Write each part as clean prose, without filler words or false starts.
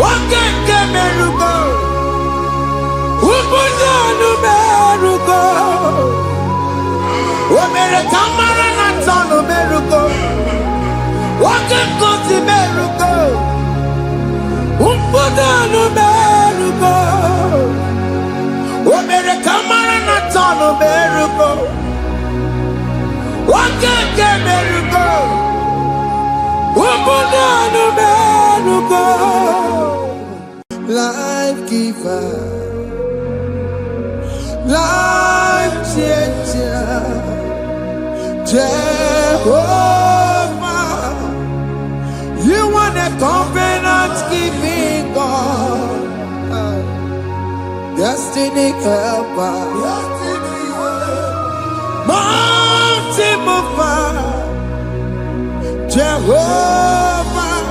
Wakeke meruko. Ubudonu meruko. Omere kamara na tonu meruko. Wakeke meruko. Ubudonu meruko. Omere kamara na tonu meruko. Wakeke meruko. Ubudonu meruko. Life giver, life changer, Jehovah, you want a covenant keeping God, destiny helper, mountain mover, Jehovah,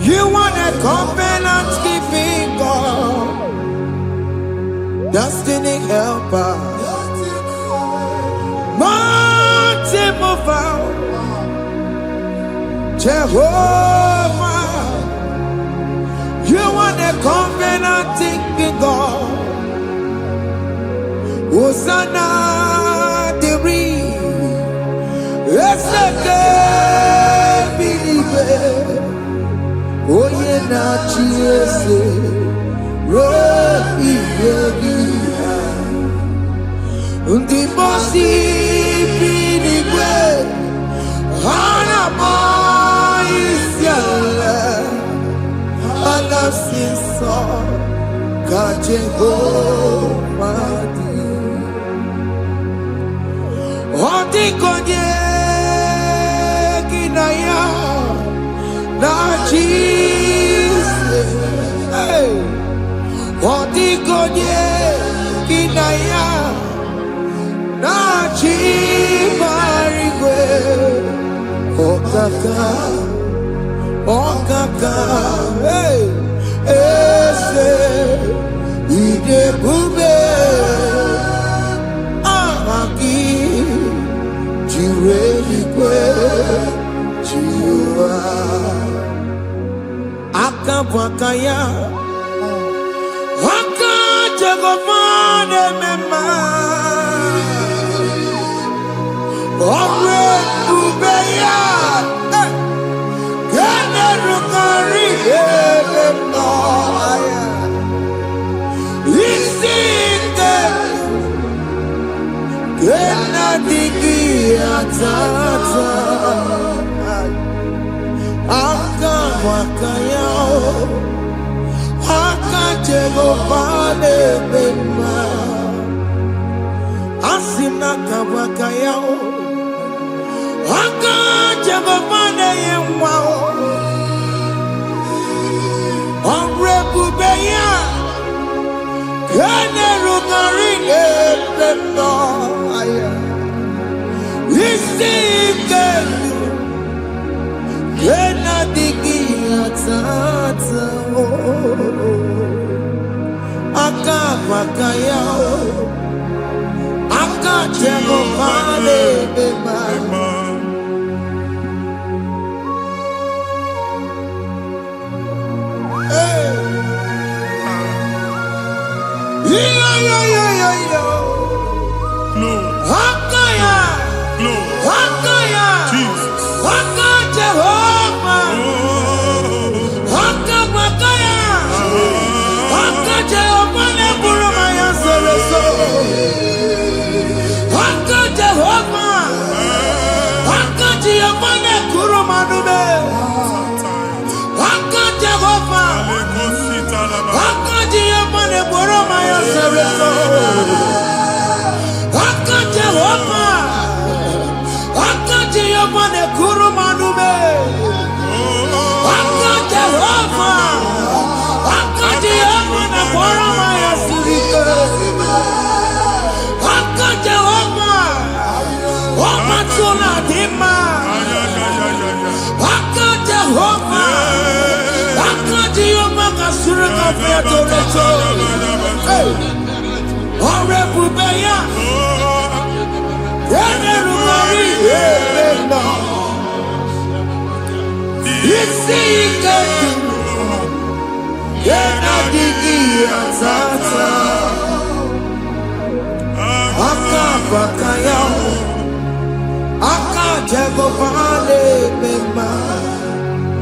you want a covenant keeping God, destiny helper, mountain mover, Jehovah, you want a covenant keeping God. Hosanna diri, eseke bilibe. Oye na chiese, rohi yogi, undi bosi binigwe, hana mo isyala, ana sinso kaje madi, odi konye kinaya. Na Jesus, hey, Odigonye kinaya, na chibarigwe, okaka, hey, ese, ide bube, amaki, jireligwe, jiwa. Akabwakaya Akajagomane mema Omre Ubeya Gene Rukari Emno Isinde Gena Digi Atata Akabwakaya Akajagomane mema Asina kabwakaya Akajagomane yemwa Omrebubeya Kene rugari emno Isike Kena digi atata Akabwakaya Akajagomane mema Yena digi atata Aka bakaya Aka jego vale bema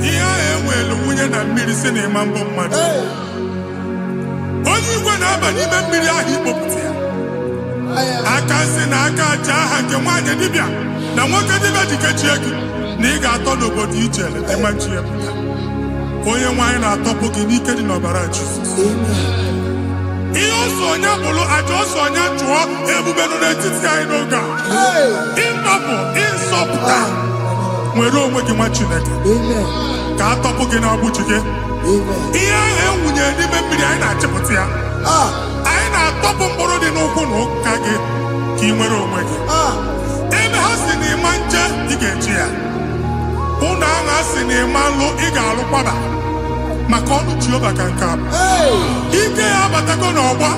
Iya ewelu munye na mmiri si na mambo mmadu Onye igwe na-aba n'ime mmiri ahụ ikpopụta ya aka si na aka aja aha nke nwaanyị dibịa na nwoke dibịa ji kechie gị na ị ga-atọ n'obodo ijele ịmachi ya pụta onye nwaanyị na-atọpụ gị n'ike dị n'ọbara Jizọs ihe ọsọ onye bụrụ aja ọsọ onye chụọ ebube nọ n'etiti anyị n'oge a ịtọpụ ịsọpụta nwere onwe gị nwa Chineke ka atọpụ gị na-agbụchi gị ihe ahụ enwunye n'ime mmiri anyị na-achịpụta ya anyị na-atọpụ mkpụrụ dị n'ụkwụ na ụka gị ka ị nwere onwe gị ebe ha si na ịma nje ị ga-eji ya ụlọ ahụ ha si na ịma nlụ ị ga-alụkwaba maka ọnụ Jehova ka nke a ike ya abatago n'ọgba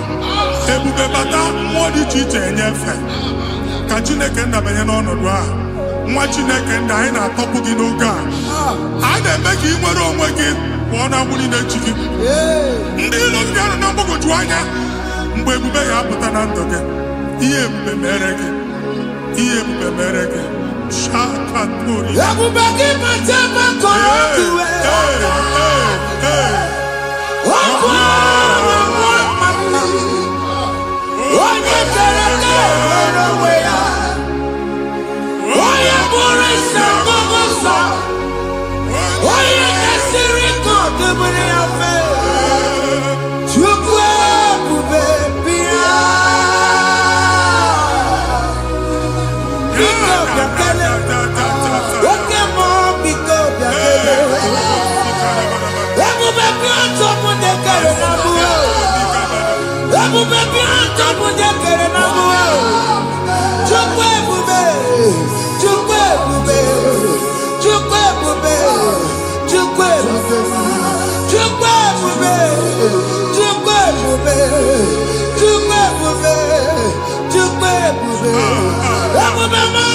ebube bata mmụọ dị iche iche enyefe ka Chineke ndabanye n'ọnọdụ a nwa Chineke ndị anyị na-atọpụ gị n'oge a na-eme ka ị nwere onwe gị pụọ na agbụrụ na-echi gị ndị ilo ndị ahụ na mgbagwoju anya mgbe ebube ya apụta na ndụ gị ihe ebube mere gị ihe ebube mere gị shakatori ebube gị mata maka ọkụwe ọkụ onye kere nwere onwe ya onye bụrụ isi ọgụgụ nsọ onye kesịrị ka ọdụbụrụ ya fe Chukwu ebube bịa biko bịakele oke mmụọ biko bịakele ebube bịa tọpụ dekere na mụọ ebube bịa tọpụ dekere na mụọ Chukwu ebube Chukwu ebube Chukwu ebube Chukwu ebube Chukwu ebube Chukwu ebube Chukwu ebube Chukwu ebube ebube mo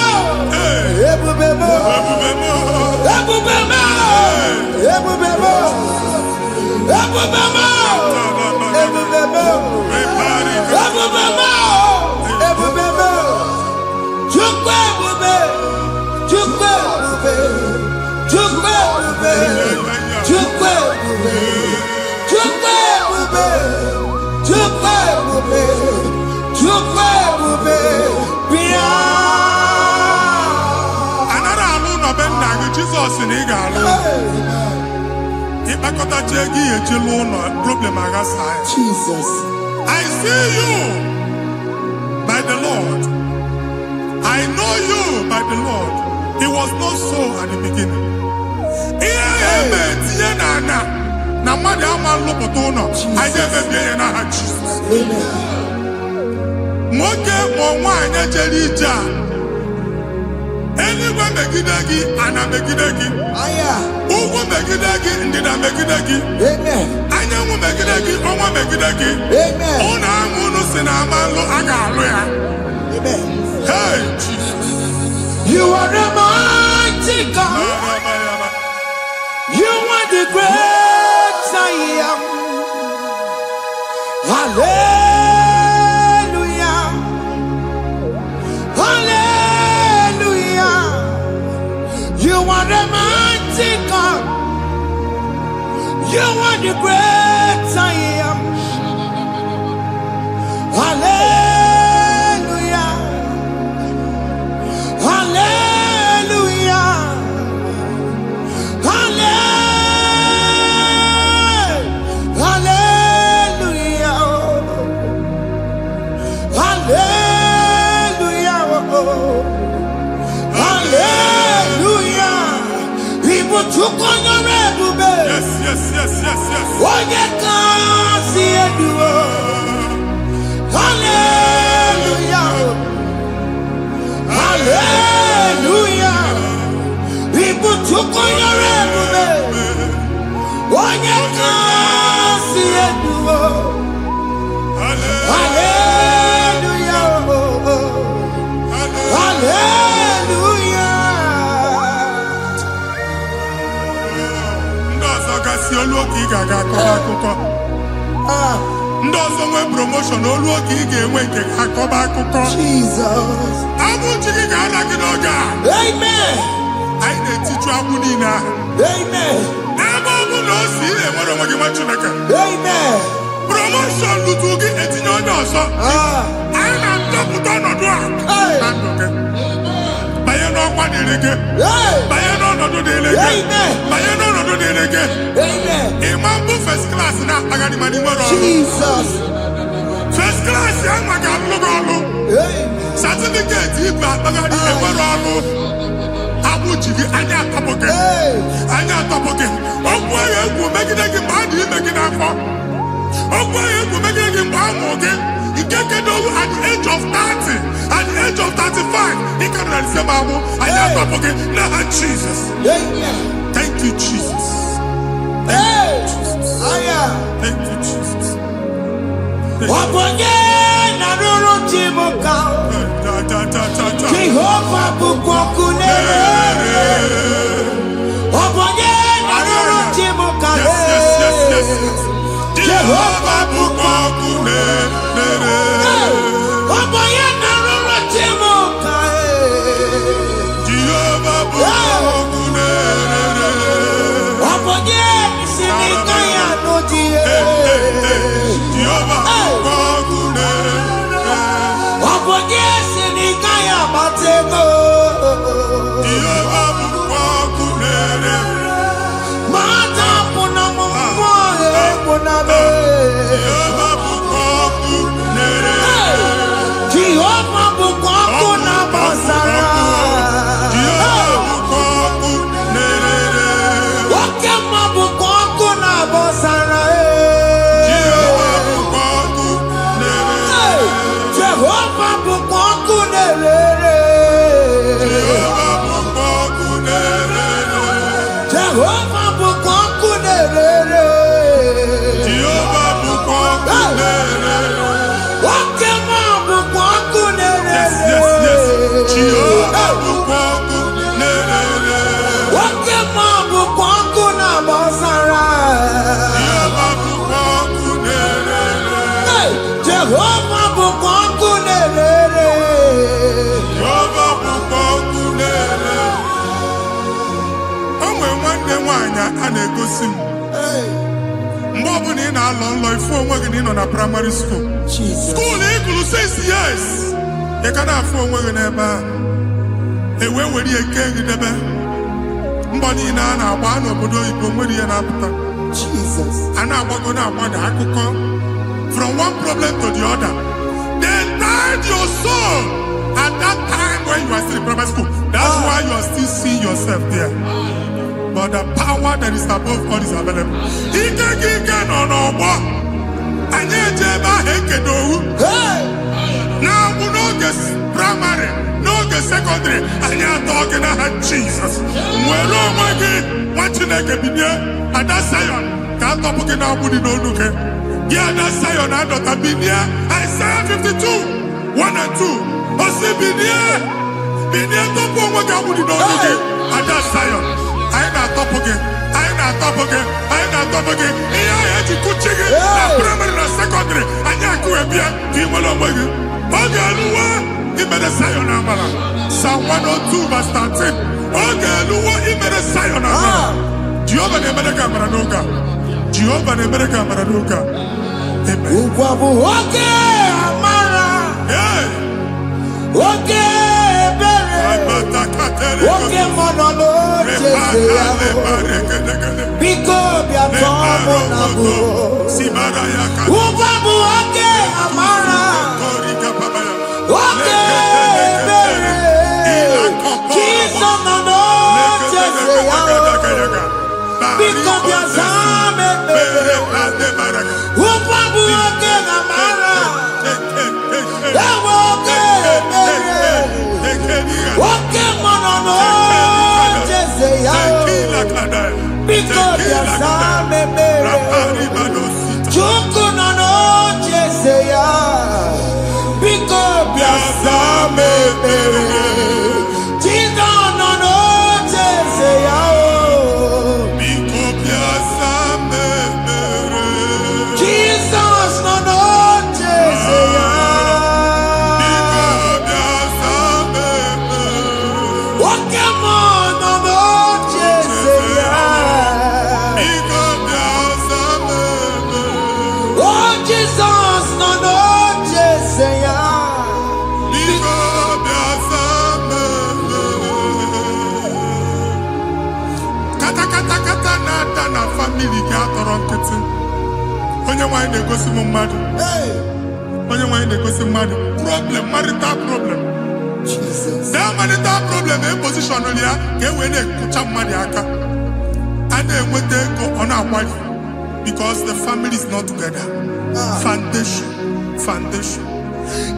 ebube mo ebube mo ebube mo ebube mo ebube mo ebube mo ebube mo ebube mo Chukwu ebube Chukwu ebube Chukwu ebube Chukwu ebube Chukwu ebube Chukwu ebube Chukwu ebube bịa anara alụ n'obe nna gị Jizọs na ị ga-alụ ịkpakọtacha ego ihe echelu ụlọ problem aghasa Jesus I see you by the Lord I know you by the Lord it was not so at the beginning ihe eme tinye n'ana na mmadụ ama nlụpụta ụlọ anyị ga-emebie ya n'aha Jizọs nwoke ma nwaanyị jere ije a eluigwe megide gị ana megide gị ugwu megide gị ndịda megide gị anyanwụ megide gị ọnwa megide gị ụlọ ahụ unu si na ama nlụ a ga-alụ ya hey Jesus You are the mighty God You are the great I am Hallelujah Hallelujah You are the mighty God You are the great I am Hallelujah Hallelujah Hallelujah Hallelujah Hallelujah People took on the red yes Onye kasi eduo Hallelujah Hallelujah People took on your ebube Onye kasi eduo Hallelujah Hallelujah Ndị ọzọ gasị olu oke ị ga-aga akụkọ. Ndị ọzọ nwee promotion olu oge ị ga-enwe nke akọba akụkọ. Jesus. Abụ chi gị ga-ala gị n'oge a. Amen. Anyị na-etiju agbụ niile ahụ. Amen. Ebe ọ bụ na o si ị na-enwere onwe gị nwa Chineke. Amen. Promotion lutu gị etinye onye ọzọ. Anyị na-atọpụta ọnọdụ a na ndụ gị. Banye n'ọkwa dịrị gị. Banye n'ọnọdụ dịrị gị. Banye n'ọnọdụ dịrị gị. Ịma mbụ first class na-akpagharị ma n'ime ọrụ. Jesus. First class ya nwa ga-alụ gị ọrụ. Certificate ibu akpagharị enwere ọrụ. Agbụ ji gị anya atọpụ gị. Anya atọpụ gị. Okwu ahụ egwu megide gị mgbe a dị ime gị n'afọ. Okwu ahụ egwu megide gị mgbe a mụrụ gị. Nke kedu at the age of 30, at the age of 35, he can receive abu. I am not forget. Now, Jesus. Thank you, Jesus. Thank you, Jesus. Thank you, Jesus. Jehovah bukokune. Jehovah bukokune. A na-egosi m mgbe ọ bụla ị na-alọ nlọ ifu onwe gị na ị nọ na praịmarị skuul skuul ị gụrụ 6 years ị ka na-afụ onwe gị n'ebe a ewee were eke gị debe mbọ niile a na-agba n'obodo oyibo nwere ihe na-apụta a na-agbago na-agbada akụkọ from one problem to the other. They tied your soul at that time when you are still in primary school. That's why you are still seeing yourself there. But the power that is above all is available. Ike no more. Anye jeba hekedowu. Now we no get primary, no get secondary. Anye talking about Jesus. Mwelo mwagi wachineke bidye. Ada Zion can't talk again now. Budi no look. Yeah, that Zion and Dr. Bidye. Isaiah 52, 1 and 2. Osi bidye talk mwagi budi no look. Ada Zion. I ain't top again. I ain't top again. I ain't top again. I had to go check it. Primary and secondary. I can't go up here. Give me a look. Okay, Lua. He made a Zion Amala. Psalm 102 verse 13. Okay, Lua. He made a Zion Amala. Jehovah ne made a camera noga. Jehovah ne made a camera noga. Amen. Okay, Amara. Yeah. Okay. Oke monolo biko bia tomo nabu ubabu oke amara oke bere kiso nono jese yao biko bia zame bere ubabu oke amara oke bere oke monolo jese yao biko bia zame bere chuku nono jese yao biko bia zame bere chido nono jese yao biko bia zame bere Jesus, no, no, Jesus, kata na family ga atọrọ nkịtị. Onye nwanyị na-egosi m mmadụ. Onye nwanyị na-egosi mmadụ. Problem, marital problem. Jesus. That marital problem in position on ya ka e wee na-ekụcha mmadụ aka. A na-enweta ego ọ na-akwali because the family is not together. Foundation.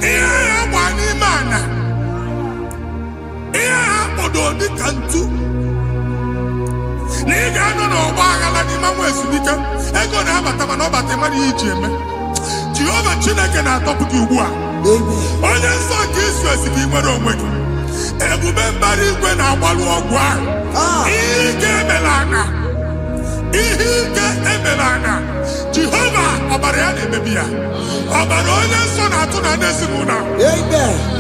Ihe ya gba n'ime ana. Ihe ha kpọdo dị ka ntu. Na ị ga-anọ n'ọgba aghara n'ime nwa ezumike. Ego na-abata mana ọ bata mmadụ ihe iji eme. Jehova Chineke na-atọpụ gị ugbu a. Onye nsọ nke Izrel si gị nwere onwe gị. Ebube mbara igwe na-agbalụ ọgwụ ahụ. Ihe ike emela anya. Jehova ọbara ya na-emebi ya. Ọbara onye nsọ na-atụ na ndị ezinụlọ.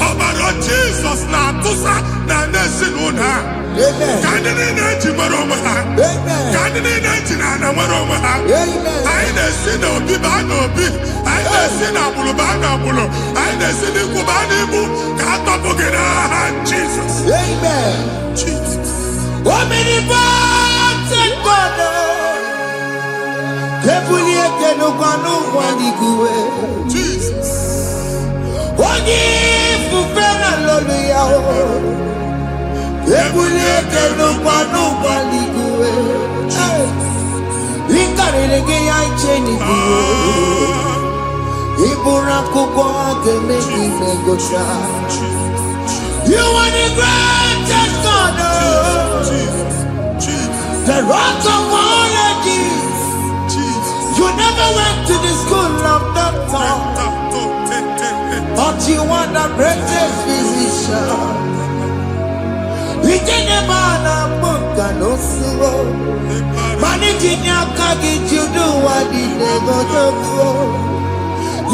Ọbara Jizọs na-atụsa na ndị ezinụlọ. Ka ndị niile eji nwere onwe ha. Ka ndị niile eji na ana nwere onwe ha. Anyị na-esi n'obi baa n'obi. Anyị na-esi n'agbụrụ baa n'agbụrụ. Anyị na-esi n'ikwu baa n'ikwu. Ka a tọpụ gị n'aha Jizọs. Jesus. Jesus. You are the greatest God, the rock of all ages. You never went to the school of doctor, but you are the greatest physician. We didn't man a book and no slow. Managing your carriage, you do what you never do.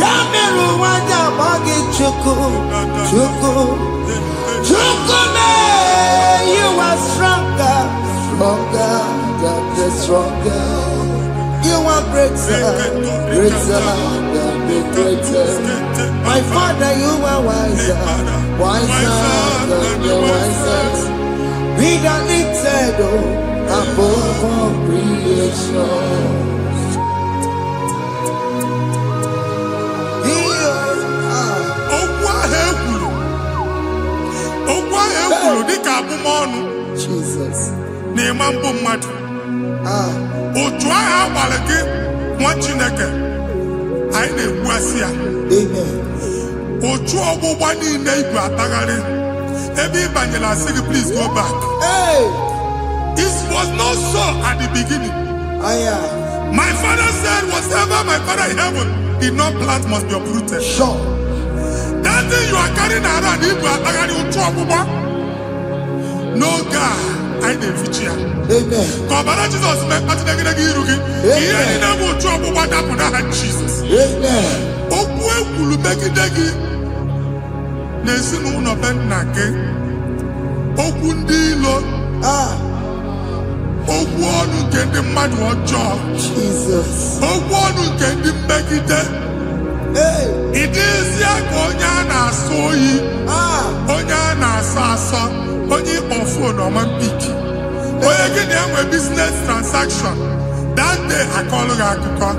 Yameru wanda magi chuku. Chukume, you are stronger than the stronger. You are greater than the greatest. My Father, you are wiser than the wisest. Be the lifted above all creation. Jesus. Na-emambo mmadụ. Otu ahụ agbalị gị nwa Chineke anyị na-egbu asị ya. Otu ọgbụgba niile igwe atagharị ebe ị banyere asị gị please go back. It was not so at the beginning. My father said whatever my father in heaven did not plant must be uprooted. Sure. That thing you are carrying around igwe atagharị otu ọgbụgba. No God, I didn't fit you. Amen. Kọbara Jesus mee kpatụ negidegi iru gị. Ihe niile bụ otu ọgbụgba dapụ n'aha Jesus. Amen. Okwu ekwuru megide gị n'ezinụlọ be nna gị. Okwu ndị ilo. Okwu ọnụ nke ndị mmadụ ọjọọ. Jesus. Okwu ọnụ nke ndị mmegide. Ị dịzie ka onye a na-asọ oyi. Onye a na-asọ asọ. Onye ịkpọ phone ọma mpiki. Onye gị na-enwe business transaction. That day akọlụ gị akụkọ.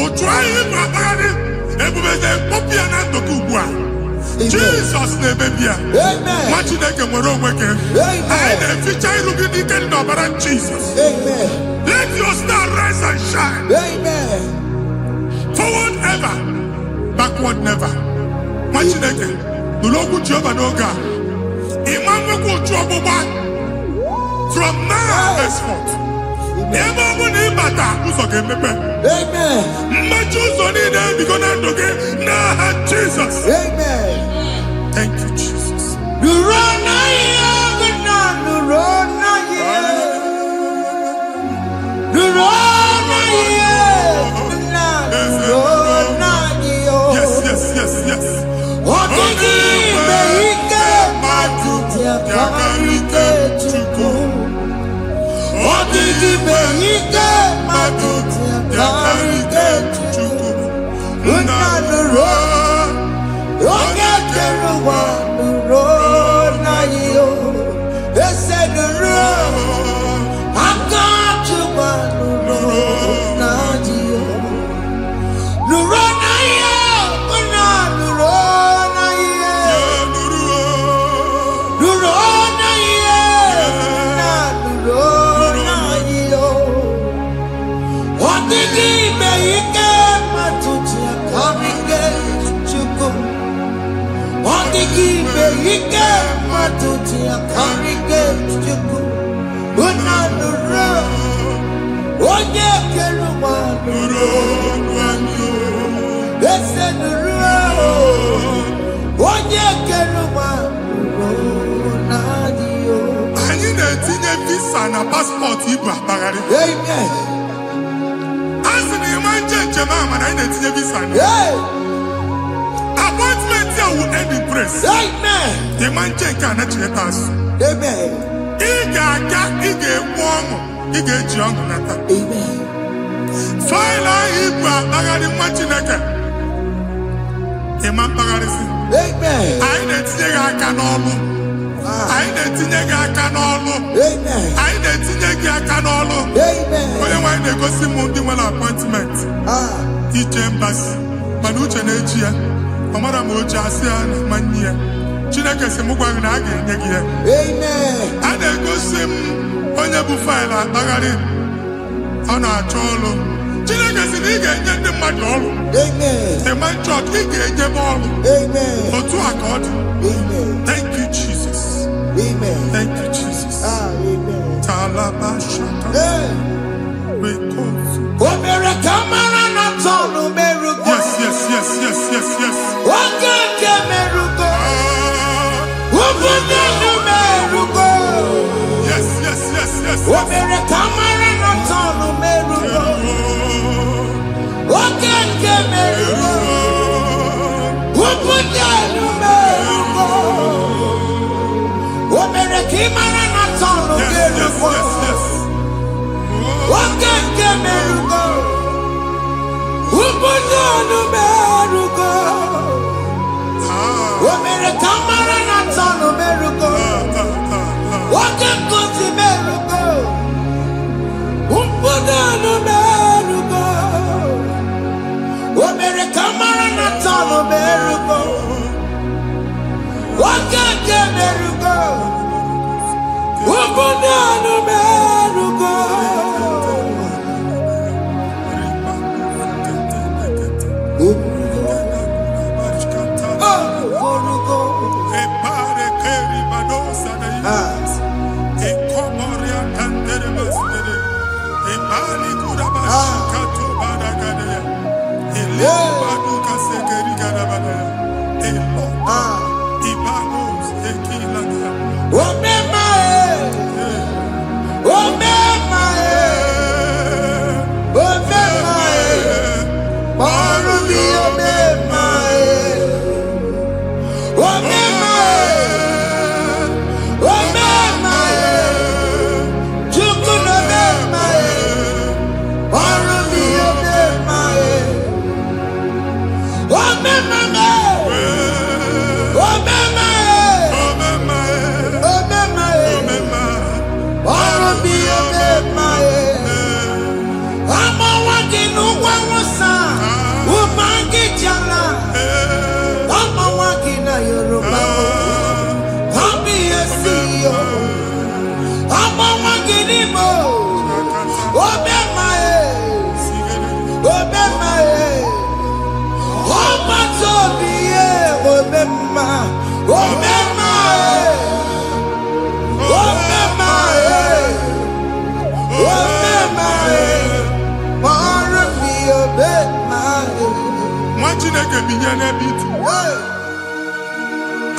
Otu anyị ịkpa akpagharị ebubeze mkpọpụ ya na ndụ gị ugbu a. Jesus na-emebi ya. Nwa Chineke nwere onwe gị. Anyị na-eficha iru gị n'ike dị n'ọbara Jesus. Let your star rise and shine. Forward ever, backward never. Nwa Chineke nụrụ okwu Jehova n'oge a. From now henceforth, ebe ọ bụ na ịbata ụzọ ga-emepe. Mmechi ụzọ niile ebigo na ndụ gị n'aha Jesus. Thank you, Jesus. Yes. Ike matuti akarike chuku. Unanuro. Onye keluwa nuro. Ese nuro. Onye keluwa nuro nadio. Anyị na-etinye visa na passport ibu akpagharị. Amen. Asị na ịma njem ama na anyị na-etinye visa na. Appointment here will end in praise. Amen. Ịma njem nke a na-echeta azụ. Amen. Ị ga-aga, ị ga-ekwu ọṅụ, ị ga-eji ọṅụ nata. Amen. Faịlụ ahụ ibu akpagharị nwa Chineke. Ịma mkpagharịsị. Amen. Anyị na-etinye gị aka n'ọlụ. Anyị na-etinye gị aka n'ọlụ. Amen. Anyị na-etinye gị aka n'ọlụ. Amen. Onye nwe anyị na-egosi m ndị nwere appointment ije mbasi mana uche na-eji ya ọ mara ma o ji asị ya na mmanyi ya. Chineke sị m gwa gị na a ga-enye gị ya. Amen. A na-egosi m onye bụ faịlụ akpagharị ọ na-achọ ọrụ. Chineke sị na ị ga-enye ndị mmadụ ọrụ. Amen. Ema chọt ị ga-enye m ọrụ. Amen. Otu a ka ọ dị. Amen. Thank you Jesus. Amen. Thank you Jesus. Amen. Talaba shaka. Rekozu. Omere kamara na tonu merugo. Yes, yes, yes, yes, yes, yes. Okeke merugo. Obude nu merugo. Yes, yes, yes, yes. Omere kamara na tonu merugo. Okeke merugo. Obude nu merugo. Omere kamara na tonu Yes, yes, merugo. yes, yes. Okeke merugo. Obude nu merugo. Omere kamara na tonu merugo. Okeke merugo. Obude nu merugo. Omere kamara na tonu merugo. Okeke merugo. Obude nu merugo. Nwa Chineke binye n'ebe itu.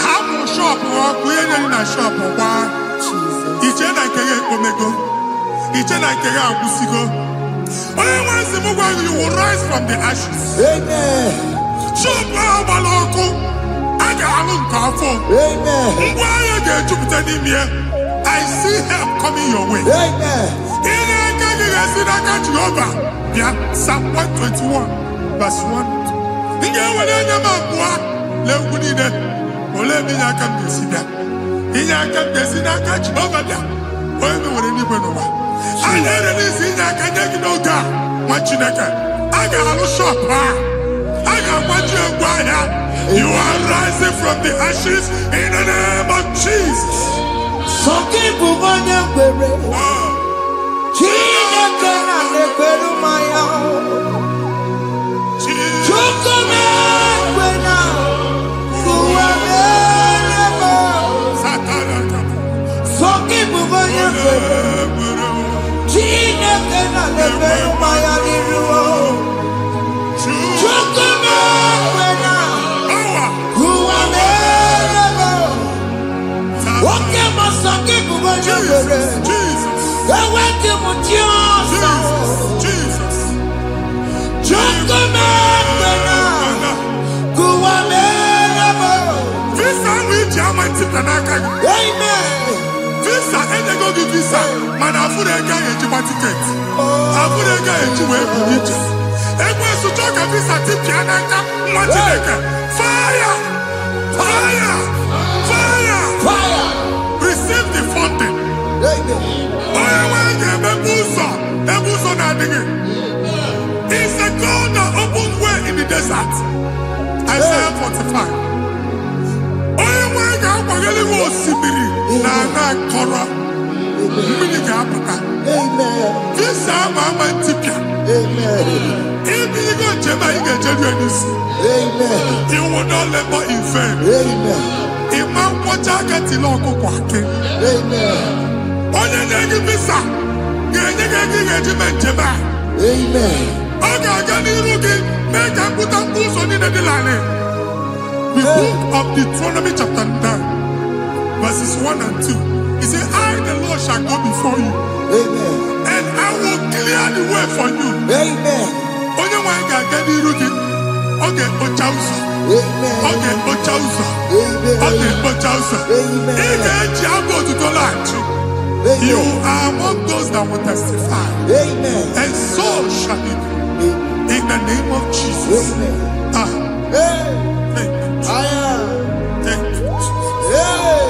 Hapụ shọpụ ọkụ ihe nyere na shọpụ gbaa. Iche na nke ya ekpomego. Iche na nke ya agwụsigo. Onye nwe nsị m gwa gị, you will rise from the ashes. Amen. Shọpụ ahụ gbara ọkụ. A ga-alụ nke afọ. Amen. Ngwa ahịa ga-ejupụta n'ime ya. I see help coming your way. Amen. Ihe aka gị ga-esi n'aka Jehova bịa. Psalm 121 verse 1. Ị ga-ewere anya m abụọ n'egwu niile. Olee ebe inye aka m ga-esi bịa? Inye aka m ga-esi n'aka Jehova bịa. Onye mewere n'igwe n'ụwa. A na-ere n'isi inye aka nye gị n'oge a, nwa Chineke. A ga-alụ shọpụ a. A ga-agbaji egwu ahịa. You are rising from the ashes in the name of Jesus. Sọkịbụ onye kwere. Chineke na-ekwere mmanya. Chukwu na-ekwe na ụwa mere m. Visa, and they go give visa. Man, I put a guy in my ticket. I put a guy in my ticket. And when you talk a visa, tip Yanaka, fire! Fire! Fire! Fire! Receive the funding. It's a God that opens way in the desert. Isaiah 45. You will not labor in vain. Imam Wajagati Loko Kwake. Onye negi visa. Negi regiment jeba. Oga gani rugi. Make a put a boost on in the line. The book of Deuteronomy chapter 9, verses 1 and 2. He said, I, the Lord, shall go before you. And I will clear the way for you. Onye wanga gani rugi. Okay, Ochausa. Okay, Ochausa. Okay, Ochausa. You are among those that will testify. And so shall it be. In the name of Jesus. Thank you. Thank you,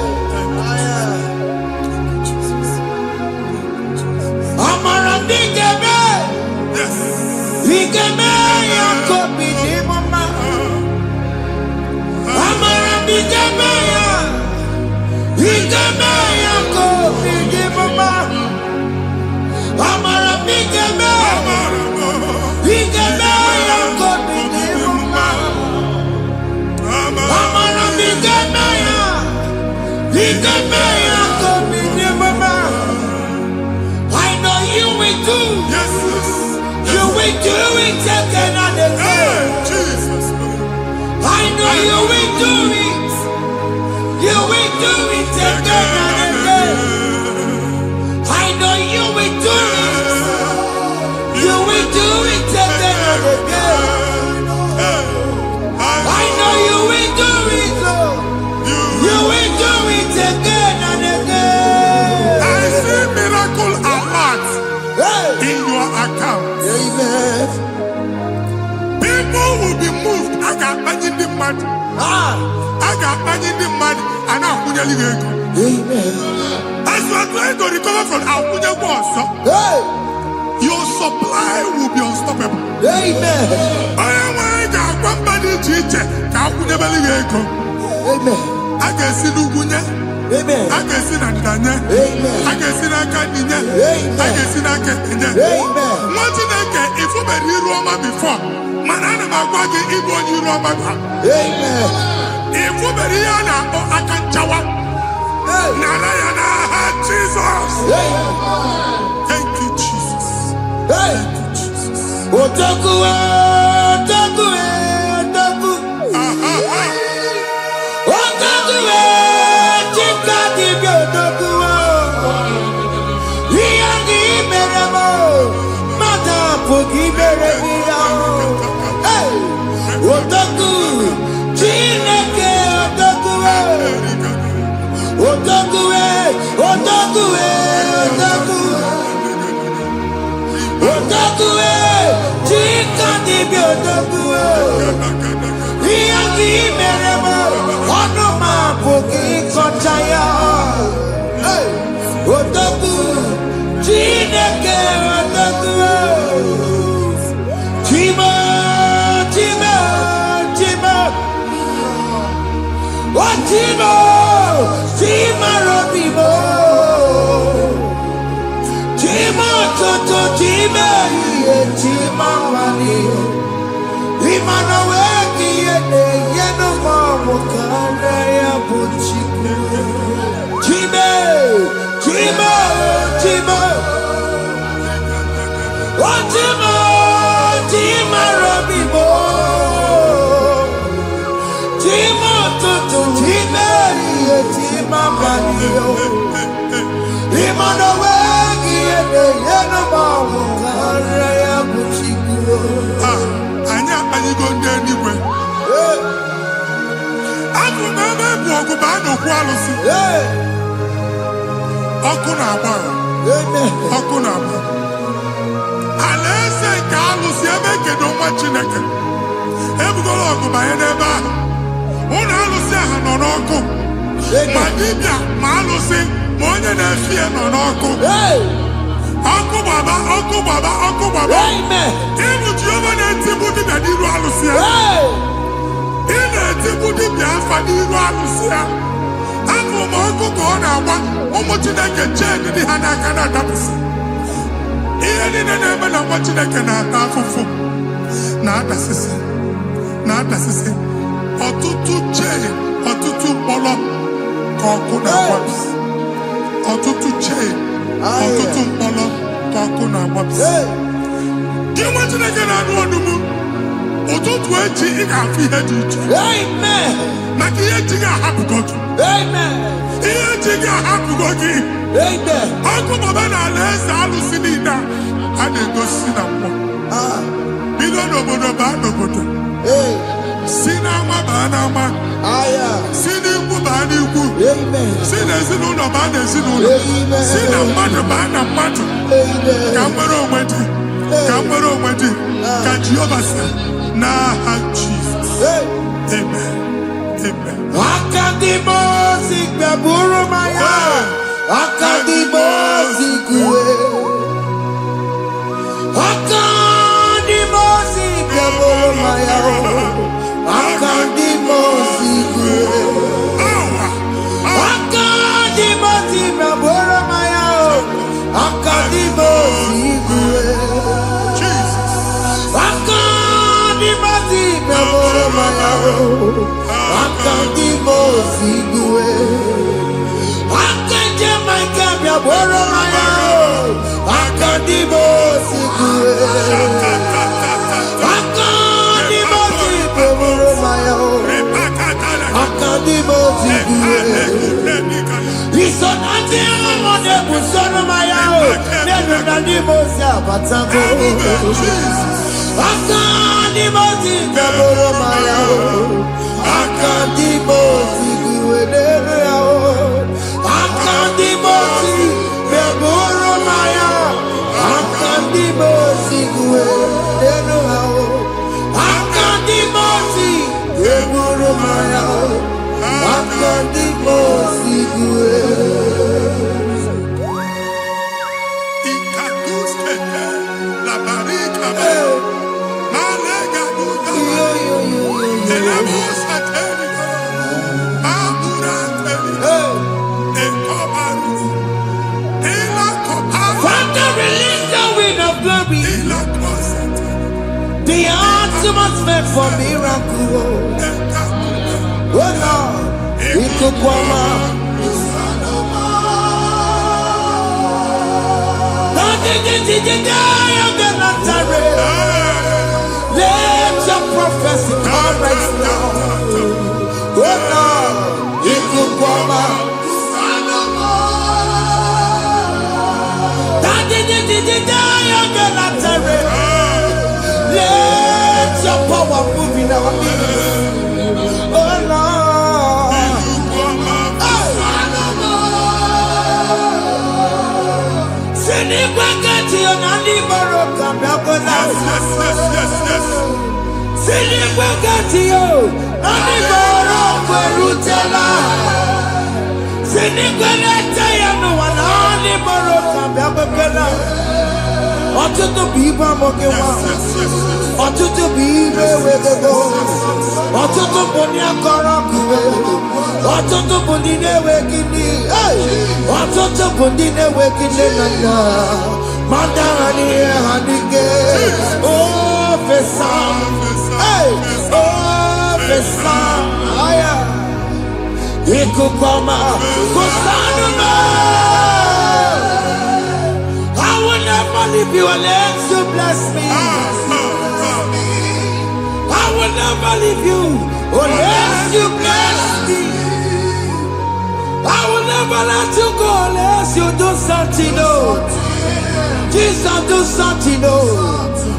I know you will do. Yes, You will do it again and again. Jesus. I know you will do it. You will do it again and again. I know you will do it. You will do it again and again. I know you will do it, Lord. You will do it again and again. I see miracle alert in your account. People will be moved. I can imagine the man. I can imagine the man. And I'm going to leave. As you are trying to recover from Abuja boss, your supply will be unstoppable. Amen. I am going to I can see Lugunya. Amen. I can see Nadanya. Amen. I can see Nakaninya. Amen. I can see Nakaninya. Amen. If you were here Roma before, Manana Magwagi, Ibo, you Roma. Amen. If you were here now, I can Jawa. Narayana, Jesus. Thank you, Jesus. Thank you, Jesus. Otaku, Otaku, Otaku. Otaku, Chika, Otaku. We are the Meramo. Madam, forgive me. Hey, Otaku, Chineke, Otaku. Otaku, Otaku, Otaku. Otaku, Chika, Otaku. We are the Meramo. Onoma, forgive Kochaya. Hey, Otaku, Chineke, Otaku. Chima, Chima, Chima. What Chima? Chima Robibo. Chima Toto Chima, Chima Wani. Imanaweki yeno mamo kanda ya buchiku. Chima, Chima, Chima. What Imana wegi ene yena mawu kara ya buchikuo. Anya ayigo ndenigwe. Abu mama bu oguba no kwalusi. Oku na agba. Oku na agba. Alese ka alusi ebe kedo nwa Chineke. Ebugolo oguba ye n'ebe ahụ. Ụlọ alụsị ahụ nọ n'ọkụ. Ma dibịa ma alụsị ma onye na-efi ya nọ n'ọkụ. Ọkụ gbaba, ọkụ gbaba, ọkụ gbaba. Ịbụ Jehova na-etigbu dibịa n'iru alụsị ya. Ị na-etigbu dibịa afa n'iru alụsị ya. Afọ ma ọkụ ka ọ na-agba ụmụ Chineke chee ndị ha n'aka na-adapụsị. Ihe niile na-eme na nwa Chineke na-ata afụfụ na-adasịsị na-adasịsị. Ọtụtụ chee, ọtụtụ mkpọrọ ka ọkụ na-agbapụsị. Ọtụtụ chee, ọtụtụ mkpọrọ ka ọkụ na-agbapụsị. Gị nwa Chineke na-anụ ọdụmụ, ụtụtụ echi ị ga-afụ ihe dị iche. Maka ihe echi ga-ahapụgo gị. Ihe echi ga-ahapụgo gị. Ọkụ baba na ala eze alụsị niile a na-egosi na mmụọ. Bido n'obodo baa n'obodo. Si n'ama baa n'ama. Si n'ikwu baa n'ikwu. Si n'ezinụlọ baa n'ezinụlọ. Si na mmadụ baa na mmadụ. Ka nwere onwe dị. Ka nwere onwe dị. Ka Jehova sị n'aha Jizọs. Amen. Amen. Akadimozi gbaburu maya. Akadimozi kuwe. Akadimozi gbaburu maya. Akadimozi kuwe. Akadimozi gbaburu maya. Akadimozi kuwe. Akadimozi gbaburu maya. Akadimozi kuwe. Akadimozi gbaburu maya. Akadimozi kuwe. Akadimozi kuwe. Isonati amone busono maya. Nenu nadimozi abatago. Akadimozi gbaburu maya. Akadimozi kuwe nenu yao. Akadimozi gbaburu maya. Akadimozi kuwe nenu yao. Akadimozi gbaburu maya. Akadimozi kuwe. The atmosphere for miracle. Oh Lord, ikukwama. Let your prophecy come right now. Oh Lord, ikukwama. Let your power move in our midst. Oh Lord. Send it back to your nanny Baroka. Send it back to you. Nanny Baroka Rutella. Send it back to you. No one nanny Baroka. Ọtụtụ bụ ibe amụghị nwa. Ọtụtụ bụ ibe ewegego. Ọtụtụ bụ ndị akọrọ akụwe. Ọtụtụ bụ ndị na-enweghị nne. Ọtụtụ bụ ndị na-enweghị nne na nna. Ma ndị agha n'ihe ha n'ike. O fesa. O fesa. Ikuku ọma. Kụsanụ m. I will never leave you unless you bless me. I will never leave you unless you bless me. I will never let you go unless you do something, no. Jesus do something, no.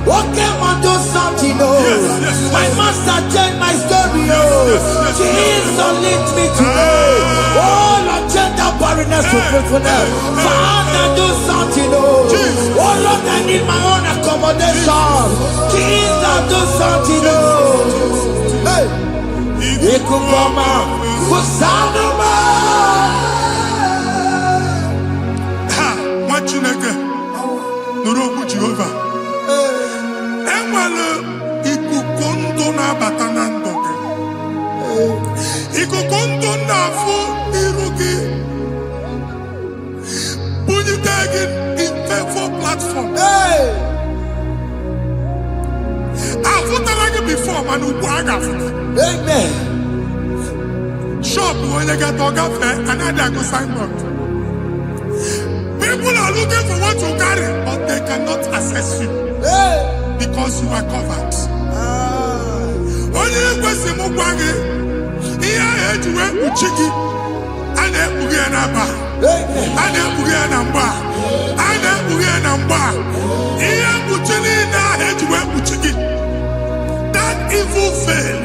What came and do something, no. My master changed my story, oh. Jesus lift me today. Oh, Lord, change that barrenness to fruitfulness. Father, do something, oh. Oh, Lord, I need my own accommodation. Jesus, do something, oh. Hey. Ikukoma, Kusanuma. Ha, Machineke, Nuroku Jehovah. Enwale ikukondo na batanando. Ikukondo na fu irugi. Bunyitegi in platform. Before man who amen. Shop when you get to cafe and I go sign up. People are looking for what to carry, but they cannot access you because you are covered. Only person who wangi, here head you went with chicky, and then we get a bar, and then we get a bar, and then we get a bar. Here with chili, now head you went with chicky. Evil fail.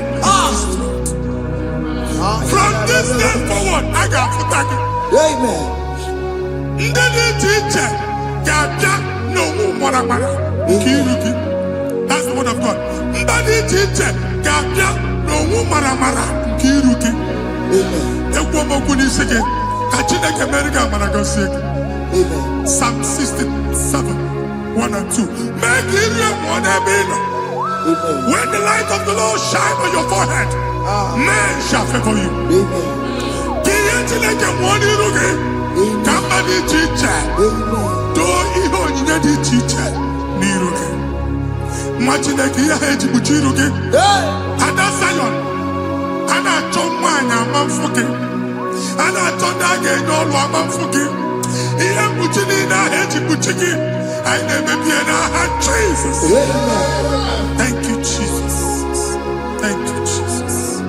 From this day forward, I got to thank you. Amen. Teacher, no more. That's the word of God. Teacher, no more. Kiruki. Amen. Psalm 67, 1 and 2. Make it when the light of the Lord shine on your forehead, men shall favor you. Jesus. Thank you, Jesus. Thank you, Jesus.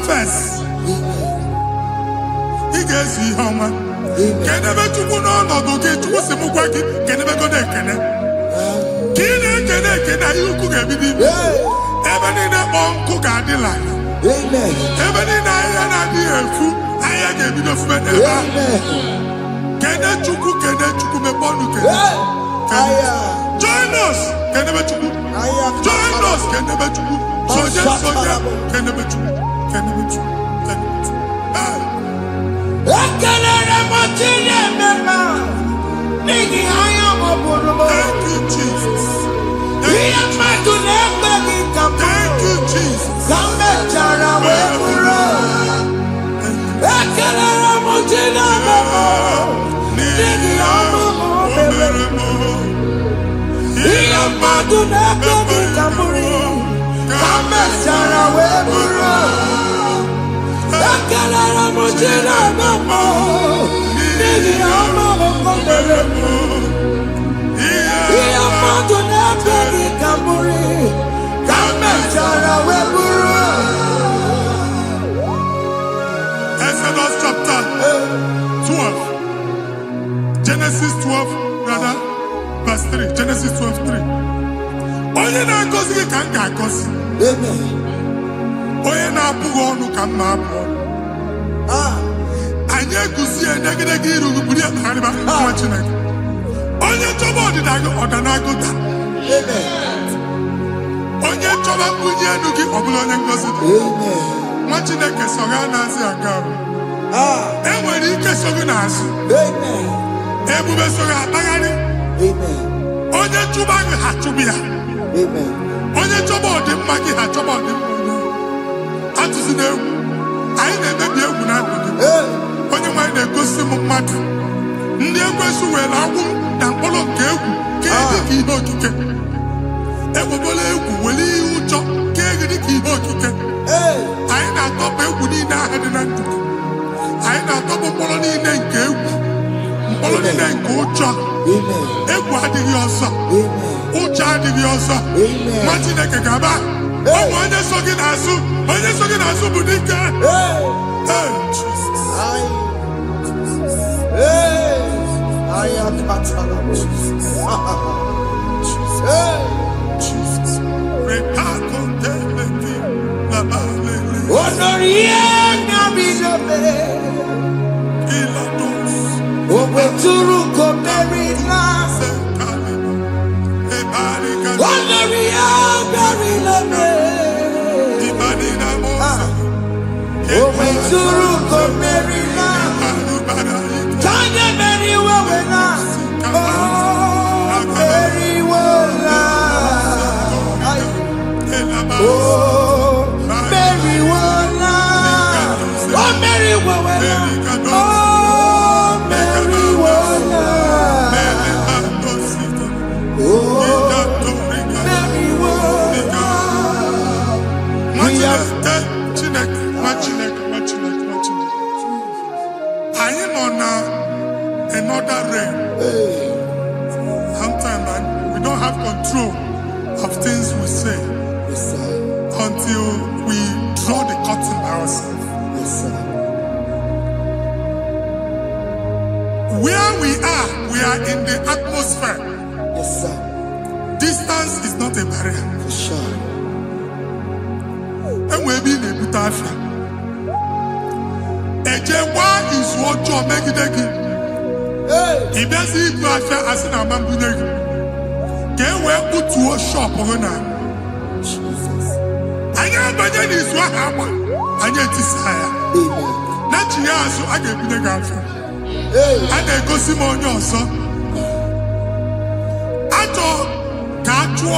First, he gets you how much. Can never to go on or go get to what's the Mugwaki, can never go there. Can you cook everything? Even in a bomb cook at the line. Even in a dear food, I gave you the friend. Can I to cook and then to cook a bond? Join us, can never to cook. Join us, can never to cook. Soldier, can never to cook. Can never to cook. Thank you, Jesus. Thank you, Jesus. Ojina mama, nini ama mkomberemo. Iya mando nebeni kamuri, kamechara weburu. Exodus chapter 12. Genesis 12, rather, verse 3. Genesis 12:3. Onye na-agọzi gị ka m ga-agọzi. Amen. Onye na-abụghị ọnụ ka m na-abụ ọnụ. Anyị eguzie negedege iru gị buru ya kpagharịba nwa Chineke. Onye chọba ọdịda gị ọdanagụta. Onye chọba mbunye elu gị ọ bụla onye ngọzi dị. Nwa Chineke so gị anaghịzi aga ahụ. Enwere ike so gị n'azụ. Ebube so gị akpagharị. Onye chụba gị ha chụba ya. Onye chọba ọdịmma gị ha chọba ọdịmma onye. Atụzi n'egwu. Anyị na-emebi egwu na ndụ gị. Onye nwanyị na-egosi m mmadụ. Ndị ekwensu were agwụ na mkpụrụ nke egwu kee dị ka ihe okike. Egbebola egwu were ihe ụjọ kee gị dị ka ihe okike. Anyị na-atọpụ egwu niile ahụ dị na ndụ gị. Anyị na-atọpụ mkpụrụ niile nke egwu. Mkpụrụ niile nke ụjọ. Egwu adịghị ọzọ. Ụjọ adịghị ọzọ. Nwa Chineke ga-aba. Ụmụ onye so gị n'azụ. Onye so gị n'azụ bụ dike. Another rain. Sometimes we don't have control of things we say until we draw the curtain by ourselves. Where we are in the atmosphere. Distance is not a barrier. For sure. And we'll be in a good affair. Ejewa is what you make it. If there's a good affair, as in a man, can we put to a shop or not? I never did this one. I get desire. Not you, so I get the girlfriend. And they go Simon also. I thought, can't you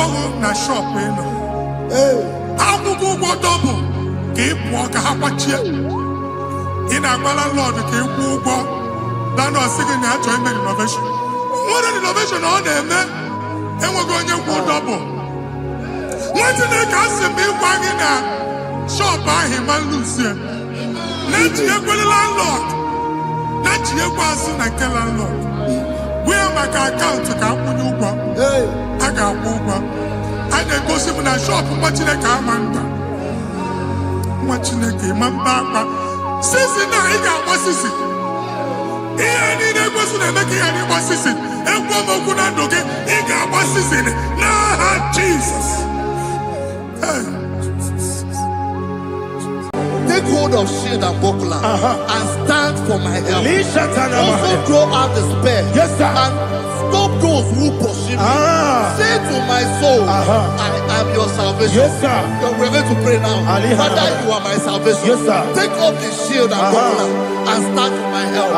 na shop? I will go double. Keep walk a half a chair. In a landlord, keep walk. Land was seeking their joint innovation. What an innovation on them, man. And we're going to go double. What did they cast me wagging a shop by him and Lucia? Let you go the landlord. Let you go as soon as landlord. Where my account to come when you go? I got over. And then go see when I shop, watching a car man. Watching a game, my papa. Since now, he got what's this? Here, the neighbors are making any what's this? And one more good and okay, he got what's this in it. Nah, Jesus. Take hold of shield and buckler and stand for my help. Also throw out despair and stop those who pursue me. Say to my soul, I am your salvation. We're going to pray now. Father, you are my salvation. Take off the shield and buckler and stand for my help.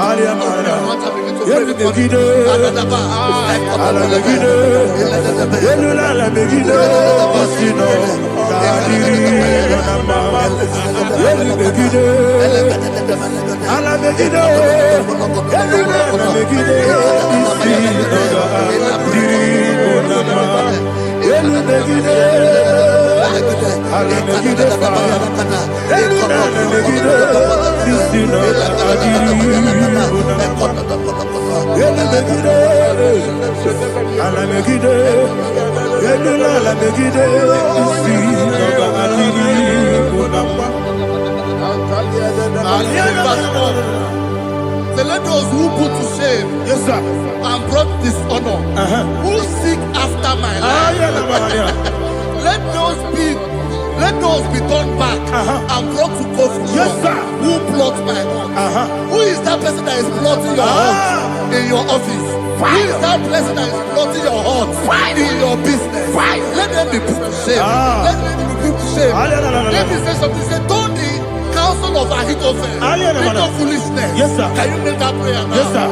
So let those who put to shame, yes sir, and brought dishonor, who seek after my life, let those be turned back and brought to confusion. Yes sir, who plot my heart? Who is that person that is plotting your heart in your office? Who is that person that is plotting your heart in your business? Let them be put to shame. Let them be put to shame. Let me say something. Say, don't the counsel of Ahithophel, think of foolishness. Yes sir. Can you make that prayer now? Yes sir.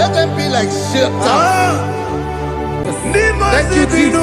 Let them be like shelter. Thank you, Jesus.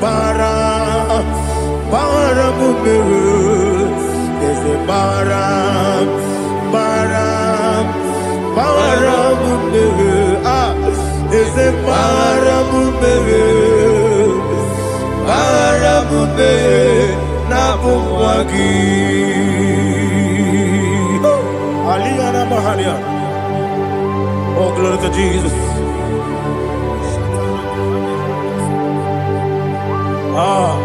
bara, bara mumere. Is a bara, bara, bara mumere. Ah, is a bara mumere, bara mumere na bumwagi. Aliyana Mahalia. Oh, glory to Jesus. Ah.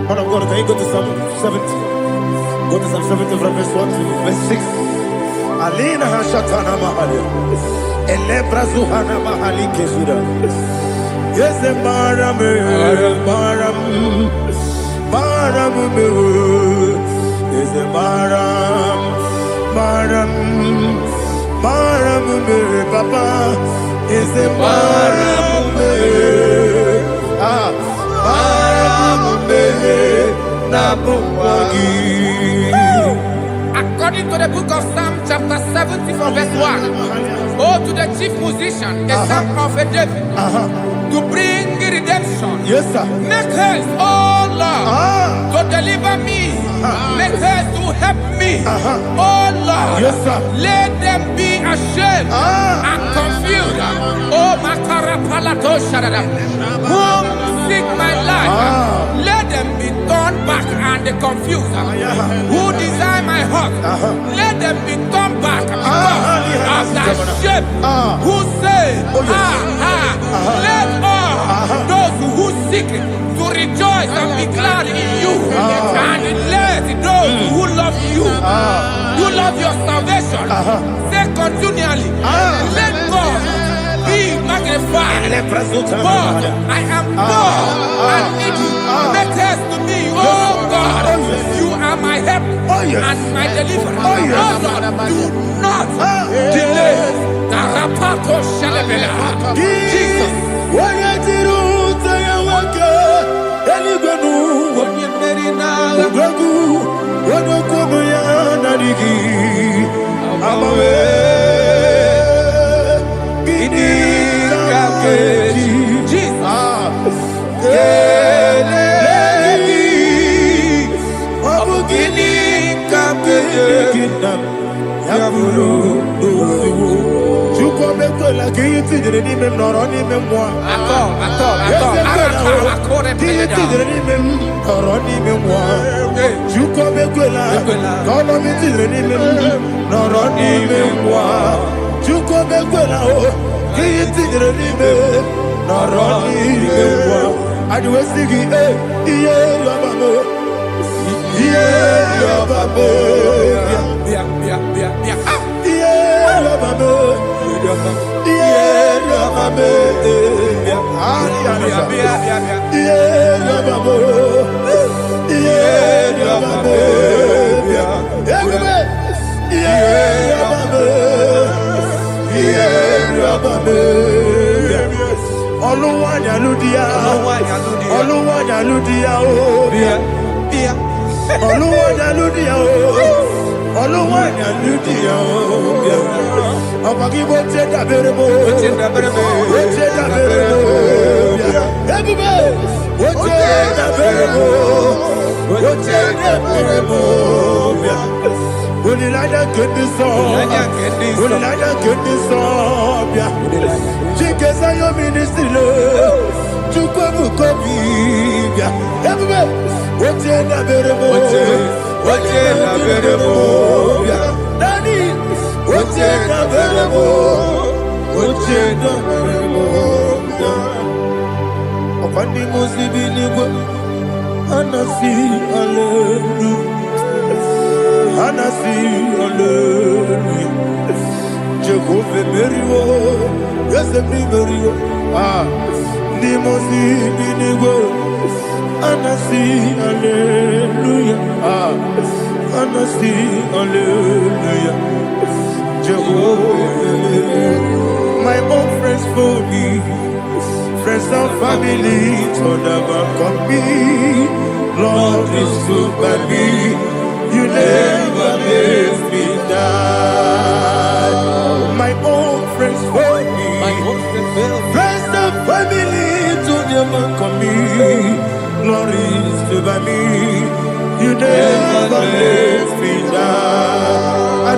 Man of God, can you go to Psalm 70? Go to Psalm 70 from verse 1 to verse 6. Alina Hashatana Mahalia. Elebra Zuhana Mahali Kesura. Yes, the Maram, Maram, Maram, is the Maram, Maram, Maram, Papa, is the Maram, ah, Maram, Nabuwagi. According to the book of Psalm chapter 70 from verse 1, oh, to the chief musician, a psalm of a David, to bring redemption. Yes, sir. Make haste, oh Lord, to deliver me. Make haste to help me. Oh Lord, Yes, sir. let them be ashamed and confused. Oh, Makarapalato Shadada, whom seek my life, let them be turned back and confused. Who desire my heart, let them be turned back because of that shame. Who say, let all those who seek to rejoice and be glad in you, and let those who love you, who love your salvation, say continually, let God be magnified. God, I am poor and needy. Make haste to me, oh God. You are my help and my deliverer. Oh Lord, do not delay. Tarapato Shalabela. Jesus. My own friends for me, friends and family told never come me. Lord is good by me, you never leave me die. My own friends for me,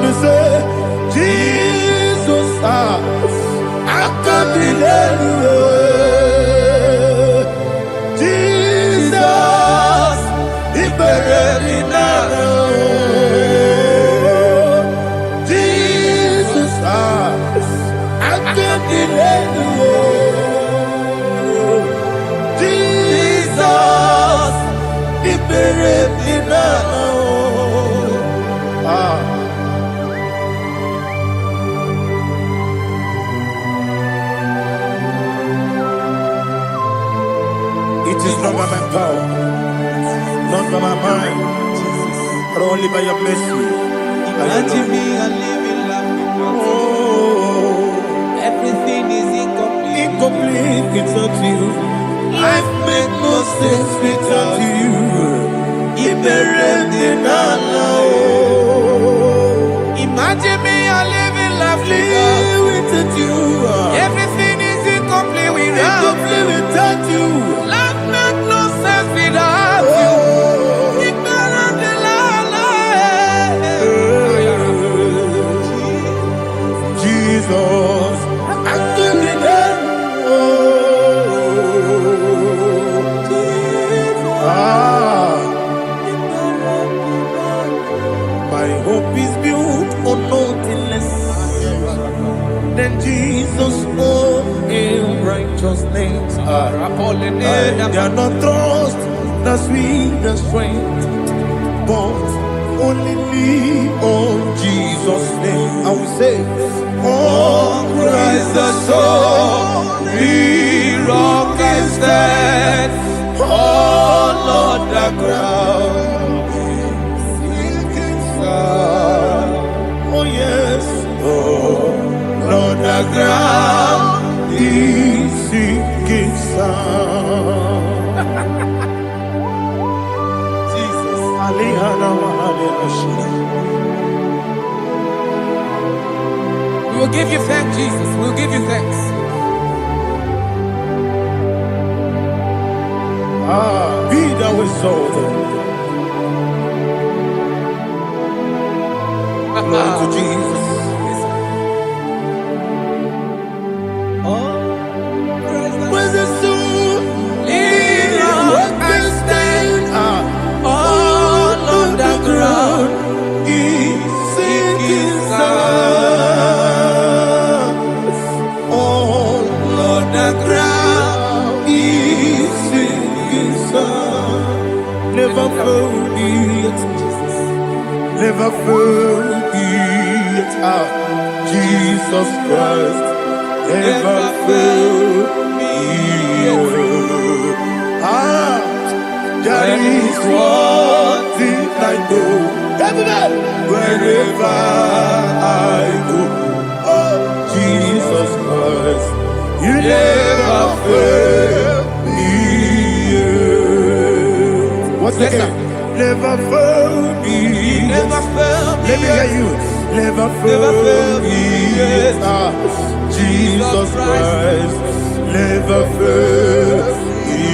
Somebody say, Jesus, I can't be anywhere. Jesus, He buried me now. Jesus, I can't be anywhere. Jesus, He buried me now. It is not by my power, not by my mind, but only by your mercy. Imagine me and living life. Oh, Everything is incomplete. incomplete without you. Life makes no sense without you. Imagine me and living life Without you. Everything is incomplete Incomplete without you. Life makes no sense without you. Jesus, I could be there. My hope is built on nothing less than Jesus' own in righteousness. I cannot trust the sweetest strength, but only lean on Jesus' name. I will say, On Christ the solid rock is stand. Oh Lord, the ground is sinking sand. oh yes, Oh Lord, the ground He sinking sun. Jesus. We will give you thanks, Jesus. We'll give you thanks. Be thou exalted. Glory to Jesus. Where's the soul? What can stand? All on the ground is sinking sun. All on the ground is sinking sun. Never forget, never forget Jesus Christ. Never forget. There is one thing I know. Everybody, wherever I go, oh Jesus Christ, you never fail me. What's the name? Never fail me. Never fail me. Let me hear you. Never fail me. Jesus Christ, never fail me.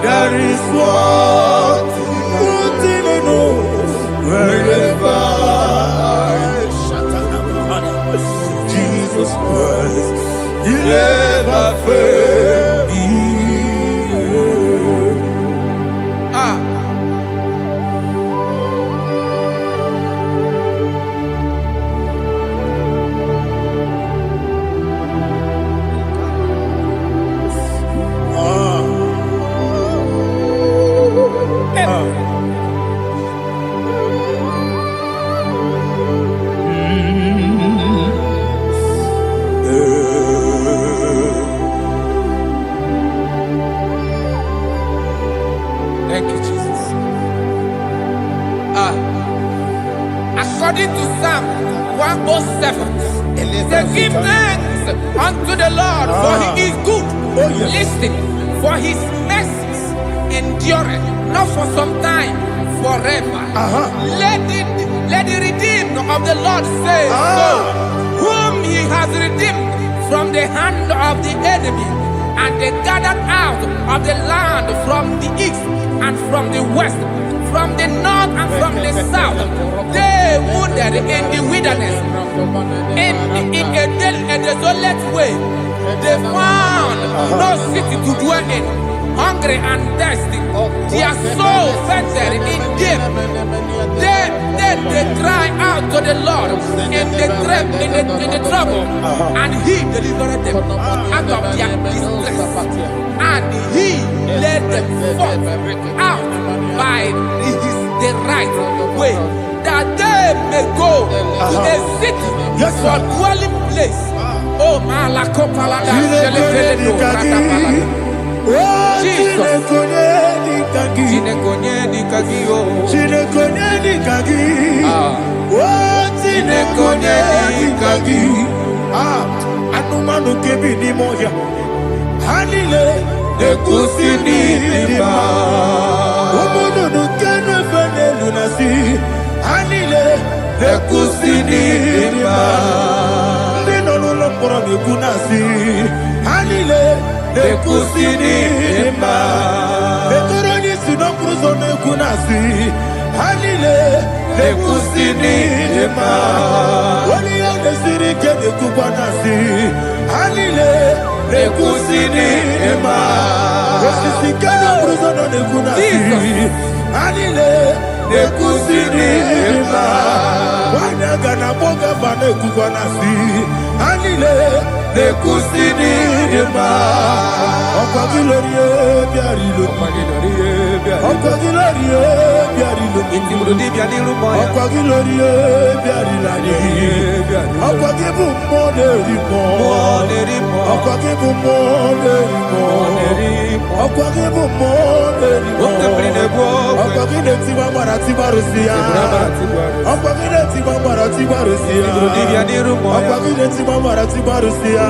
There is one thing I know. Wherever Jesus Christ, you never fail me. Thank you, Jesus. According to Psalm 107, they give thanks unto the Lord, for He is good. Listen, for His mercies endureth not for some time, forever. Let the redeemed of the Lord say so, whom He has redeemed from the hand of the enemy, and they gathered out of the land from the east and from the west, from the north and from the south. They wandered in the wilderness, in a desolate way. They found no city to dwell in, hungry and thirsty. Their soul fainted in deep. Then they cry out to the Lord in the trouble, and He delivered them out of their distress, and He led them forth out by the right way, that they may go to a city for dwelling place. Oh, Malakopalada, Anumanu kebi ni moya, hanile ekusini lima. Omono no kene fene lunasi, hanile ekusini lima. Ndino no pora bekunasi, hanile ekusini lima. Betoroni sino kruzo nekunasi, hanile ekusini lima. Wali ane siri kene kubanasi, hanile ekusini lima. Osisi kene kruzo nekunasi, hanile ekusini lima. Wanaga na boga bane kubanasi, hanile ekusini lima. Okwa gilorie biarilo, okwa gilorie biarilo, okwa gilorie biarilani, okwa gibu monerimo, okwa gibu monerimo, okwa gibu monerimo, okwa gileti mamarati barusia, okwa gileti mamarati barusia, okwa gileti mamarati barusia,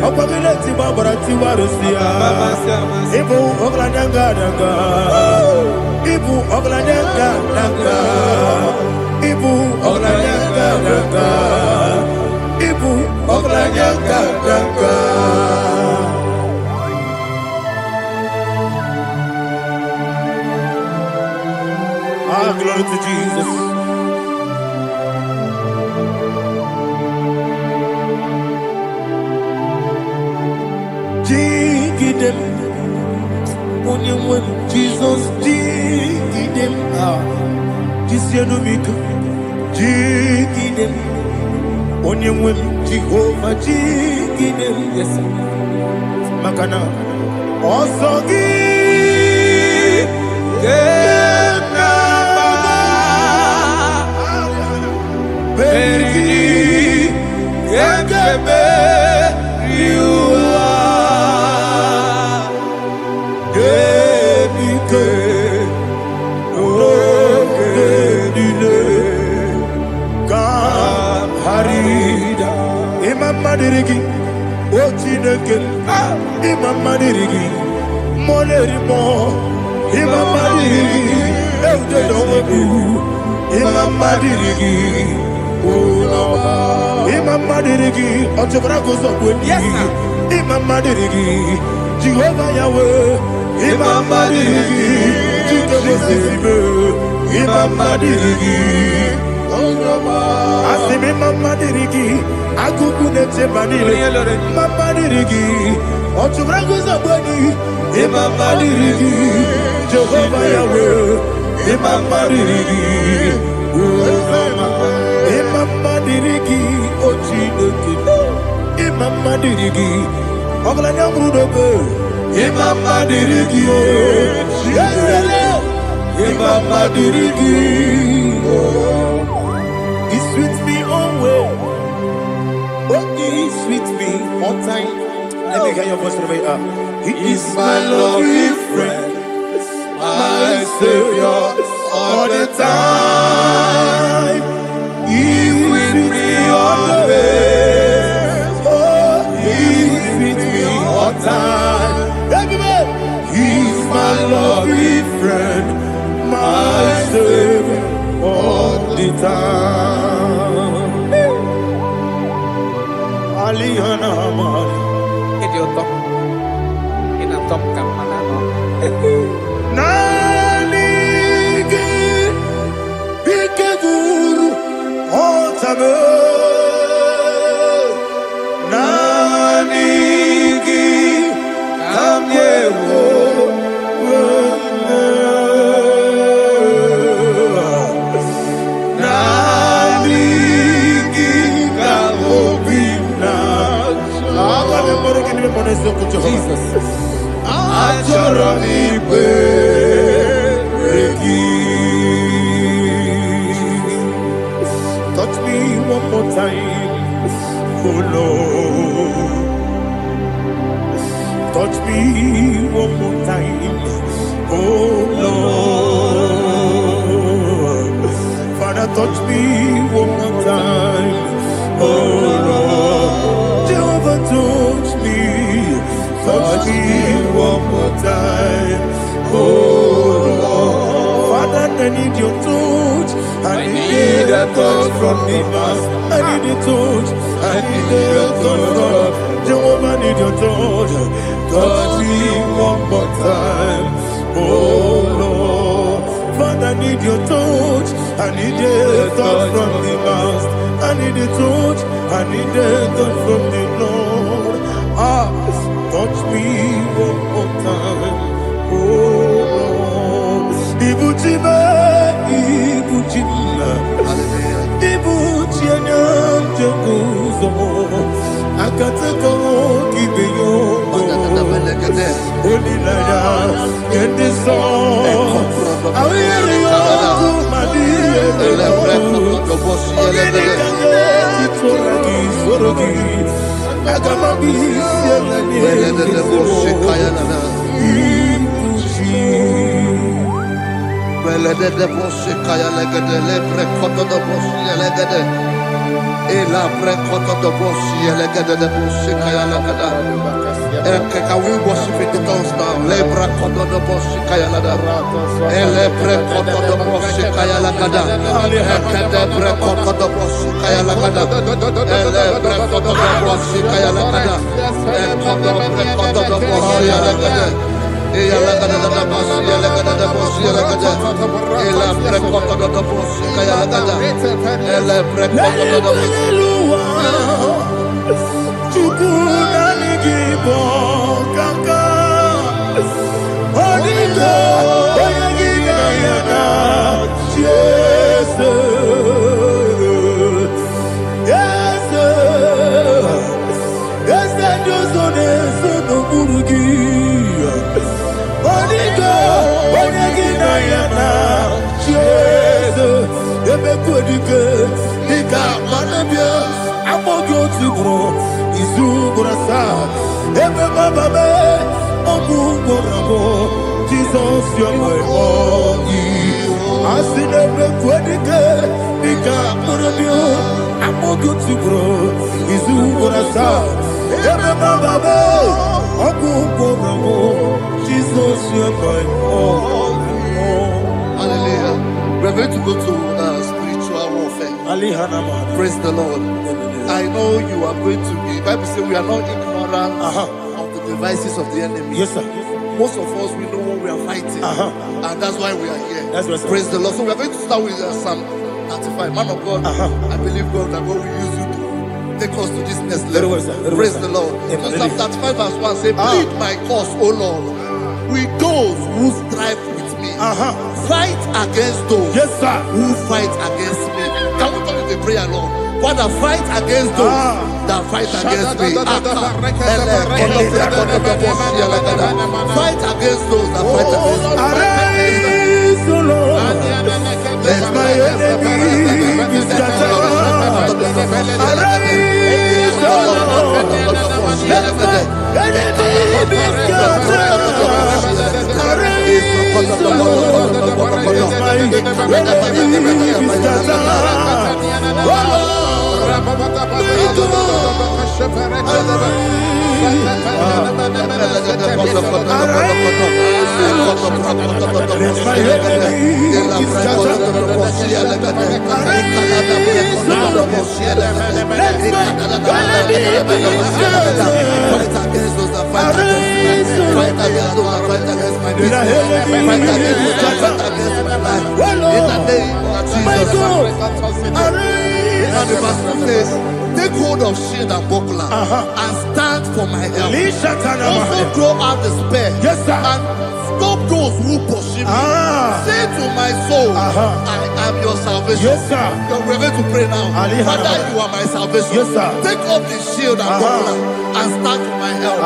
okwa gileti mamarati barusia. Ibu oglanyanga danga, Ibu oglanyanga danga, Ibu oglanyanga danga, Ibu oglanyanga danga. Ah, glory to Jesus. Jigidem, onye Jesus, jigidem, jisienumika, jigidem, onye Jehovah, jigidem, yes, makana, osogi, kenaba, beri, kekebe, Madirigi, Ochineke, Imam Madirigi, Molerimo, Imam Madirigi, Eudedobu, Imam Madirigi, Imam Madirigi, Ochobrako Zobweni, Imam Madirigi, Jehovah Yahweh, Imam Madirigi, Jehovah Imam Madirigi, Asimi Mama Dirigi, Akuku Nete Manile, Mama Dirigi, Ochubrago Zabani, Imama Dirigi, Jehovah Yahweh, Imama Dirigi, Imama Dirigi, Ochineke, Imama Dirigi, Oglanya Brudobe, Imama Dirigi, Yesele, Imama Dirigi. He sweets me always. Oh, he sweets me all time. Let me hear your voice from here. He is my lovely friend, my Savior all the time. He with me always. Oh, he with me all time. Everybody, he's my lovely friend, my Savior all the time. Aliyana Amari. Idioto. Inatom ka manano. Nani Mame Nanigi Kamyewo Nanigi Kamobina Jesus Achoronipe touch me one more time, oh Lord. Touch me one more time, oh Lord. Father, touch me one more time, oh Lord. Jehovah, touch me one more time, oh Lord. Father, I need your touch. I need a touch from the master. I need a touch. I need a touch from Jehovah. I need your touch. Touch me one more time, oh Lord. Father, I need your touch. I need a touch from the master. I need a touch. I need a touch from the Lord. Touch me one more time, oh Lord. Ibuchima, Ibuchima, Ibuchina, Jaguzo, Akatako, Kibeyo, Olilaya, and the song. I hear you, Madia, Can we worship in the tongues now? Lebra kodo do boshi kaya lada. Ele bre kodo do boshi kaya lada. Ekede bre kodo do boshi kaya lada. Ele bre kodo do boshi kaya lada. Ekodo bre kodo do boshi lada. Eya lada da boshi lada da boshi lada. Ele bre kodo do boshi kaya lada. Ele bre kodo do boshi. IGBO kaka Onigo Oyagina yana Jesus Yes Josone Sono Burugi Onigo Oyagina yana Jesus Ebe Kodike Nika Manabia Amogo Tibro Izubrasa, Ebe Bababe, Omuborabo, Jesus, you're my only. I see the Quedike, Nika Murabio, Amogo Tibro, Izubrasa, Ebe Bababe, Omuborabo, Jesus, you're my only. Hallelujah. We're going to go to spiritual warfare. Praise the Lord. I know you are going to be. Bible says we are not ignorant of the devices of the enemy. Yes, sir. Most of us, we know what we are fighting, and that's why we are here. That's right, sir. Praise the Lord. So we are going to start with Psalm 95. Man of God, I believe God that God will use you to take us to this next level. Very well, sir. Very Praise well, the sir. Lord. Amen. So Psalm 35 verse 1 say, plead my cause, O Lord, with those who strive with me. Fight against those who fight against me. Can we come with a prayer, Lord? Father, fight against those that fight against me. Fight against those that fight against me. Arise, O Lord, let my enemy be scattered. Arise, O Lord, let my enemy be scattered. Arise, O Lord, let my enemy be scattered. Oh Lord, And the verse 2 says, take hold of shield and buckler and stand for my help. Also throw out the spear and stop those who pursue me. Say to my soul, I am your salvation. You're ready to pray now. Father, you are my salvation. Take up the shield and buckler and stand for my help.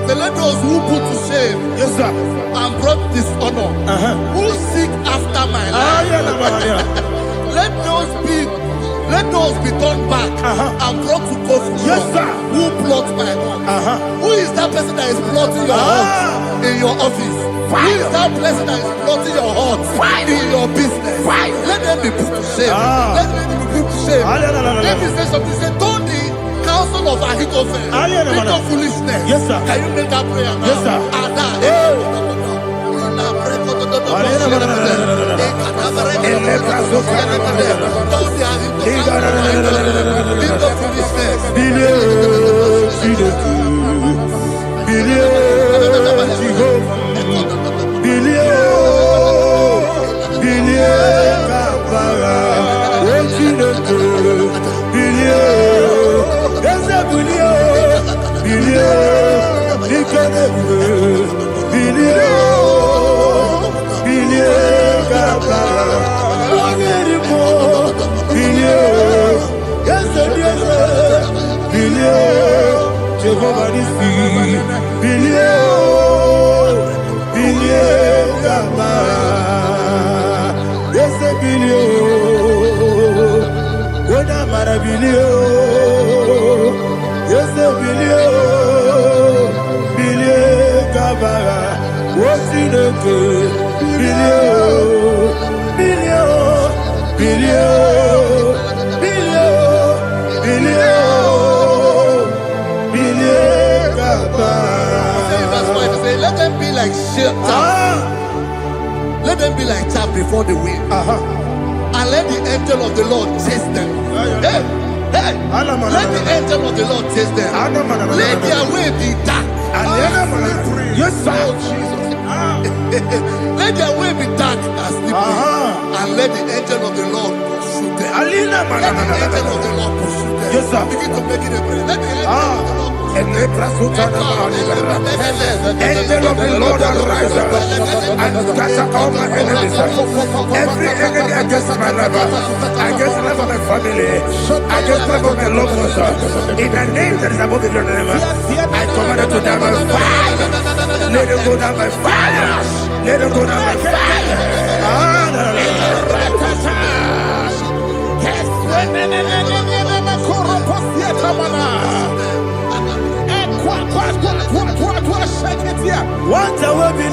Let those who put to shame and brought dishonor, who seek after my life, let those be turned back and brought to confusion. Who plot my heart? Who is that person that is plotting your heart in your office? Who is that person that is plotting your heart in your business? Let them be put to shame. Let them be put to shame. Let me say something. Say, don't the counsel of Ahithophel think of foolishness. Can you make that prayer now? Yes, sir. Let them be like let them be like chaff before the wind, and let the angel of the Lord chase them. Let the angel of the Lord chase them. Let their way be dark. Yes, sir. Let their way be dark and slippery, and let the angel of the Lord pursue them. Let the angel of the Lord pursue them. Yes, sir. Begin to make it a prayer. Let the angel of the Lord. Angel of the Lord arise and scatter all my enemies. Every enemy against my life, against the life of my family, against the life of my loved ones, in the name that is above the name, I command it to die by fire. Let it go down by fire. Let it go down by fire. What I will be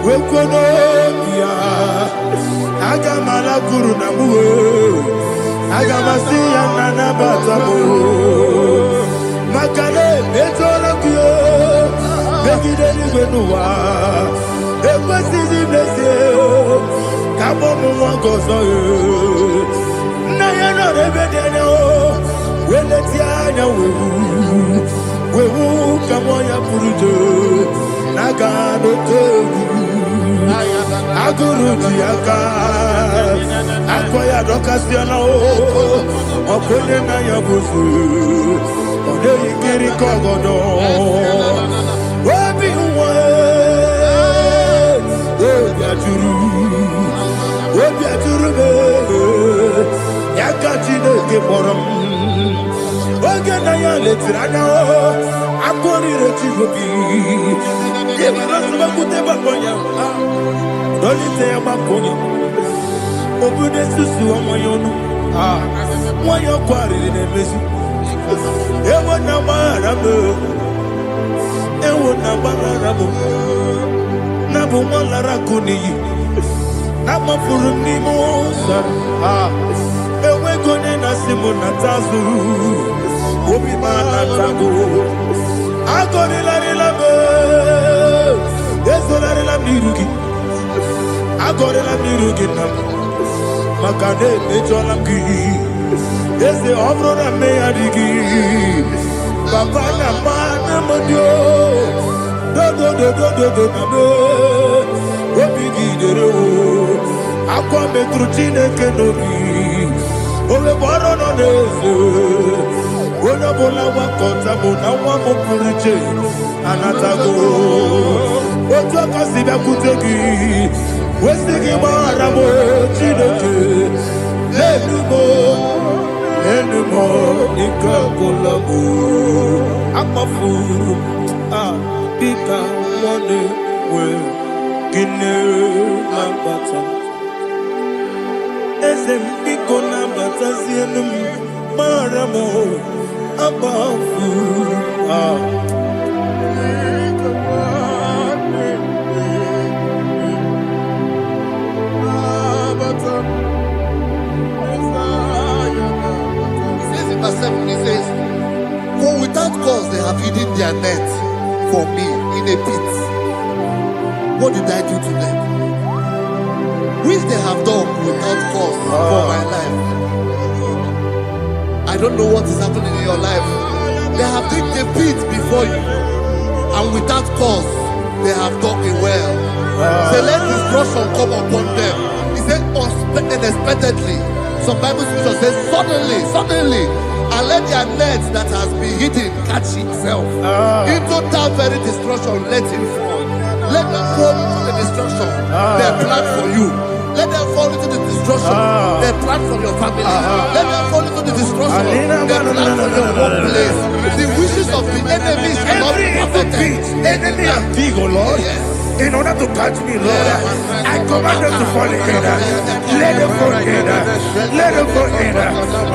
we could Agamala Guru Namu Agamasi Nana Batamu Makale Betolakio Begideni Benua Ekwasizi Blessio Kabomu Wankoso Nayano Rebedeno Weletiana Wewu Kamoya Purujo Nagano Togu Aguru Tiaka Akoya Dokasiana Okone Nayabusu Ode Ikiri Kogodo Obi Uwe Obi Aturu Yakachine Keporam Oge Nayale Tirana Akoni Rechigobi Yebirasuma Kuteba Konya Dolite Yabakonya Obude Susu Amoyono Why you quarry in a mess? Ewa na marabo, ewa na marabo. Nabu malara kuni, nama furumi mosa. Ewe kone na simu na tazu, obi mana tago. Agori la rilabo, yeso la rilamirugi. Agori la mirugi na, makane mejola ki. Ese obro na me adigi, papa na mana modio, do na me, obigi dero, akwa metrutine kenobi, ole baro no neze, ona bola wakota mona wamo puriche, anatago, ojo kasiba kutegi, wesigi maramo chineke, lenumo. Anymore, Nikakolabu, Amafu, Pika, one way, Guinea, Lambata, Esempico, Lambata, Zienum, Maramo, Abafu, He says, for without cause they have hidden their net for me in a pit. What did I do to them? Which they have done without cause for my life. I don't know what is happening in your life. They have digged a pit before you, and without cause they have dug it well. Say, let destruction come upon them. He said, unexpectedly. Some Bible scripture says, suddenly. And let their net that has been hidden catch itself. Into that very destruction, let it fall. Let them fall into the destruction they plan for you. Let them fall into the destruction they plan for your family. Let them fall into the destruction they plan for your workplace. The wishes of the enemies shall not be perfected. Enemy and big, oh Lord. Yes. In order to catch me, Lord, I command them to fall in. Let them fall in. Let them fall in.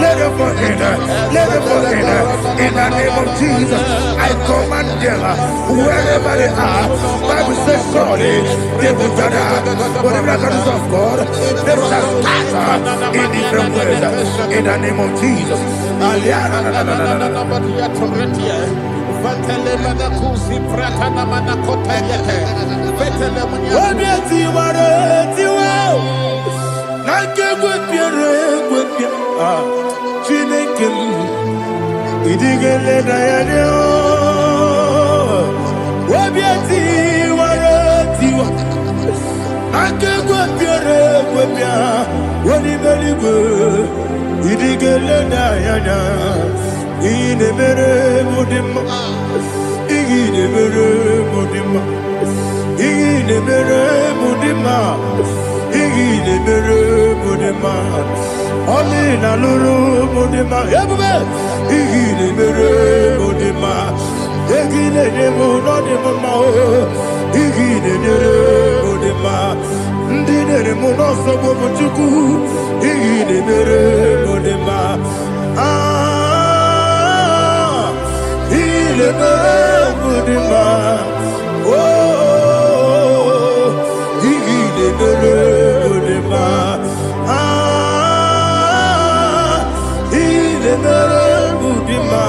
Let them fall in. Let them fall in. In the name of Jesus, I command them wherever they are. Bible says, surely they will gather. Whatever the God of God, they shall scatter in different ways. In the name of Jesus. Ine mere mudima, ine mere mudima, ine mere mudima, ine mere mudima. Oli na luru mudima, ebube. Ine mere mudima, ine demo no demo ma. Ine mere mudima, ndine demo no sobo muchuku. Ine mere mudima. Il est Mudima, oh, il est Mudima, il est Mudima,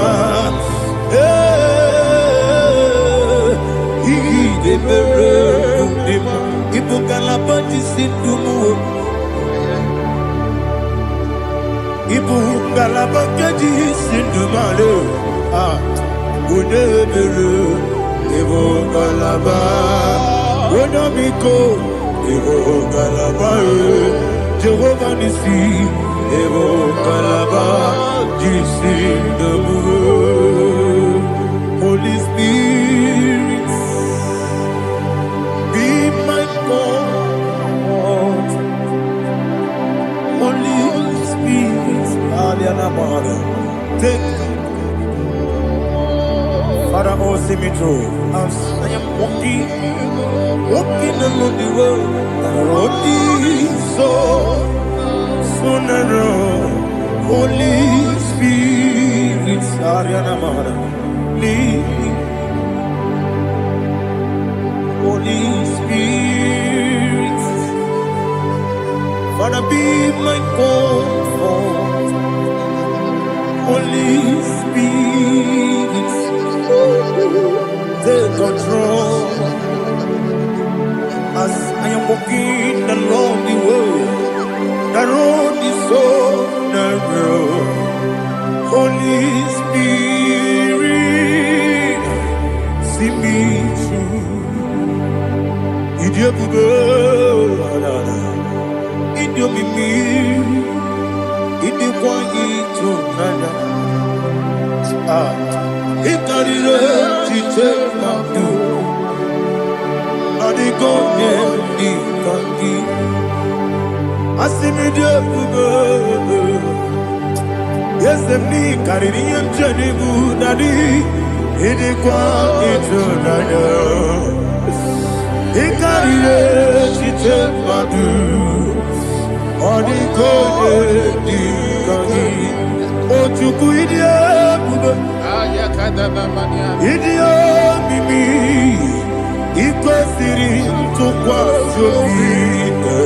il est Mudima, il faut qu'à la bâtisse tout. Ibunga la bakadi sindumale unebere ibunga la ba unamiko ibunga la ba Jehovah nisi ibunga la ba jisindumu. Holy Spirit, be my God. Holy Spirit, take Father, oh, see me through. As I am walking along the road, the road is so narrow. Holy Spirit, lead. Holy Spirit, Father, be my comfort. Holy Spirit, take control as I am walking along the way. The road is so narrow. Holy Spirit, see me through. Idio bugo, idio mimi, idio kwa ito nana. Ikarire chite mabdu, adigo ne ikangi. Asimi idio bugo, yesemi kariri yemchani budadi, idio kwa ito nana. Ikarire chite mabdu, adigo ne ikangi. Ochuku idio bugo. Idio mimi iko siri tukwa jovine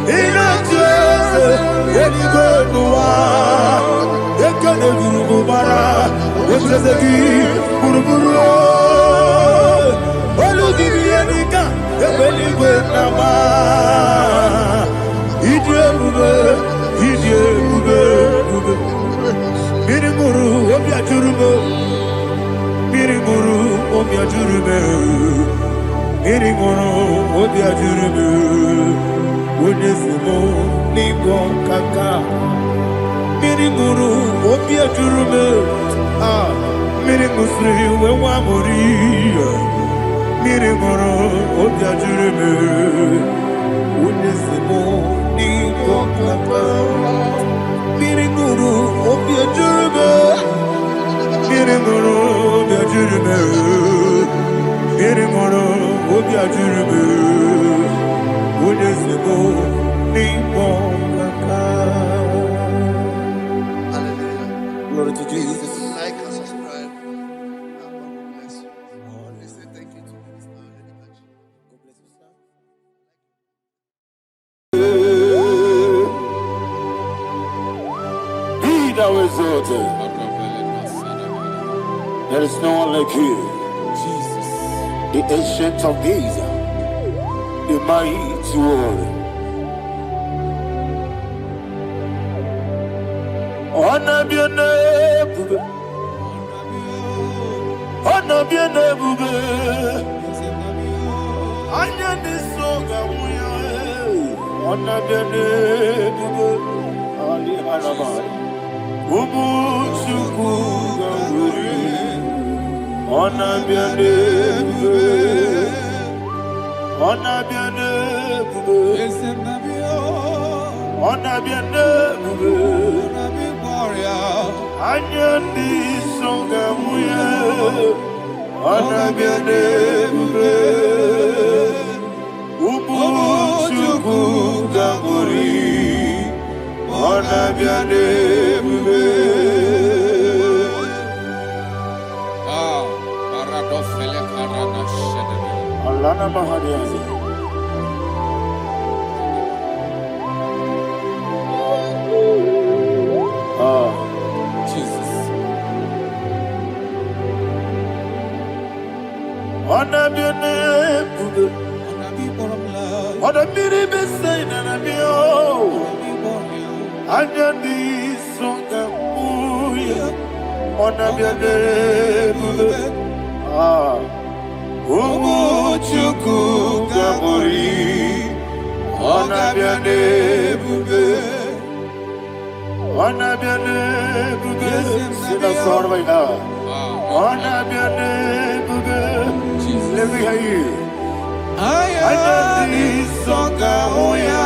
inatese eligo nuwa ekane gurugu bara esezegi buruburu olugibi enika ebeligwe nama idio bube Mirimuru obia jurume Mirimuru obia jurume Mirimuru obia jurume Unesimo ningo kaka Mirimuru obia jurume Mirimusri wewa mori Mirimuru obia jurume Unesimo ningo kaka Mirimuru obia jurume Mirimuru obia jurume Mirimuru obia jurume Unesimo ningo kaka. Hallelujah. Glory to Jesus. Like and subscribe. God bless you. Please say thank you to Minister Lady Kachi. God bless you, sir. Be thou exalted. There is no one like you. Jesus. The ancient of days, the mighty warrior. Honor be your name, bube. Honor be your name, bube. Anya ni soga muya. Honor be your name, bube. Ali alabari. Ubu chuku gamburi. Honor be your name, bube. Honor be your name, bube. Honor be your name, bube. Anya ni soga muya. Honor be your name, bube. Ubu chuku gamburi. Honor be your name, bube. Paradofele karana shedebe. Alana mahadiyazi. Jesus. Honor be your name, bube. Honor be the same and be oh. Anya ni songa muya. Honor be your name, bube. Umu chuku gamburi. Honor be your name, bube. Honor be your name, bube. Sing a song right now. Honor be your name, bube. Let me hear you. Anya ni songa muya.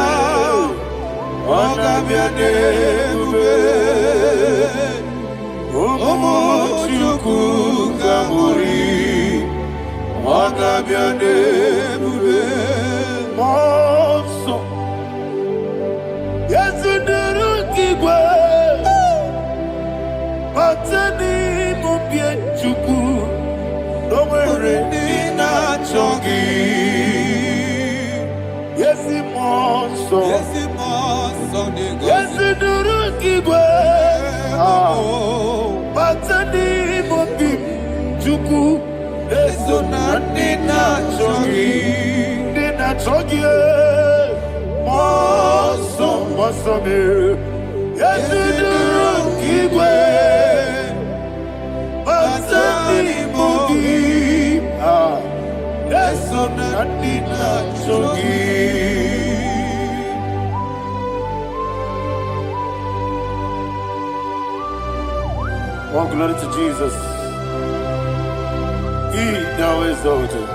Honor be your name, bube. Umu chuku gamburi. Honor be your name, bube. Monso. Yes, you do. Batani mobie chuku. Domere nina chongi. Yesi monso. Yesi duru kigwe. Batani mobie chuku. Eso na nina chongi. Nina chongi. Monso me. Yesi duru kigwe. Batani mobie. Eso na nina chongi. Oh, glory to Jesus. He now exalted.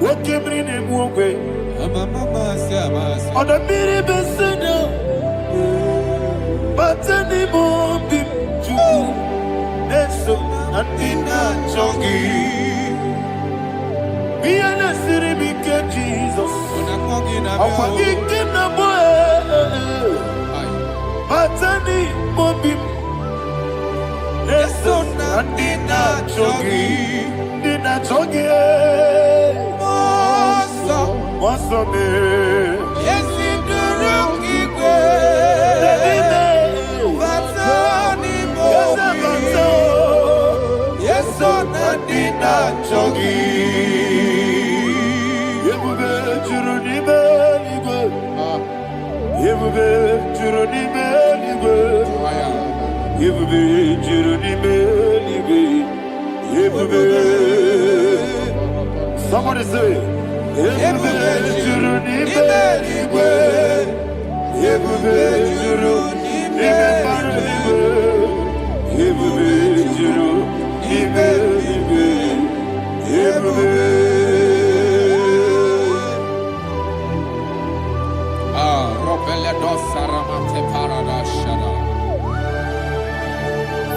What came in him one way? On the mini besina, but any more big Jew. That's so not in that chongi. Be an city, big Jesus. I'm forgetting the boy. But any more big. That's so not in that chongi. In that chongi. What's up, man? Yes, in the wrong equal. Yes, so not in that choggy. You somebody say,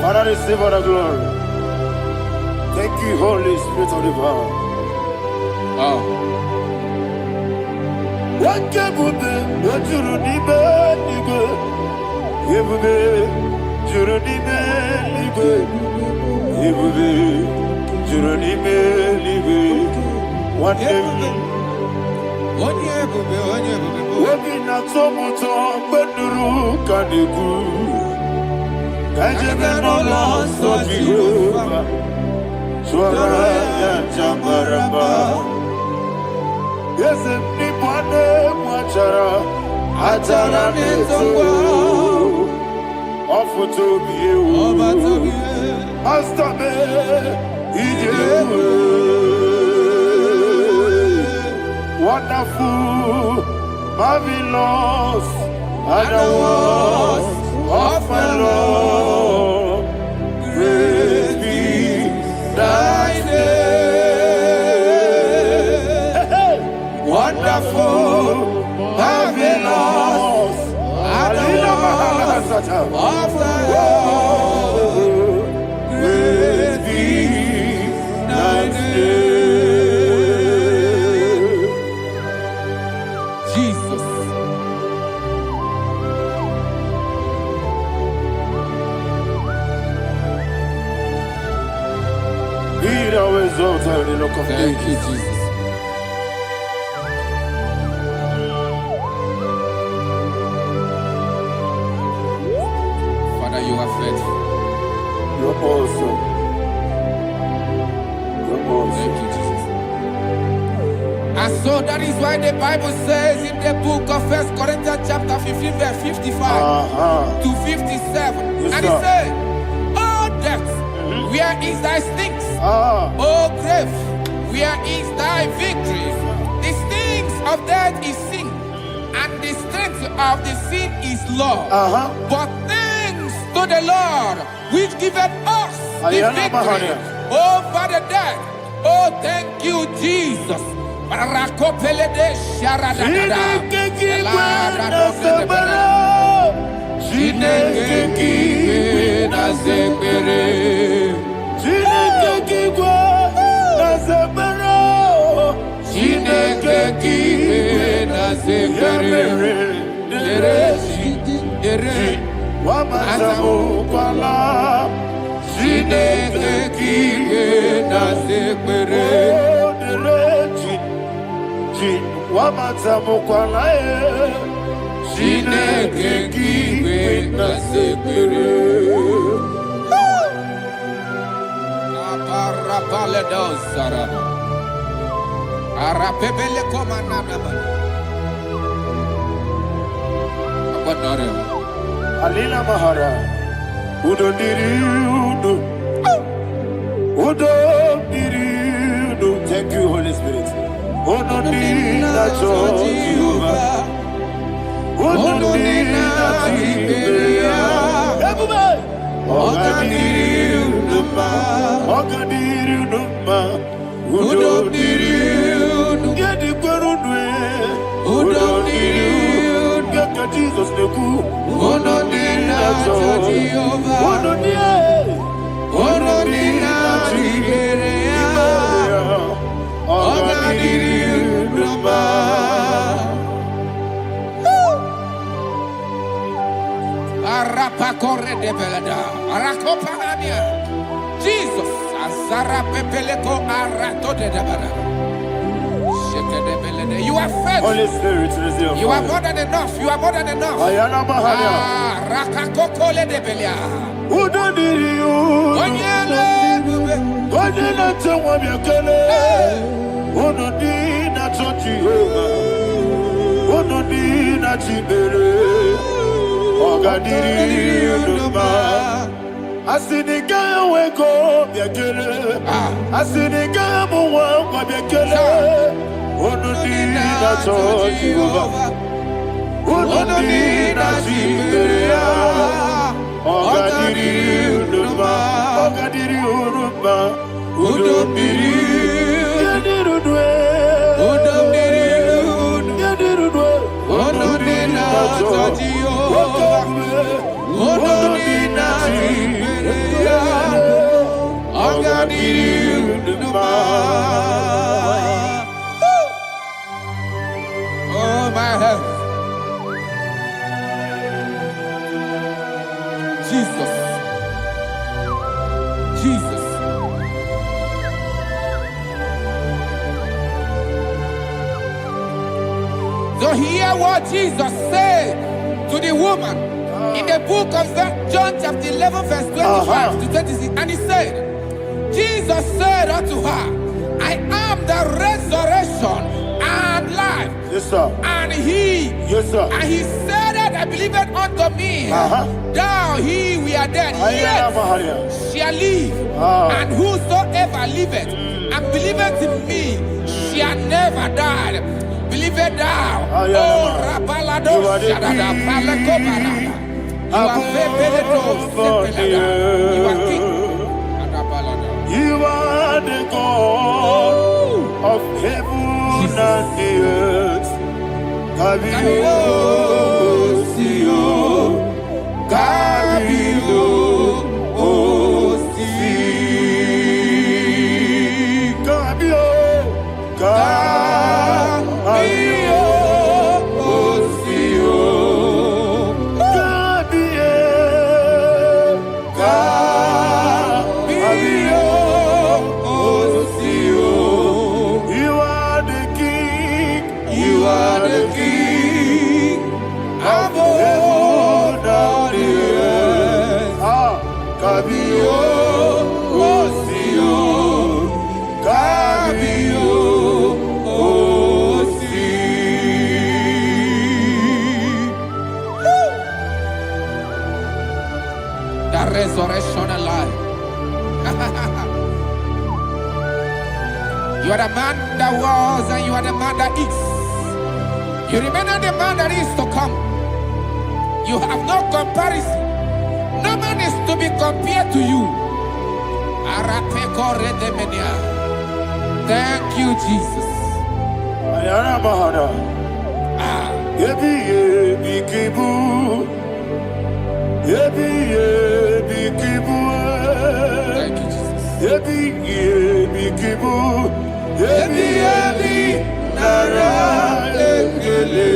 Father, receive all the glory. Thank you, Holy Spirit of the power. What can we do? What you need, nigga? You need what working at so much on Beduru Kaniku. Kajabano lost of Jehovah. Swara Jamaraba. Yes, if Nipane Machara, Atara Neto, offer to be you, Master Me, wonderful, marvelous, and the was of my Lord, great be thy name. Wonderful, marvelous, and the was of my Lord, great be thy name. Jesus. Be thou exalted in the rock of Thank you, ages. Jesus. Father, you are faithful. You're awesome. You're awesome. Thank you, Jesus. And so that is why the Bible says in the book of 1 Corinthians chapter 15 verse 55 to 57. Yes, And it sir. says, "Oh death, where is thy stings? Oh grave, where is thy victory? The stings of death is sin, and the strength of the sin is law. But thanks to the Lord, which giveth us the victory over the death. Oh, thank you, Jesus." Rakopele de sharadada. Wamatamu kwala Chineke kike na sekpere Wamatamu kwala Chineke kike na sekpere Aparapale dosara Arapebele komanana Abadare Alina Mahara, Udo Diriudo, Udo Diriudo. Thank you, Holy Spirit. Udo Dina Jehovah, Udo Dina Jehovah. Everybody, Oga Diriudo, Oga Diriudo, Udo Diriudo. Get the Gurudwe, Udo Diriudo. Jesus the good, Ono Dina Jehovah, Ono Dina Jehovah, Oga Diriudo. Arapa corre de belada, Arakopania, Jesus, Azara Pepeleko Arato de Dabara. You are faithful. Holy Spirit, resume. You are more than enough. You are more than enough. Ayana Mahania. Rakakokole de Belia. Udo Diriudo. Onyele Tewa Miakele. Ono Dina Jehovah. Ono Dina Jehovah. Oga Diriudo. Asinika weko Miakele. Asinika muwa Miakele. Ono Dina Jehovah, Ono Dina Jehovah, Oga Diriudo, Oga Diriudo, Udo Diriudo, Udo Diriudo, Ono Dina Jehovah, Ono Dina Jehovah, Oga Diriudo. Oh, my health. Jesus. Jesus. So hear what Jesus said to the woman in the book of John chapter 11 verse 25 to 26. And he said, Jesus said unto her, I am the resurrection and life. Yes, sir. And he, yes, sir. And he said that believeth unto me, thou he we are dead, yet shall live. And whosoever liveth and believeth in me shall never die. Believeth thou, oh Rapalado Shadada Palakobarada. You are you are king. You are the God of heaven and the earth. Kabio, Sio, Kabio, Si, Kabio, Kabio, Sio, Kabio, Kabio, Sio. You are the King. You are the King of heaven and the earth. Kabio, Sio, Kabio, Si. The resurrection and life. You are the man that was and you are the man that is. You remember the man that is to come. You have no comparison. No man is to be compared to you. Thank you, Jesus. Ayana Mahara. Yebi Bikibu. Yebi Bikibu. Thank you, Jesus. Yebi Bikibu. Yebi Nara Ekele.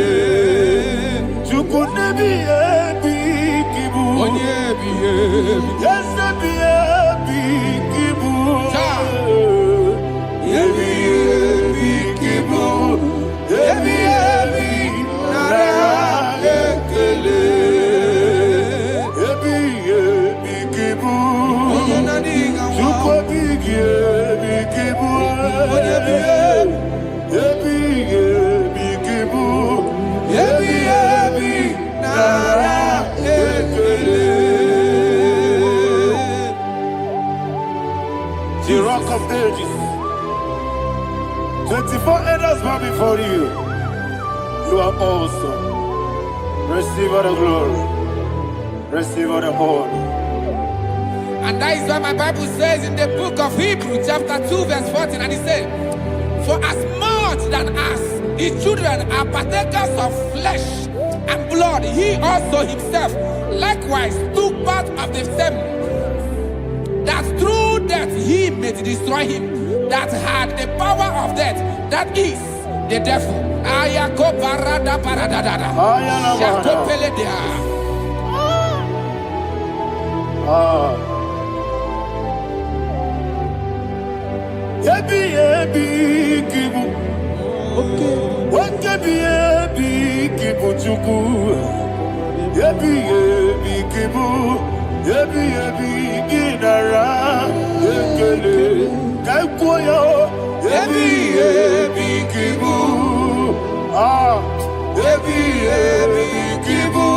elders bow before you. You are awesome. Receive all the glory. Receive all the honor. And that is why my Bible says in the book of Hebrews chapter 2 verse 14, and it says, for as much than us, his children are partakers of flesh and blood, he also himself likewise took part of the same, that through death he may destroy him that had the power of death, that is the devil. Yebi yebi kibu, wakebi yebi kibu chuku. Yebi yebi kibu, yebi yebi ginara ekele kaikoyo. Yebi yebi kibu, yebi yebi kibu,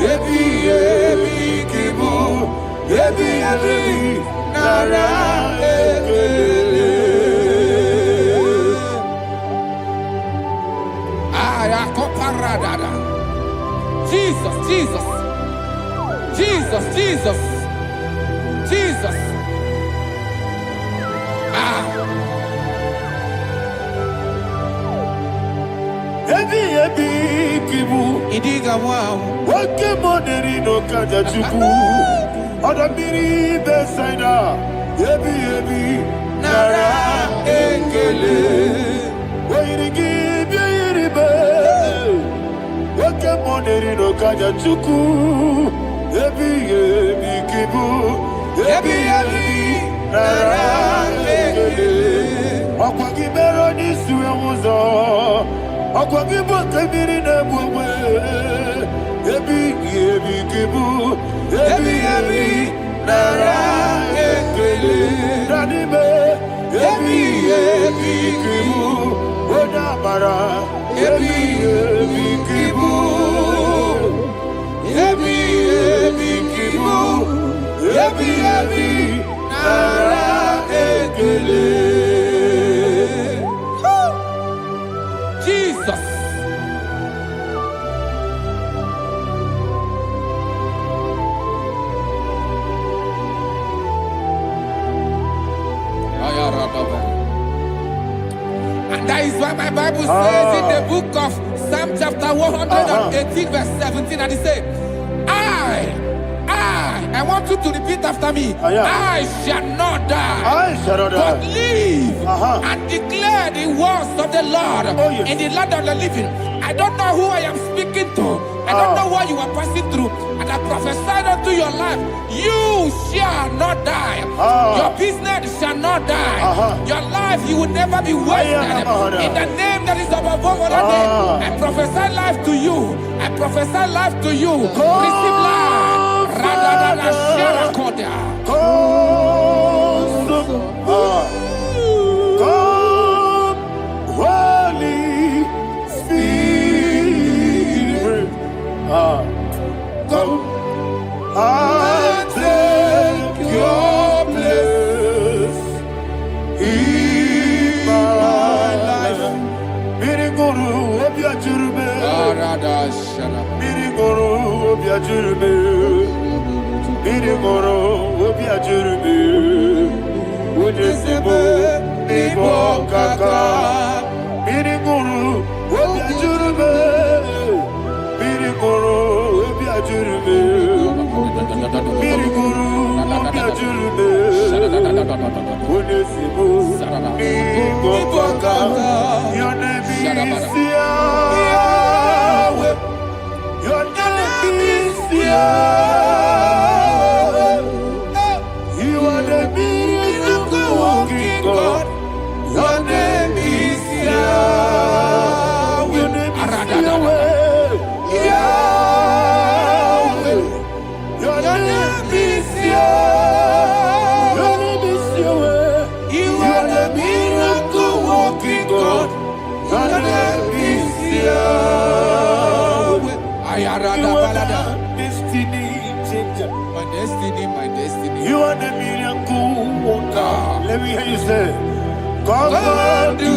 yebi yebi kibu, yebi yebi nara ekele. Jesus, Jesus, Jesus, Jesus, Jesus. Yebi yebi kibu, Idiga wow. wake moneri no kaja chuku. Odamiri besaida. Yebi yebi nara ekele. Wairigi biiribe. Wake moneri no kaja chuku. Yebi yebi kibu. Yebi yebi nara ekele. Akwagi bero ni suwe muzo. Akwagi bote miri ne bwewe. Yebi yebi kibu. Yebi yebi nara ekele. Nanibe. Yebi yebi kibu. Odamara. Yebi yebi kibu. Yebi yebi kibu. Yebi yebi nara ekele. Jesus. And that is why my Bible says in the book of Psalm chapter 118 verse 17, and it says, I want you to repeat after me. I shall not die, I shall not but die. live and declare the words of the Lord in the land of the living. I don't know who I am speaking to. I don't know what you are passing through. And I prophesied unto your life, you shall not die. Your business shall not die. Your life, you will never be wasted. In the name that is above all other name, I prophesy life to you. I prophesy life to you. Receive life. Radadada Sharakoda. Come, Holy Spirit. Come and take your place in my life. Miriguru obiajurube. Miriguru obiajurube. Miriguru obiajurube. Ujesibo ibo kaka. Miriguru obiajurube. Miriguru obiajurube. Miriguru obiajurube. Ujesibo ibo kaka. Your name is Yahweh. Your name is Yahweh. You are the miracle working God. Your name is Yahweh. Your name is Yahweh. Yahweh. Your name is Yahweh. Your name is Yahweh. You are the miracle working God. Your name is Yahweh. You are the destiny changer. My destiny, my destiny. You are the miracle worker. Let me hear you say, Come and do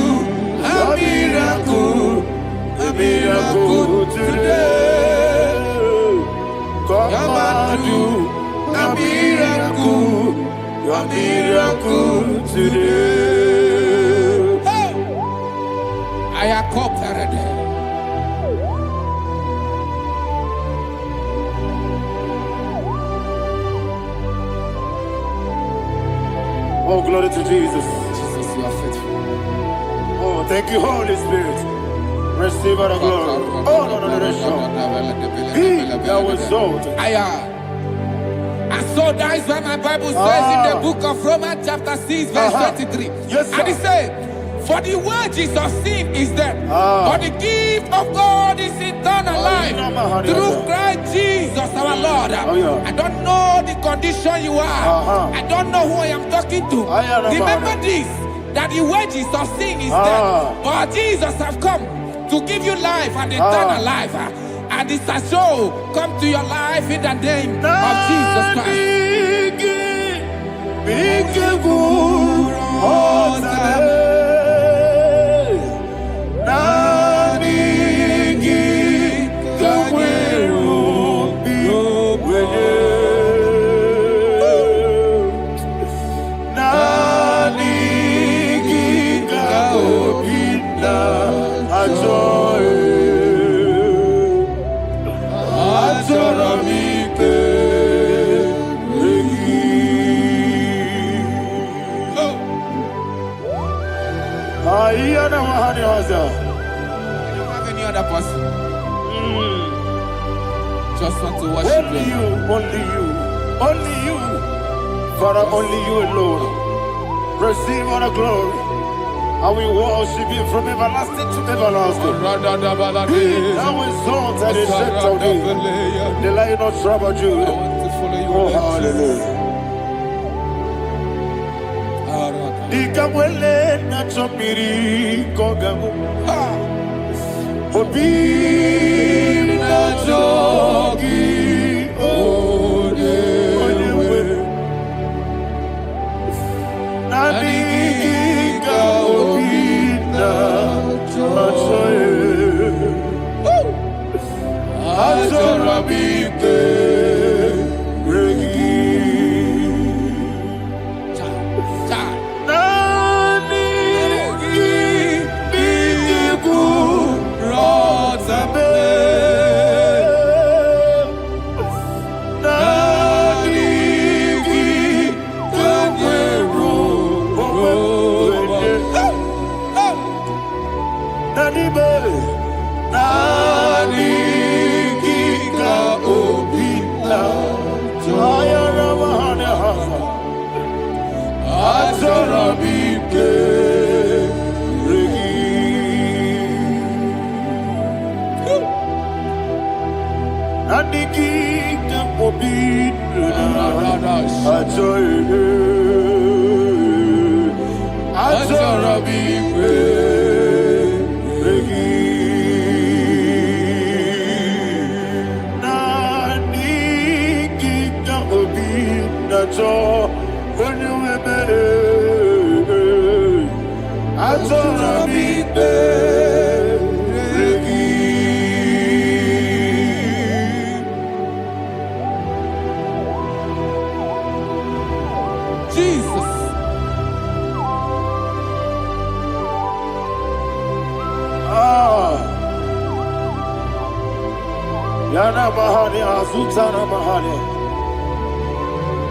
a miracle today. Come and do a miracle today. Hey! I am cooperated. Oh, glory to Jesus. Jesus, you are faithful. Oh, thank you, Holy Spirit. Receive our glory. Oh, no. Be thou exalted. And so that is why my Bible says in the book of Romans chapter 6 verse 23. Yes, sir. And it says, for the wages of sin is death, but the gift of God is eternal life through Christ Jesus our Lord. I don't know the condition you are. I don't know who I am talking to. Remember this, that the wages of sin is death, but Jesus have come to give you life and eternal life. And this has so come to your life in the name of Jesus Christ. I don't have any other person. Just want to worship only you, only you, Father, only you alone. Receive all the glory. I will worship you from everlasting to everlasting. Be thou exalted and set of thee, the Lion of Tribe of Judah. Oh, hallelujah. Ikamwele na chomiri kogamu. Obi na jogi onewe. Nani ka obi na choe. Azorabike regi.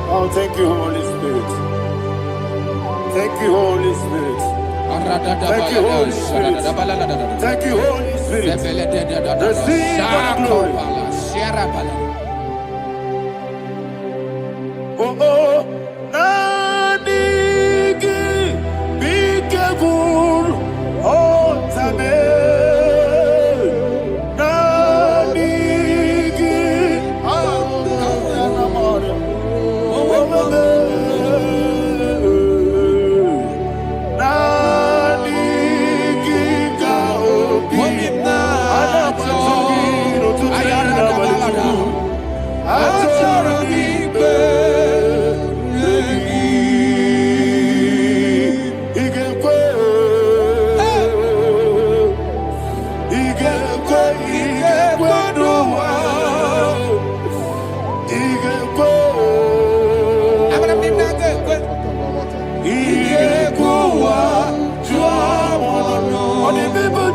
Oh, thank you, Holy Spirit. Thank you, Holy Spirit. Thank you, Holy Spirit. Thank you, Holy Spirit. Receive the glory. Oh, oh, Nanigi, be careful, oh, Tame.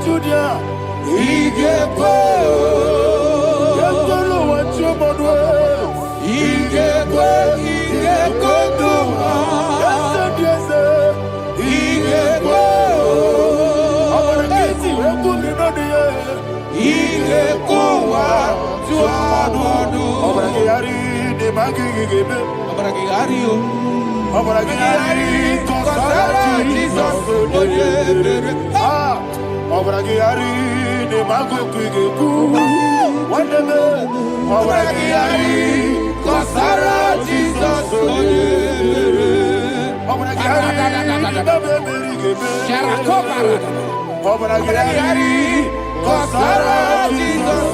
Julia. Igebo. Yandolo wachomodwe. Igebo. Igebo. Yes, Igebo. Abarakisi wekuninonie. Igebo wa tuadodo. Abarakiyari de magigigebe. Abarakiyari o. Abarakiyari kosara Jesus. Abarakiyari de magigigegu. Wandeme. Abarakiyari Kosara Jesus. Abarakiyari babebirigebe. Sharakobara. Abarakiyari kosara Jesus.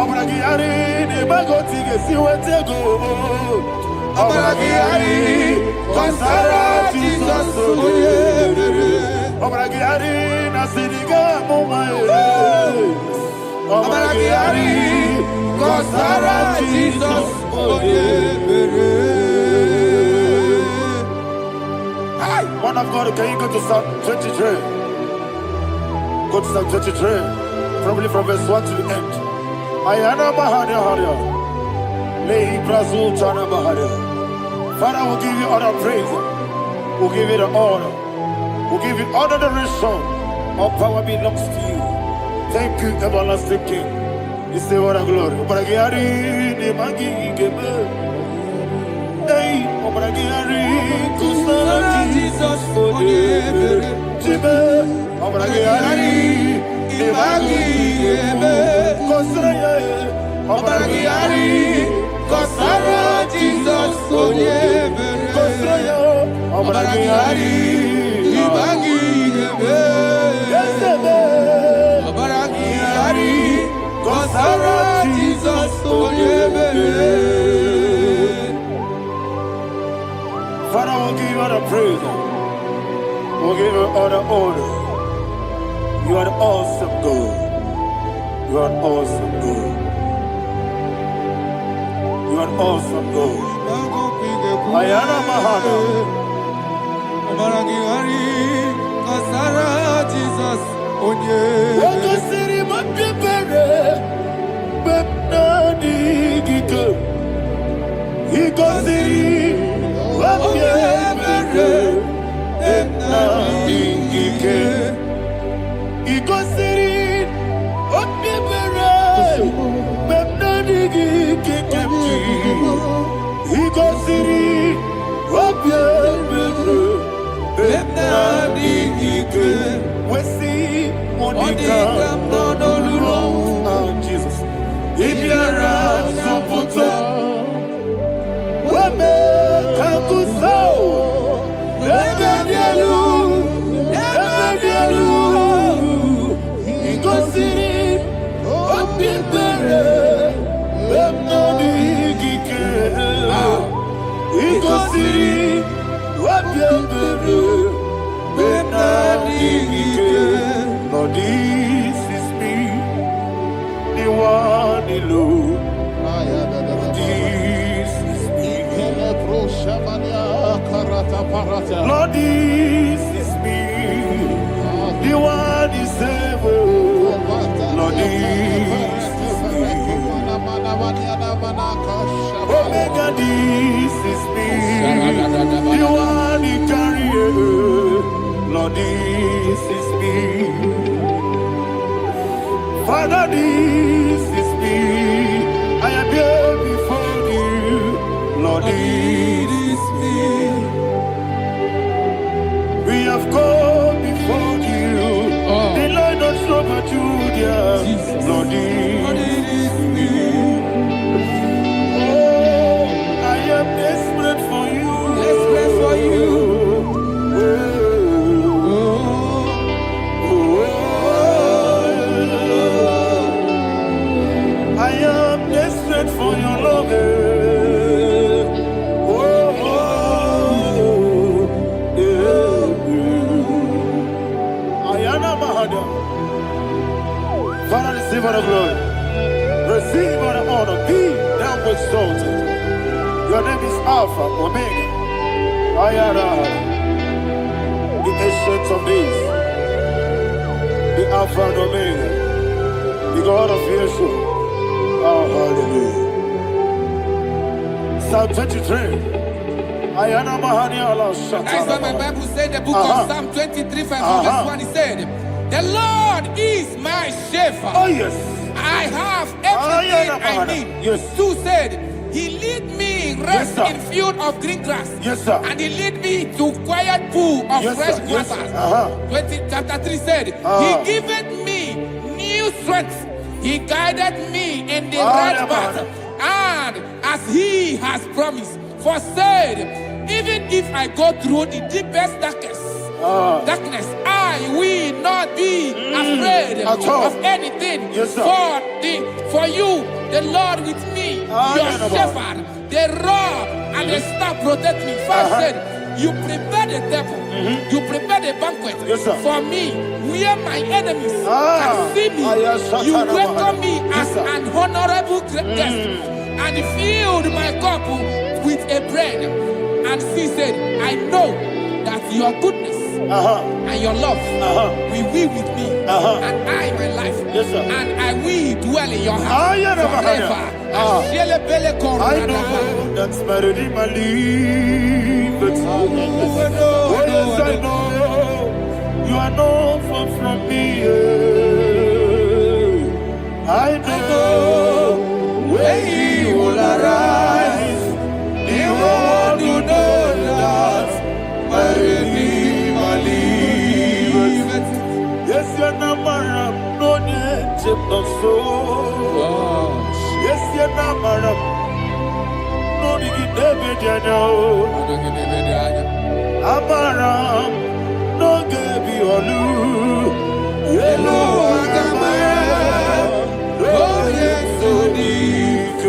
Abarakiyari de magotige siwetego. Abarakiyari kosara Jesus. Abarakiyari nasiriga mumae. Abarakiyari kosara Jesus. Man of God, can you go to Psalm 23? Go to Psalm 23, probably from verse 1 to the end. Ayana Mahania Haria. Lehi Prazu Chana Maharia. Father, we'll give you all the praise. We'll give you the honor. We'll give you all the adoration. All power belongs to you. Thank you, everlasting King. You say what a glory. Obragiari, the Magi Gebe. Hey, Obragiari, Kusara Jesus, Jibe, Obragiari, the Magi Gebe. Kusara, Obragiari, Kosara Jesus. Kusara, Obragiari, Abarakiyari kosara Jesus. Father, we'll give you all the praise. We'll give you all the honor. You are the awesome God. You are an awesome God. You are an awesome God. Ayana Mahana. Abarakiyari kosara Jesus. Waka siri mapipere. Bepnani gike. Iko siri mapipere. Bepnani gike. Iko siri mapipere. Bepnani gike kemji. Iko siri mapipere. Bepnani gike. Wesi Monica. Oh, Jesus. Ibiara Sopoto. Wame Kakuso. Ebedielu. Ebedielu. Igosiri. Opipere. Bemnodi Gike. Igosiri. Opipere. Bemnodi Gike. Lord, this is me, the one alone. This is me. Lord, this is me, the one is able. Lord, this is me. Omega, this is me, the one he carries. Lord, this is me. Father, this is me. I am here before you. Lord, this is me. We have come before you. The Lord of Super Judah. Lord, this is me. Oh, I am desperate for you. Desperate for you. I am desperate for your love. Ayana Mahada. Father, receive all the glory. Receive all the honor. Be thou exalted. Your name is Alpha, Omega. Ayana. The ancient of days. Alpha and Omega, the God of Yeshua. Oh, hallelujah. Psalm 23. Ayana Mahani Allah Shatana. That's why my Bible said the book of Psalm 23, 5, verse 1, he said, the Lord is my shepherd. Oh, yes. I have everything I need. Yes. 2 said, he lead me rest Yes, in field of green grass. Yes, sir. And he lead me to quiet pool of Yes, fresh sir. Yes, waters. sir. Chapter 3 said, he giveth me new strength. He guided me in the right path. And as he has promised, for said, even if I go through the deepest darkness, I will not be afraid of anything. Yes, sir. For you, the Lord with me, your shepherd, the rod and the staff protect me. First said, you prepare the table, you prepare the banquet for me, where my enemies can see me. You welcome me as an honorable guest, and filled my cup with a bread. And she said, I know that your goodness and your love will be with me, and I, my life, and I will dwell in your house forever. I know that's my Redeemer lives. Oh, yes, I know you are not far from me. I know when he will arise, he will do that my Redeemer lives. Yes, you're not married, no need to so. Yes, you're not married, no need to David, you know. Amaram, no give you a loo. Yellow, oh, yes, so deep.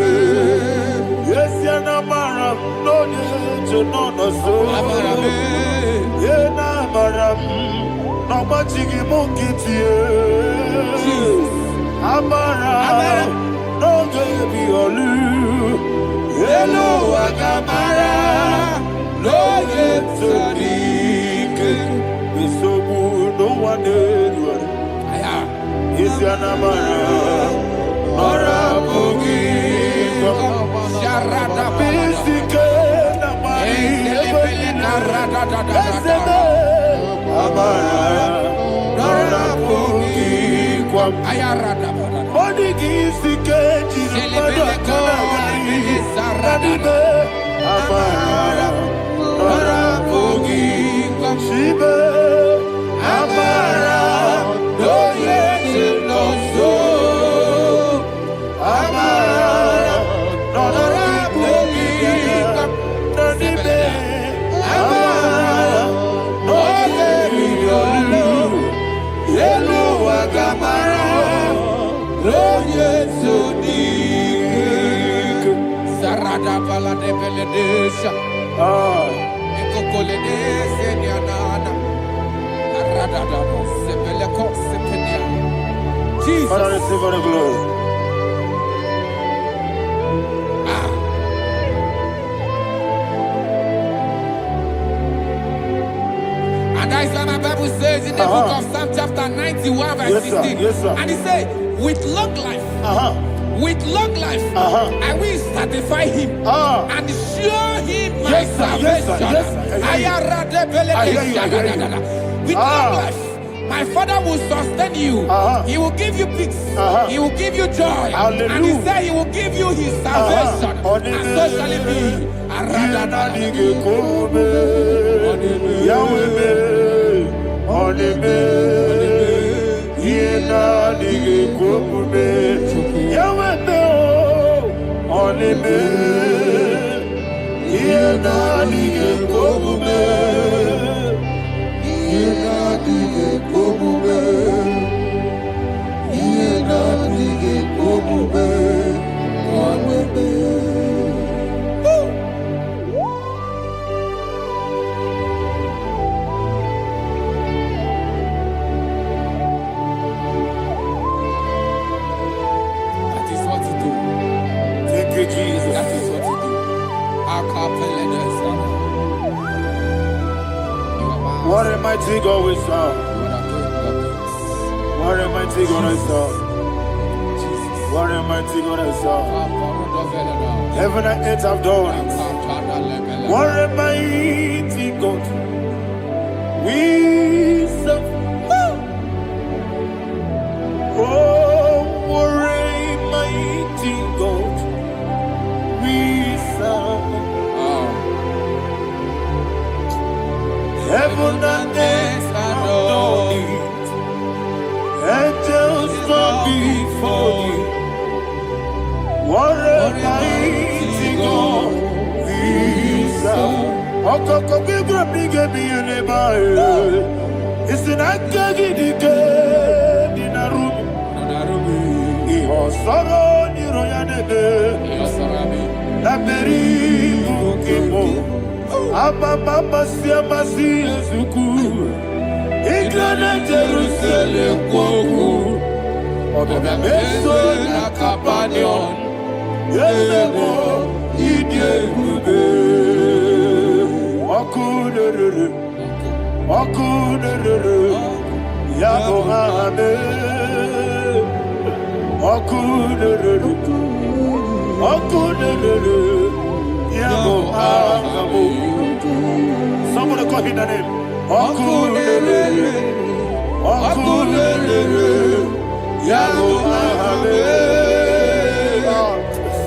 Yes, you're not married, no need to know no so. Yena maram, no much you monkey to you. Amaram, no give you a loo. Yellow, Agamara. No yet so deep. It's so good, no one did. Is your number? Or a boogie. Sharada Jesus. Father, receive all the glory. And that is why my Bible says in the book of Psalm chapter 91 verse 16. Yes, sir. And he said, with long life, I will satisfy him and show him my salvation. With long life, my Father will sustain you. He will give you peace. He will give you joy. Hallelujah. And he said he will give you his salvation. And so shall it be. What a mighty God we serve. What a mighty God I serve. What a mighty God I serve. Heaven and earth have done it. What a mighty God we serve. Oh, what a mighty God we serve. Heaven and earth have done it. Angels bow before you. What a mighty God we serve. Okoko bibra bige bi eneba. It's an akagidike dinarubi. Iho soro ni royanebe. Laberi bukipo. Ababa siamasi ezuku. Iglana Jerusalem kwoku. Obebe meso na kapanion. Yesemo idie gube. Wakunerere. Wakunerere. Yabo hame. Wakunerere. Wakunerere. Yabo hame. Somebody call him the name. Wakunerere. Wakunerere. Yabo hame.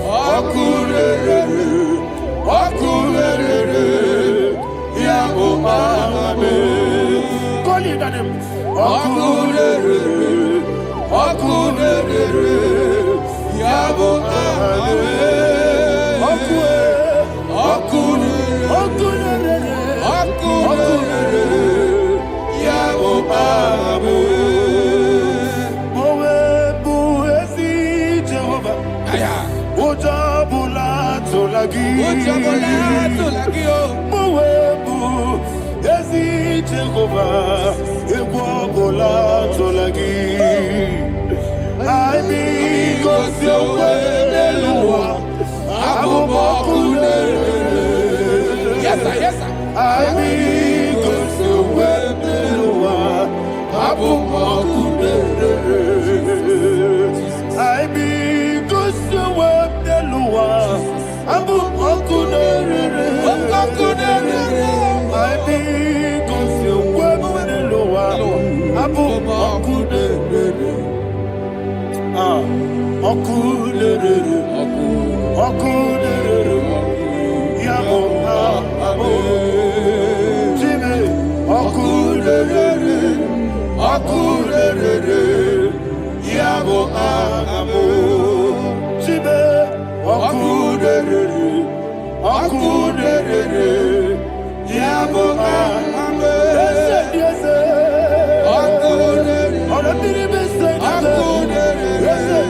Wakunerere. Wakunerere. Yabo hame. Call him the name. Wakunerere. Wakunerere. Yabo hame. Yes, sir. Yes, sir. Yes, sir. Yes, sir.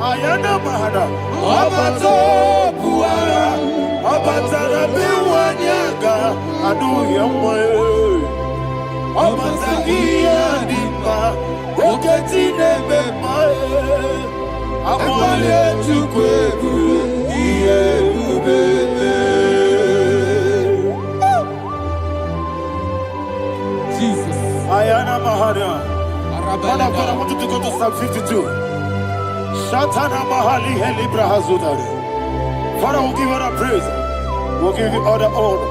Ayana mahana, Abato buara, Abatara biwanyaga, adu yamwe, Abatagia dimba, Oketine bemae, Amale chukwebu, iye ubebe. Jesus. Ayana mahana. Man of God, I want you to go to Psalm 52. Shatana Mahali Helibra Hazudari. Father, we'll give you the praise. We'll give you all the honor.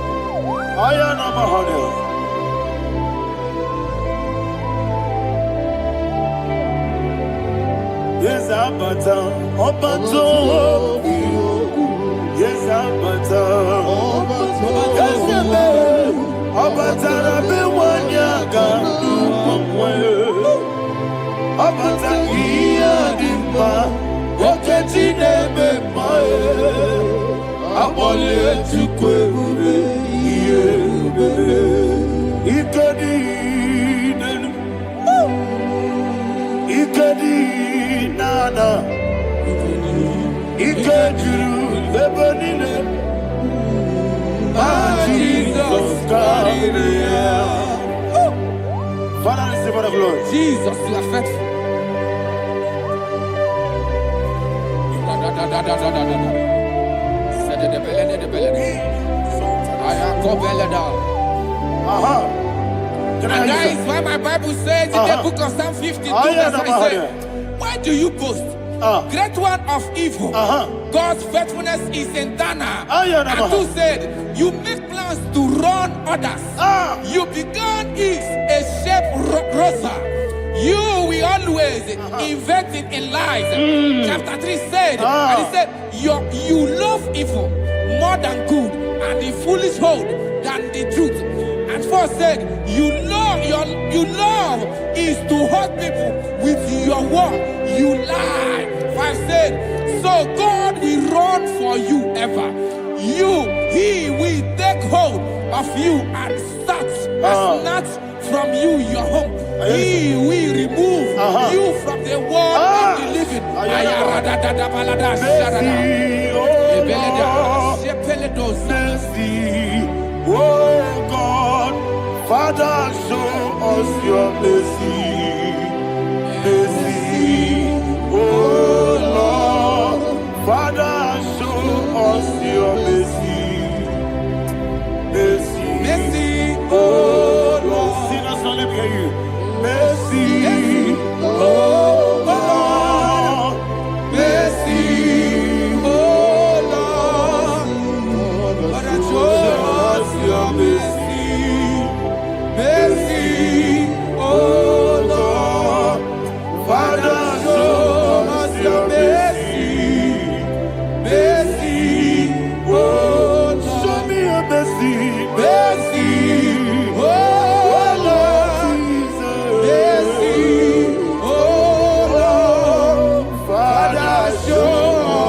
Ayana Mahali. Yes, Abata. Obato. Yes, Abata. Yes, Abata. Rabe Wanyaga. Abata iya dimba, oketine bemae, abole chukwe ube, iye ube, ikadi na Jesus, Father, receive all the glory. Jesus, you are faithful. And that is why my Bible says in the book of Psalm 52, verse 9 says, why do you boast? Great one of evil. God's faithfulness is eternal. And who said, you make plans to run others. You began is a shape rosa. You will always invent it in lies. Chapter 3 said, and he said, you love evil more than good, and the foolish hold than the truth. And 4 said, you love is to hurt people with your word. You lie. 5 said, so God will run for you ever. He will take hold of you and snatch from you your home. He will remove you from the world of the living. Oh God, Father, show us your mercy. Mercy, oh Lord, Father, show us your mercy. Mercy, oh Lord. Sinners, let me hear you. Mercy, oh Lord, mercy, oh Lord, Father, show us your mercy. Mercy, oh Lord, Father, show us your mercy. Mercy, oh Lord, show me your mercy. Mercy, oh Lord, mercy, oh Lord, Father, show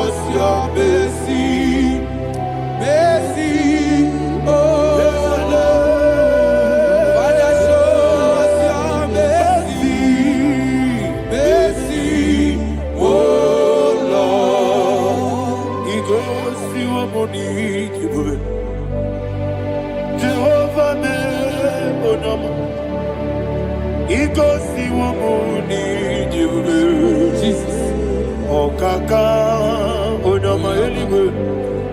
us your mercy. Mercy, oh Lord, Father, show us your mercy. Mercy, oh Lord. He goes to a money, Jehovah me onama. He goes to a money, Jesus. Okaka onama eligwe.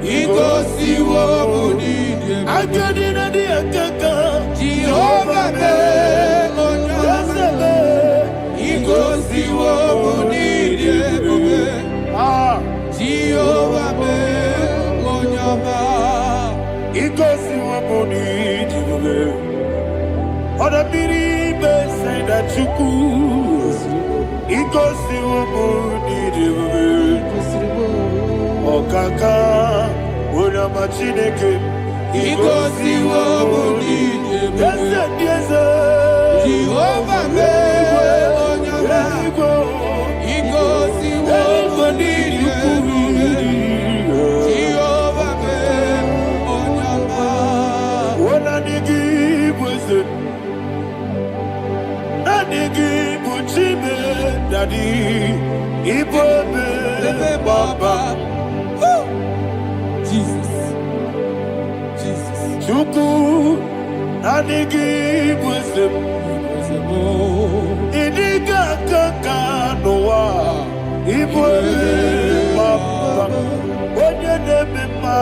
He goes to a money, I get in the akaka. Jehovah me onama. He goes to a money, Jehovah me onama. He goes to a money, Other people say that you could. He goes to a money, Okaka, Unama Chineke. He goes to a money, Yes, Jehovah me onama. He goes to a money, Jehovah me onama. When I give was it, Nanigi Puchime, Daddy, Ibobe, Baba, Jesus. Jesus. Chuku, Nanigi was it, Idiga Kaka Noa, Ibobe, Baba, Onye Nebima,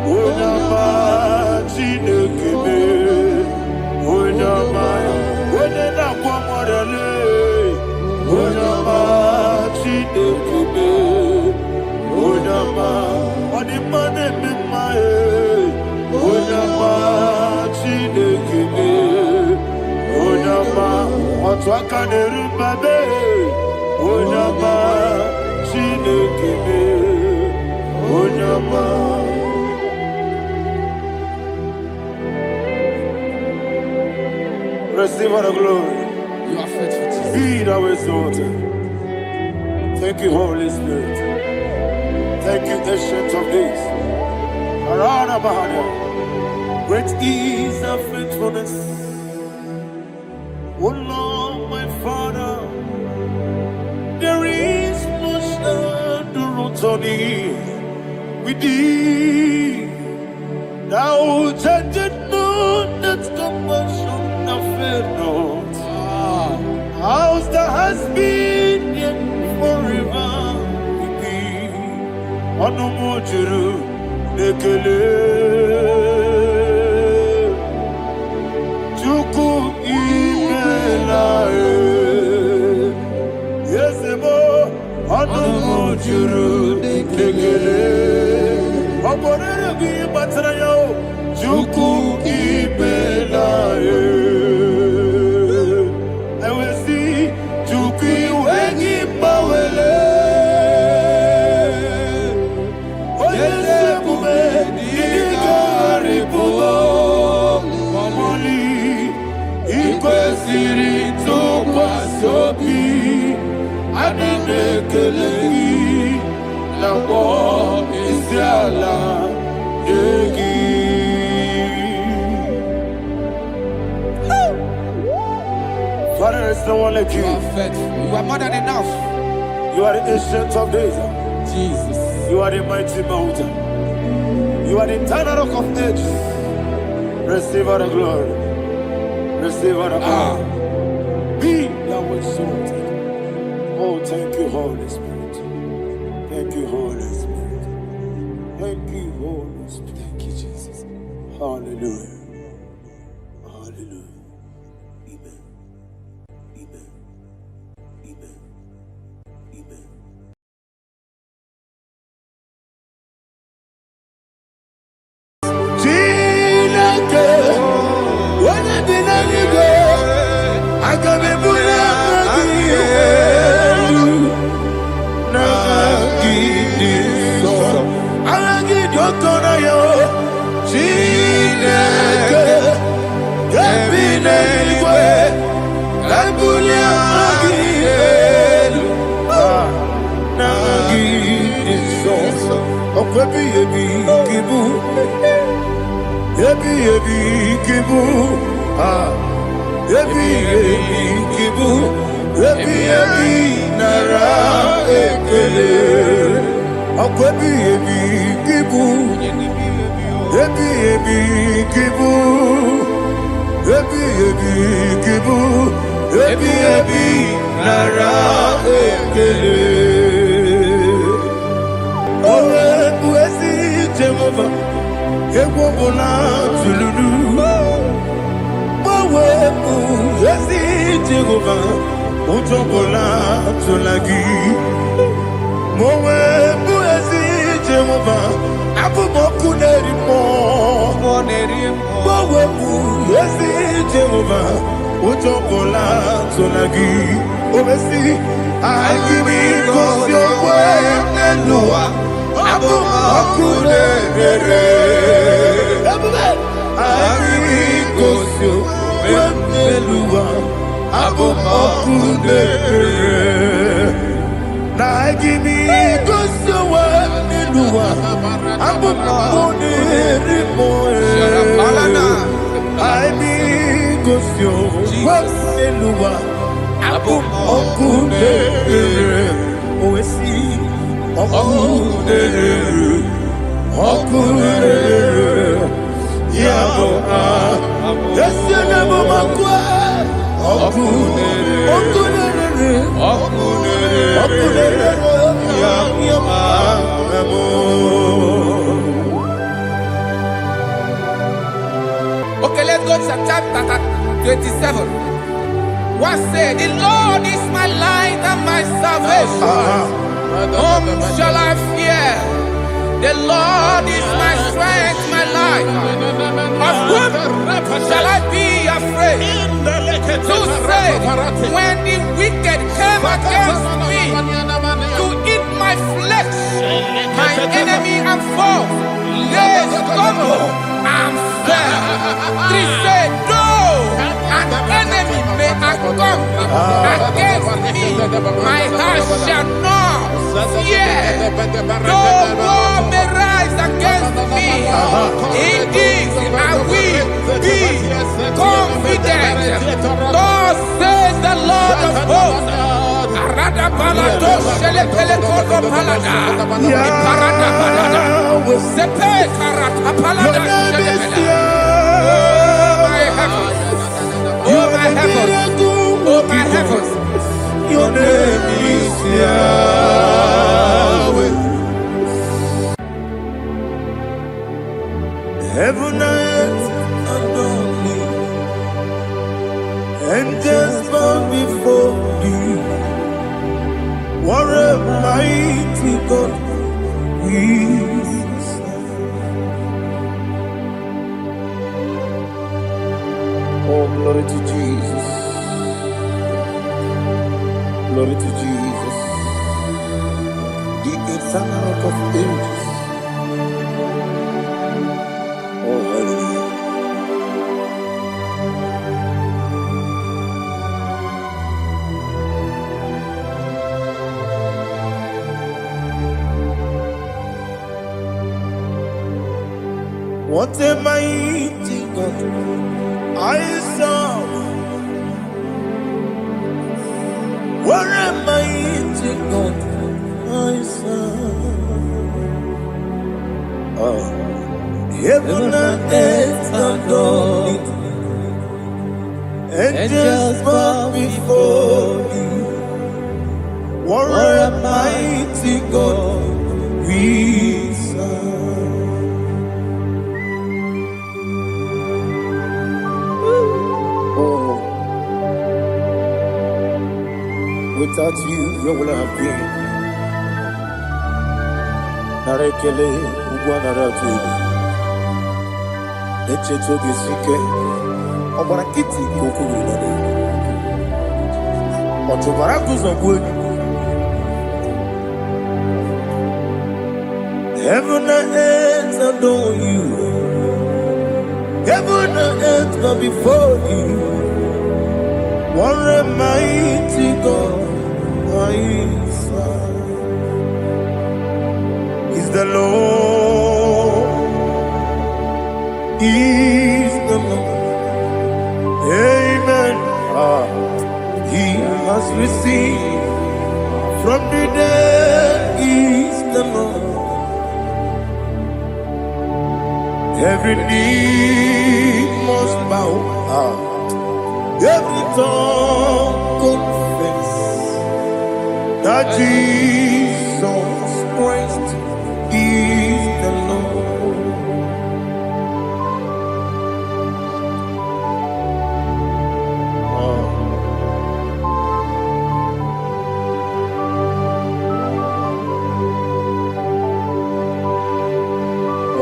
Onama, Chinekebe, Onama, Onena Kwamorele, Onama, Chinekebe, Onama, Onimane Bimae, Onama, Chinekebe, Onama, Otwakane Rumbabe, Onama, Chinekebe, Onama. Receive all the glory. You are faithful, Jesus. Be thou exalted. Thank you, Holy Spirit. Thank you, Ancient of Days. Arana Bahana. Great is thy faithfulness. O Lord, my Father, there is much endurance Tony, we did. Now, judged not that compassion of fair not. House that has been yet forever with thee. Onomojuru nekele. Chuku imelae. Yesebo onomojuru nekele. Oborere bi batrayo. Chuku imelae. Father, there's no one like you. You are faithful. You are more than enough. You are the ancient of days. Jesus. You are the mighty mountain. You are the eternal rock of ages. Receive all the glory. Receive all the honor. Be thou exalted. Oh, thank you, Holy Spirit. Thank you, Holy Spirit. Thank you, Holy Spirit. Thank you, Jesus. Hallelujah. Hallelujah. Amen. Amen. Amen. Amen. Okay, let's go to chapter 27. What said, the Lord is my light and my salvation. Whom shall I fear? The Lord is my strength, my life. Of whom shall I be afraid? To say, when the wicked came against me to eat my flesh, my enemy and foe, they stumble and fell. Three said, though an enemy may come against me, my heart shall not fear. Though war may rise against me, in this I will be confident. Thus says the Lord of hosts, Parada balado shele pele kono palada. Parada balada. Sepe karata palada shele pele. Oh my heavens. Oh my heavens. Your name is Yahweh. Heaven and earth adore me. Angels bow before you. What a mighty God we serve. Oh, glory to Jesus. Glory to Jesus. The eternal rock of ages. Oh, hallelujah. What a mighty God I serve. What a mighty God I serve. Oh. Heaven and earth adore it. Angels bow before you. What a mighty God we serve. Without you, where would I have been? Narekele, Ugwanaratu. Echeto Gisike, Obarakiti, Kokuru. Otobarakus of wood. Heaven and earth adore you. Heaven and earth bow before you. What a mighty God I serve. Is the Lord. Is the Lord. Amen. He has received from the dead. Is the Lord. Every knee must bow. Every tongue confess that Jesus Christ is the Lord.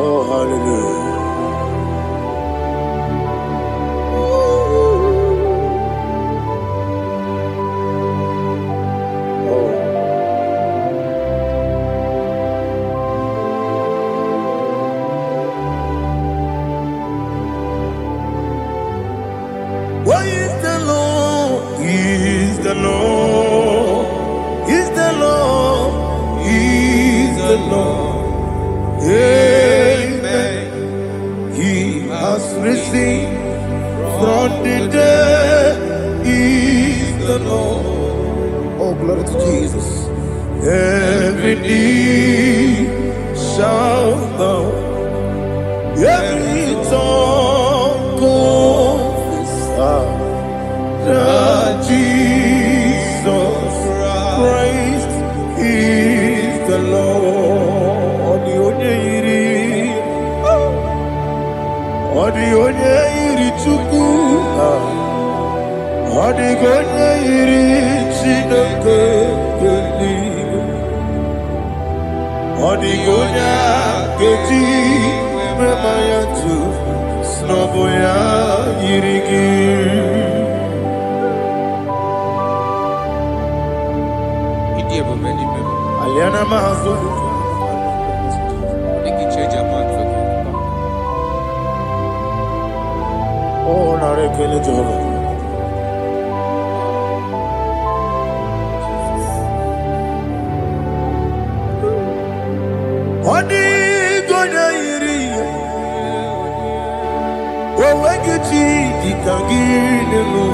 Oh, hallelujah. What is the Lord? Is the Lord. Is the Lord. Is the Lord. Amen. He has risen from the dead. Is the Lord. Oh, glory to Jesus. Every knee shall bow. Every tongue confess that Jesus Christ is the Lord. Odi onye iri Chukwu, odi onye iri Chineke eluigwe, odi onye keji mema ya tu, snobo ya yiri gị. Aliana mazo. Oh, narekele Jehovah. Odi gonya iri, wawagiti dikagine mo.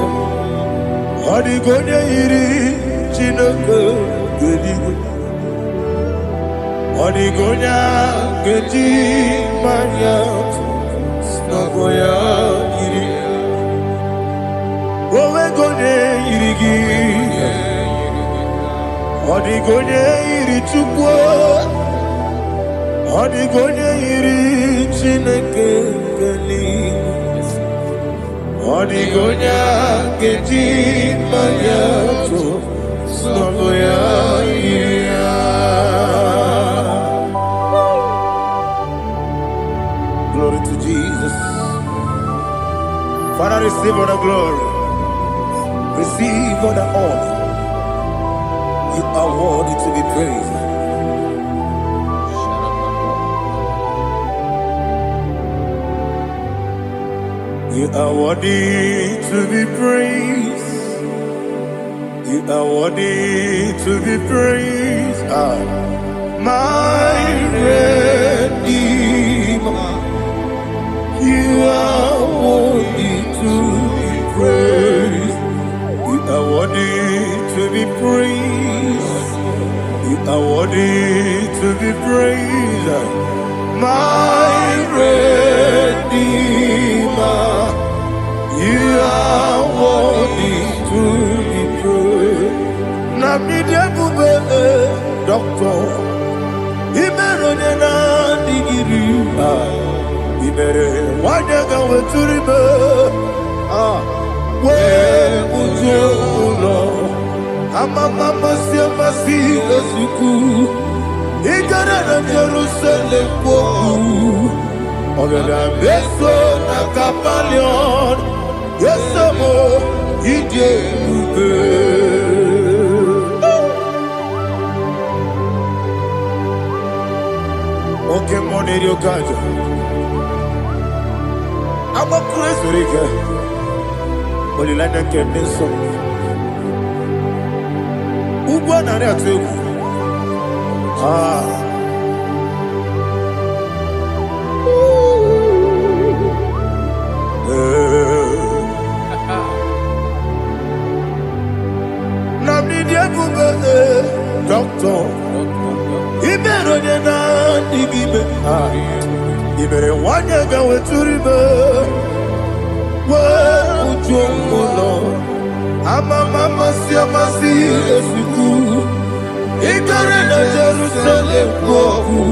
Odi gonya iri, chino Odigonya keji manya snagoya iri Owegonye irigi Odigonye iri chukwu Odigonye iri chineke gani Odigonya keji manya snagoya iri Glory to Jesus. Father, receive all the glory. Receive all the honor. You are worthy to be praised. You are worthy to be praised. You are worthy to be praised. My Redeemer. You are worthy to be praised. You are worthy to be praised. You are worthy to be praised. My Redeemer. You are worthy to be praised. Namidebube, Doctor. Imeronena digiri. Ibere wanyaga weturibe we ujulo amama masi esuku igara na Jerusalem kwoku ogada beso na kapalion yesamo ije ube oke moneri okajo I'm a crazy rigger. Only like that can be so. Who won on that too? Namni dia kuba doctor. Ibero dia na digibe. Ibere wanya gawe turibe we ujongo amama masi esuku igare na Jerusalem kwoku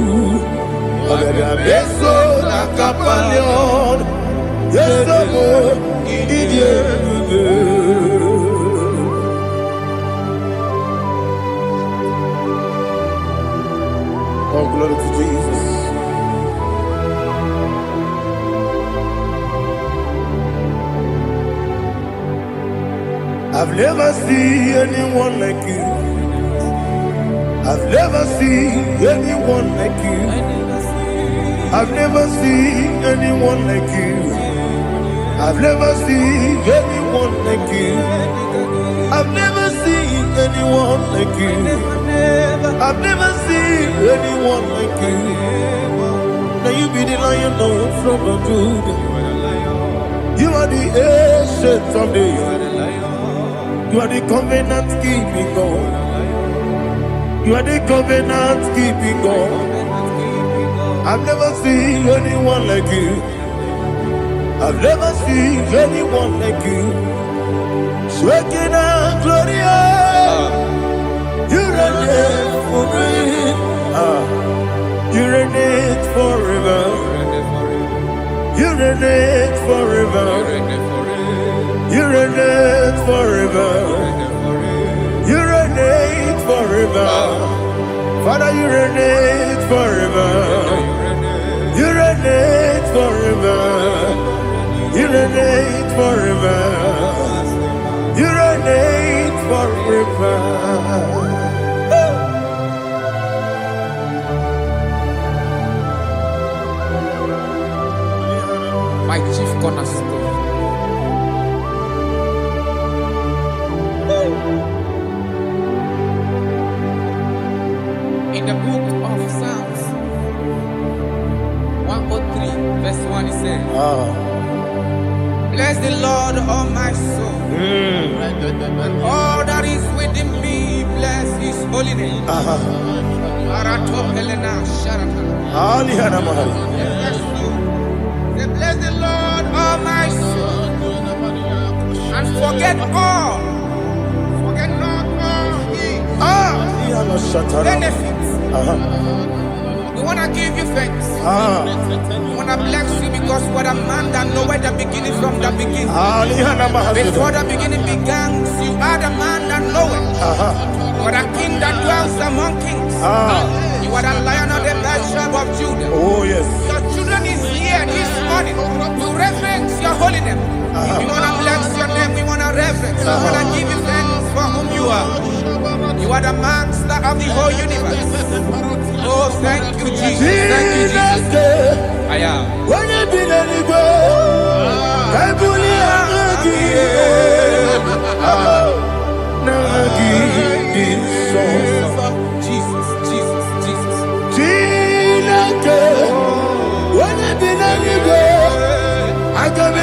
agada beso na kapalion yesamo idie Oh, glory to Jesus. I've never seen anyone like you. I've never seen anyone like you. I've never seen anyone like you. I've never seen anyone like you. I've never seen anyone like you. I've never seen anyone like you. Now you be the Lion from the Judah. You are the ancient of days. You are the covenant keeping God. You are the covenant keeping God. I've never seen anyone like you. I've never seen anyone like you. Shaking and glorious. You reign forever. You reign forever. You reign forever. You reign forever. You reign forever. Father, you reign forever. You reign forever. You reign forever. You reign forever. My chief cornerstone. In the book of Psalms 103, verse 1, it says, bless the Lord, all my soul, and all that is within me, bless holy name. Say, bless the Lord, all my soul, and forget all. Forget not all his benefits. We want to give you thanks. We want to bless you because what a man that knoweth the beginning from the beginning. Before the beginning began, you are the man that knoweth. You are the king that dwells among kings. You are the lion of the tribe of Judah. Oh, yes. Your children is here this morning to reverence your holiness. We want to bless your name. We want to reverence. We want to give you thanks for whom you are. You are the master of the whole universe. Oh, thank you, Jesus. Thank you, Jesus. When I did anywhere, I Jesus, Jesus, Jesus. When I did anywhere, I got a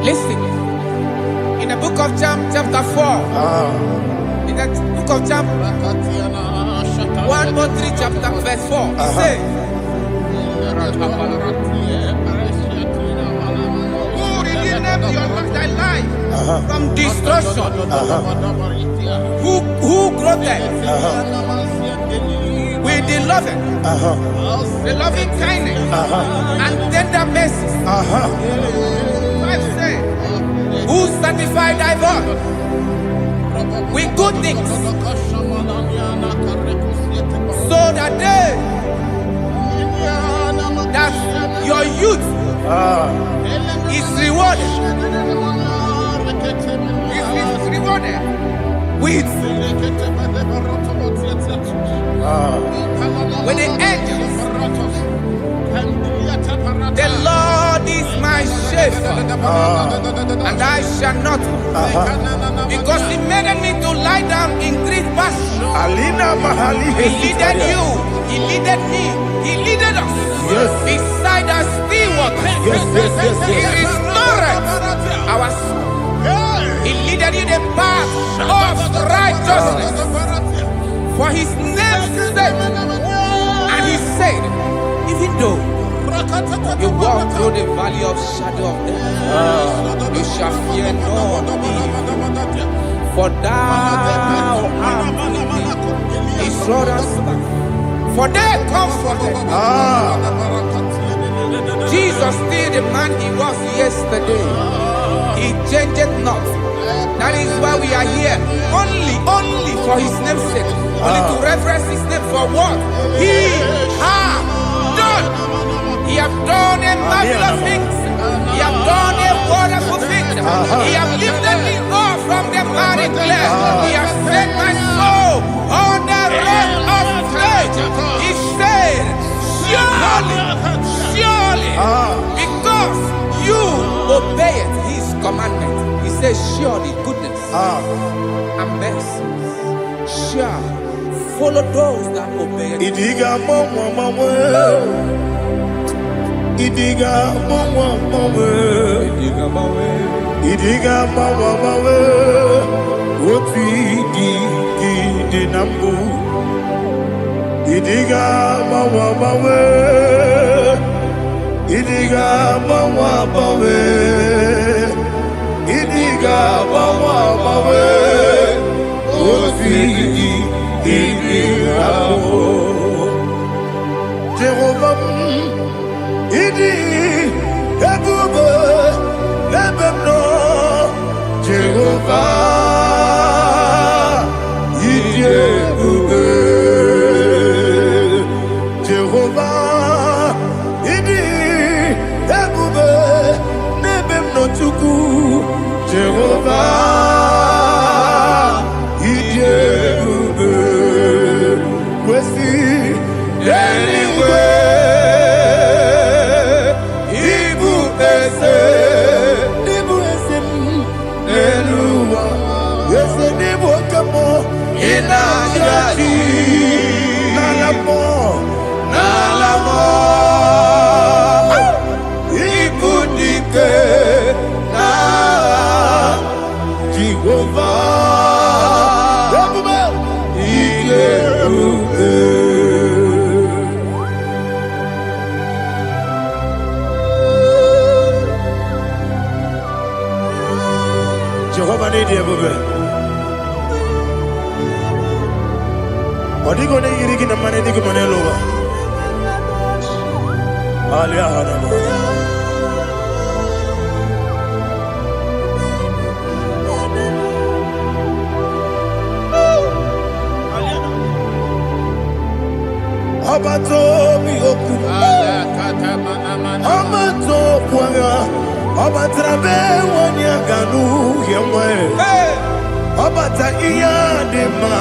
Listen, in the book of John, chapter 4, in the book of John, 1:3, chapter verse 4, it says, who redeemed thy life from destruction, who groweth with the loving kindness and tender mercies. 5 says, satisfy thy voice with good things, so that your youth is rewarded. Is rewarded with the angels. The Lord is my shepherd, and I shall not want, because He made me to lie down in green pastures. He leaded you, He leaded me, He leaded us beside the still waters. He restored our soul. He leaded you the path of righteousness for His name's sake. And He said, even though you walk through the valley of shadow of death, you shall fear no evil, for thou art with me. His rod and staff, for they comforted. Jesus still the man He was yesterday. He changed not. That is why we are here, only for His name's sake, only to reference His name for what He has done. He has done a marvelous things. He has done a wonderful thing. He has lifted me up from the miry clay. He has set my soul on the rock of faith. He said, surely, because you obeyed His commandment. He says, surely goodness and mercy shall follow those that obey it. Idiga mawe Woti di nambu Idiga mawe Idiga mawe Idiga mawe Woti di nambu Jehovah Idi Ebube Lebemno Jehovah Idi Ebube Jehovah Idi Ebube Lebemno Tuku Jehovah Idi Ebube Kwesi anyway Jehovah need you, baby. What are you going to get in the money? You can over. Abato bihoku, Abato kwanga, Abatrabe wanyaganu yemwe, Abata iyadema,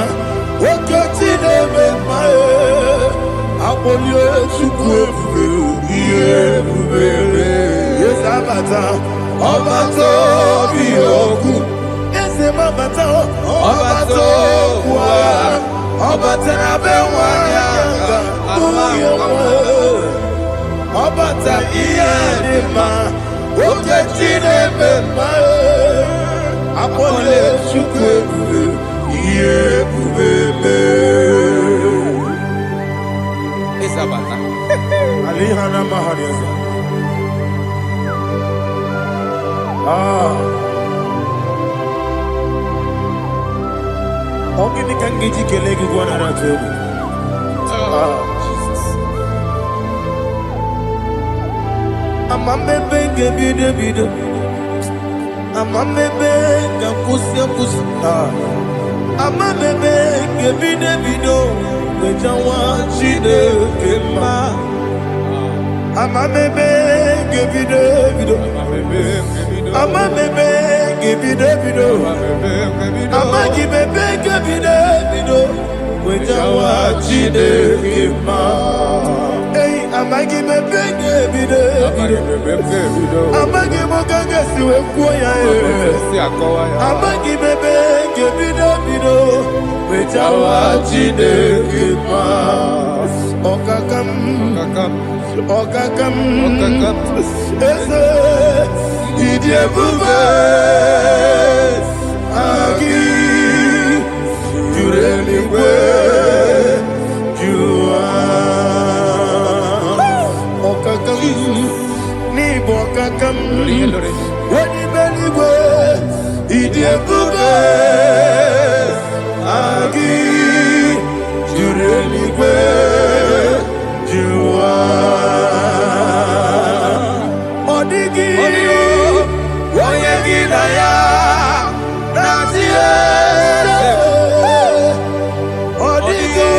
Wakati neme mae, Abolyo chukwefu, Yebubele, Yes Abata, Abato bihoku, Yes Abata, Abato kwa, Abatrabe wanyaganu Abata iyadema, Wakati neme mae, Abolyo chukwefu, Yebubele. Isabata. Alihana mahariasa. Ongi nikangiji kelegi kwa naratobu. Jesus. Amambe benge bide bide. Amamebe Gakusi. Amamebe Gebido. Bejawa Chide Kema. Amamebe Gebido. Amamebe Gebido. Amagibebe Gebido. Bejawa Chide Kema. Hey, Amagibebe Gebido. Amagimoga siwe kuya. Amagibebe Gebido. Bejawa Chide Kema. Okakam. Eze Idiebube Agi Jureligwe Jua Okakam Ni Bokakam Wadi Beligwe Idiebube Agi Jureligwe Jua Odigi Oyegi Daya Nazie Odigi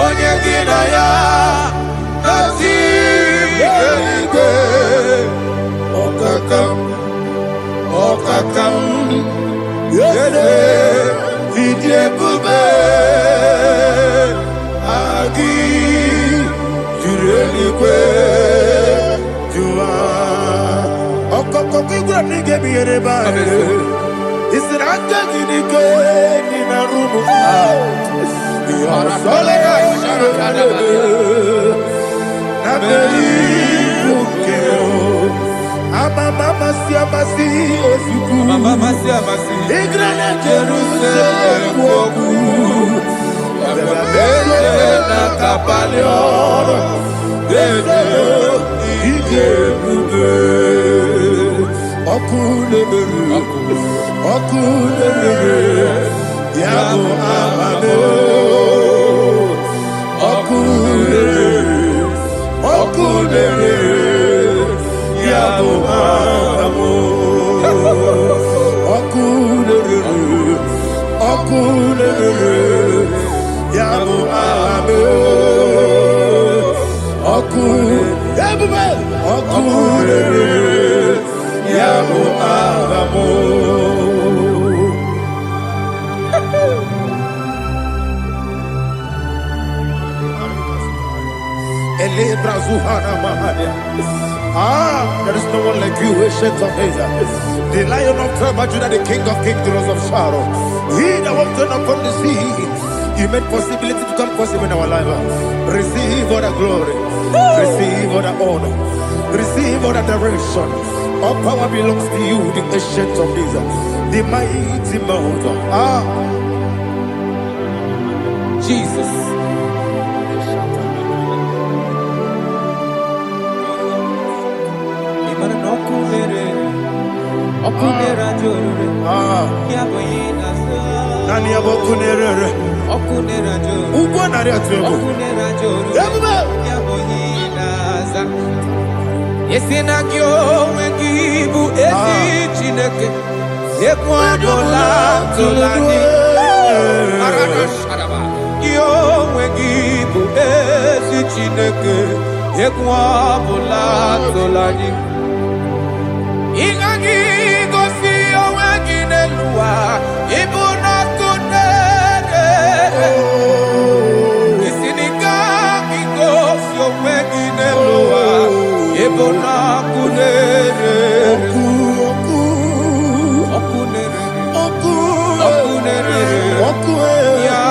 Oyegi Daya Nazie Okakam Yede Idiebube Agi Jureligwe Jua Okokokigwa nige biyereba Isiranga ginike Nina rumu Yasole Nabeli Bukeo Amama siamasi Osuku Igrane Jerusalem Woku Bebe na kapaleon Bebe Igebube Okunere Yabo amame Okunere Yabo amamo Okunere Yabo amame Okunere Yabo amamo There is no one like you, ancient of days. The Lion of tribe of Judah, the King of kings, the Rose of Sharon. He that walked upon the sea. You made possibility to come possible in our life. Receive all the glory. Receive all the honor. Receive all the direction. All power belongs to you, the ancient of days, the mighty mountain. Jesus. Nani abokunere. Ugwa nari atuego. Yesinagyo wengibu esi chineke. Ekwadola tulani. Yo wengibu esi chineke. Ekwadola tulani. Igagi gosi owegi nelua ibuna kunere isinika gosi owegi nelua ibuna kunere okunere ya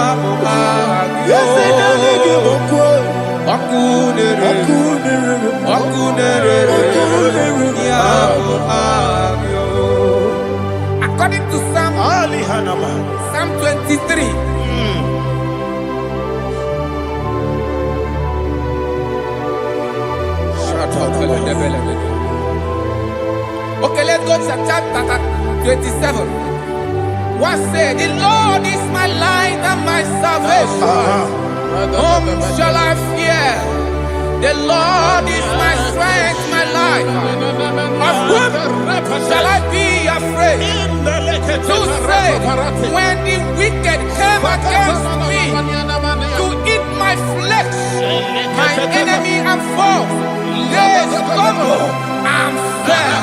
According to Psalm 23. Okay, let's go to chapter 27. What said? The Lord is my light and my salvation. Whom shall I fear? The Lord is my strength, my life. Of whom shall I be when the wicked came against me to eat my flesh, my enemy and foe, they stumble and fell.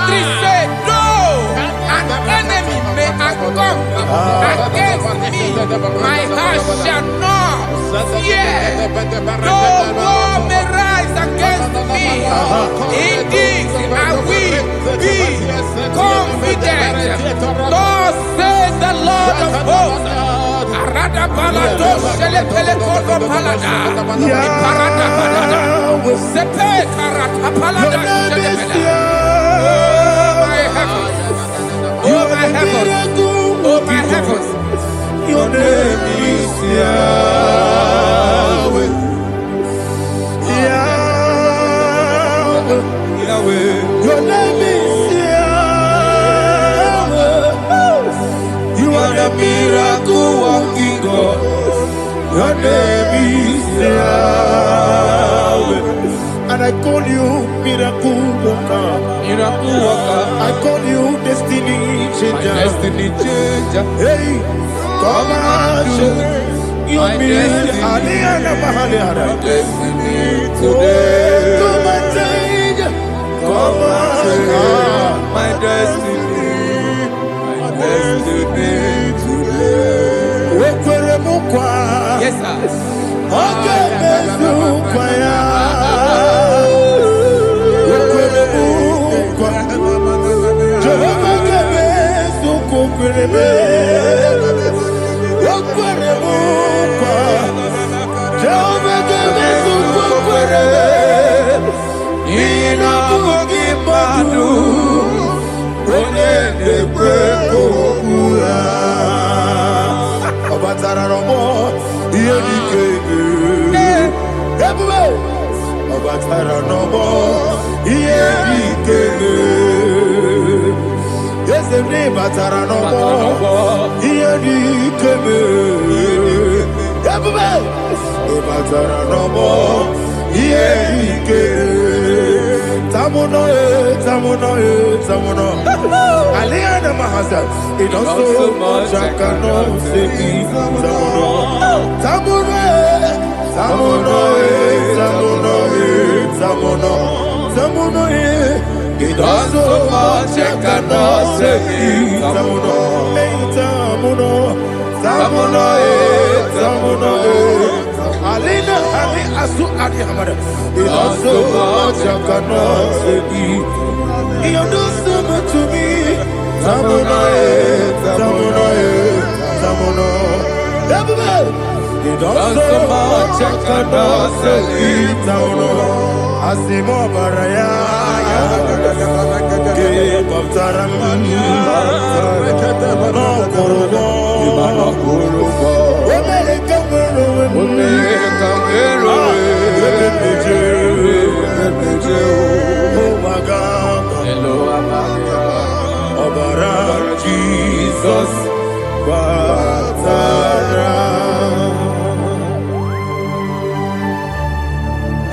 3 said, though an enemy may come against me, my heart shall not fear. Though war may rise against me, in this I will be confident. Thus says the Lord of hosts. Arada balado shele pele kodo palada. Iparada balada. Sepe karata palada shele pele. Oh my heavens. Oh my heavens. Your name is Yahweh. Yahweh. Yahweh. Your name is Yahweh. You are the miracle working God. Your name is Yahweh. And I call you miracle worker. Miracle worker. I call you destiny changer. Destiny changer. Hey, come on, you mean Aliana Mahaliana. Destiny today. Come and change. Come on, my destiny. My destiny today. Yes, sir. Okay, Aliana Mahasa, it also much I cannot say. Tamuno, it also much I cannot say. Tamuno, Alina, Ali Asu Adi Hamada, it also much I cannot say. You do so much to me. Tamuno. You don't so much I cannot say. Tamuno. Asimo Baraya. Give up Taram. No Kurubo. Jesus,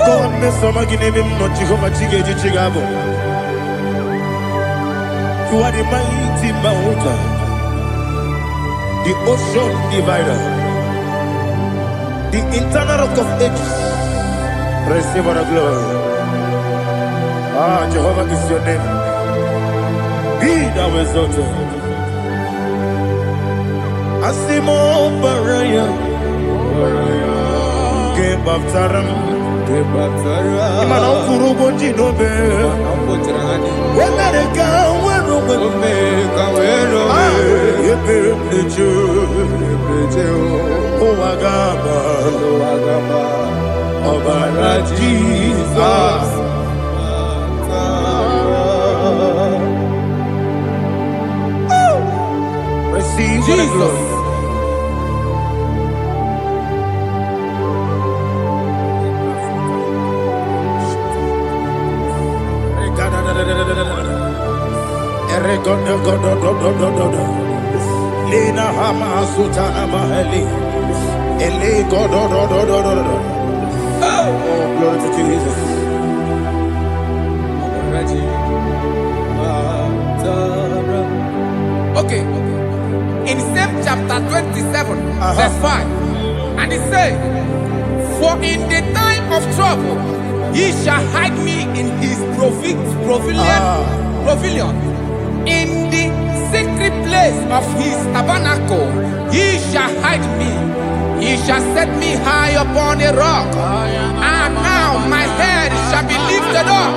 God, me some again him not Jehovah Chigabo. You are the mighty mountain, the ocean divider, the internal rock of ages. Receive our glory. Ah, Jehovah is your name. Be thou exalted. Asimo Baraya, Give up Taram, Imano Kuruboji Nobe, when they come, when the Jew, oh Agama, Obara Jesus. Receive Jesus. Lina Hama Sutana Mahali. Ele God. Oh, glory to Jesus. 47, verse 5. And it says, for in the time of trouble, he shall hide me in his pavilion. In the secret place of his tabernacle, he shall hide me. He shall set me high upon a rock. And now my head shall be lifted up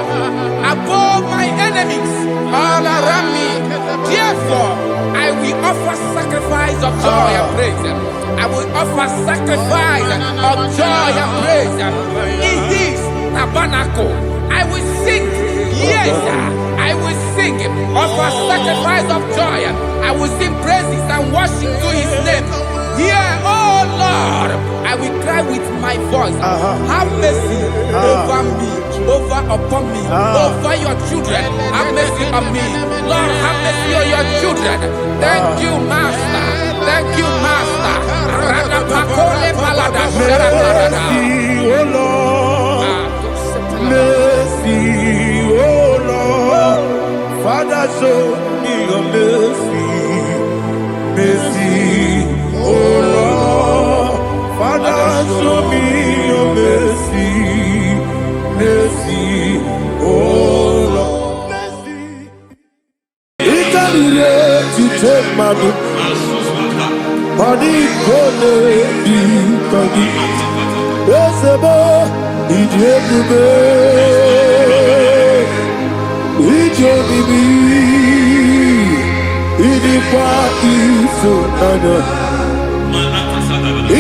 above my enemies all around me. Therefore, I will offer sacrifice of joy and praise. I will offer sacrifice of joy and praise in his tabernacle. I will sing, yes, I will sing, offer sacrifice of joy. I will sing praises and worship to his name. Here, oh Lord, I will cry with my voice. Have mercy over me, upon me, over your children. Have mercy on me. Lord, have mercy on your children. Thank you, Master. Thank you, Master. Mercy, oh Lord. Mercy, oh Lord. Father, show me your mercy. Mercy, oh Lord. Father, show me your mercy. Mercy, oh Lord. Mercy. Ikarire tite madu. Madi kone di kagi. Esebo idiebube. Idionibi. Idikwa isonana.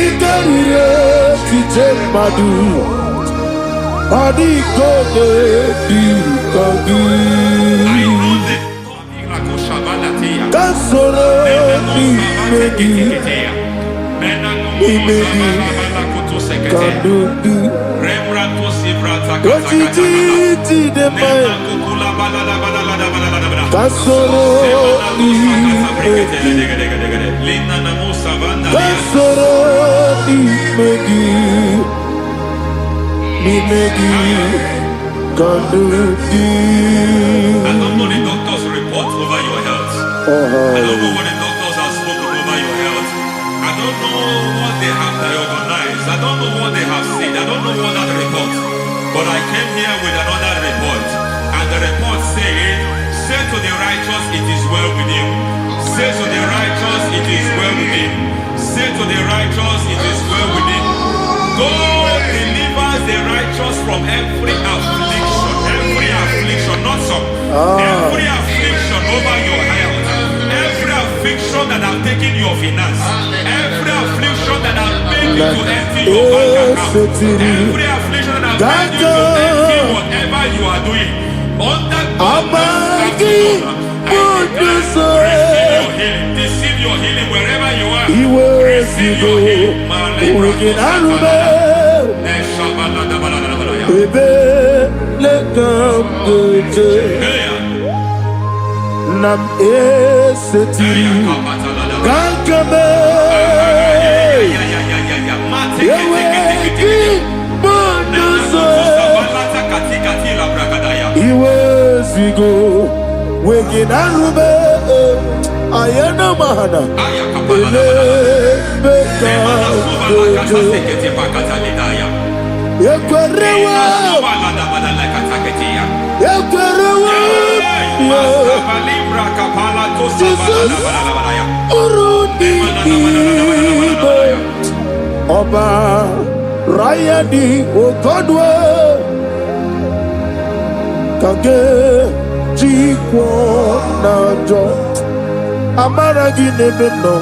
Ikarire tite madu. Madi kone di kagi. Kasoro ni megi. Imegi kadudu Kojiti de mai Kasoro ni megi Kasoro ni megi Imegi kadudu. I don't know the doctor's report over your health. I don't know what the doctors have spoken over your health. I don't know what they have diagnosed. I don't know what they have said. I don't know what that report. But I came here with another report. And the report said, say to the righteous, it is well with him. Say to the righteous, it is well with him. Say to the righteous, it is well with him. God delivers the righteous from every affliction. Every affliction, not some. Every affliction over your health. Every affliction that have taken your finance. Every affliction that have made you to empty your bank account. Every affliction that have made you to empty whatever you are doing. Under God's receive your healing. Receive your healing wherever you are. Receive your healing. Nam esetiri kankame yeweki bonuso iwezigo weginarube ayana mahana ele beka yekwerewa Jesus Urudi Ibo Oba Rayadi Okodwe Kage Jikwo Najo Amaragi Nebeno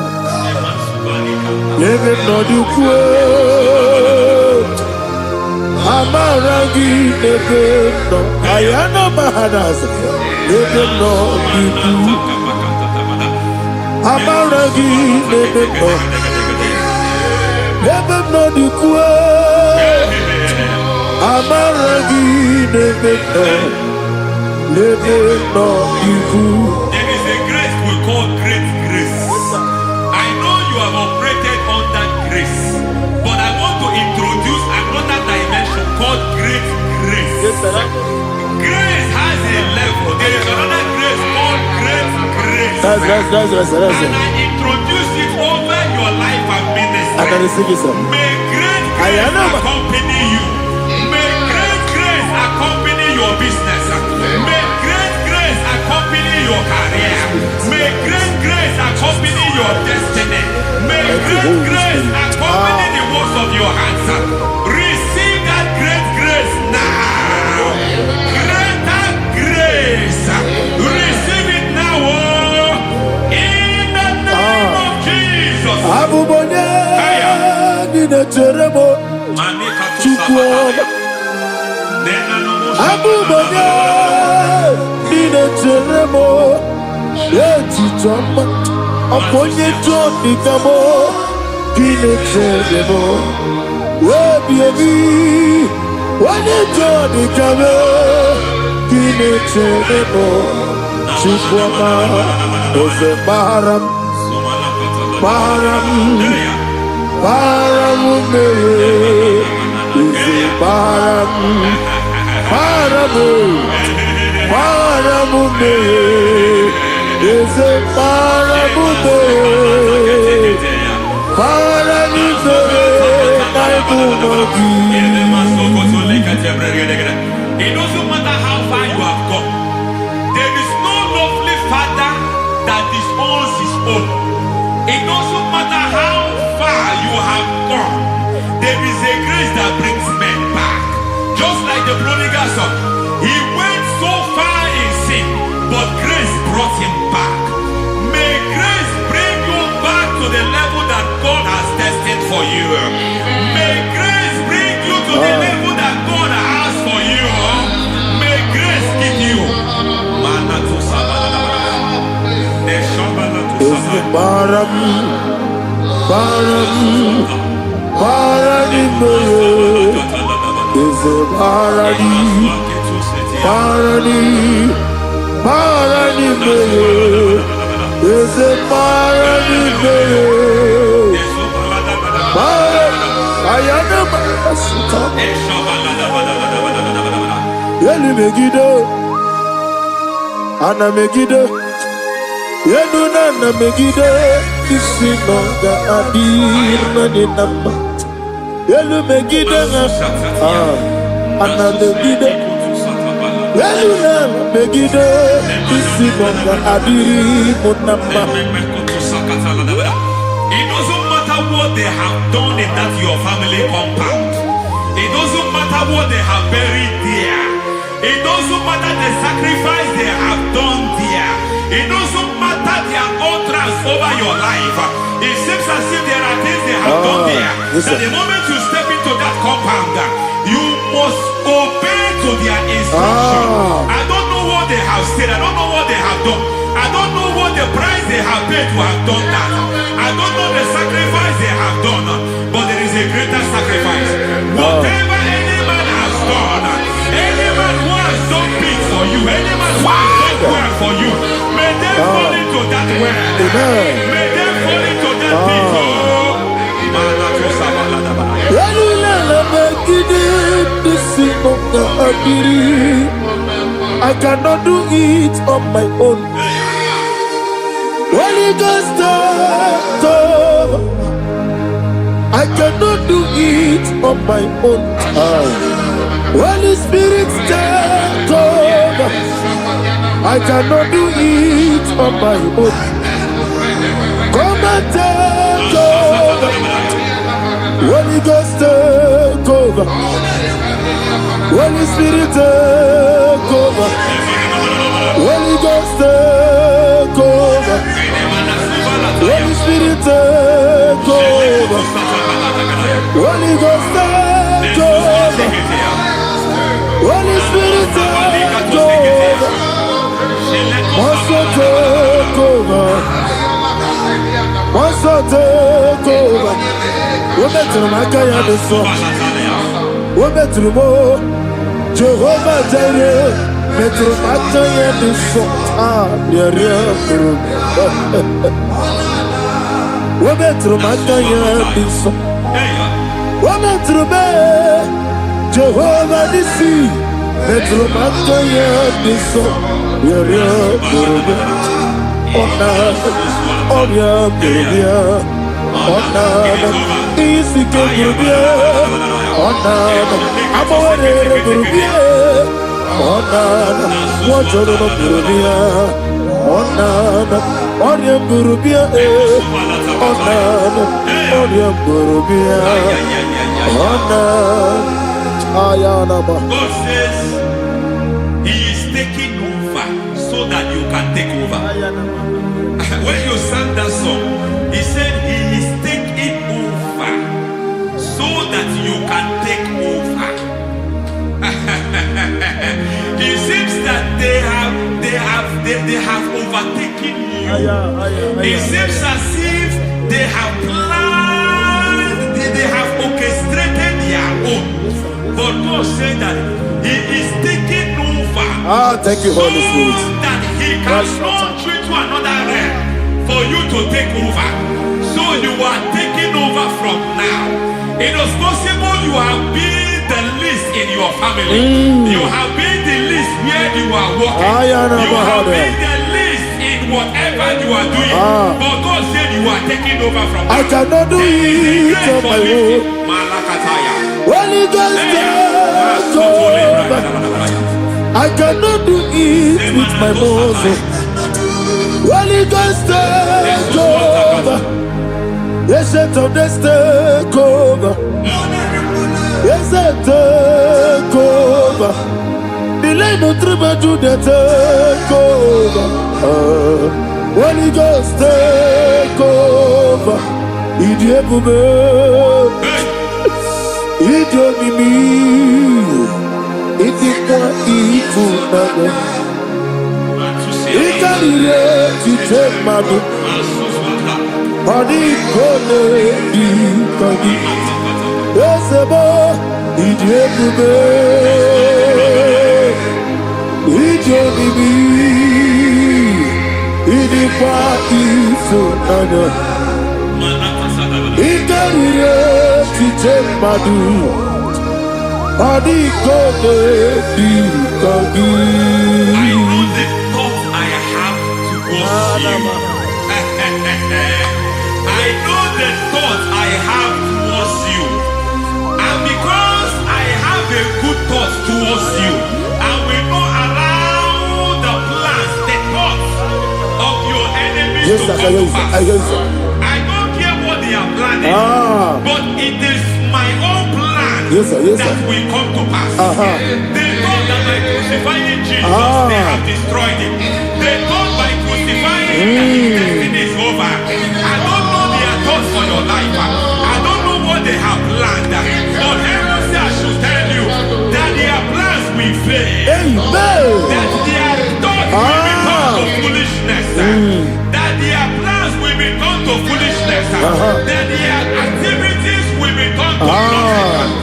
Nebeno Dukwe Amaragi Nebeno Ayana Mahanas Nebeno Dukwe Amaragi Nebeno Nebeno Dukwe Amaragi Nebeno Nebeno Dukwe. There is a grace we call great grace. I know you have operated under grace, but I want to introduce another dimension called great grace. Grace has a level. There is another grace called great grace. That's And I introduce it over your life grace. May great grace accompany you. May great grace accompany your business. May great grace accompany your career. May great grace accompany your destiny. May great grace accompany the works of your hands. Receive that great grace now. Greater grace. Receive it now. In the name of Jesus. Aponye Johnny Kamo, Kine Chedemo, Baby, Wane Johnny Kamo, Kine Chedemo, Chikwama, Ose Baram, Baram, Ose Baram, is a parabude, parabude, it doesn't matter how far you have gone. There is no lovely father that disowns his own. It doesn't matter how far you have gone. There is a grace that brings men back. Just like the prodigal son, he went so far in sin, but grace brought him back. May grace bring you back to the level that God has destined for you. May grace bring you to the level that God has for you. May grace give you. Ana Megiddo, Yenuna Megiddo, Isinonga Adir Nadinamba, Yelu Megiddo, Ana Megiddo, Yenuna Megiddo, Isinonga Adir Munamba. It doesn't matter what they have done in that your family compound. It doesn't matter what they have buried there. It doesn't matter the sacrifice they have done there. It doesn't matter their utterance over your life. It seems as if there are things they have done there. That the moment you step into that compound, you must obey to their instruction. I don't know what they have said. I don't know what they have done. I don't know what the price they have paid to have done that. I don't know the sacrifice they have done. But there is a greater sacrifice. Whatever any man has done, any man who has done big for you, any man who has done well for you, may they fall into that well. May they fall into that pit. I cannot do it on my own. Holy Ghost, I cannot do it on my own. Holy Spirit, take over. I cannot do it on my own. Come and take over. Holy Ghost, take over. Holy Spirit, take over. Holy Ghost, take over. Holy Spirit, take over. Holy Ghost, take over. Holy Spirit, take over. Master, take over. Master, take over. We're better than I can understand. We're better than more. Jehovah Jireh, better than I can understand. We're better than I can understand. We're better than Jehovah Nissi, better than I can understand. Onana, Isike Burubia, Onana, Amore Burubia, Onana, Wajoro Burubia, Onana, Oriam Burubia, Onana, Oriam Burubia, Onana, Ayanaba. God says He is taking over so that you can take over. When you sang that song, He said He is taking over so that you can take over. It seems that they have overtaken you. It seems as if they have planned, they have orchestrated their own. But God said that He is taking over. Thank you, Holy Spirit. So that He can launch you to another realm for you to take over. So you are taking over from now. It is possible you have been the least in your family. You have been the least where you are working. You have been the least in whatever you are doing. But God said you are taking over from now. I cannot do it on my own. Holy Ghost, take over. I cannot do it with my muscle. Holy Ghost, take over. Yes, of this take over. Yes, take over. Delay no trouble to the take over. Holy Ghost, take over. Idiebube, Idiomimi, Idikwa Ifunana, Ikarire Titemadu. Money gonna be coming. Yes, boy, Idiebube, Idiomimi, Idikwa Ifunana, Ikarire Titemadu. Money gonna be coming. I know the thoughts I have towards you. I know the thoughts I have towards you. And because I have a good thought towards you, I will not allow the plans, the thoughts of your enemies to come to pass. I don't care what they are planning, but it is my own plan that will come to pass. They thought that by crucifying Jesus, they have destroyed him. They thought by crucifying him that his destiny is over. I don't know their thoughts for your life. I don't know what they have planned. But heaven says I should tell you that their plans will fail. That their thoughts will become to foolishness. That their plans will become to foolishness. That their activities will become to nothing.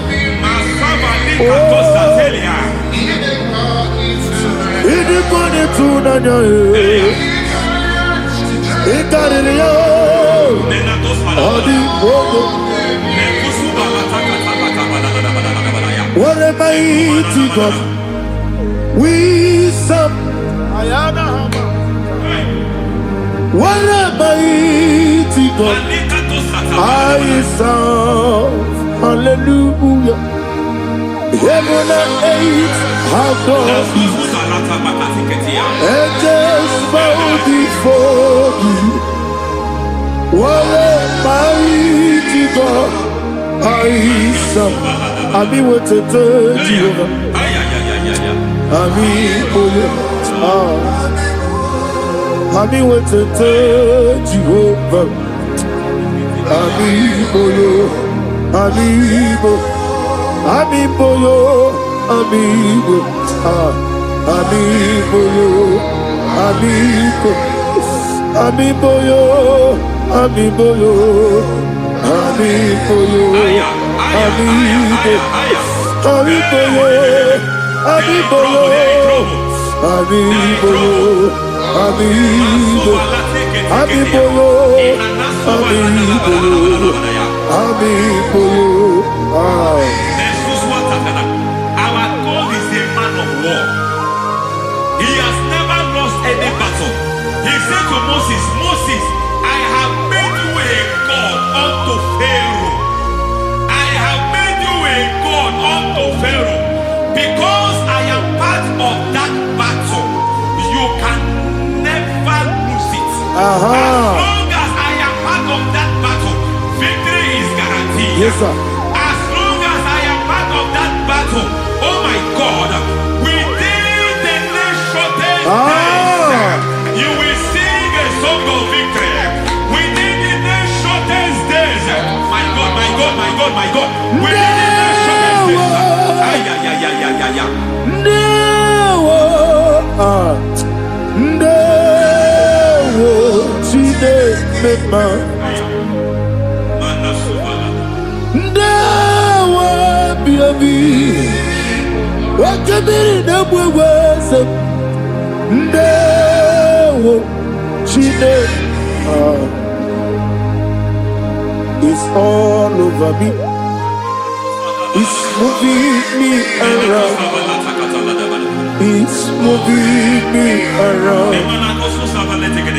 What a mighty God we serve. What a mighty God I serve. Hallelujah. Heaven and earth have done this. Angels bow before you. What a mighty God I serve. Ami wote Jehovah. Ami oye. Ami wote Jehovah. Ami oye. Ami bo. Ami boyo. Ami bo. Ami boyo. Ami bo. Ami boyo. Ami boyo. Ami boyo. Amigo, amigo, our God is a man of war. He has never lost any battle. He said to Moses, Moses, I have made you a God Pharaoh. I have made you a God unto Pharaoh. Because I am part of that battle, you can never lose it. As long as I am part of that battle, victory is guaranteed. Yes, sir. As long as I am part of that battle, oh my God, within the next shortest days, you will sing a song of victory. Within the next shortest days, my God, my God, my God, my God, within the next shortest days, ay, ay, ay, ay, ay, ay, ay. It's all over me. It's moving me around. It's moving me around.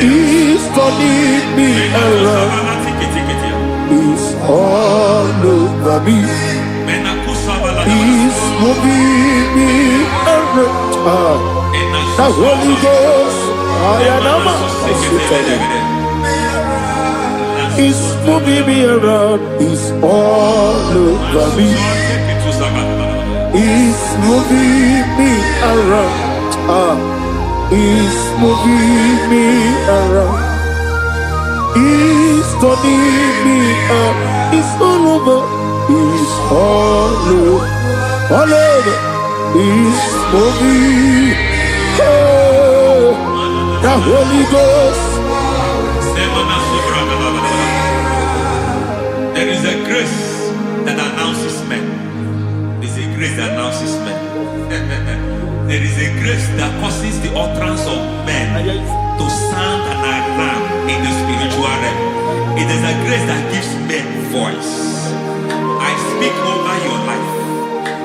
It's turning me around. It's all over me. It's moving me around. The Holy Ghost, it's moving me around. It's all over me. It's moving me around. It's moving me around. It's turning me up. It's all over. It's all over. All over. It's moving. Oh, the Holy Ghost. There is a grace that announces men. There's a grace that announces men. There is a grace that causes the utterance of men to sound an alarm in the spiritual realm. It is a grace that gives men voice. I speak over your life.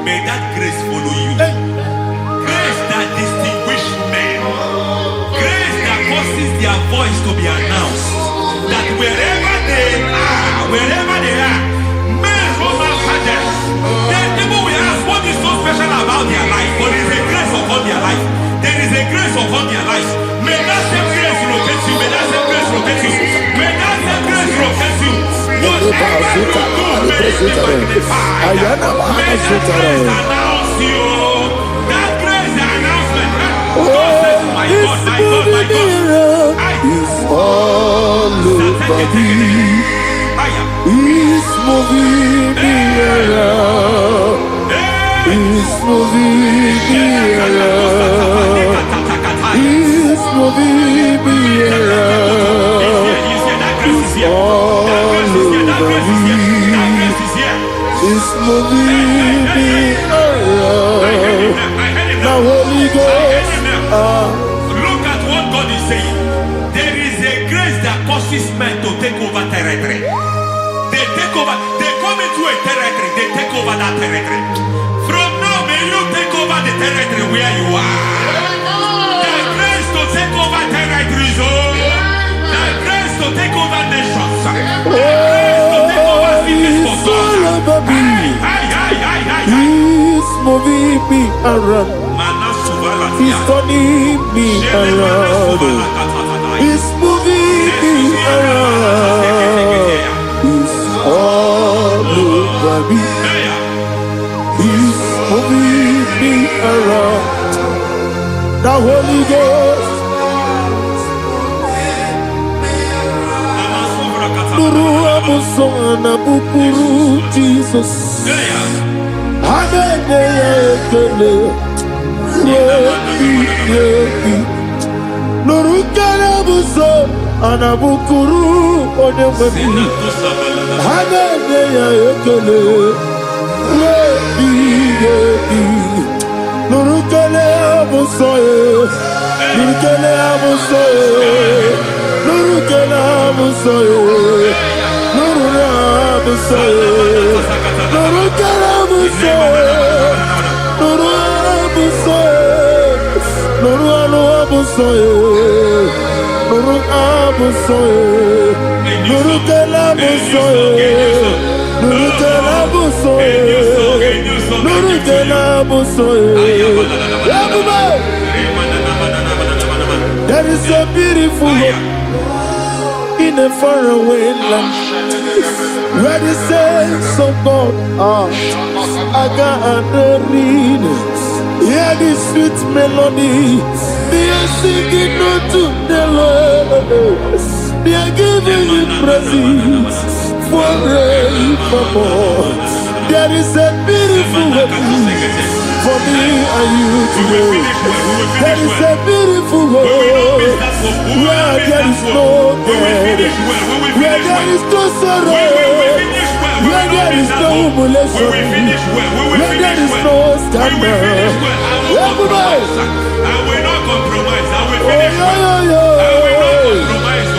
May that grace follow you. Grace that distinguishes men. Grace that causes their voice to be announced. That wherever they are, men will master them. Then people will ask, what is so special about their life? But there is a grace upon their life. There is a grace upon their life. May that same grace locate you. May that same grace locate you. May that same grace locate you. Whatever you do, may it be magnified. May that grace announce you. That grace announcement. God says, my God, my God, my God. It's all over me. It's moving me around. It's moving me around. It's moving me around. It's all over me. It's moving me around. The Holy Ghost. Look at what God is saying. There is a grace that causes men to take over territory. They take over. They come into a territory. They take over that territory. From now, may you take over the territory where you are. The grace to take over territories. The grace to take over nations. The grace to take over cities for God. He's moving me around. He's turning me around. He's moving me around. He's all over me. He's moving me around. The Holy Ghost. Nuru amusona bukuru Jesus. Nurukana buso anabukuru onemami hanene ya ekele rebi nurukele buso nurukele buso nurukele buso nurukele buso nurukele buso Nuru There is a beautiful hope in a faraway land where the saints of God are gathering. Hear the sweet melody. They are singing unto the Lord. They are giving you praise forevermore. There is a beautiful hope for me and you today. There is a beautiful world where there is no death, where there is no sorrow, where there is no humiliation, where there is no scandal. Everybody, I will not compromise. I will finish well. I will not compromise. I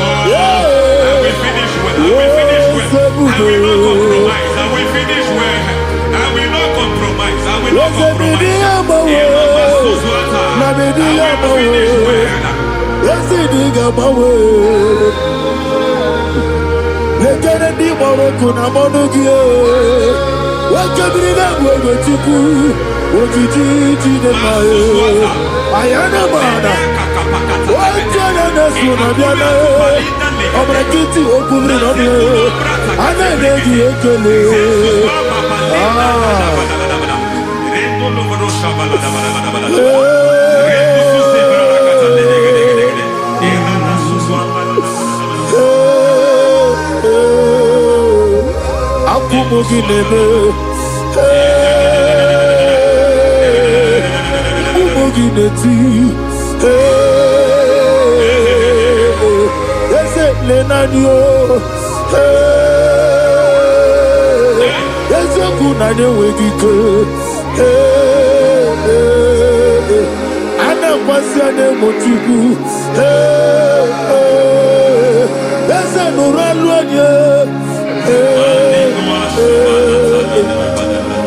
will finish well. I will finish well. I will not compromise. I will finish well. I will not compromise. I will not compromise.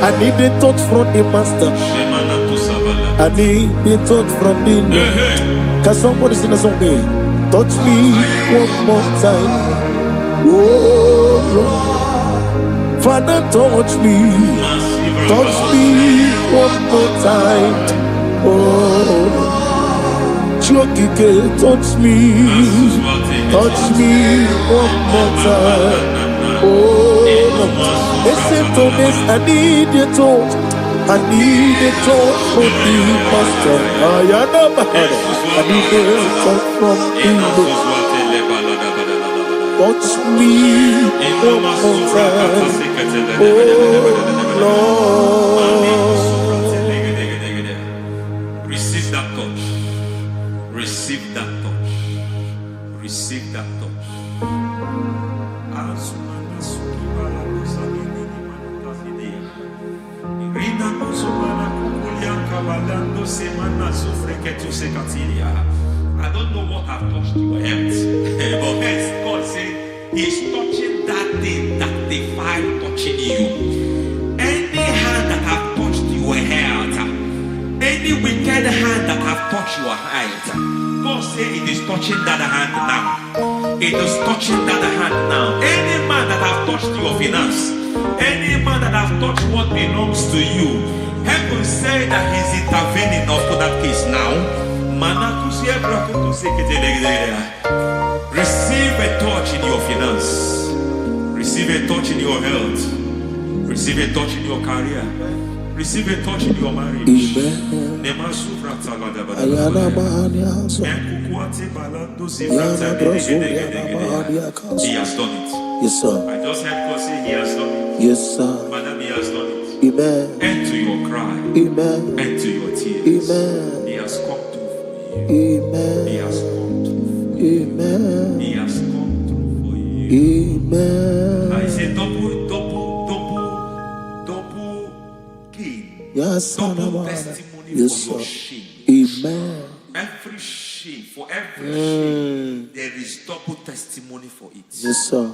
I need the touch from the master. I need the touch from the Lord. Can somebody sing a song here? Touch me one more time. Oh Lord. Father, touch me. Touch me one more time. Oh Chokike, touch me. Touch me one more time. Oh Lord. Listen to this, I need your touch. I need a touch from the master. I need a touch from the Lord. Touch me one more time. Oh Lord. Receive that touch. Receive that touch. Receive that touch. I don't know what I've touched your health, but hence God said He's touching that thing that defied touching you. Any hand that have touched your health, any wicked hand that have touched your health, God said it is touching that hand now. It is touching that hand now. Any man that have touched your finance, any man that have touched what belongs to you, heaven said that He's intervening after that case now. Receive a touch in your finance. Receive a touch in your health. Receive a touch in your career. Receive a touch in your marriage. He has done it. Yes, sir. I just heard God say He has done it. Yes, sir. Madam, He has done it. Amen. End to your cry. Amen. End to your tears. Amen. He has come through for you. Amen. He has come through for you. Amen. He has come through for you. Amen. I say double gain. Yes, Double testimony yes, for your sir. shame. Amen. Every shame, for every shame, there is double testimony for it. Yes, sir.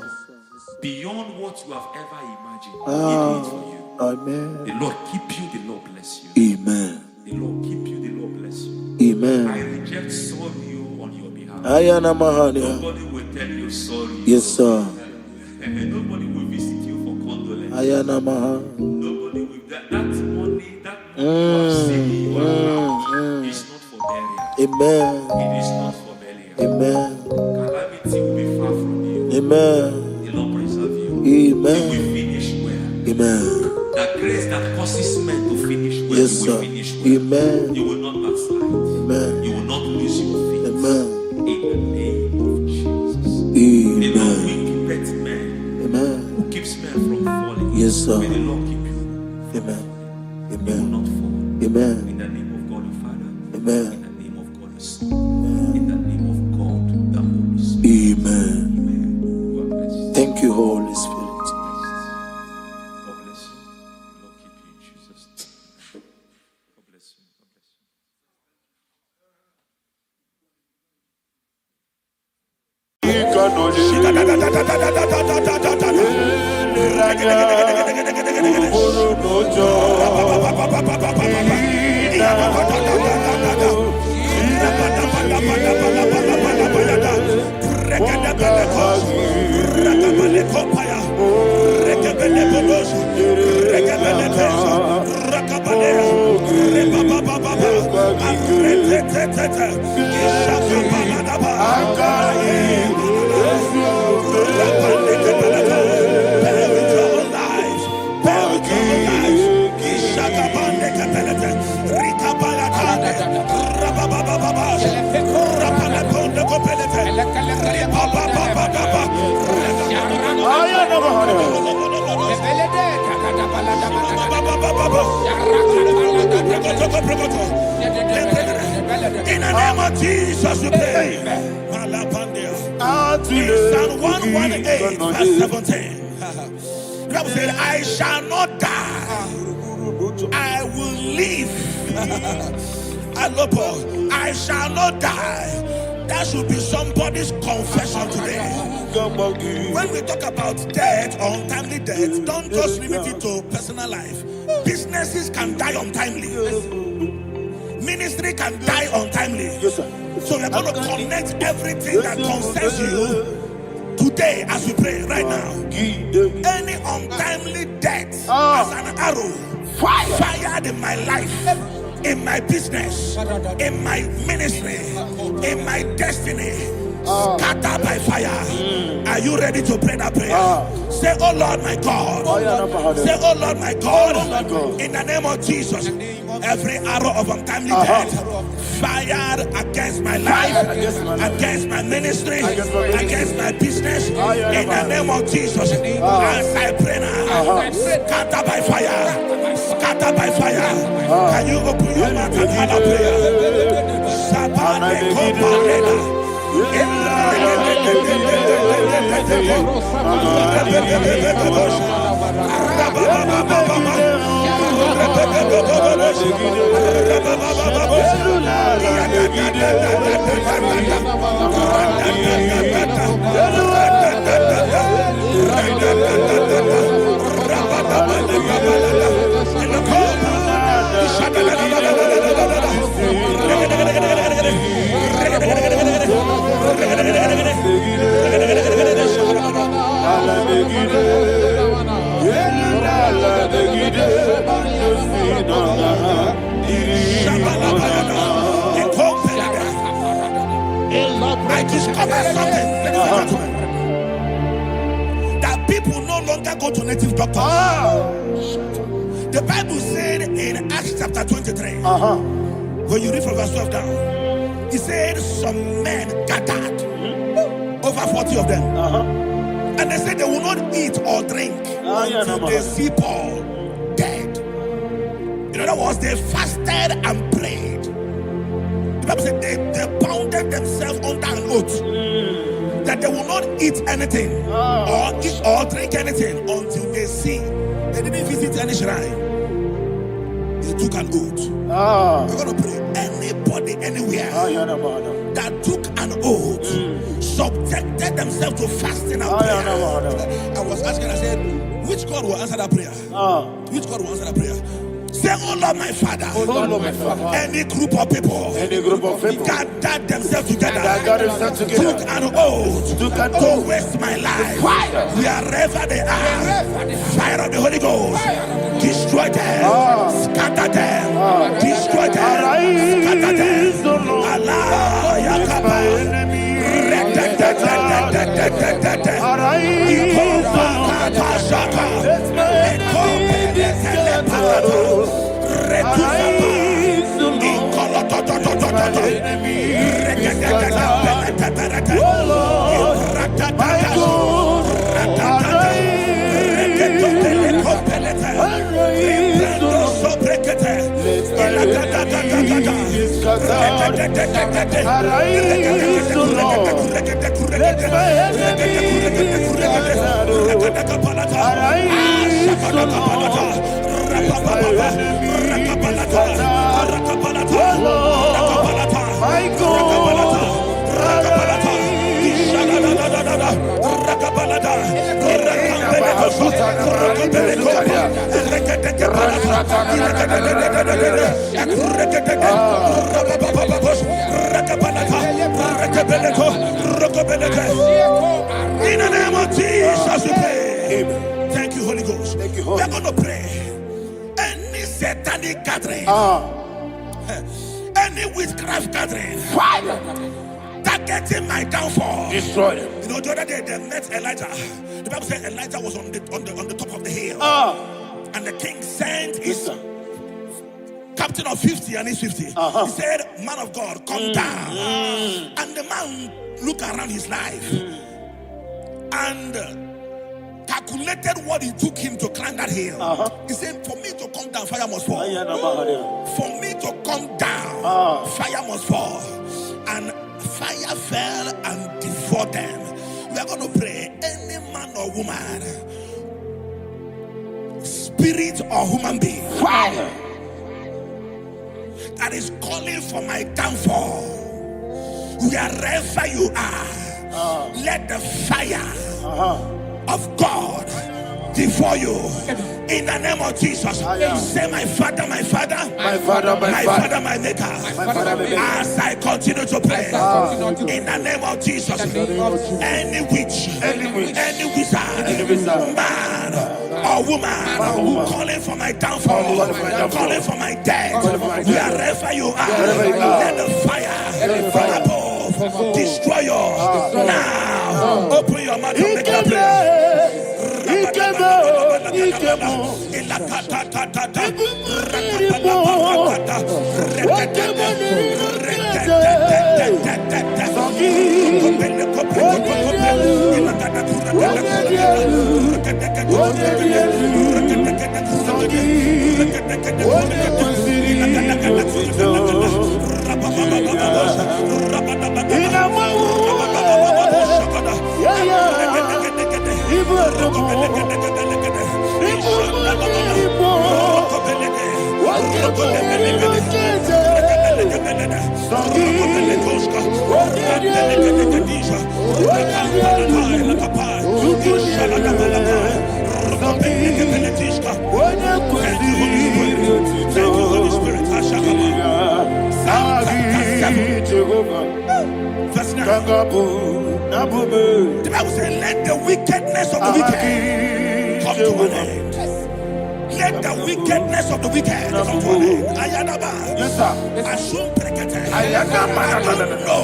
Beyond what you have ever imagined, He did it for you. Amen. The Lord keep you, the Lord bless you. Amen. The Lord keep you, the Lord bless you. Amen. I reject sorry on your behalf. Ayana Mahania. Nobody will tell you sorry. Yes, sir. Nobody will visit you for condolence. Ayana Mahania. Nobody will. That money See, your life is not for burial. Amen. It is not for burial. Amen. Calamity will be far from you. Amen. The Lord preserve you. Amen. You will finish well. Amen. That grace that causes men to finish well, Yes, you will sir. finish well. Amen. You will not backslide. Amen. You will not lose your faith. Amen. In the name of Jesus. Amen. The Lord will keep men. Amen. Who keeps men from falling. Yes, sir. May the Lord keep you. Amen. You will Amen. not fall. Amen. In the name of God the Father. Amen. In the name of God the Son. In the name of God the Holy Spirit. Amen. Amen. God bless you. Thank you, Holy Spirit. God bless you. The Lord keep you in Jesus' name. God bless you. God bless you. In the name of Jesus, we pray. In Psalm 118, verse 17, the Bible said, I shall not die, I will live. I shall not die. That should be somebody's confession today. When we talk about death or untimely death, don't just limit it to personal life. Businesses can die untimely. Ministry can die untimely. Yes, sir. So we're going to connect everything that concerns you today as we pray right now. Any untimely death as an arrow fired in my life, in my business, in my ministry, in my destiny, scattered by fire. Are you ready to pray that prayer? Say, oh Lord my God. Say, oh Lord my God. In the name of Jesus, every arrow of untimely death fired against my life, against my ministry, against my business, in the name of Jesus, as I pray now, scattered by fire, scattered by fire. Can you open your mouth and have a prayer? I discovered something, ladies and gentlemen, that people no longer go to native doctors. The Bible said in Acts chapter 23, when you read from verse 12 down, it said some men gathered, over 40 of them, and they said they will not eat or drink until they see Paul dead. In other words, they fasted and prayed. The Bible said they bounded themselves under an oath that they will not eat anything or eat or drink anything until they see. They didn't visit any shrine. They took an oath. We're going to pray. Anybody, anywhere that took an oath, subjected themselves to fasting and prayer. I was asking, I said, which God will answer that prayer? Which God will answer that prayer? Say, oh Lord my Father, any group of people, gathered themselves together, took an oath to waste my life. Wherever they are, fire of the Holy Ghost, destroy them, scatter them, enemies, oh Lord. Let my enemies arise, oh Lord. Let my enemies scatter. Arise, oh Lord. Let my enemies scatter. Oh Lord, my God, arise, oh Lord. Let my enemies scatter. Arise, oh Lord. Let my enemies scatter. Arise, oh Lord. Let my enemies scatter. Oh Lord, my God, in the name of Jesus, we pray. Thank you, Holy Ghost. Thank you, We Holy are going to pray. Any satanic gathering, any witchcraft gathering, targeting my downfall, destroy them. You know, the other day they met Elijah. The Bible said Elijah was on the top of the hill, and the king sent his captain of 50 and his 50. He said, "Man of God, come down." And the man looked around his life and calculated what it took him to climb that hill. He said, "For me to come down, fire must fall. For me to come down, fire must fall." And fire fell and devoured them. We are going to pray. Any man or woman, spirit or human being, that is calling for my downfall, wherever you are, let the fire of God devour you in the name of Jesus. Say, my Father, my Father, My Father, my Father, my Maker. my Father, my Maker. As I continue to pray in the name of Jesus, any witch, any wizard, man or woman calling for my downfall, calling for my death, wherever you are, let the fire from above destroy you now. Open your mouth and make a prayer. Verse 9. The Bible says, let the wickedness of the wicked come to an end. Let the wickedness of the wicked come to an end. Ayadaba. Yes, sir. Assume prekete. Ayadaba. No.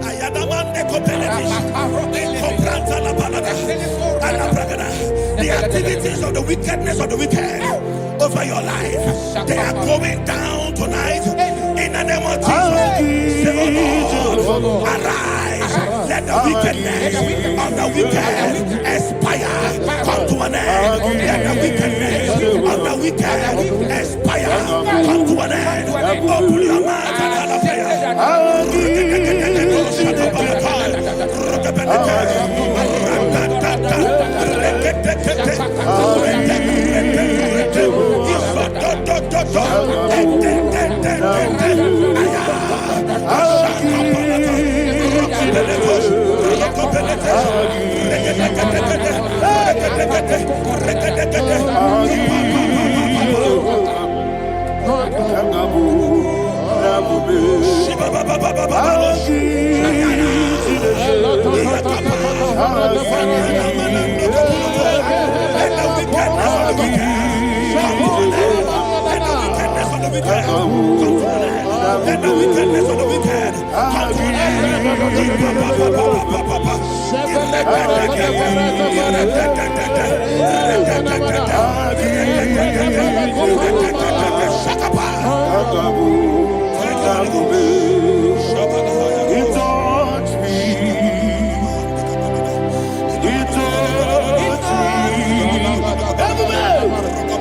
Ayadaba nekopeletish. Nekopranta la balada. Alabragada. The activities of the wickedness of the wicked over your life, they are going down tonight in the name of Jesus. Say, oh Lord, arise. Let the wickedness of the wicked expire. Come to an end. Let the wickedness of the wicked expire. Come to an end. Open your mouth and come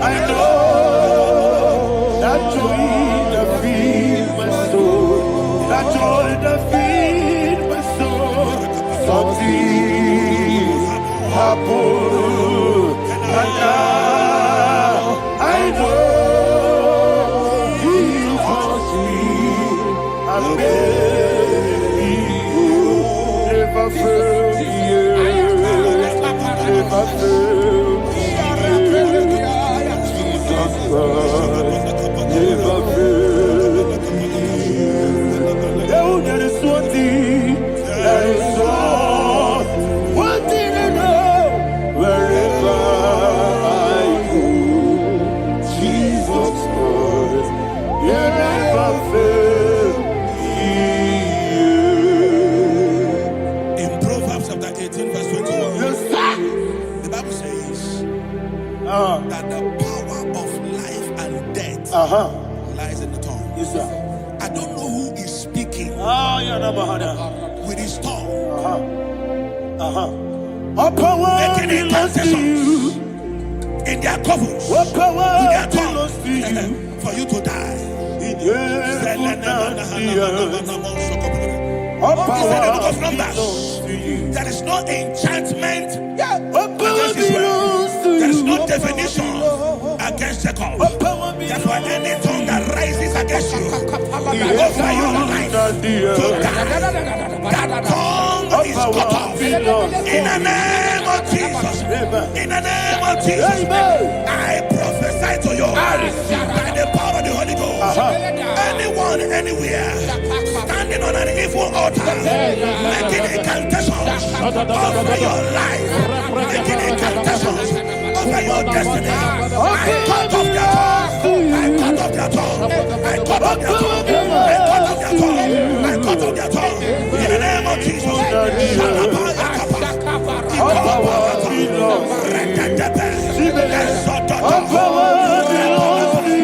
I know that joy that feeds my soul, that joy that feeds my soul. Something happened, and now I know He wants me. I'm ready, never fail me, never fail me. Never fail me. There is one thing, there is one thing I know. Wherever I go, Jesus Christ, you never fail me. In Proverbs chapter 18, verse 21, Yes, sir. the Bible says that the power of life and death lies in the tongue. Yes, sir. I don't know who is speaking with his tongue, All power making belongs to you. incantations in their covers All with power their belongs to you. tongue for you to die. All He said in the book of power Numbers, belongs to you. there is no enchantment All power against Israel. belongs to There is you. no definition against Jacob. All power Therefore, belongs any tongue that rises against you over your life to you. to die, that tongue is All cut power off. belongs In the name of Jesus. In the name of Jesus. Amen. I prophesy to you by the power of the Holy Ghost. Anyone, anywhere, standing on an evil altar, making incantations over your life, making incantations over your destiny. I cut off their tongue. I cut off their tongue. I cut off their tongue. I cut off their tongue. I cut off their tongue. In the name of Jesus. All power belongs to you. All power belongs to you.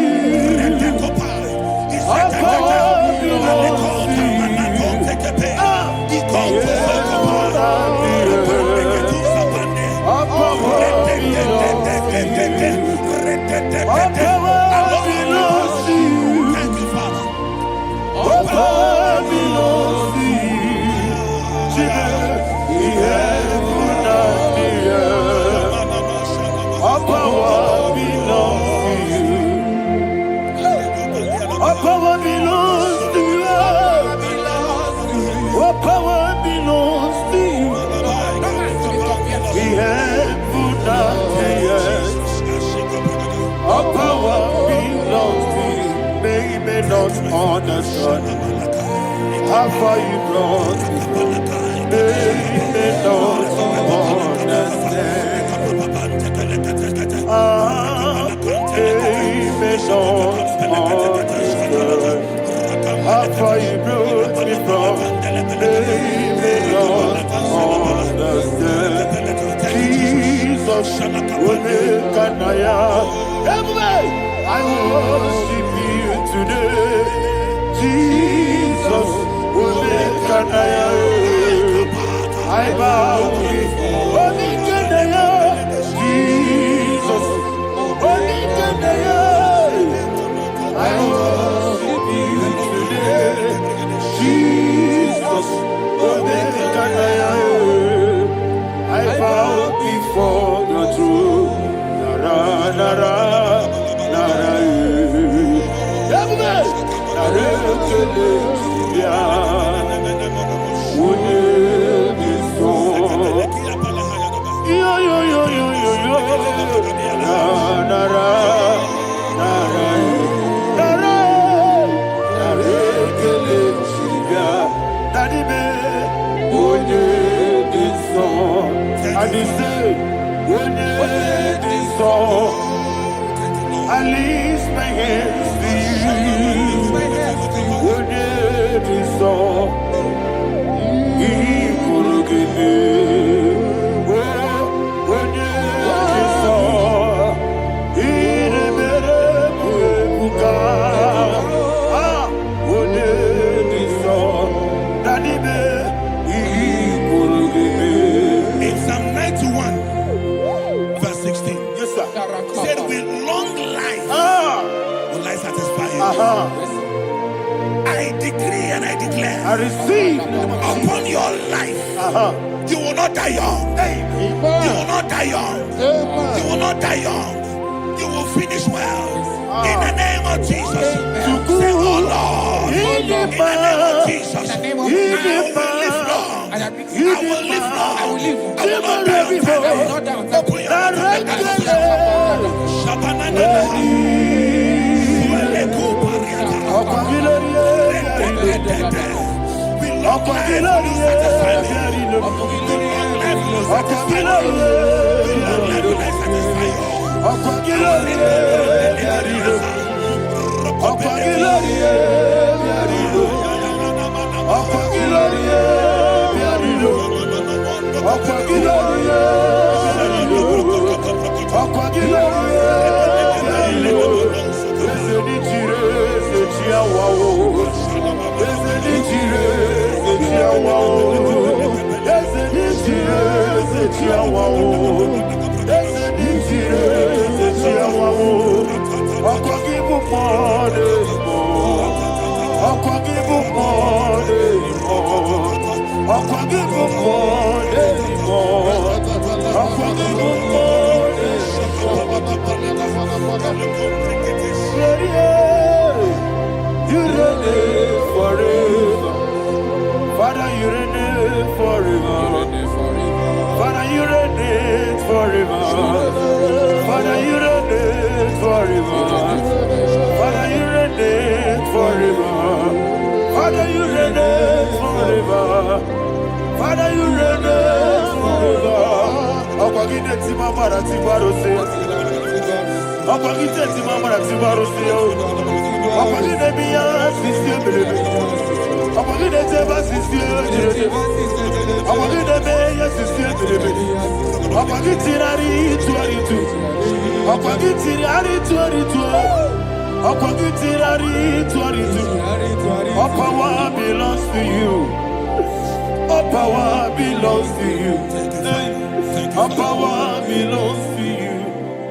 All power belongs to you. All power belongs to you. Thank you, Father. All power belongs to you. Jesus, the heaven and the earth. All power belongs to you. All power belongs to you. All power belongs to you. The heaven and the earth. All power belongs to you. They may not understand how far you brought me. They may not understand. They may not understand how far you brought me from. They may not understand. Jesus, will make an I worship you today. Jesus, will make an I bow before Jesus, I worship you today. Jesus, I bow before your throne. Nara, nara, nara, yo, yo, yo, yo, yo, yo. Nara, nara, nara, Daddy, me, when you did so, and he said, when you did so, I lift my hands to you. When you did so, I receive. Upon your life, you will not die young. You will not die young. You will not die young. You will finish well. In the name of Jesus. Say, oh Lord. In the name of Jesus. I will live long. I will live long. I will not die on time. Open your You reign forever. Father, you reign forever. Father, you reign forever. Father, you reign forever. Father, you reign forever. Father, you reign forever. Father, you reign forever. Akwagide timamara tibarose. Akwagide timamara tibarose. Akwagide biya sisi. Akwagide teba sisi. Akwagide beya sisi. Akwagide rari tuaritu. Akwagide rari tuaritu. Akwagide rari tuaritu. All power belongs to you. All power belongs to you. All power belongs to you.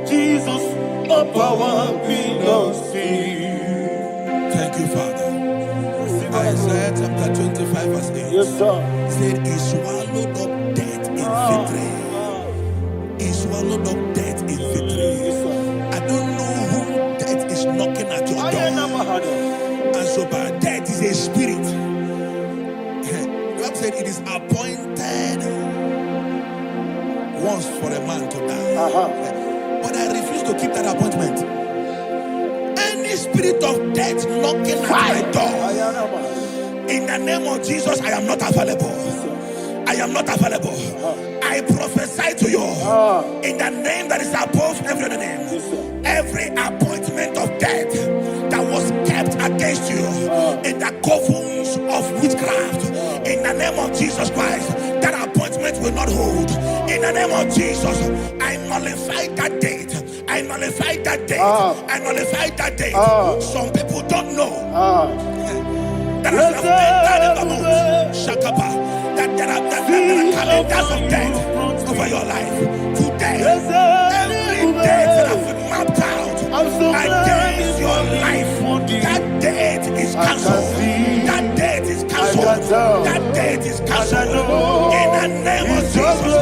Jesus, all power belongs to you. Thank you, Father. Isaiah chapter 25 verse 8. Yes, sir. Said, he swallowed up death in victory. He swallowed up death in victory. I don't know who death is knocking at your door. And so, but death is a spirit. God said it is appointed once for a man to die. But I refuse to keep that appointment. Any spirit of death knocking at my door, in the name of Jesus, I am not available. I am not available. I prophesy to you in the name that is above every other name. Every appointment of death that was kept against you in the covens of witchcraft, in the name of Jesus Christ, that appointment will not hold. In the name of Jesus, I nullify that date. I nullify that date. I nullify that date. Some people don't know that as I've entered in the month, Shakapa, that there are calendars of death over your life. Today, every date that I've mapped out against your life, that date is cancelled. That date is cancelled. That date is cancelled. In the name of Jesus.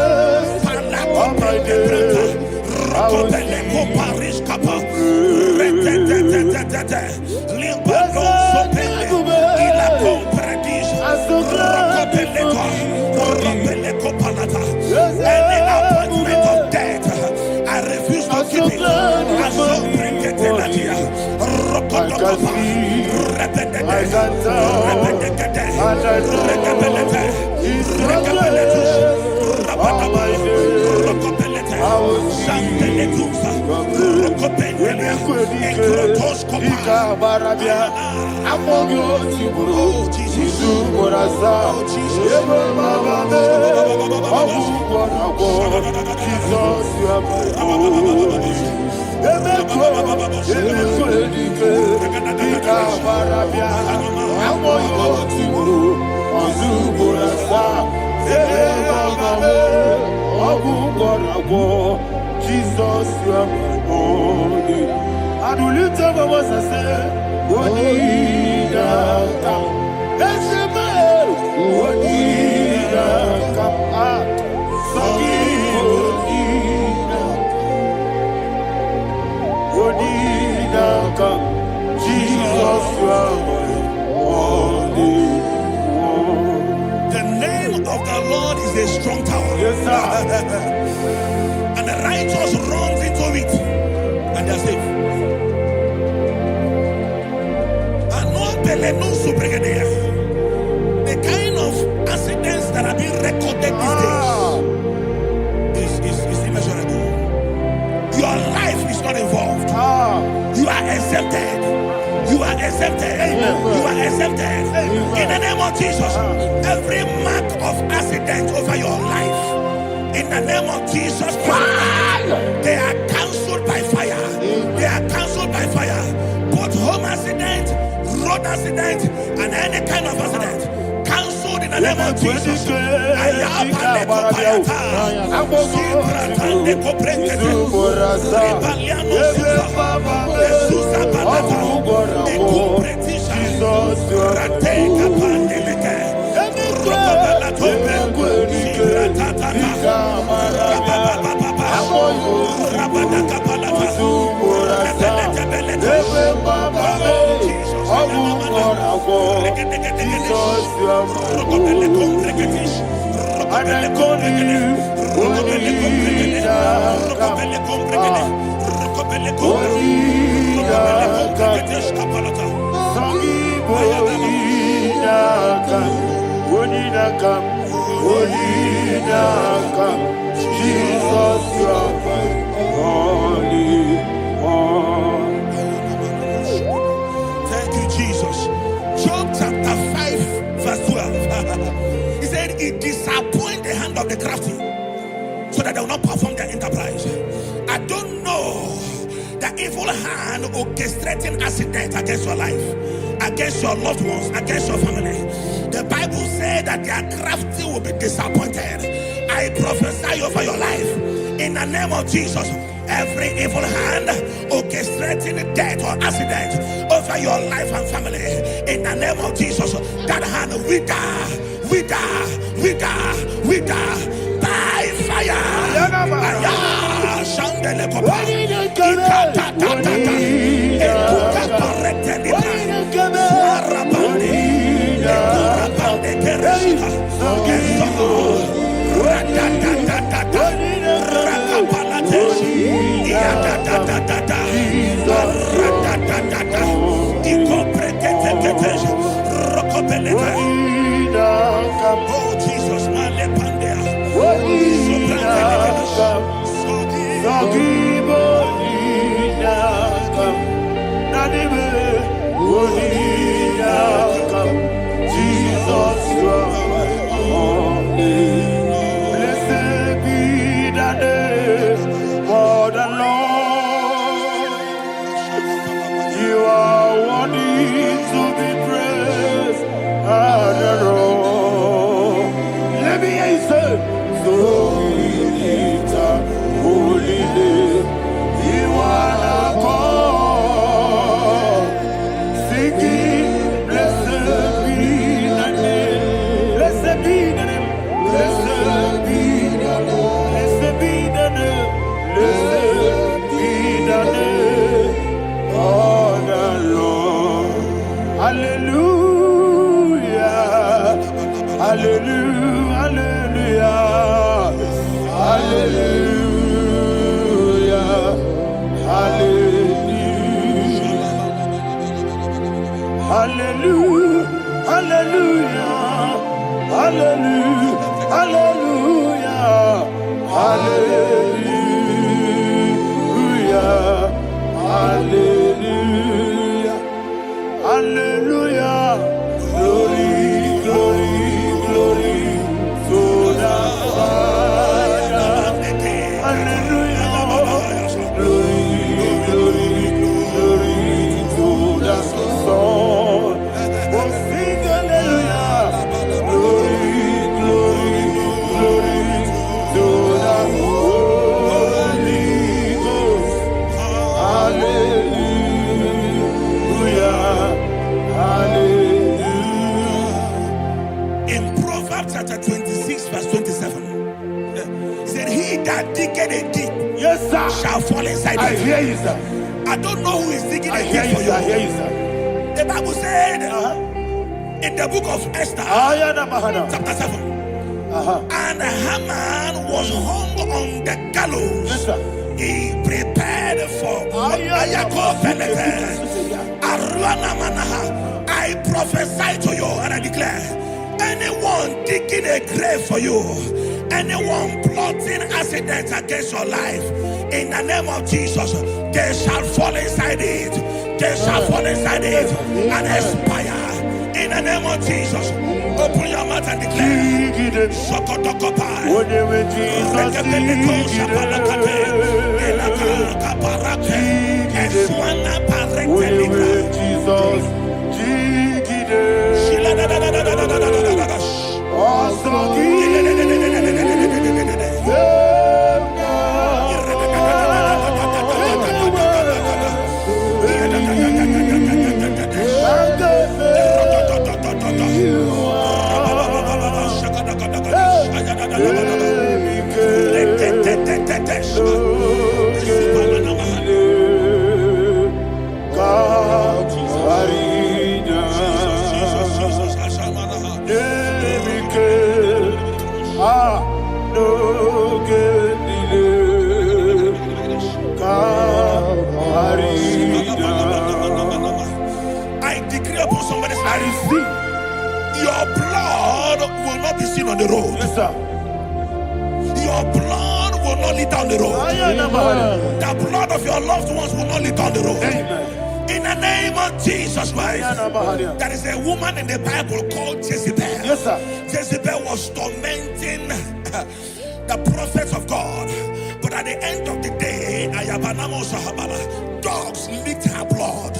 Any appointment of death, I refuse to keep it. I so bring it in the year. Jesus, you are my holy. And we lift up our voice and say, Jesus, you are holy. The name of the Lord is a strong tower. Yes, sir. And the righteous runs into it and they're safe. The kind of accidents that are being recorded these days is immeasurable. Your life is not involved. You are exempted. You are exempted. You are exempted. In the name of Jesus, every mark of accident over your life, in the name of Jesus Christ, they are cancelled by fire. They are cancelled by fire. Both home accident, road accident, and any kind of accident, cancelled in the name of Jesus. Thank you, Jesus. Job chapter 5, verse 12. He said, it disappoints the hand of the crafty, so that they will not perform their enterprise. I don't know the evil hand orchestrating accident against your life, against your loved ones, against your family. The Bible said that their crafty will be disappointed. I prophesy over your life in the name of Jesus. Every evil hand orchestrating death or accident over your life and family, in the name of Jesus, that hand wither by fire. Oh Jesus, my that digging a deep Yes, sir. shall fall inside I it. hear you, sir. I don't know who is digging I a hear deep you, for sir. I you. hear you, sir. The Bible said in the book of Esther, Ayana Mahana. chapter 7, and Haman was hung on the gallows. Yes, sir. He prepared for I prophesy to you and I declare, anyone digging a grave for you, anyone plotting accidents against your life, in the name of Jesus, they shall fall inside it. They shall fall inside it and expire. In the name of Jesus, open your mouth and declare. Sokotokopai. I decree upon somebody's life, your blood will not be seen on the road. Yes, sir. Your blood will not lead down the road. The blood of your loved ones will not lead down the road. Amen. In the name of Jesus Christ, there is a woman in the Bible called Jezebel. Yes, sir. Jezebel was tormenting the prophets of God. But at the end of the day, dogs licked her blood.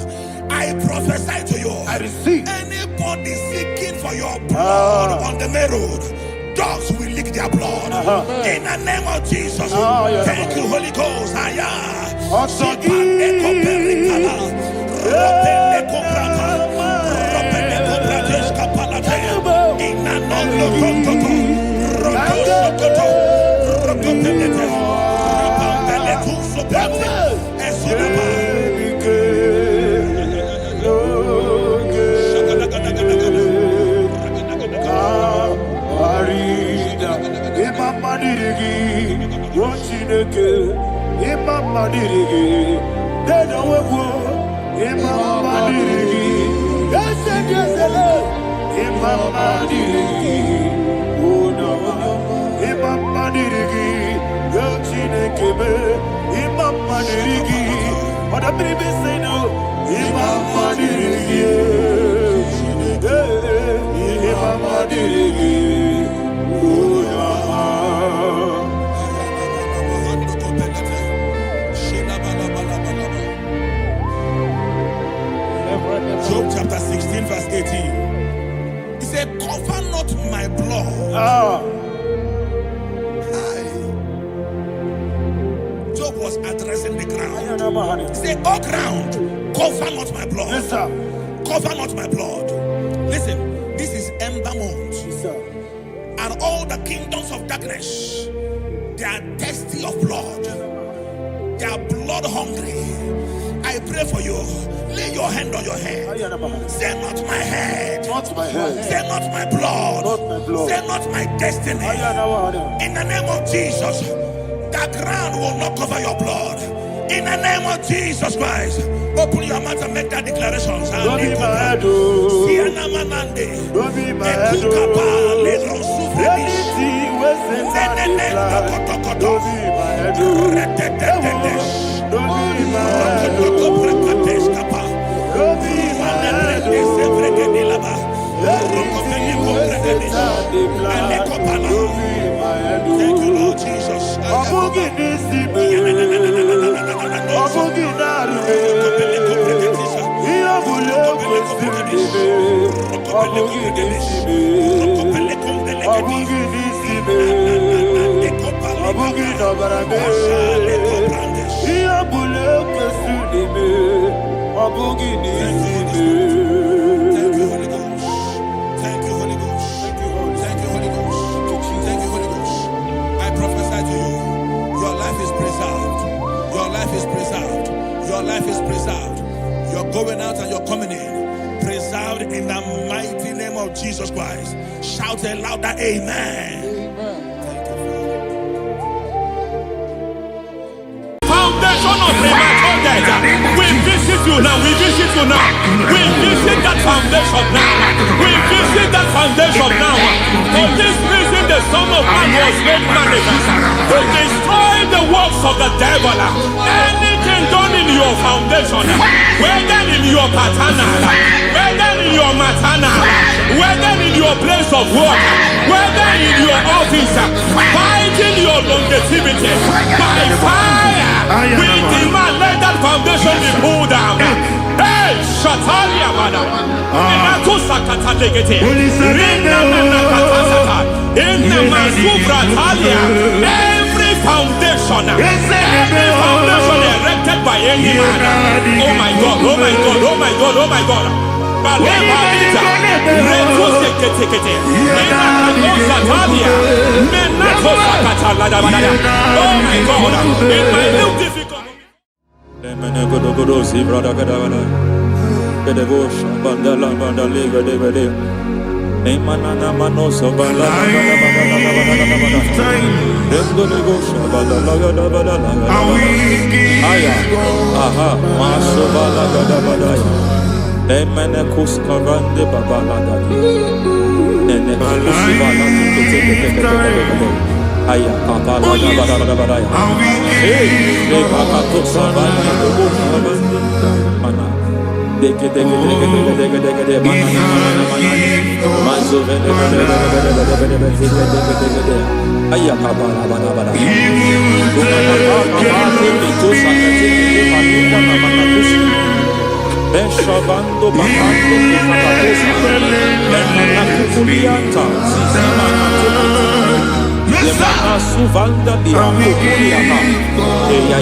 I prophesy to you, I receive. anybody seeking for your blood on the main road, dogs will lick their blood. In the name of Jesus. Thank you, Holy Ghost. Job chapter 16 verse 18. He said, cover not my blood. Job was addressing the ground. He said, oh ground, cover not my blood. Yes, sir. Cover not my blood. Listen, this is ember month. Yes, sir. And all the kingdoms of darkness, they are thirsty of blood. They are blood hungry. I pray for you. Lay your hand on your head. Say not my head. Not my head. Say not my blood. Not my blood. Say not my destiny. In the name of Jesus, the ground will not cover your blood. In the name of Jesus Christ, open your mouth and make that declaration. Don't be my head. Don't be my head. Anything was in my life. Don't be my head. Don't be my head. Don't be my head. Thank you, Lord Jesus. I prophesy to you. is preserved. Your life is preserved. You're going out and you're coming in. Preserved in the mighty name of Jesus Christ. Shout a louder amen. Thank you, Father. Foundation of premature death. We visit you now. We visit you now. We visit that foundation now. We visit that foundation now. For this reason, the Son of Man was made manifest to destroy the works of the devil. Anything done in your foundation, whether in your paternal, whether in your maternal, whether in your place of work, whether in your office, fighting your longevity by fire. We demand let that foundation be pulled down. Hey, Shatalia Bada. Inato Sakata Legete. Rina Nakatasata. Inna Masubra Talia. Every foundation erected by any man. Oh my God, oh my God, oh my God, oh my God. Baleba Lita. Reto Sekete. Inna Satalia. Menato Sakata Ladabada. Oh my God. In my new difficult. Aya kapala da badaya. Hey, de pakato sabana do mana. Deke mana. Mazo vene. Aya kapala bada. Beshavando bakando kukulianta. Semana suvanda dia kukuliaka. Ya.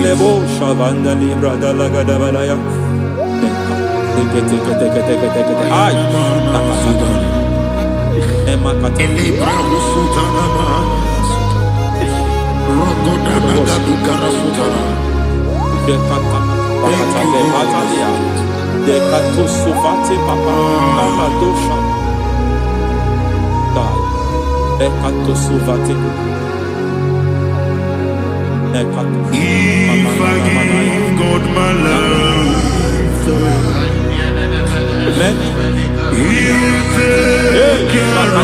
Lebo shavanda libra da laga da balaya. Teke. Ay. Emma kata. Libra usutana ma. Rogoda naga dukara sutana. Dekata. Bakata le batalia. Dekato suvate papa. Mama dosha. Ekato suvate. Ekato. If I give God my love, He'll take care of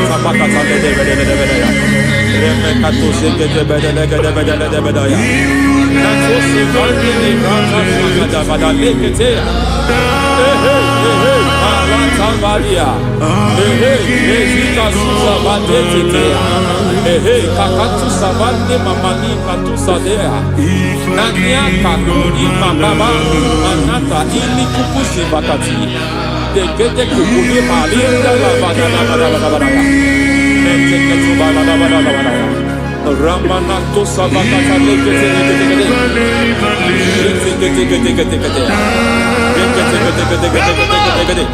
Ramanato Savakata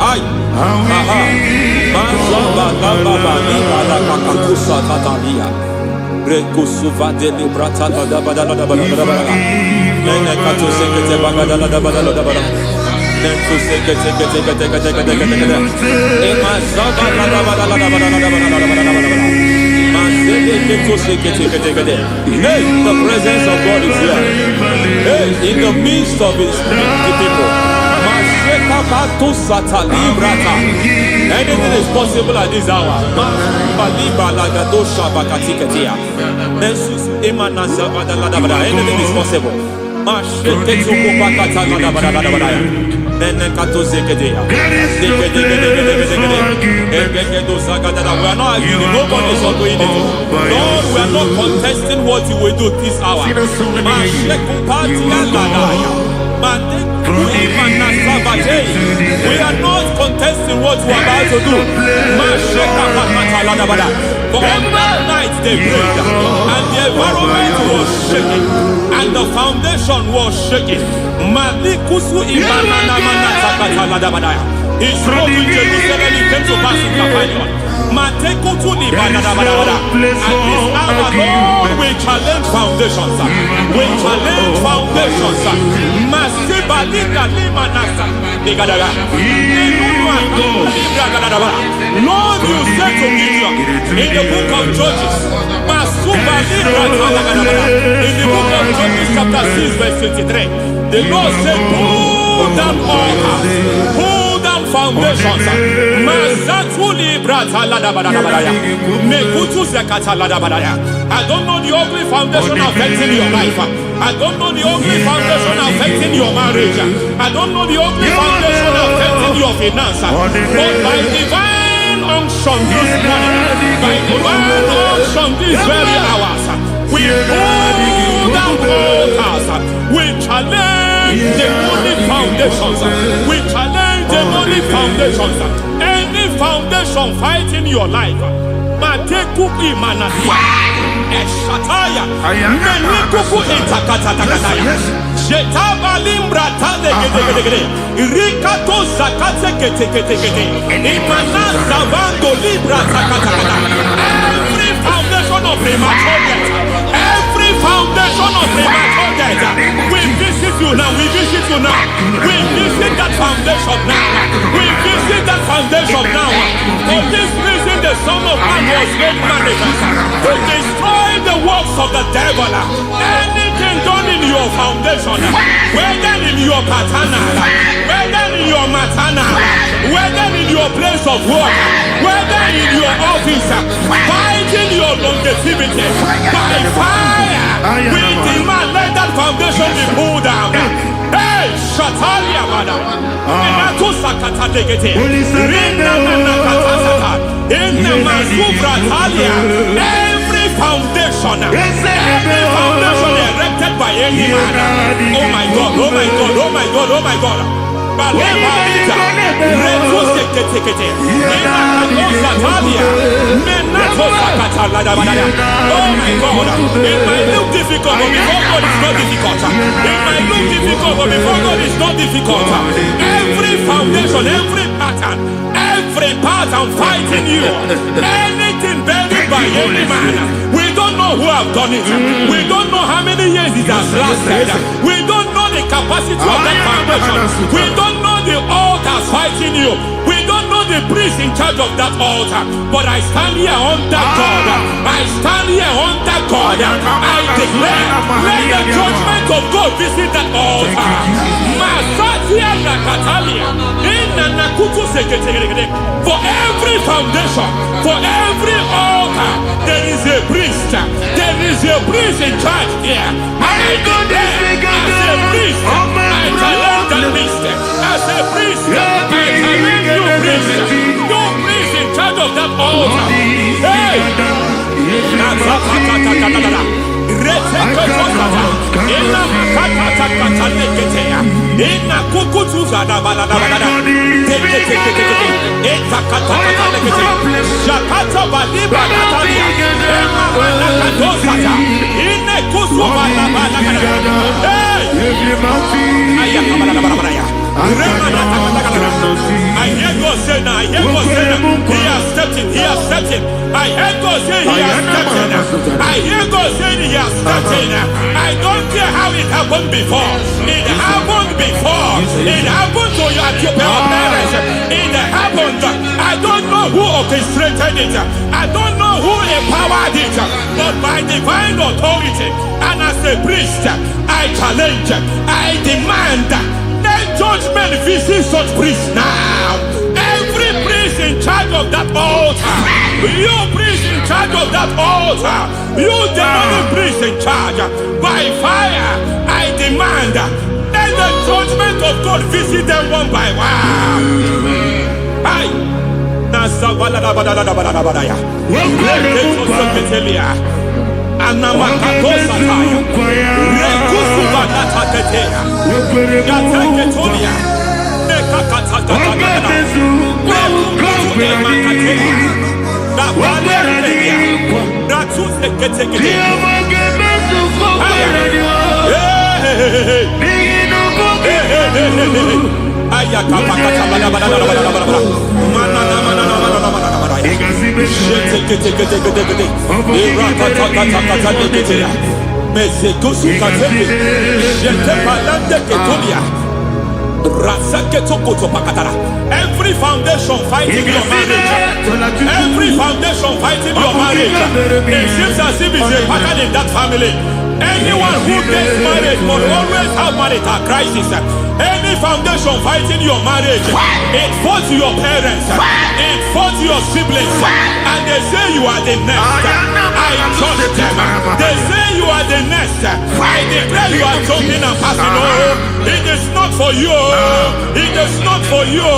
Ay, aha, Mazaba Baba Nibala Kakakusa Tatalia, Rekusuva de Librata da Badala, Nene Katu Sekete Bagadala da Badala, Nentu Sekete, Emazaba da Hey, the presence of God is here. Hey, in the midst of His people. Anything is possible at this hour. Anything is possible. We are not arguing, nobody is doing it. Lord, we are not contesting what you will do this hour. We are not contesting what you are about to do. For on that night they prayed, and the environment was shaking, and the foundation was shaking. He spoke in Jerusalem, he came to pass in Capernaum. And this Lord, we challenge foundations. We challenge foundations. Masiba liga lima nasa. Lord, you said to Gideon in the book of Judges, in the book of Judges chapter 6 verse 23, the Lord said, pull down altars, pull down foundations. I don't know the ugly foundation affecting your life. I don't know the ugly foundation affecting your marriage. I don't know the ugly foundation affecting your finance. But by divine unction this morning, by divine unction these very hours, we pull down altars. We challenge demonic foundations. We challenge demonic foundations. Any foundation fighting your life, Matekuki Manasia, Eshataya, Menikuku Itakataya, Shetabalimbra Tade, Rikato Zakate, Imanasa Bando Libra Zakata. Every foundation of premature death, every foundation of premature death, we visit you now, we visit you now, we visit that foundation now, we visit that foundation now. For this reason, the Son of Man was made manifest to destroy the works of the devil. Anything done in your foundation, whether in your paternal, whether in your maternal, whether in your place of work, whether in your office, fighting your longevity by fire, we demand let that foundation be pulled down. Hey, Shatalia Bada, Sakata Legate, Rina Nakatasata, in the Masufra Talia, every foundation erected by any man. Oh my God, oh my God, oh my God, oh my God. Oh my God, it might look difficult, but before God it's not difficult. It might look difficult, but before God it's not difficult. Every foundation, every pattern fighting you, anything buried by any man, we don't know who have done it. We don't know how many years it has lasted. We don't know the capacity of that foundation. We don't know the altars fighting you. We don't know the priest in charge of that altar. But I stand here under God. I stand here under God. I declare, let the judgment of God visit that altar. Masatia Nakatalia. For every foundation, for every altar, there is a priest. There is a priest in charge here. I declare, as a priest, I challenge that priest. As a priest, I challenge you priest. You priest in charge of that altar. Hey! I hear God say now, I hear God say now, he has stepped in, he has stepped in. I hear God say he has stepped in. I hear God say he has stepped in. I don't care how it happened before. It happened before. It happened to your parents. It happened. I don't know who orchestrated it. I don't know who empowered it. But by divine authority and as a priest, I challenge, I demand, let judgment visit such priests now. Every priest in charge of that altar, you priest in charge of that altar, you demonic priest in charge, by fire, I demand, let the judgment of God visit them one by one. Every foundation fighting your marriage, every foundation fighting your marriage, it seems as if it's a pattern in that family. Anyone who gets married must always have marital crisis. Any foundation fighting your marriage, it fought your parents, it fought your siblings, and they say you are the next. I judge them. They say you are the next. I declare you are jumping and passing. Oh, it is not for you. It is not for you.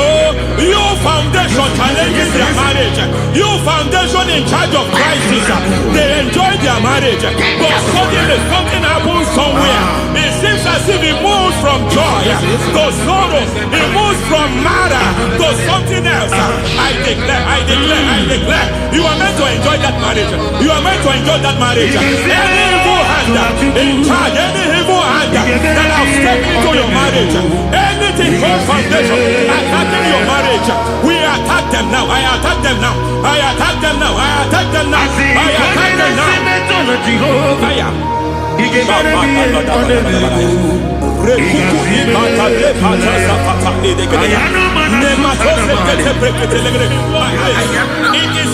You foundation challenging their marriage. You foundation in charge of crisis. They enjoy their marriage, but suddenly something happens somewhere. It seems as if it moves from joy to sorrow. It moves from matter to something else. I declare, you are meant to enjoy that marriage. You are meant to enjoy that marriage. Any evil hand in charge, any evil hand that have stepped into your marriage, anything called foundation attacking your marriage, we attack them now. I attack them now. I attack them now. I attack them now. I attack them now. Fire. It is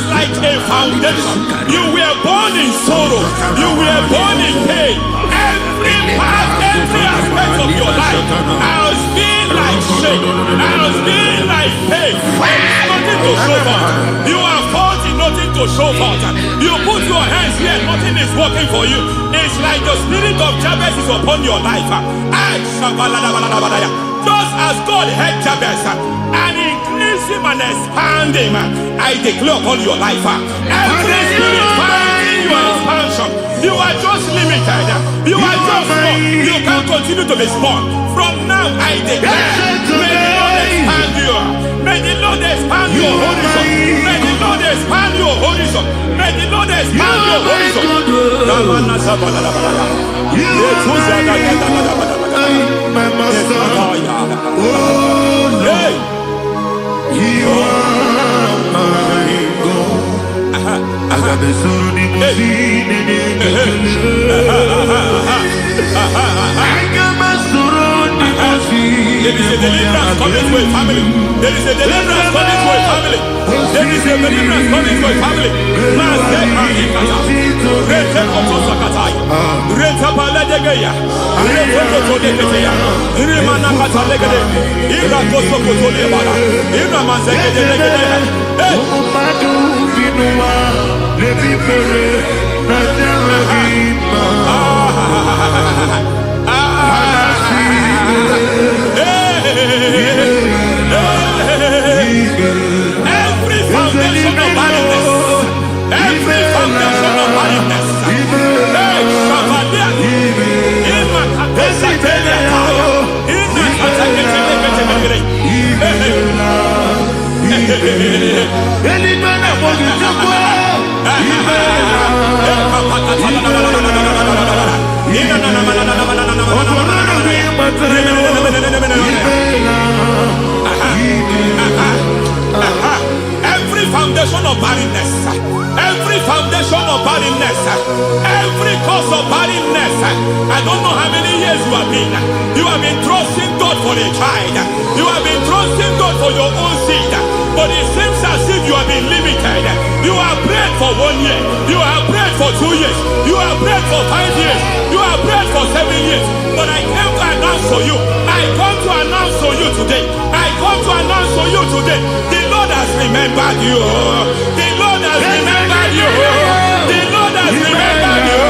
like a foundation. You were born in sorrow. You were born in pain. Every part, every aspect of your life has been like shame. Has been like pain. There's nothing to show for. You are faulty, nothing to show for. You put your hands here, nothing is working for you. It's like the spirit of Jabez is upon your life. Just as God had Jabez and increased him and expand him, I declare upon your life. Every spirit finding your expansion, you are just limited. You are just small. You can't continue to be small. From now, I declare, may the Lord expand you. May the Lord expand your horizon. May the Lord expand your horizon. May the Lord expand your horizon. My master, oh Lord, you are my God. I got the soul in my feet, I got my soul in my feet. There is a deliverance coming to a family. There is a deliverance coming to a family. There is a deliverance coming to a family. Every foundation of barrenness, every foundation of barrenness, every foundation of barrenness, every foundation of barrenness, every cause of barrenness. I don't know how many years you have been trusting God for a child. You have been trusting God for your own seed, but it seems as if you have been limited. You have prayed for 1 year, you have prayed for 2 years, you have prayed for 5 years, you have prayed for 7 years. But I came to announce for you, I come to announce for you today, I come to announce for you today, the Lord has remembered you. The Lord has remembered you. The Lord has remembered you.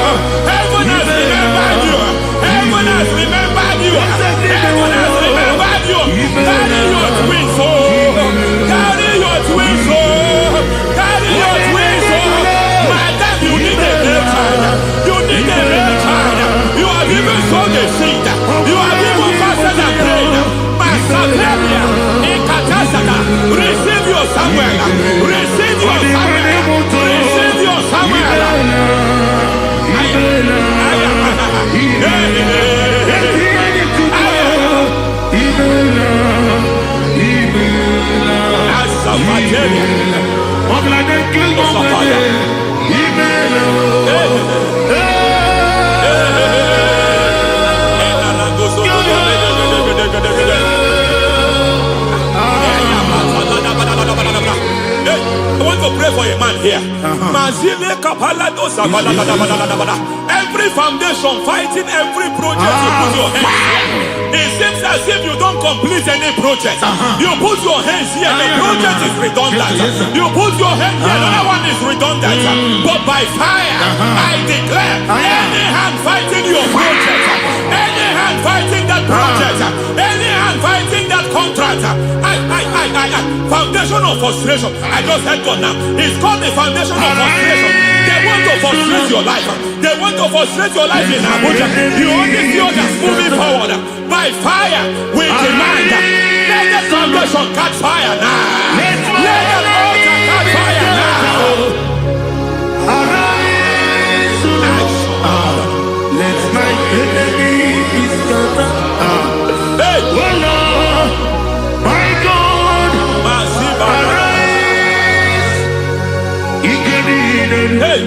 Heaven has remembered you. Heaven has remembered you. Heaven has remembered you. Carry your twins, oh. Carry your twins, oh. Carry your twins, oh. Madam, you need a real child. You need a real child. You have even sown the seed. You have even fasted and prayed. Masateria, Ekatasaka, receive your Samuel. Receive your Samuel. Receive your Samuel. I want to pray for a man here. Every foundation fighting every project you put your hands here. It seems as if you don't complete any project. You put your hands here, the project is redundant. You put your hand here, another one is redundant. But by fire, I declare, any hand fighting your project, any hand fighting that project, any hand fighting that contract, foundation of frustration. I just heard God now. It's called the foundation of frustration. They want to frustrate your life. They want to frustrate your life in Abuja. You only see others moving forward. By fire, we demand. Let the foundation catch fire now. Let the altar catch fire now. Arise, let my enemies scatter. Hey, Oh Lord, my God, arise. hey.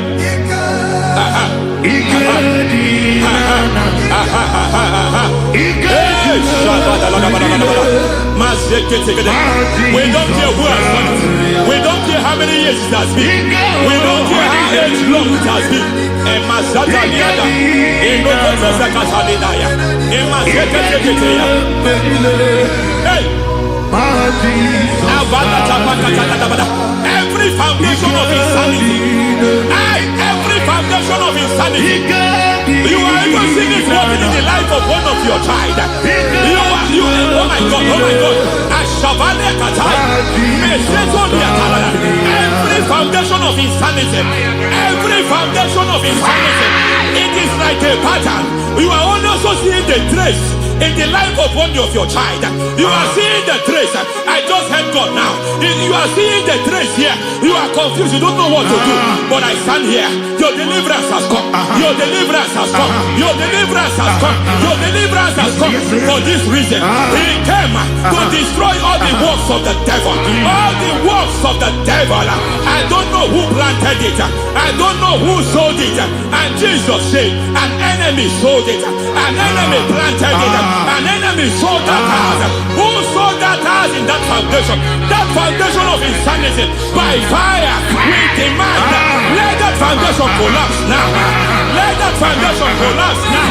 We don't care who has done it. We don't care how many years it has been. We don't care how age long it has been. Every foundation of insanity, every foundation of insanity, you are even seeing it working in the life of one of your child. Oh my God, every foundation of insanity, it is like a pattern. You are also seeing the trace in the life of one of your child. You are seeing the trace. I just heard God now. You are seeing the trace here. You are confused. You don't know what to do. But I stand here. Your deliverance has come. Your deliverance has come. Your deliverance has come. Your deliverance has come. For this reason, He came to destroy all the works of the devil. All the works of the devil. I don't know who planted it. I don't know who sold it. And Jesus said, an enemy sold it. An enemy planted it. An enemy sold that house. Who sold that house in that foundation? That foundation of insanity. By fire, we demand, let that foundation collapse now. Let that foundation collapse now.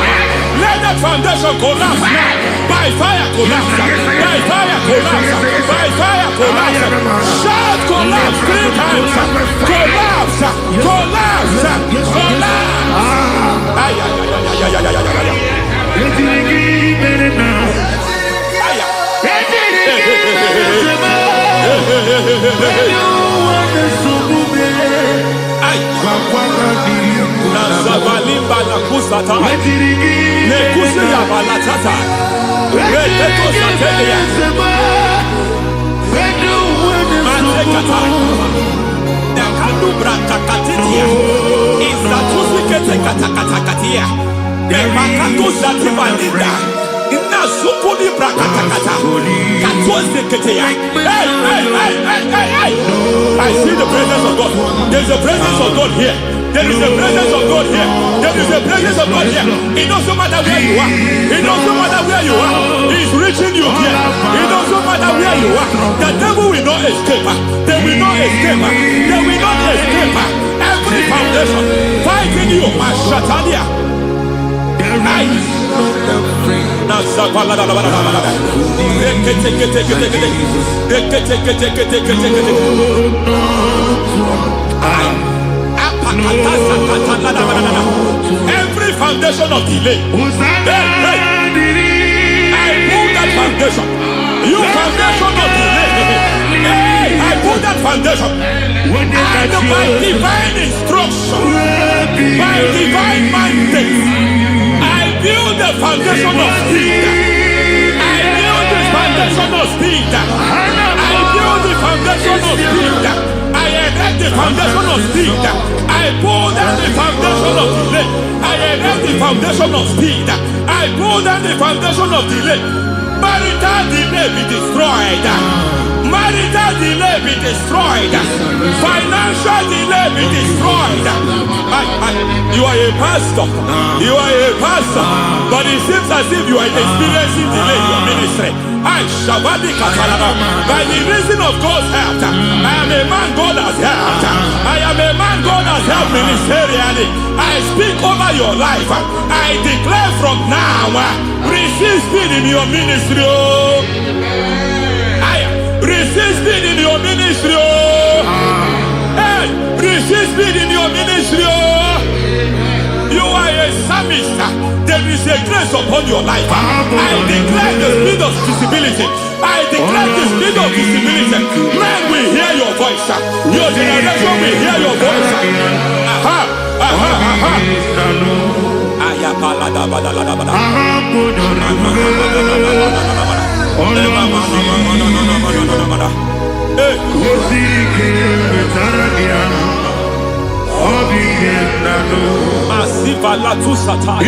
Let that foundation collapse now. By fire collapse. By fire collapse. By fire collapse. Shout collapse 3 times. Collapse. Collapse. Collapse. Ay, ay, ay, ay, ay, ay, ay, ay. I see the presence of God. There's a presence of God here. There is a presence of God here. There is a presence of God here. It doesn't matter where you are. It doesn't matter where you are. He's reaching you here. It doesn't matter where you are. The devil will not escape. They will not escape. They will not escape. Every foundation fighting you, Mashatalia. Every foundation of delay, I pull that foundation. You foundation of delay, I pull that foundation. And by divine instruction, by divine mandate, I build the foundation of speed. I build the foundation of speed. I build the foundation of speed. I erect the foundation of speed. I pull down the foundation of delay. I erect the foundation of speed. I pull down the foundation of delay. Marital delay be destroyed. Marital delay be destroyed. Financial delay be destroyed. You are a pastor. You are a pastor. But it seems as if you are experiencing delay in your ministry. By the reason of God's help, I am a man God has helped. I am a man God has helped ministerially. I speak over your life. I declare from now, receive speed in your ministry. Receive speed in your ministry. Hey, receive speed in your ministry. You are a psalmist. There is a grace upon your life. I declare the speed of visibility. I declare the speed of visibility. Men will hear your voice. Your generation will hear your voice. Masiva la tu sataya.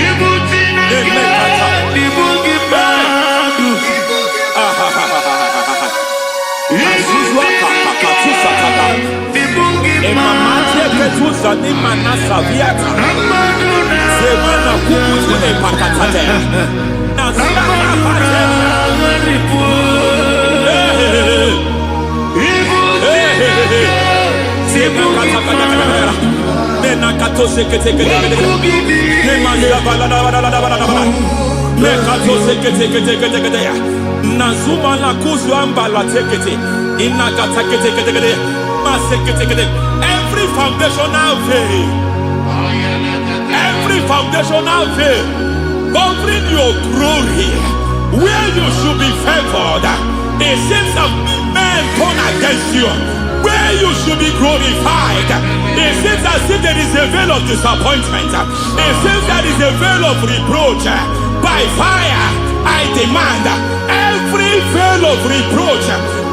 Nazuma la kuzuamba la tekete inakata kete masekete. Every foundational veil, every foundational veil covering your glory, where you should be favored, it seems that men turn against you. Where you should be glorified, it seems as if there is a veil of disappointment. It seems there is a veil of reproach. By fire, I demand every veil of reproach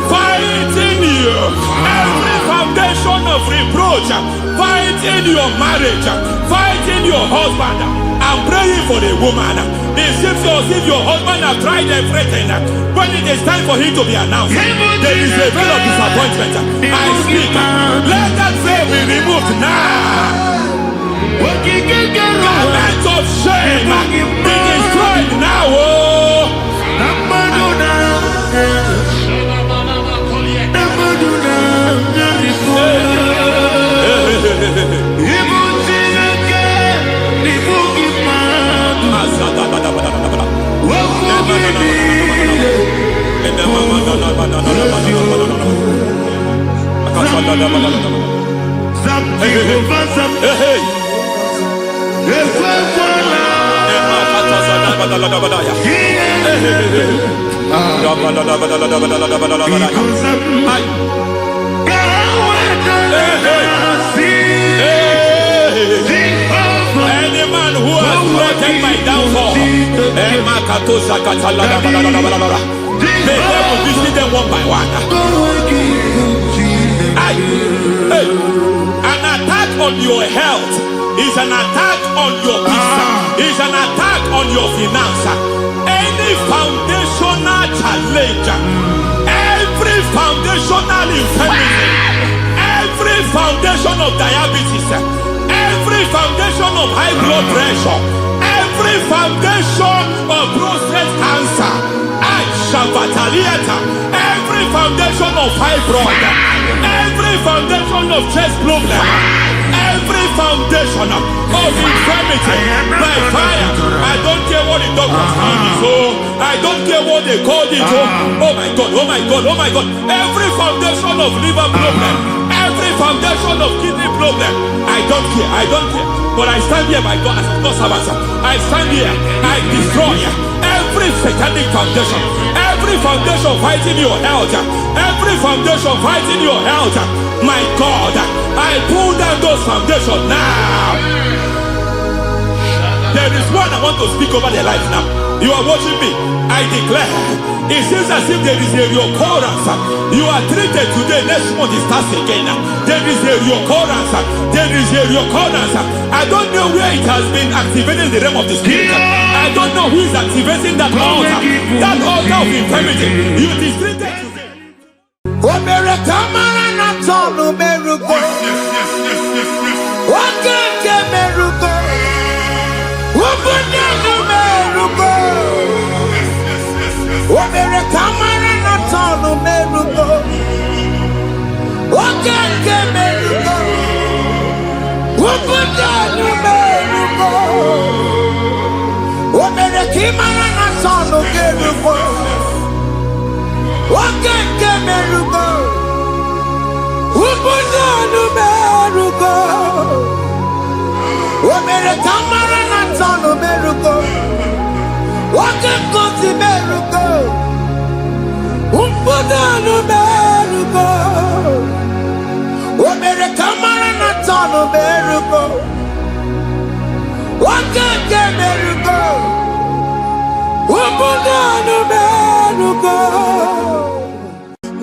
fighting you, every foundation of reproach fighting your marriage, fighting your husband. I'm praying for the woman. It seems as if your husband has tried everything. When it is time for him to be announced, there is a veil of disappointment. I speak. Let that veil be removed now. Garment of shame be destroyed now. Any man who has threatened my downfall, may devil visit them one by one. An attack on your health is an attack on your peace, is an attack on your finance. Any foundational challenge, every foundational infirmity, every foundation of diabetes, every foundation of high blood pressure, every foundation of prostate cancer, every foundation of fibroid, every foundation of chest problem, every foundation of infirmity, by fire. I don't care what the doctors call it, I don't care what they call it. Oh my God, oh my God, oh my God. Every foundation of liver problem, every foundation of kidney problem, I don't care, I don't care. But I stand here, my God, as a God servant. I stand here, I destroy every satanic foundation, every foundation fighting your health, every foundation fighting your health. My God, I pull down those foundations now. There is one I want to speak over their life now. You are watching me. I declare, it seems as if there is a reoccurrence. You are treated today, next month it starts again. There is a reoccurrence. There is a reoccurrence. I don't know where it has been activated in the realm of the spirit. I I don't know who is activating that altar of infirmity. You is treated today.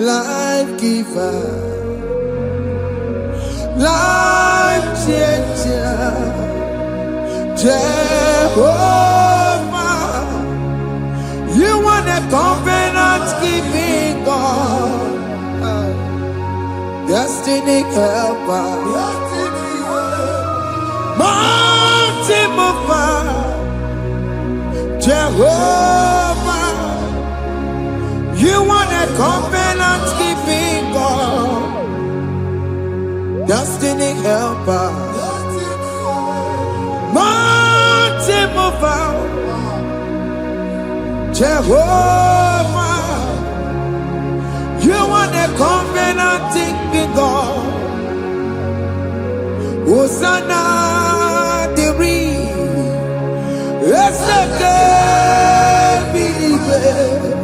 Life giver, life changer, Jehovah, you want a covenant keeping God, destiny helper, mountain mover, Jehovah, you want a covenant keeping God, destiny helper, mountain mover, Jehovah, you want a covenant keeping God. Hosanna, the reed, let's believe.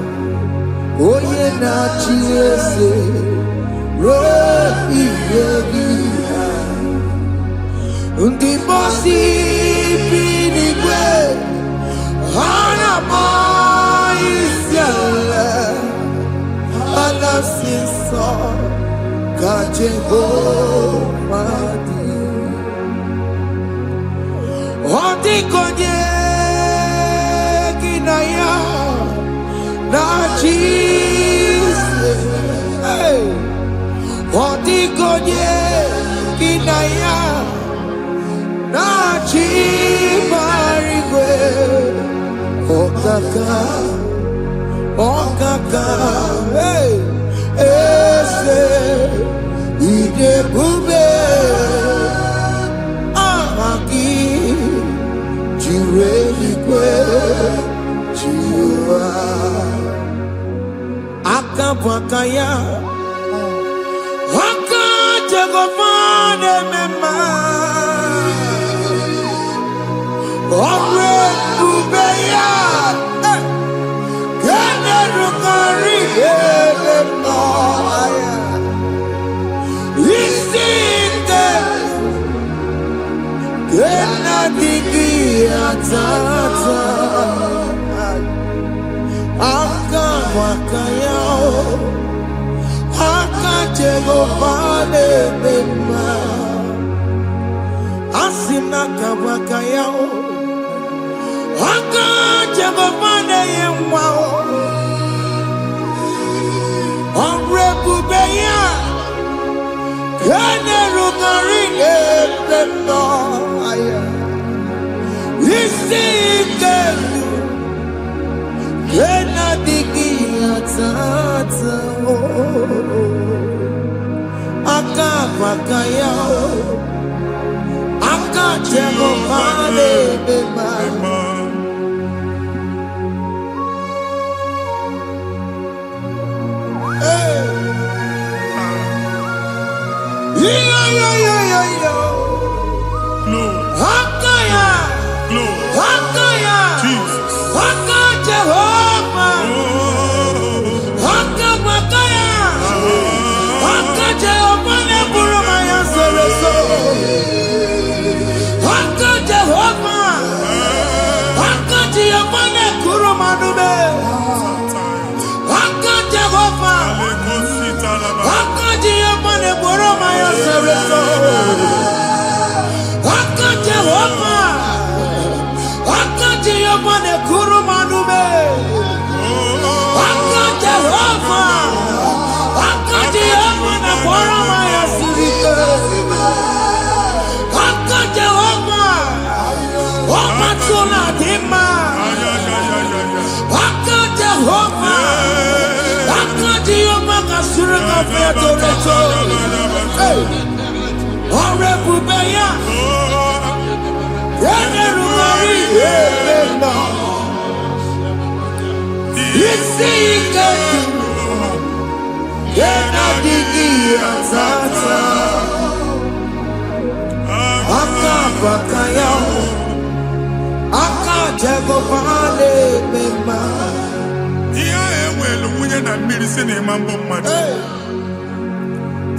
Oh, yeah, not Jesus. Undi bosi pinigwe hana maisiala ala sinso kaje madi Odi konye kinaya na Jesus. Hey. Odi konye kinaya na chibarigwe okaka hey ese ide bube ahaki jireligwe jiwa akabakaya Jagomane mema Omre ubeya Kene rukari no Isinde Kena digi atata Aka wakayao Jehovane bema Asina kabaka yao Haka Jehovane yemwao Onrebu beya Kene rugarine bema Isike Kena digi atata Akabakayao Akachemofane bema Yo Hakaya Hakaya Jesus. Haka Jehovah Hakabakaya Haka Jehovah Haka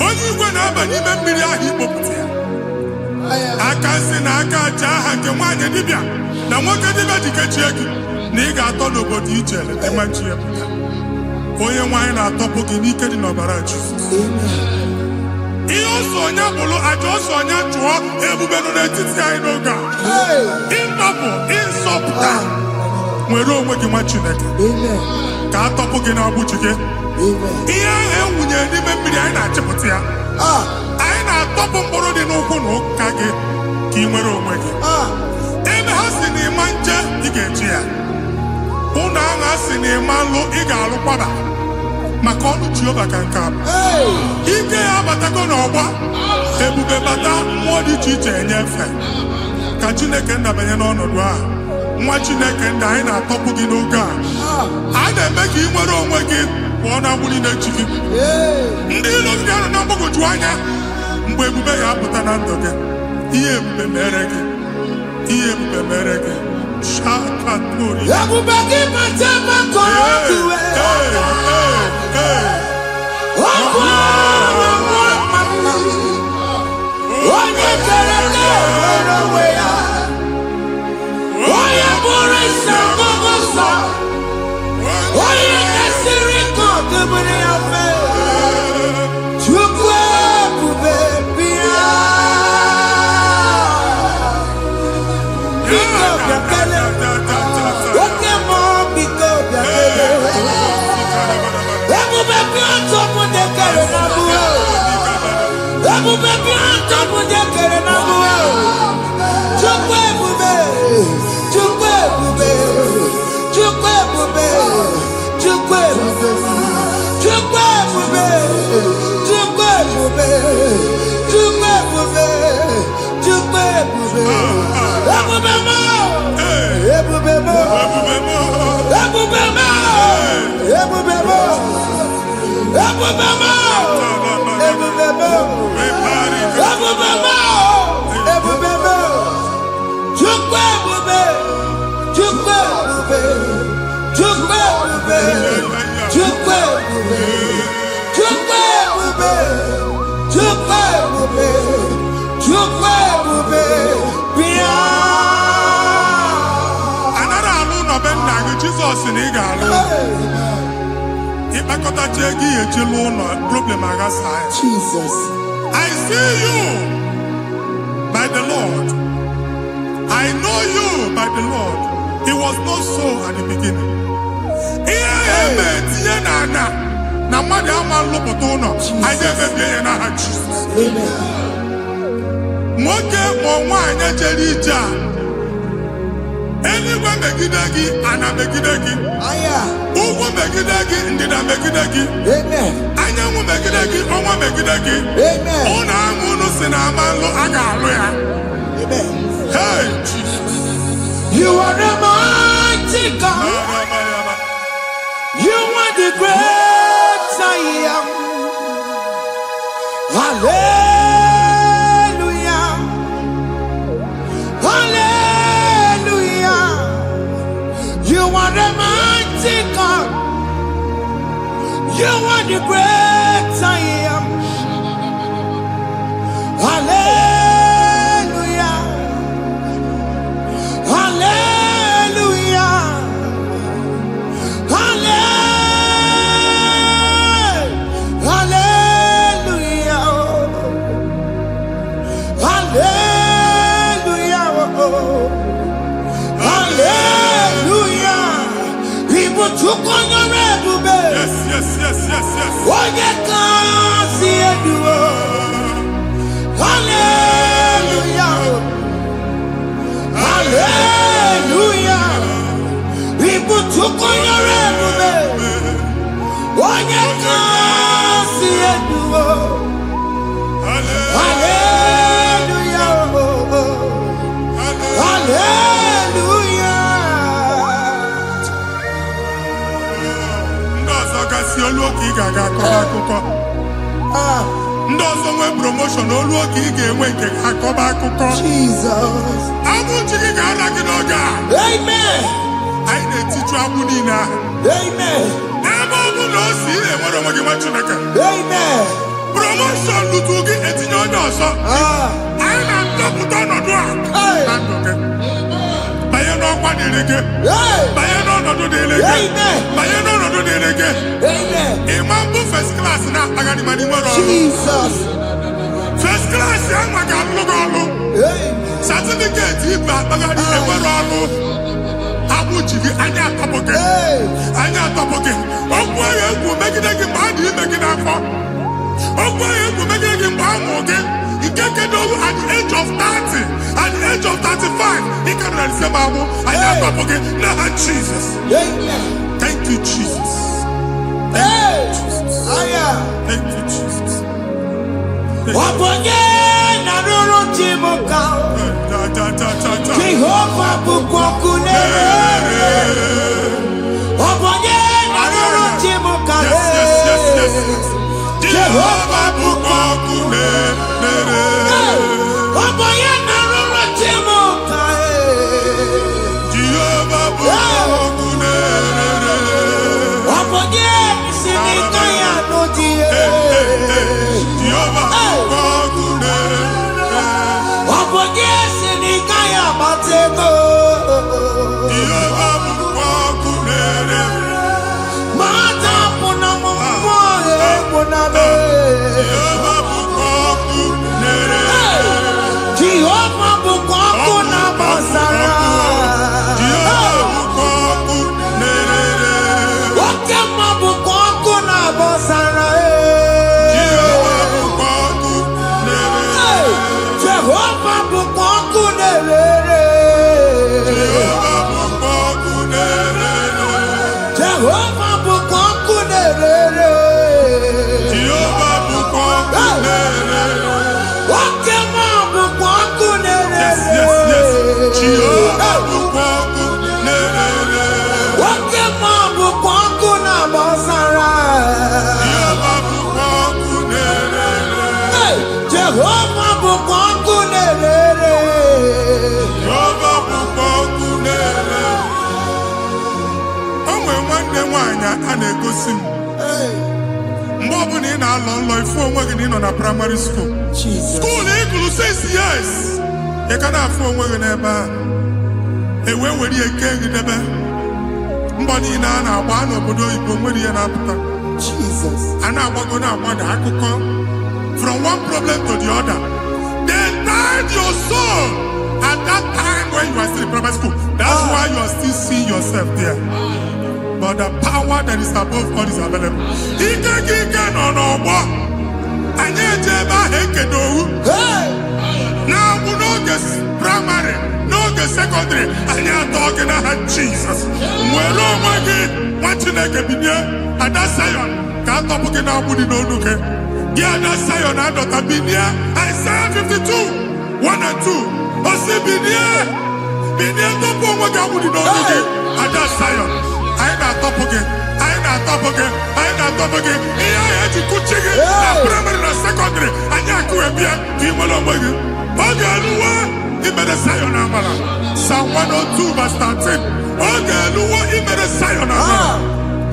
onye igwe na-aba n'ime mmiri ahụ ikpopụta ya aka nsị na aka aja aha nke nwaanyị dibịa na nwoke dibịa ji kechie gị na ị ga-atọ n'obodo ijele ịmachi ya pụta onye nwaanyị na-atọpụ gị n'ike dị n'ọbara Jizọs ihe ọsọ onye bụrụ aja ọsọ onye chụọ ebube nọ n'etiti anyị n'oge a ịtọpụ ịsọpụta nwere onwe gị nwa Chineke ka atọpụ gị na-agbụchi gị ihe ahụ ewunye n'ime mmiri anyị na-achịpụta ya anyị na-atọpụ mkpụrụ dị n'ụkwụ na ụka gị ka ị nwere onwe gị ebe ha si na ịma nje ị ga-eji ya ụlọ ahụ ha si na ịma nlụ ị ga-alụkwaba maka ọnụ Jehova ka nke a ike ya abatago n'ọgba ebube bata mmụọ dị iche iche enyefe ka Chineke ndabanye n'ọnọdụ a nwa Chineke ndị anyị na-atọpụ gị n'oge a na-eme ka ị nwere onwe gị pụọ na agbụrụ na-echi gị ndị ilo ndị ahụ na mgbagwoju anya mgbe ebube ya apụta na ndụ gị ihe ebube mere gị ihe ebube mere gị shakatori ebube gị bata maka ọkụwe onye kere nwere onwe ya onye bụrụ isi ọgụgụ nsọ onye kesịrị ka ọdụbụrụ ya fe Chukwu ebube bịa biko bịakele oke mmụọ biko bịakele ebube bịa ntọpụ dekere na mụọ ebube bịa ntọpụ dekere na mụọ Chukwu ebube Chukwu ebube Chukwu ebube Chukwu ebube Chukwu ebube Chukwu ebube Chukwu ebube Chukwu ebube ebube mo ebube mo ebube mo ebube mo ebube mo ebube mo ebube mo ebube mo Chukwu ebube Chukwu ebube Chukwu ebube Chukwu ebube Chukwu ebube Chukwu ebube Chukwu ebube bịa anara alụ n'ọbe nna gị Jizọs na ị ga-alụ ịkpakọtacha ego ihe eji lụọ ụlọ problem aghasa ya Jesus I see you by the Lord I know you by the Lord it was not so at the beginning ihe eme tinye n'anya na mmadụ ama nlụpụta ụlọ anyị ga-emebie ya n'aha Jizọs nwoke ma nwaanyị jere ije a eluigwe megide gị ana megide gị ugwu megide gị ndịda megide gị anyanwụ megide gị ọnwa megide gị ụlọ ahụ unu si na ama nlụ a ga-alụ ya hey Jesus you are the mighty God you are the great I am hallelujah hallelujah you are the mighty God you are the great I am hallelujah hallelujah hallelujah hallelujah ibu Chukwu nyere ebube yes onye ka si eduo hallelujah hallelujah ibu Chukwu nyere ebube onye ka si eduo isi olu oke ị ga-aga akọba akụkọ. Ndị ọzọ nwee promotion olu oke ị ga-enwe nke akọba akụkọ. Jesus. Abụ chi gị ga-ala gị n'oge a. Amen. Anyị na-etiju agbụ niile ahụ. Amen. Ebe ọ bụ na o si ị na-enwere onwe gị nwa Chineke. Amen. Promotion lutu gị etinye onye ọzọ. Anyị na-ndọpụta ọnọdụ a na ndụ gị. Banye n'ọkwa dịrị gị. Banye n'ọnọdụ dịrị gị. Banye n'ọnọdụ dịrị gị. Ịma mbụ first class na-akpagharị ma n'ime ọrụ. Jesus. First class ya nwa ga-alụ gị ọrụ. Certificate ibe akpagharị enwere ọrụ. Agbụ ji gị anya atọpụ gị. Anya atọpụ gị. Okwu ahụ egwu megide gị mgbe a dị ime gị n'afọ. Okwu ahụ egwu megide gị mgbe a mụrụ gị. Nke kedu at the age of 30, at the age of 35, he can receive abu. I am up again. Now, Jesus. Thank you, Jesus. Thank you, Jesus. Thank you, Jesus. Jehovah bukokune. Jehovah bukokune. A na-egosi m mgbe ọ bụla ị na-alọ nlọ ifu onwe gị na ị nọ na primary school skuul ị gụrụ 6 years ị ka na-afụ onwe gị n'ebe a ewee were ihe kee gị debe mbọ niile a na-agba n'obodo oyibo nwere ihe na-apụta a na-agbago na-agbada akụkọ from one problem to the other. They tied your soul at that time when you are still in primary school. That's why you are still seeing yourself there. But the power that is above all is available. Ike no more. Anye jeba hekedowu. Now we no get primary, no get secondary. Anye talking about Jesus. Mwelo mwagi mwachineke binye. Ada Zion can't talk again now. Budi no look. Yeah, that Zion adota binye. Isaiah 52, 1 and 2. Osi binye topo mwagi budi no look. Ada Zion. I ain't top again. I ain't top again. I ain't top again. I had to cook chicken. Primary and secondary. I can't go and be a team along with you. Okay, you better say on Amala. Psalm 102 verse 13. Okay, you better say on Amala.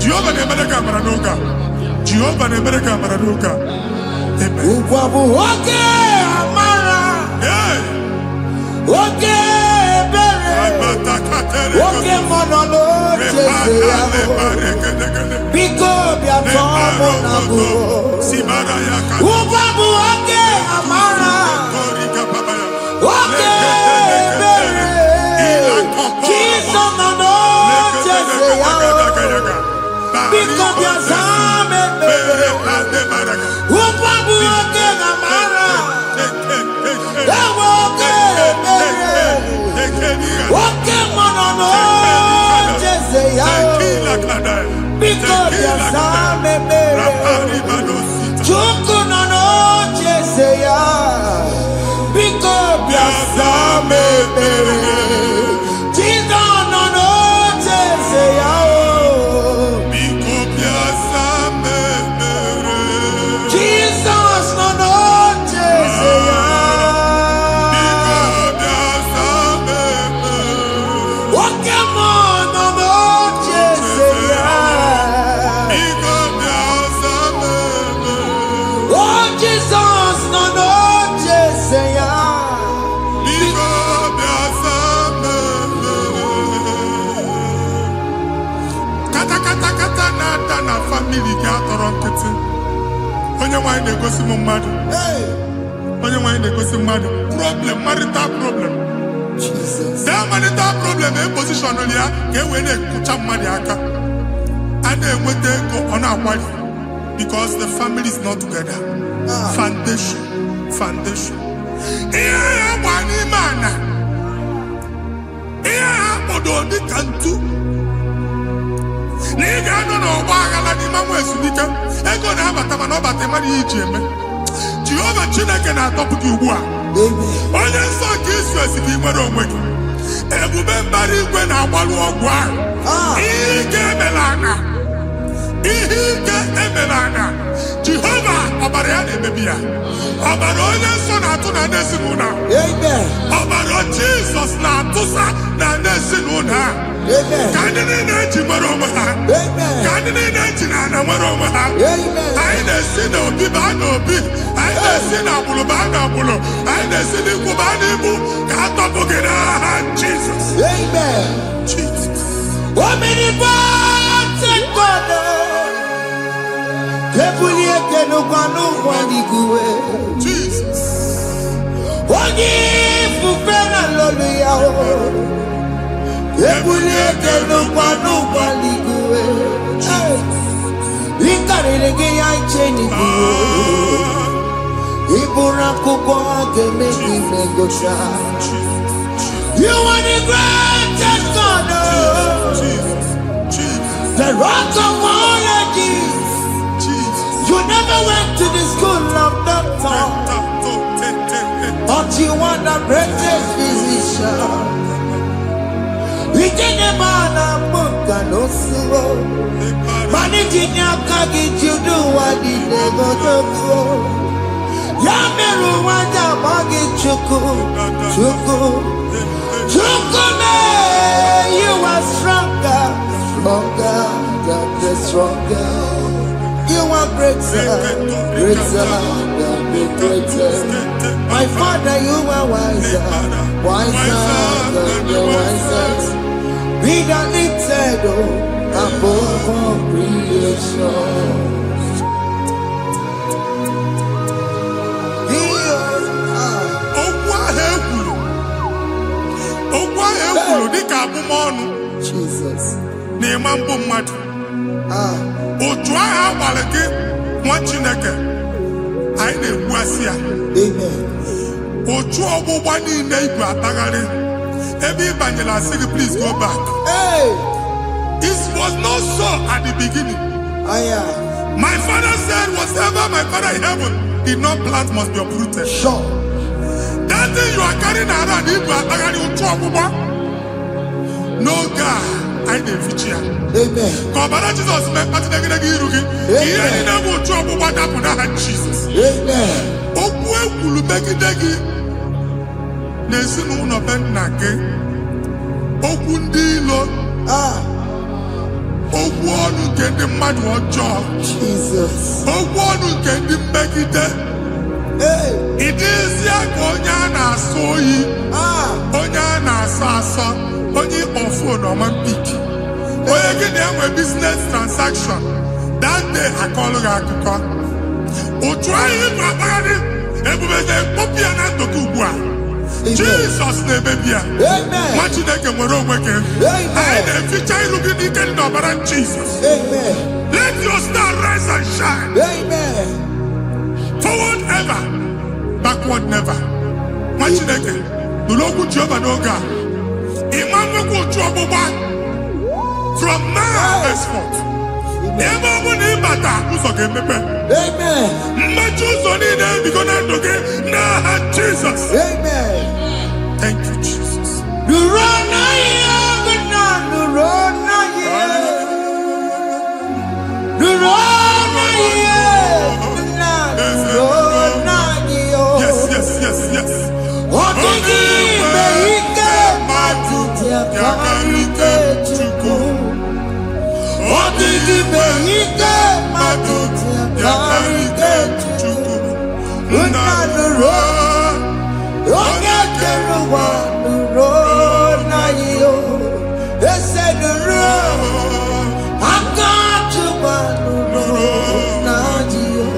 Jehovah the American Maranuka. Jehovah the American Maranuka. Amen. Okay, Amara. Yeah. Okay. Oke monolo biko bia tomo nago ubabu oke amara oke bere kiso nano jese yao biko bia zame bere ubabu oke amara oke bere oke monolo jese yao biko bia zame bere chuku nano jese yao biko bia zame bere chido nano jese yao biko bia zame family ga atọrọ nkịtị. Onye nwanyị na-egosi m mmadụ. Onye nwanyị na-egosi mmadụ. Problem, marital problem. That marital problem position ya ka e wee na-ekụcha mmadụ aka. A na-enweta ego ọ na-akwali because the family is not together. Foundation. Ihe ya gba n'ime ana. Ihe ha kpọdọ dị ka ntu. Na ị ga-anọ n'ọgba aghara n'ime nwa ezumike ego na-abata mana ọ bata mmadụ ihe iji eme. Jehova Chineke na-atọpụ gị ugbu a. Onye nsọ nke Izrel ka ị nwere onwe gị. Ebube mbara igwe na-agbalụ ọgwụ ahụ. Ihe ike emela anya. Jehova ọbara ya na-emebi ya. Ọbara onye nsọ na-atụ na ndị ezinụlọ. Ọbara Jizọs na-atụsa na ndị ezinụlọ. Ka ndị niile eji nwere onwe ha. Ka ndị niile eji na ana nwere onwe ha. Anyị na-esi n'obi baa n'obi. Anyị na-esi n'agbụrụ baa n'agbụrụ. Anyị na-esi n'ikwu baa n'ikwu. Ka a tọpụ gị n'aha Jizọs. Jesus. Onye ifufe na lolu ya o. Ebulie n'ụgwa n'igwe. Ịkarịrị gị ya iche n'igwe. Ịbụrụ akwụkwọ ga-eme gị megocha. You are the greatest God. The rock of all ages. You never went to the school of doctor, but you are the greatest physician. We didn't man a book and no slow. Managing your carriage, you do what you never do. Yameru wanda magi chuku. You are stronger, stronger. You are greater than the greatest. My Father, you are wiser than the wisest. Be the lifted above all creation. Jesus. Otu agha agbara gị nwa Chineke anyị na-egbu asị ya. Otu ọgbụgba niile igwe atagharị ebe ị banyere asị gị please go back. It was not so at the beginning. My father said whatever my father in heaven did not plant must be uprooted. Sure. That thing you are carrying around igwe atagharị otu ọgbụgba. No God. I didn't feature. Amen. Kọbara Jesus mee kpatị negidegi iru gị. Ihe niile bụ otu ọgbụgba dapụ n'aha Jesus. Amen. Okwu ekwuru megide gị n'ezinụlọ be nna gị. Okwu ndị ilo. Okwu ọnụ nke ndị mmadụ ọjọọ. Jesus. Okwu ọnụ nke ndị mmegide. Ị dịzịa ka onye a na-asọ oyi. Onye a na-asọ asọ. Onye ọfụ n'ọma mpiki. Onye gị na-enwe business transaction. That day akọlụ gị akụkọ. Otu anyị bụ akpagharị ebube na-ekpopụ ya na ntụkọ ugbu a. Jizọs na-emebi ya. Nwa Chineke nwere onwe gị. Anyị na-eficha iru gị n'ike dị n'ọbara Jizọs. Let your star rise and shine. Forward ever, backward never. Nwa Chineke nụrụ okwu Jehova n'oge a. From now henceforth, ebe ọ bụ na ịbata ụzọ ga-emepe. Mmechi ụzọ niile ebigo na ndụ gị n'aha Jizọs. Thank you, Jesus. Yes. What did he make? Odigi Beike Matuti Karike Chuku Unanuro Oge Keruwa Nuro Nayo Esenuro Akachuba Nuro Nayo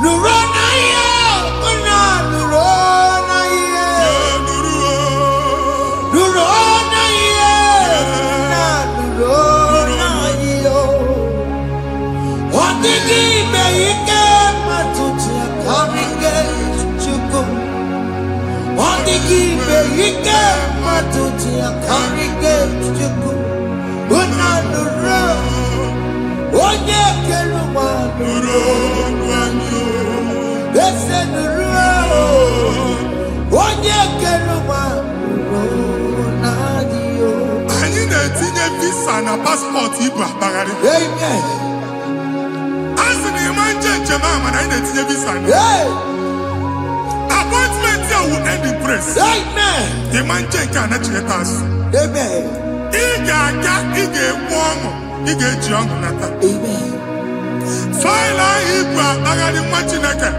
Nuro Nayo Unanuro Nayo Nuro Nayo Unanuro Nayo Odigi Beike Matuti Karike Chuku Odigi Beike Matuti Karike Chuku Unanuro Oye Keruwa Nuro Nayo Esenuro Oye Keruwa Nuro Nayo. Anyị na-etinye visa na paspọtụ ibu akpagharị. Amen. A sị na ịma njem ahụ mana anyị na-etinye visa na. Hey. Appointment ya will end in praise. Amen. Ịma nke a na-echeta azụ. Amen. Ị ga-aga, ị ga-ekwu ọṅụ, ị ga-eji ọṅụ nata. Amen. Faịlụ ahụ ibu akpagharị nwa Chineke.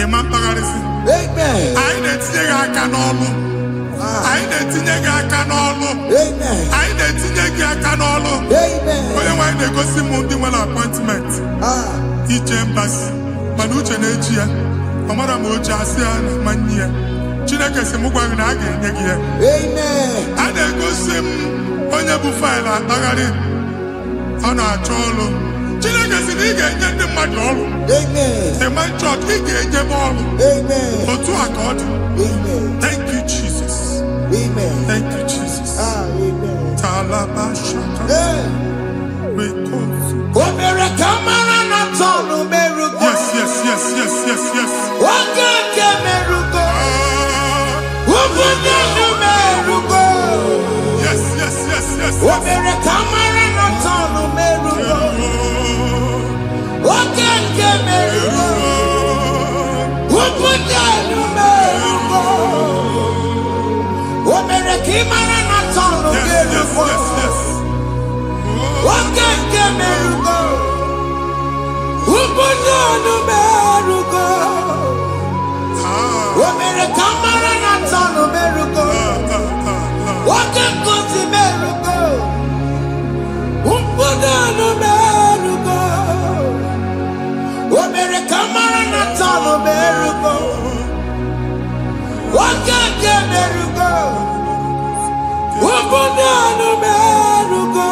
Ịma mkpagharịsị. Amen. Anyị na-etinye gị aka n'ọlụ. Anyị na-etinye gị aka n'ọlụ. Amen. Anyị na-etinye gị aka n'ọlụ. Amen. Onye nwe anyị na-egosi m ndị nwere appointment ije mbasi mana uche na-eji ya ọ mara ma oche asị ya na mmanyi ya. Chineke sị m gwa gị na a ga-enye gị ya. Amen. A na-egosi m onye bụ faịlụ akpagharị ọ na-achọ ọrụ. Chineke sị na ị ga-enye ndị mmadụ ọrụ. Amen. The man church ị ga-enye m ọrụ. Amen. Otu a ka ọ dị. Amen. Thank you Jesus. Amen. Thank you Jesus. Amen. Talaba shaka. Hey. Rekosu. Omere kamara na tonu merugo. Yes, yes, yes, yes, yes, yes. Wakeke merugo. Ah, Ubunye merugo. yes, yes, yes, yes, yes. Omere kamara na tonu merugo. Wakeke merugo. Ubunye merugo. Omere kimara na tonu Yes, yes, merugo. yes, yes. Wakeke merugo. Ubunye merugo. Ah, Omere kamara na tonu merugo. Wakeke merugo. Ubunye merugo. Omere kamara na tonu merugo. Wakeke merugo. Ubunye merugo.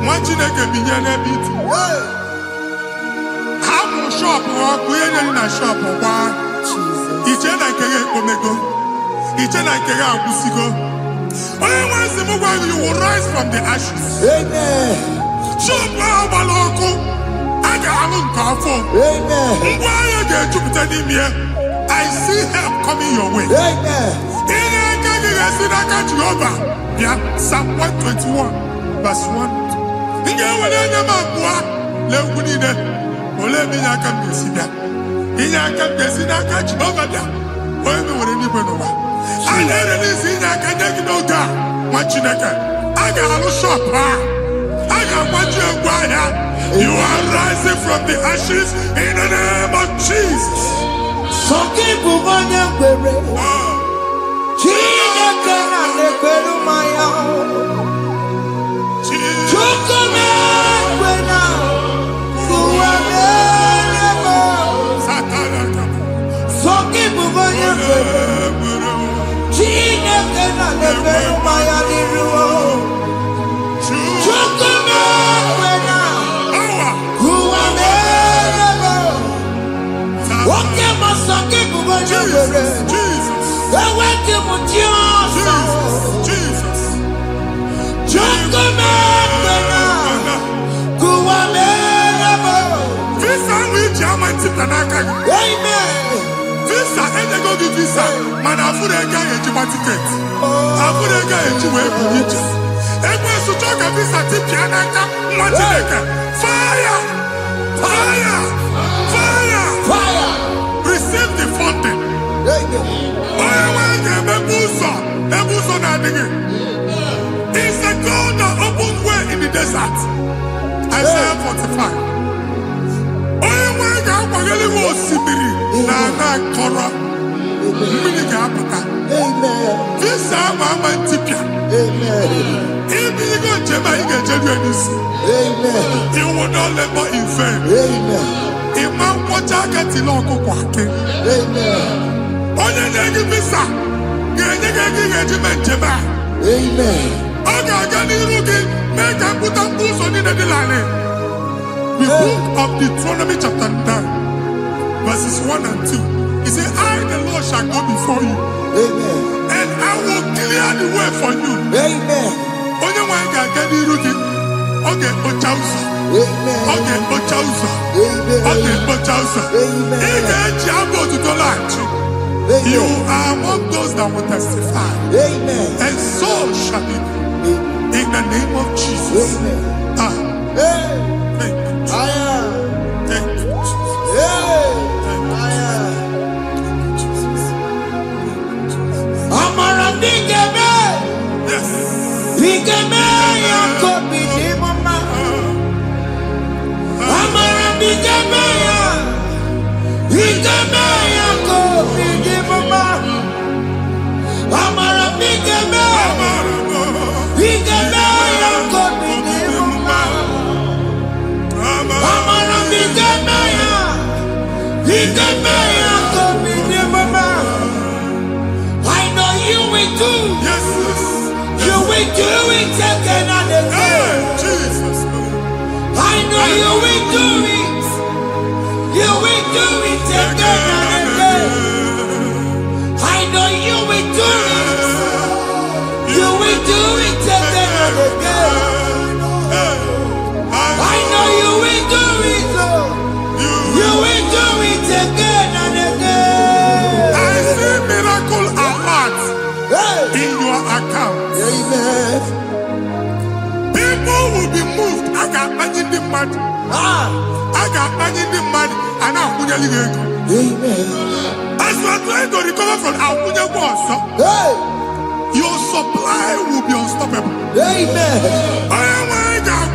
nwa Chineke binye n'ebe itu. Hapụ shọpụ ọkụ ihe nyere na shọpụ gbaa. Iche na nke ya ekpomego. Iche na nke ya agwụsigo. Onye nwe nsị m gwa gị, you will rise from the ashes. Amen. Shọpụ ahụ gbara ọkụ, a ga-alụ nke afọ. Amen. Ngwa ahịa ga-ejupụta n'ime ya. I see help coming your way. Amen. Yeah, Psalm 121, verse 1. You are rising from the ashes in the name of Jesus. Visa, and they go give visa. Man, I put a guy in your ticket. I put a guy in your way. And when you talk a visa, fire! Fire! Fire! Fire! Receive the funding. It's a God that opens way in the desert. Isaiah 45. You will not labor in vain. Imam Wajagat in Okokwake. Onye negi visa. Amen. The book of Deuteronomy chapter 9, verses 1 and 2. He said, I, the Lord, shall go before you. Amen. And I will clear the way for you. Amen. Onye nwa ga aga n'iru gị, ọ ga-ekpocha ụzọ. Ọ ga-ekpocha ụzọ. Ọ ga-ekpocha ụzọ. Ị ga-eji abụ otuto laghachi. You are among those that will testify. Amen. And so shall it be. In the name of Jesus. Amen. Thank you, Jesus. Thank you, Jesus. Thank you, Jesus. Amara bigeme. Yes. Bigeme yakobi ni mama. Amara bigeme ya. Bigeme yakobi ni mama. Amara bigeme. Bigeme yakobi ni mama. Amara bigeme ya. Bigeme yakobi ni mama. I know you will do. Yes. You will do it again and again. Jesus. I know you will do it. You will do it again and again. I know you will do it. You will do it again and again. I know you will do it. Lord. You will do it again and again. I see miracle alert in your account. Amen. People will be moved. I got money in the money. I got money in the money. And I'm going to leave. Amen. As you are trying to recover from Abuja Boss, your supply will be unstoppable. Amen. I am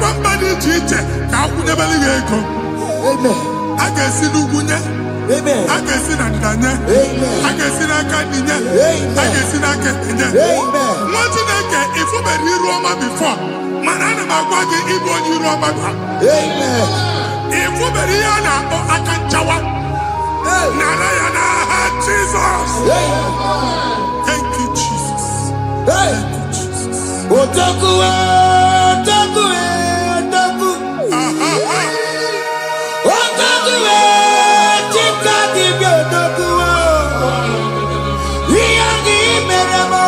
one body teacher. Amen. I can see Lugunya. Amen. I can see Nadanya. Amen. I can see Nakaninya. Amen. I can see Nakaninya. Amen. What did I get? If you were here Roma before, Manana Magwagi, Ibo, you Roma. Amen. If you were here now, I can Jawa. Narayana, Jesus. Thank you, Jesus. Thank you, Jesus. Otaku, otaku, otaku. Otaku, chika dibi otaku. Iyagi meremo,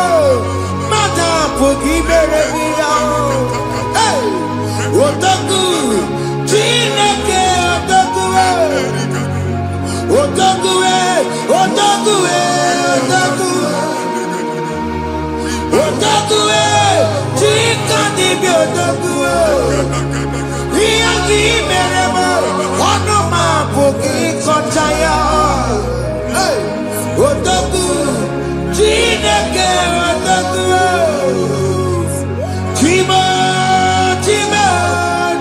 mata pogi meremia. Otaku, chineke otaku. Otaku, otaku. Obi merema, ono mabuki kochaya. Otoku, Chineke otoku. Chima, Chima,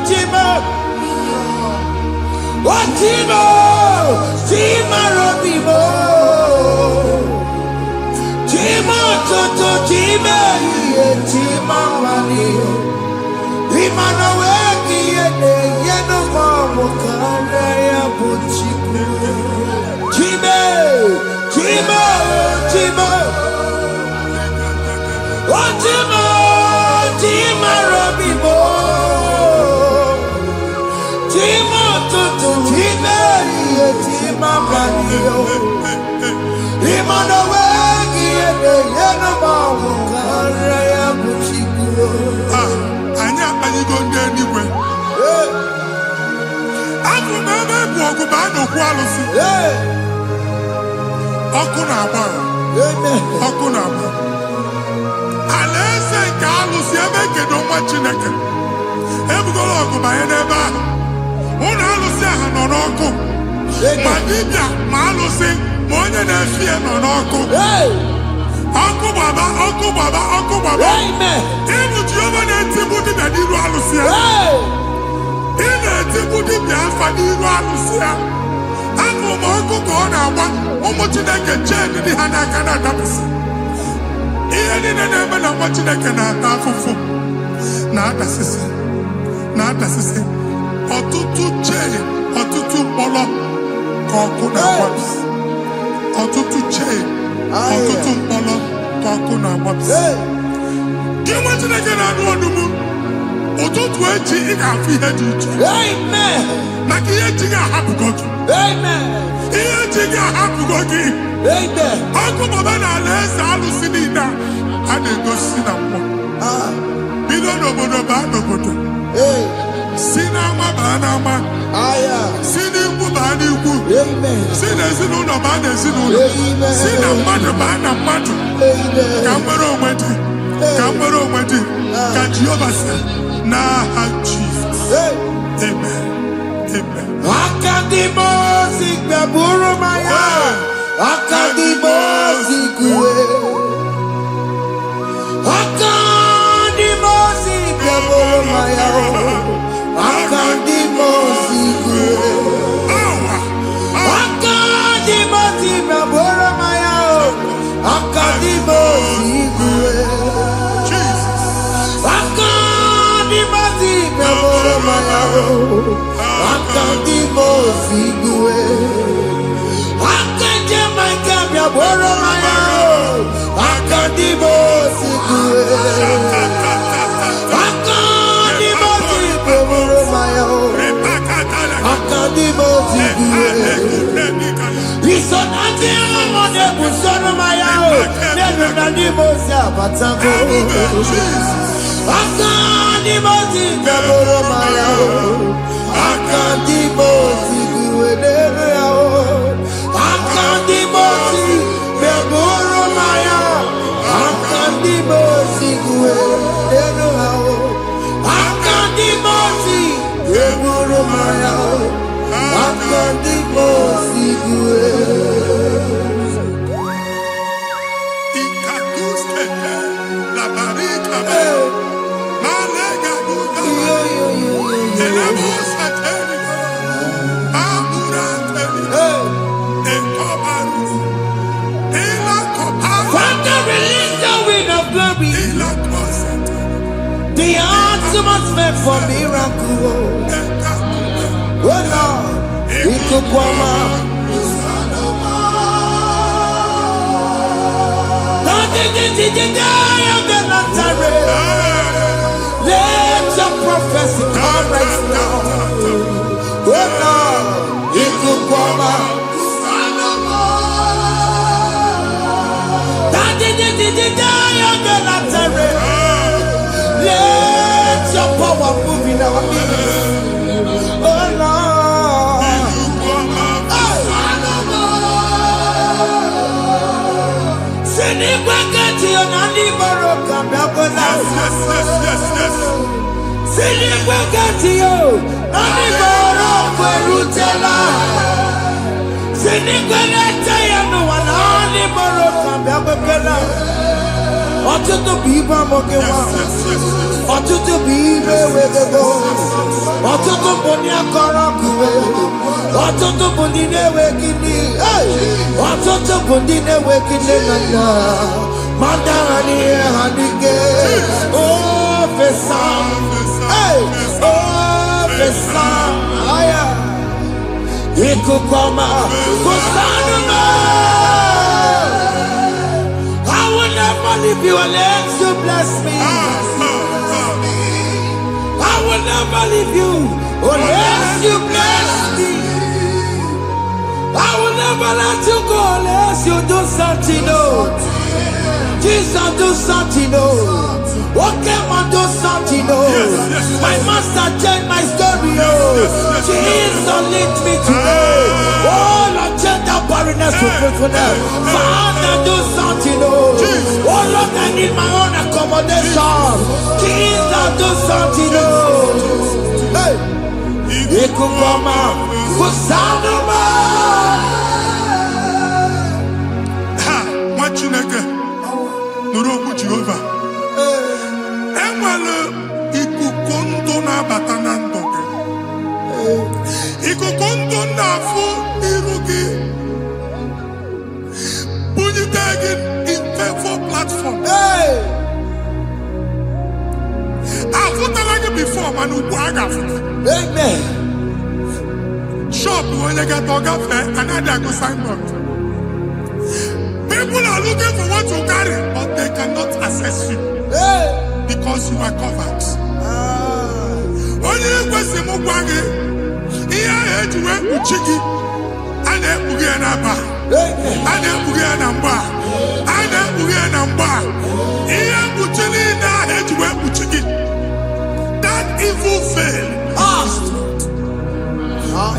Chima. What Chima? Chima Robibo. Chima Toto, Chima, Chima Mani. Imanaweki yene yeno mamu kanda ya buchiku. Chime, Chime, Chime. Oh Chime, Chime Robibo. Chime tutu, Chime ye Chime manio. Imanaweki yene yeno mamu kanda ya buchiku. Anyị go ndị eluigwe. Abụ m ebe bụ ọgụ ma a na-okwu alụsị. Ọkụ na-agba. Ọkụ na-agba. Alaeze nke alụsị ebe kedu nwa Chineke. Ebugoro ọgụ banye n'ebe ahụ. Ụlọ alụsị ahụ nọ n'ọkụ. Ma dibịa ma alụsị ma onye na-efi ya nọ n'ọkụ. Ọkụ gbaba, ọkụ gbaba, ọkụ gbaba. Ịbụ Jehova na-etigbu dibịa n'iru alụsị ya. Ị na-etigbu dibịa afa n'iru alụsị ya. Abụ m ọkụ ka ọ na-agba ụmụ Chineke chee ndị ha n'aka na-adapụsị. Ihe niile na-eme na nwa Chineke na-ata afụfụ na-adasịsị na-adasịsị. Ọtụtụ chee, ọtụtụ mkpọrọ ka ọkụ na-agbapụsị. Ọtụtụ chee, ọtụtụ mkpọrọ ka ọkụ na-agbapụsị. Gị nwa Chineke na-anụ ọdụmụ ụtụtụ echi ị ga-afụ ihe dị iche. Maka ihe echi ga-ahapụgo gị. Ihe echi ga-ahapụgo gị. Ọkụ baba na alaeze alụsị niile a na-egosi na mmụọ. Bido n'obodo baa n'obodo. Si n'ama baa n'ama. Si n'ikwu baa n'ikwu. Si n'ezinụlọ baa n'ezinụlọ. Si na mmadụ baa na mmadụ. Ka nwere onwe dị. Ka nwere onwe dị. Ka Jehova sị n'aha Jizọs. Amen. Amen. Akadimosi gbeburu maya. Akadimosi kuwe. Akadimosi gbeburu maya. Akadimosi kuwe. Akadimosi gbeburu maya. Akadimosi kuwe. Akadimosi gbeburu maya. Akadimosi kuwe. Akadimosi gbeburu maya. Akadimosi kuwe. Akadimosi gbeburu maya. Akadimosi kuwe. Isonati amone busono maya. Nenu nadimosi abatago. Akadimosi gbeburu maya. Akadimosi kuwe nenu yao. Akadimosi gbeburu maya. Akadimosi kuwe nenu yao. Akadimosi gbeburu maya. Akadimosi kuwe. Ikaduskete, la barika, malega duda, elemos ateligo, amura ateligo, enkobaru, ela koparu, Father, release the wind of glory. ela kosete, The ultimate meant for miracle. Oh Lord, ikukwama. Let your prophecy come right now. Oh Lord, ikukwama. Let your power move in our midst. Oh Lord. Sinikwekati onani baroka biakola. yes. Sinikwekati yo Aniboro kwerutela. Sinikwelete ya nuwana. Aniboro kabiabekela. Ọtụtụ bụ ibe amụkewa. Ọtụtụ bụ ibe wedego. Ọtụtụ bụ ndị akọrọ kube. Ọtụtụ bụ ndị na-enweghị nne. Ọtụtụ bụ ndị na-enweghị nne na nna. Manda ha n'ihe ha n'ike. Oh, fesa. Oh, fesa. Aya. Ikuku ọma. Kusanụ m. I will never leave you unless you bless me. I will never leave you unless you bless me. I will never let you go unless you do something. No. Jesus, do something. No. Okay, man, do something. No. My master changed my story. Jesus, lead me today. Oh, Lord, change that barrenness to fruitfulness. Father, do something. Oh, Lord, I need my own accommodation. Jesus, do something. Hey, Ikukoma, Kusanuma. Ha, Machineke, Nuroku Jehovah. Enwere ikuku ndụ na-abata na ndụ gị. Ikuku ndụ na-afụ iru gị. Bunyite gị info platform. Afụtala gị before mana ugbu a ga-afụta. Amen. Shop onye ga-atọ gafee anaghị agụ signboard. People are looking for what you carry, but they cannot access you because you are covered. Onye kwesị m gwa gị ihe ahụ eji wee kpuchi gị a na-ekpughe ya n'aba, a na-ekpughe ya na mgba, a na-ekpughe ya na mgba. Ihe mkpuchi niile ahụ eji wee kpuchi gị, that evil veil,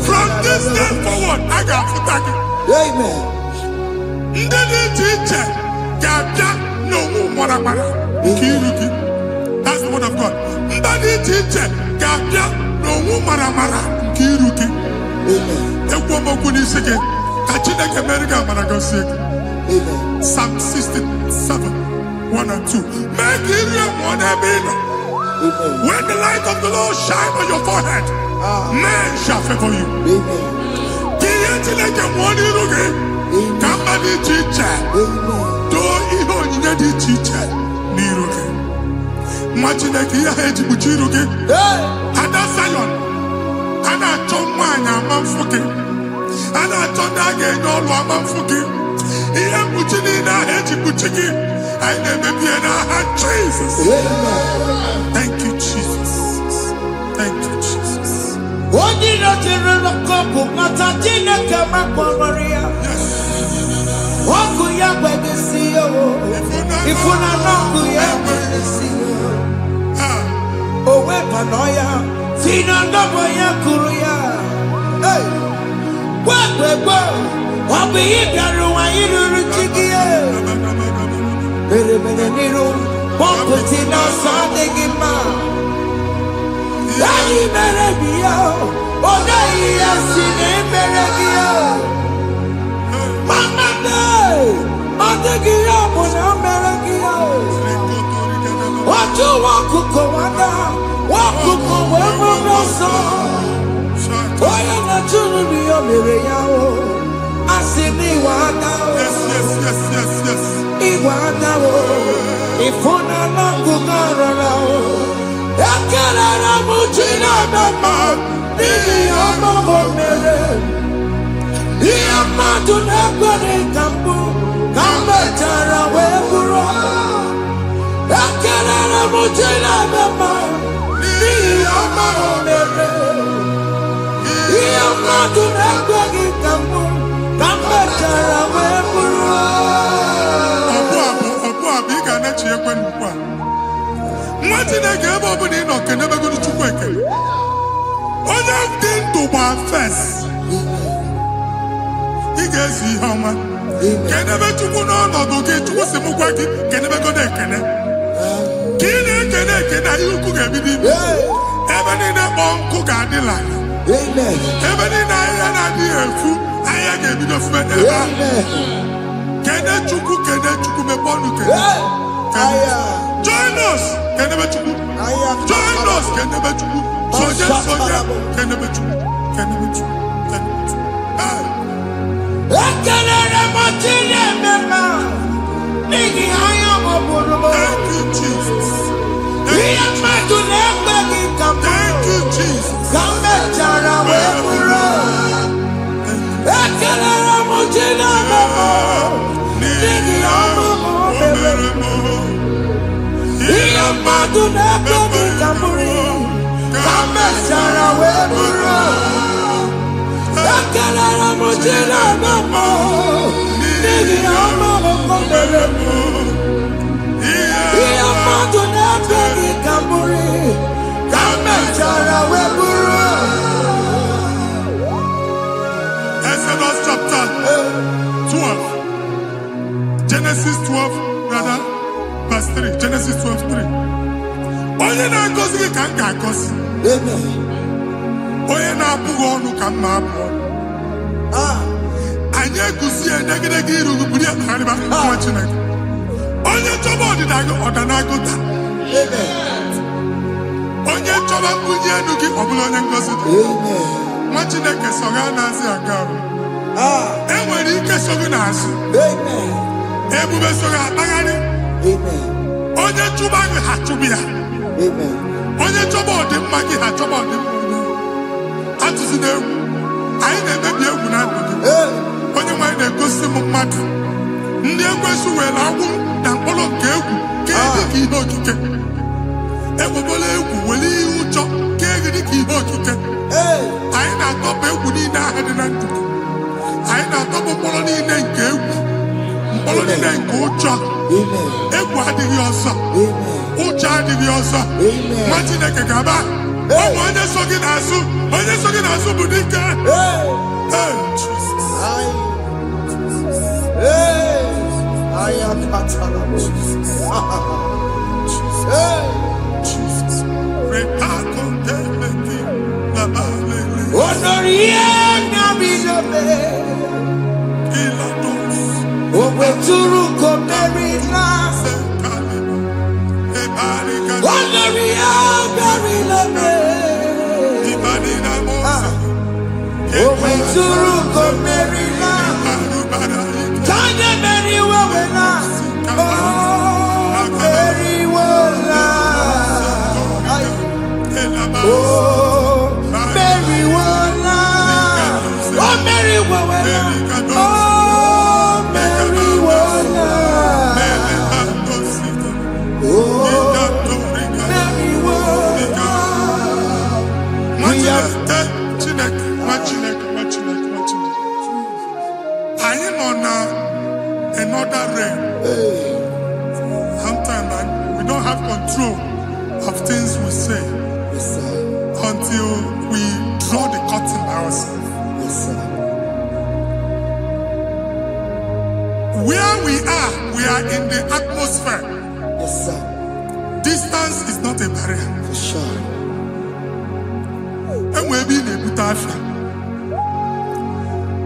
from this day forward, a ga-afụta gị. Amen. Ndị dị iche iche ga-abịa n'onwu maramara nke iru gị. That's the word of God. Ndị dị iche iche ga-abịa n'onwu maramara nke iru gị. Ekwu okwu n'isi gị ka Chineke mere gị amara gọzie gị. Psalm 67, 1 and 2. Mee ka iru enwe n'ebe ị nọ. When the light of the Lord shine on your forehead, men shall favor you. Ka ihe Chineke nwụọ n'iru gị. Ka mba dị iche iche doo ihe onyinye dị iche iche n'iru gị. Nwa Chineke ihe ha eji kpuchi iru gị. Ada Zion, a na-achọ nwaanyị ama mfụ gị. A na-achọ ndị a ga-enye ọlụ ama mfụ gị. Ihe mkpuchi niile ahụ eji kpuchi gị, anyị na-emebi ya n'aha Jesus. Thank you, Jesus. Thank you, Jesus. Onye nọchiri n'ọkọpụ mata Chineke makpọrọ ya. Ọkụ ya gbegesi ya o. Ifuna n'ọkụ ya gbegesi ya. O wepụnọ ya. Si na ndọbọ ya kụrụ ya. Gwagbegbo. Ọ bụ ihe bịara ụwa iruru chi gị ya. Mere n'iru. Pọmpụti n'ọsọ adịghị mma. Anyị mere gị ya. Ọ naghị ya si na emere gị ya. Mama ọ dịghị ya bụ na mere gị ya. Otu ọkụkọ nwata, ọkụkọ wee bụrụ ọsọ. Onye na-achụrụ m ya mere ya o. Asị m ịwa ada o. Ịwa ada o. Ịfụna n'ọkụkọ rọrọ o. Ekelere m Chineke ma n'ihi ọma o mere. Ihe mmadụ na-ekwere ka mbụ ka m mechara wee bụrụ. Ekelere m Chineke ma n'ihi ọma o mere. Ihe mmadụ na-ekweghị ka mbụ ka m mechara wee bụrụ. Ọbụ abụ ị ga-anachi ekwe n'ukwu a. Nwa Chineke ebe ọ bụla ị nọ kenebegoro Chukwu ekele. Onye dị ndụ gba fes. Ị ga-ezi ihe ọma. Kenebe Chukwu n'ọnọdụ gị, Chukwu si m gwa gị kenebegodo ekele. Ka ị na-ekene ekene ihe ukwu ga-ebido ime. Ebe niile kpọ nkụ ga-adịla. Amen. Ebe niile ahịhịa na-adịghị efu, ahịhịa ga-ebido fube n'ebe ahụ. Amen. Kene Chukwu mepe ọnụ kene. Join us, kenebe Chukwu. Join us, kenebe Chukwu. Sonye, kenebe Chukwu. Kenebe Chukwu. Kenebe Chukwu. Ekelere m Chineke n'ihi anya m bụrụ m. Thank you, Jesus. Ihe mmadụ na-ekpeghị ka m Thank you, Jesus. ka m mechara wee bụrụ. Ekelere m Chineke n'ihi ọrụ m mere m. Ihe mmadụ na-ekpeghị ka m bụrụ ka m mechara wee bụrụ. Ekelere m Chineke n'ihi ọrụ m mere m. Ihe mmadụ na-ekpeghị ka m bụrụ ka m mechara wee bụrụ. Exodus chapter 12. Genesis 12, rather, verse 3. Genesis 12:3. Onye na-agọzi gị ka m ga-agọzi. Amen. Onye na-abụghị ọnụ ka m na-abụ ọnụ. Anyị eguzie edegedege iru gị buru ya kparịba nwa Chineke. Onye chọba ọdịda gị ọdanagụta. Onye chọba mbunye elu gị ọ bụla onye ngọzi dị. Nwa Chineke so gị anaghịzi aga arụ. E nwere ike so gị n'azụ. Ebube so gị akpagharị. Onye chụba gị ha chụbụ ya. Onye chọba ọdịmma gị ha chọba ọdịmma onye. Atụzina egwu. Anyị na-emebi egwu na ndụ gị. Onye nwaanyị na-egosi m mmadụ. Ndị ekwensu were agwụ na mkpụrụ nke egwu kee dị ka ihe okike. Egbebola egwu were ihe ụjọ kee gị dị ka ihe okike. Anyị na-atọpụ egwu niile ahụ dị na ndụ. Anyị na-atọpụ mkpụrụ niile nke egwu. Mkpụrụ niile nke ụjọ. Egwu adịghị ọzọ. Ụjọ adịghị ọzọ. Nwa Chineke ga-aba. Ụmụ onye so gị n'azụ. Onye so gị n'azụ bụ dike. I am another realm. Sometimes we don't have control of things we say until we draw the curtain by ourselves. Where we are in the atmosphere. Distance is not a barrier. For sure. And we'll be in a good affair.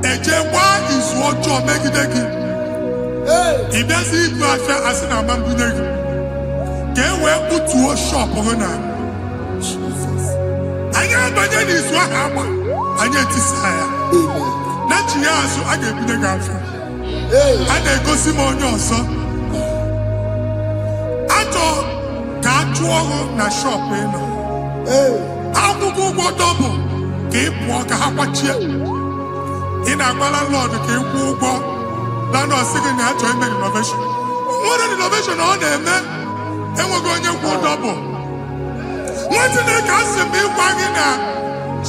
Ejewa is what you make it again. If there's a good affair, as in a man, can we put to a shop on her? I am better is what happened. I get desire. Not years, so I get the affair. And they go Simon also. Na shop akwụkwọ double ka ị pụọ ka ha kwachie ị na-agbala Lord ka ị kwụọ ụgwọ lana ọsị gị na achọ ime renovation nwere renovation ọ na-eme enweghị onye kwụọ double nwetị na-eke asị m ịgwa gị na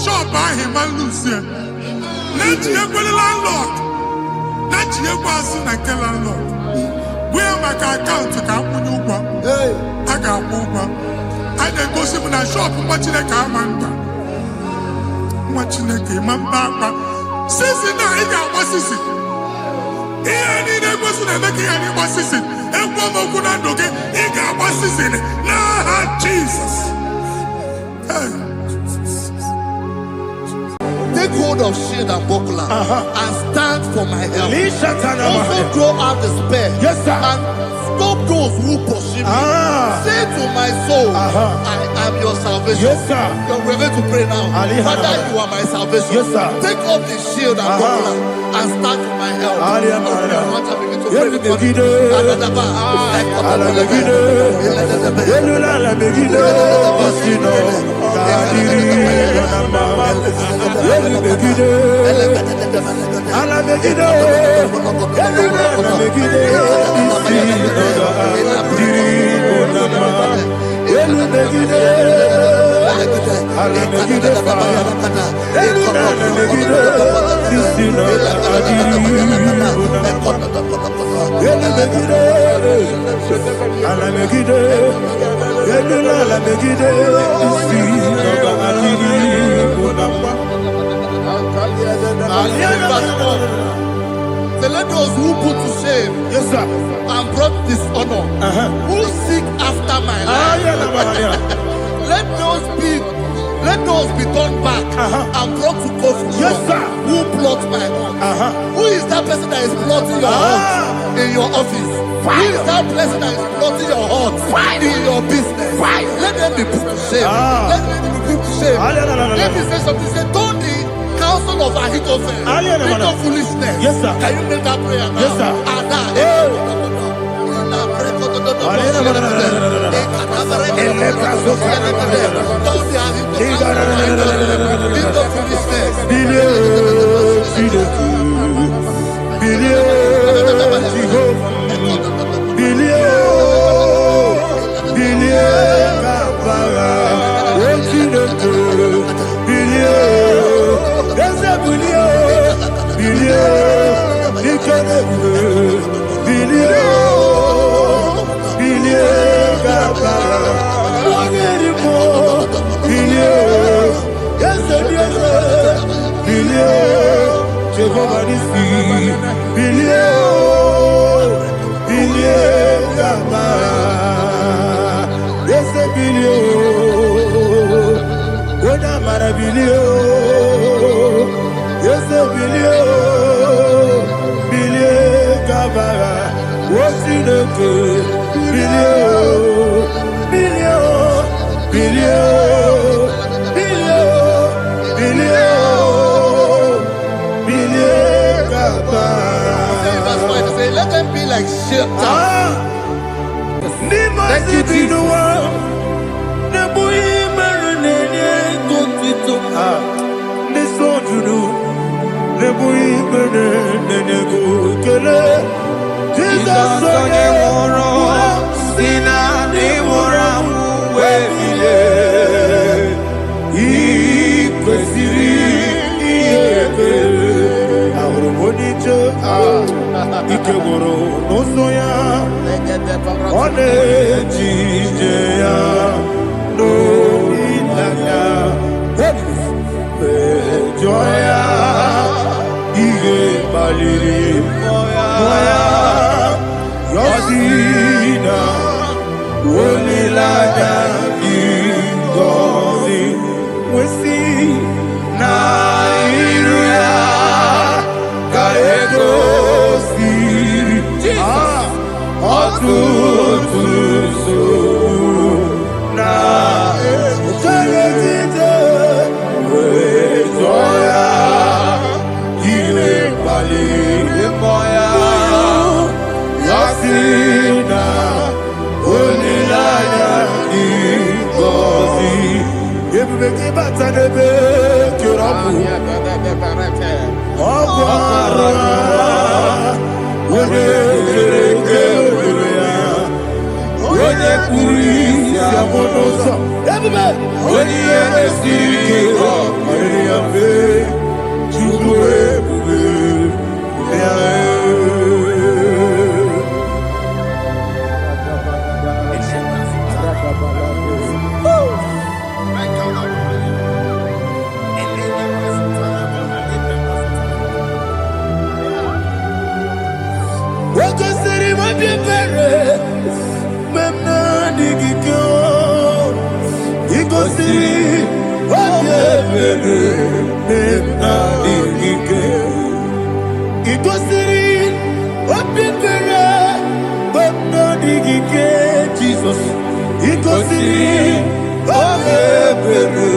shop ahụ ma luzie na-ejighekwe landlord na-ejighekwe azụ na nke landlord bụ ya maka akaụntụ ka akwụnye ụgwọ a ga-akwụ ụgwọ a na-egosi m na shọpụ nwa Chineke ama mba nwa Chineke ma mba akpa sisi na ị ga-agba sisi ihe niile egosi na-eme ka ihe n'ịgba sisi ekwu m okwu na ndụ gị ị ga-agba sisi n'aha Jizọs Take hold of shield and buckler and stand for my help. Also throw out despair and stop those who pursue me. Say to my soul, I am your salvation. We're going to pray now. Father, you are my salvation. Take off the shield and buckler and stand for my help. Let those who put to shame and brought dishonor, who seek after my life, let those be turned back and brought to confusion. Who plot my heart? Who is that person that is plotting your heart in your office? Who is that person that is plotting your heart in your business? Let them be put to shame. Let them be put to shame. Let me say something. Say, don't the counsel of Ahithophel, think of foolishness. Can you make that prayer now? Let them be like shelter. Thank you, Jesus. Même n'a dit qu'il y a Jesus, Ikosiri, Obebere,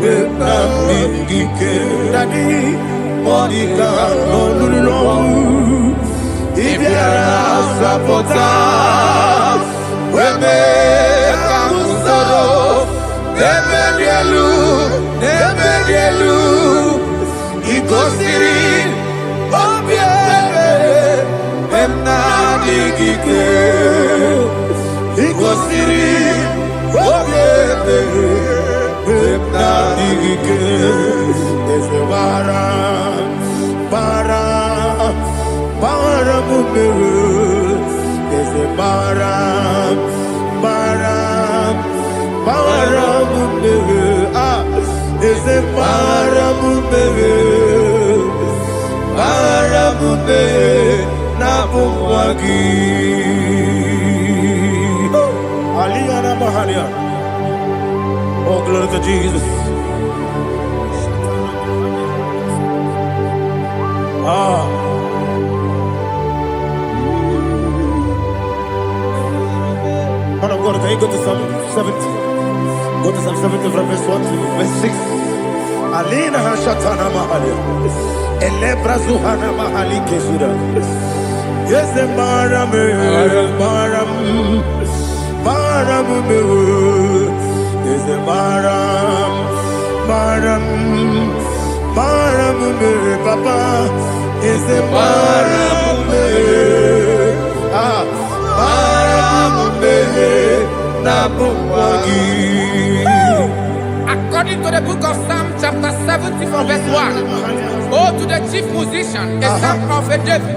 Benamigike, Daddy, Monica, Nolulu, Ibiara, Sapota, Weme, Kamusoro, Nebedielu, Ikosiri, Obebere, Benamigike. Ikosiri, Obebere, Benamigike. Ese bara mumere. Ese bara mumere. Ah, ese bara mumere na bumwagi. Oh, glory to Jesus. Man of God, can you go to Psalm 70? Go to Psalm 70 from verse 1 to verse 6. Alina Hashatana Mahalia. Elebra Zuhana Mahali Kesuda. Yes, the Maram. Is a Maram, Papa, is a Maram, According to the book of Psalm chapter 70 from verse 1, oh, to the chief musician, a psalm of a David,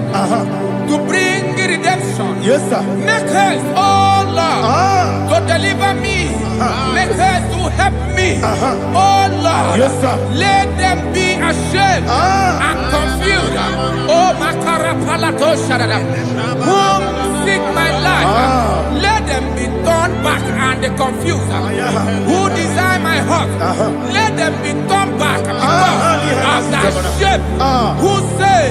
to bring redemption. Yes, sir. Make haste, oh Lord, to deliver me. Make haste to help me. Oh Lord, yes, sir. Let them be ashamed and confused. Oh Makara Palato Shadada, whom seek my life. Let them be turned back and confused. Who desire my heart, let them be turned back because of that shape. Who say,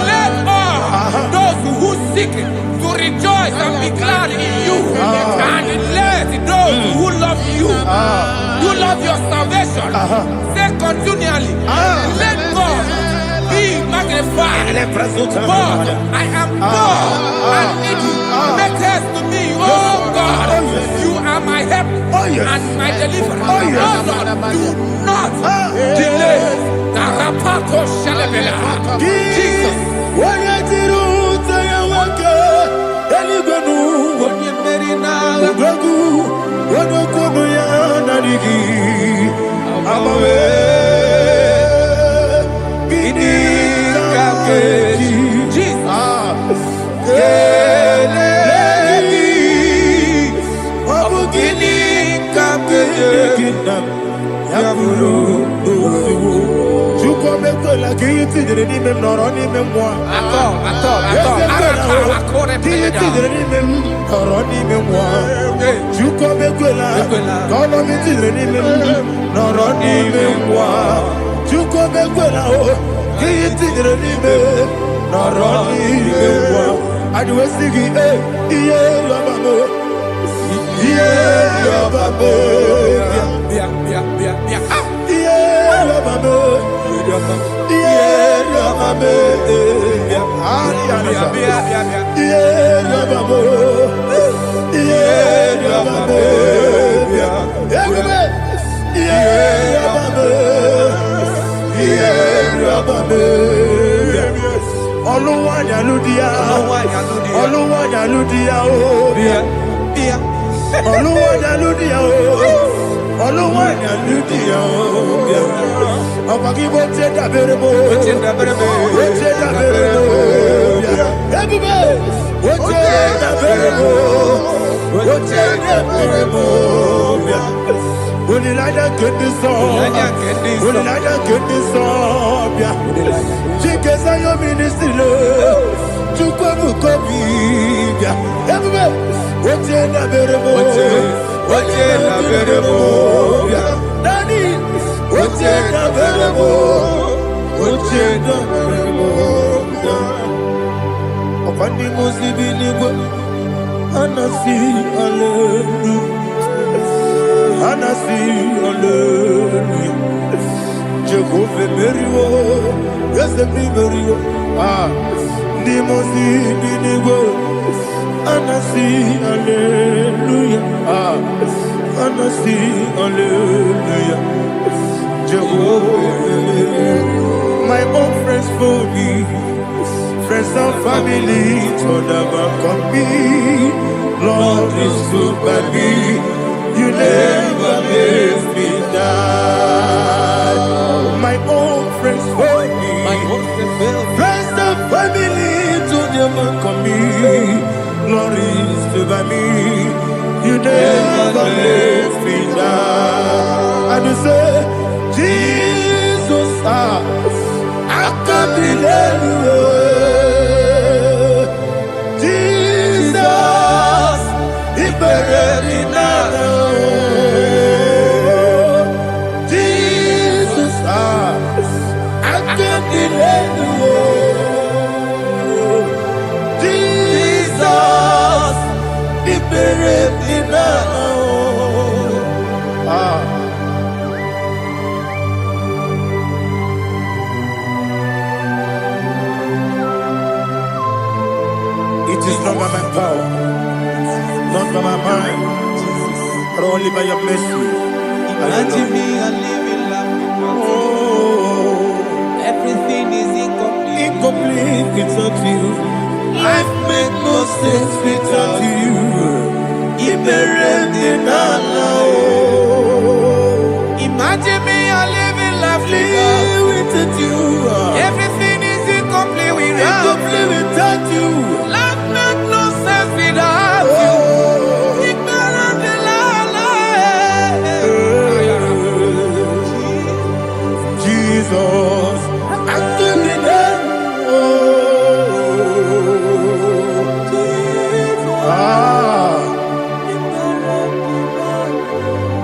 let all those who seek to rejoice and be glad in you, and let those who love you, who love your salvation, say continually, let God be magnified. God, I am poor and needy. Make haste to me, oh God. You are my help and my deliverer. Oh Lord, do not delay. Jesus. Remo, Ocheda Remo, Opani Mosibinigo, Anasi, Hallelujah, Anasi, Hallelujah, Jehovah Merio, yes, the Merio, Nimosibinigo, Anasi, Hallelujah, Anasi, Hallelujah. Jehovah, my own friends for me, friends and family, told never come me. Lord is good by me, you never leave me die. My own friends for me, friends and family, told never come me. Lord is good by me, you never leave me die. And you say, Jesus, I can't believe you. Jesus, He buried me now. Jesus, I can't believe you. Jesus, He buried me now. It is not by my power, not by my mind, but only by your mercy. Imagine me a living life. Oh, Everything is incomplete. incomplete without you. Life makes no sense without you. Imagine me a living life Without you. Everything is incomplete without Incomplete without you. Life makes no sense without you. Ignorant in Jesus, I give you that.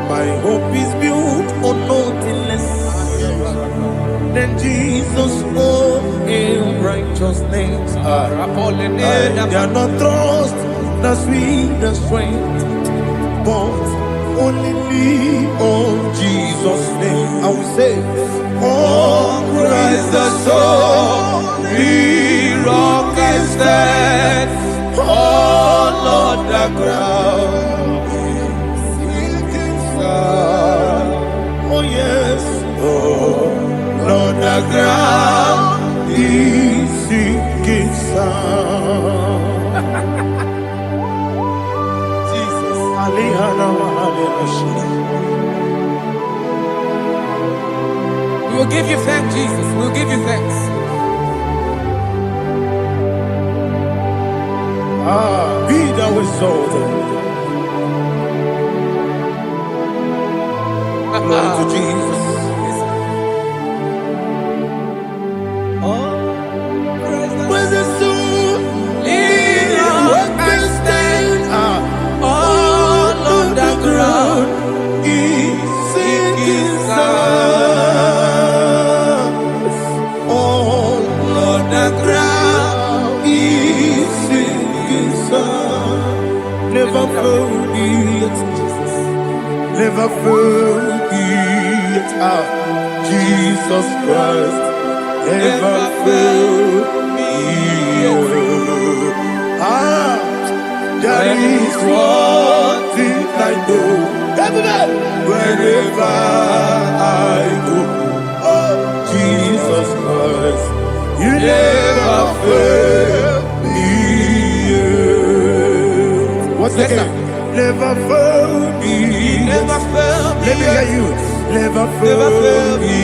My hope is built on nothing less than Jesus' own in righteousness. They are not trust, the sweet strength, but only lean on Jesus' name. I will say, oh, Christ the solid rock is dead. Oh, Lord, the ground is sinking sun. Oh, yes, oh, Lord, the ground is sinking sun. Jesus, We will give you thanks, Jesus. We will give you thanks. Be thou exalted. Glory to Jesus. Where's the soul? What can stand? All on the ground is sinking sun. All on the ground is sinking sun. Never forget, never forget, Jesus Christ. Never fail me. There is one thing I know. Wherever I go, oh, Jesus Christ, you never fail me. What's the name? Never fail me. Never fail me. Let me hear you. Never fail me.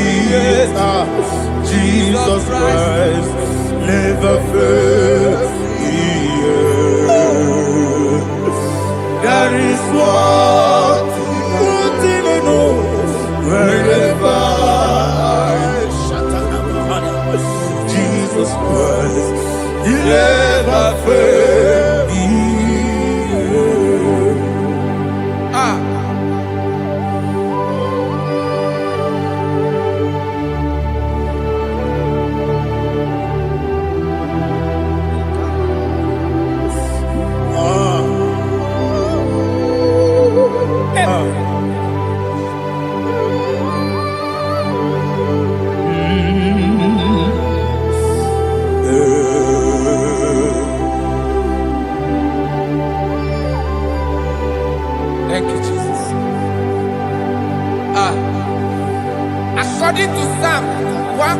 Jesus Christ, never fail me. There is one thing I know. Wherever Jesus Christ, you never fail me.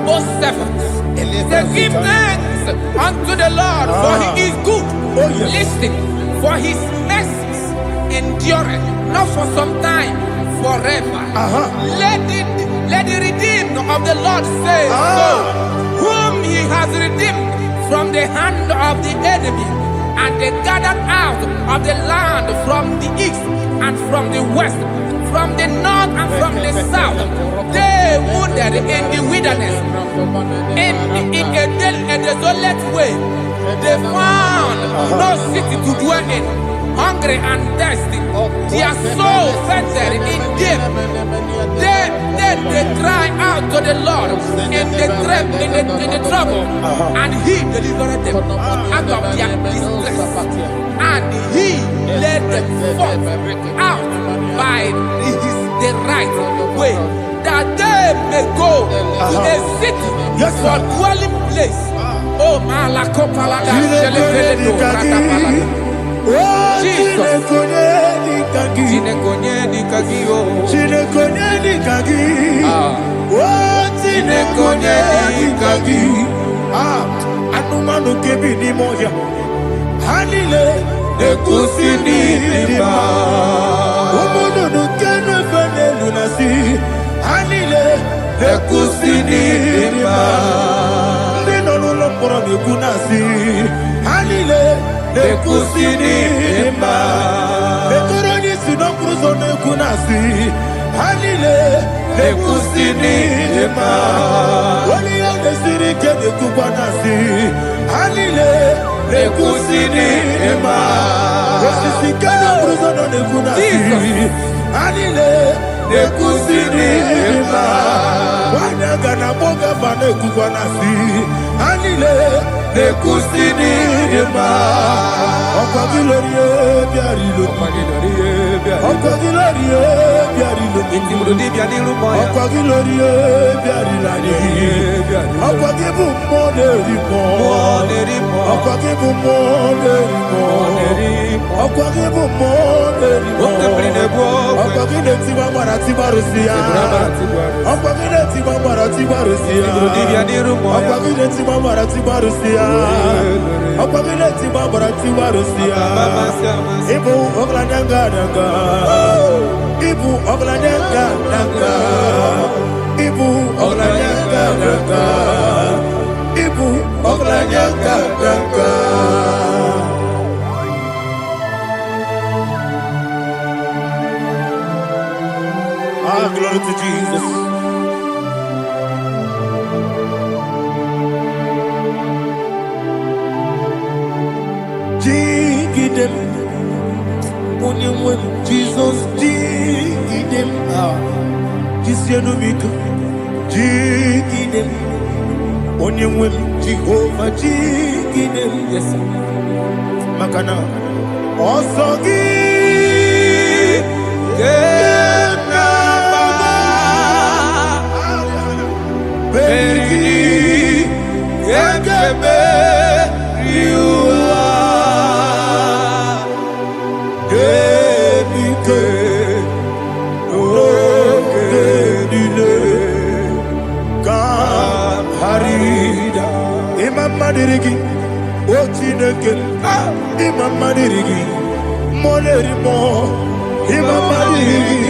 verse 7. Say, give thanks unto the Lord, for he is good. Listen, for his mercies endureth, not for some time, forever. Let the redeemed of the Lord say so, whom he has redeemed from the hand of the enemy, and they gathered out of the land from the east and from the west, from the north and from the south. They wandered in the wilderness, in a desolate way. They found no city to dwell in, hungry and thirsty. Their soul fainted in deep. Then they cry out to the Lord in the trouble, and he delivered them out of their distress, and he led them forth out by the right way, that they may go to a city for dwelling place. Oh, Malakopalada, Jesus. Anumanu kebi ni moya Hanile Ekusini lima Umudu nukene fene lunasi Hanile Ekusini lima Lino nuloporo nikunasi Hanile Ekusini lima Ekoroni sinokruzo nikunasi Hanile Ekusini lima Wali yande sirike nikubanasi Hanile Ekusini lima Wasisikana bruzono nikunasi Hanile Ekusini lima Wanyaga na boga bane kubanasi Hanile Ekusini lima Okwa gilorie biarilo Okwa gilorie biarilo Okwa gilorie biarilani Okwa gibu monerimo Okwa gibu monerimo Okwa gibu monerimo Okwa gile tiba marati barusia Okwa gile tiba marati barusia Okwa gile tiba marati barusia Okwa gile tiba marati barusia Ibu oglanyanga nanga Ibu oglanyanga nanga Ibu oglanyanga nanga Ibu oglanyanga nanga Ah, glory to Jesus. Jigidem, Onyemwem, Jesus, Jigidem, Jisianumika, Jigidem, Onyemwem, Jehovah, Jigidem, yes, Makana, Osogi, Beri, Yakebe, Madirigi, Ochineke, Imam Madirigi, Monerimo, Imam Madirigi,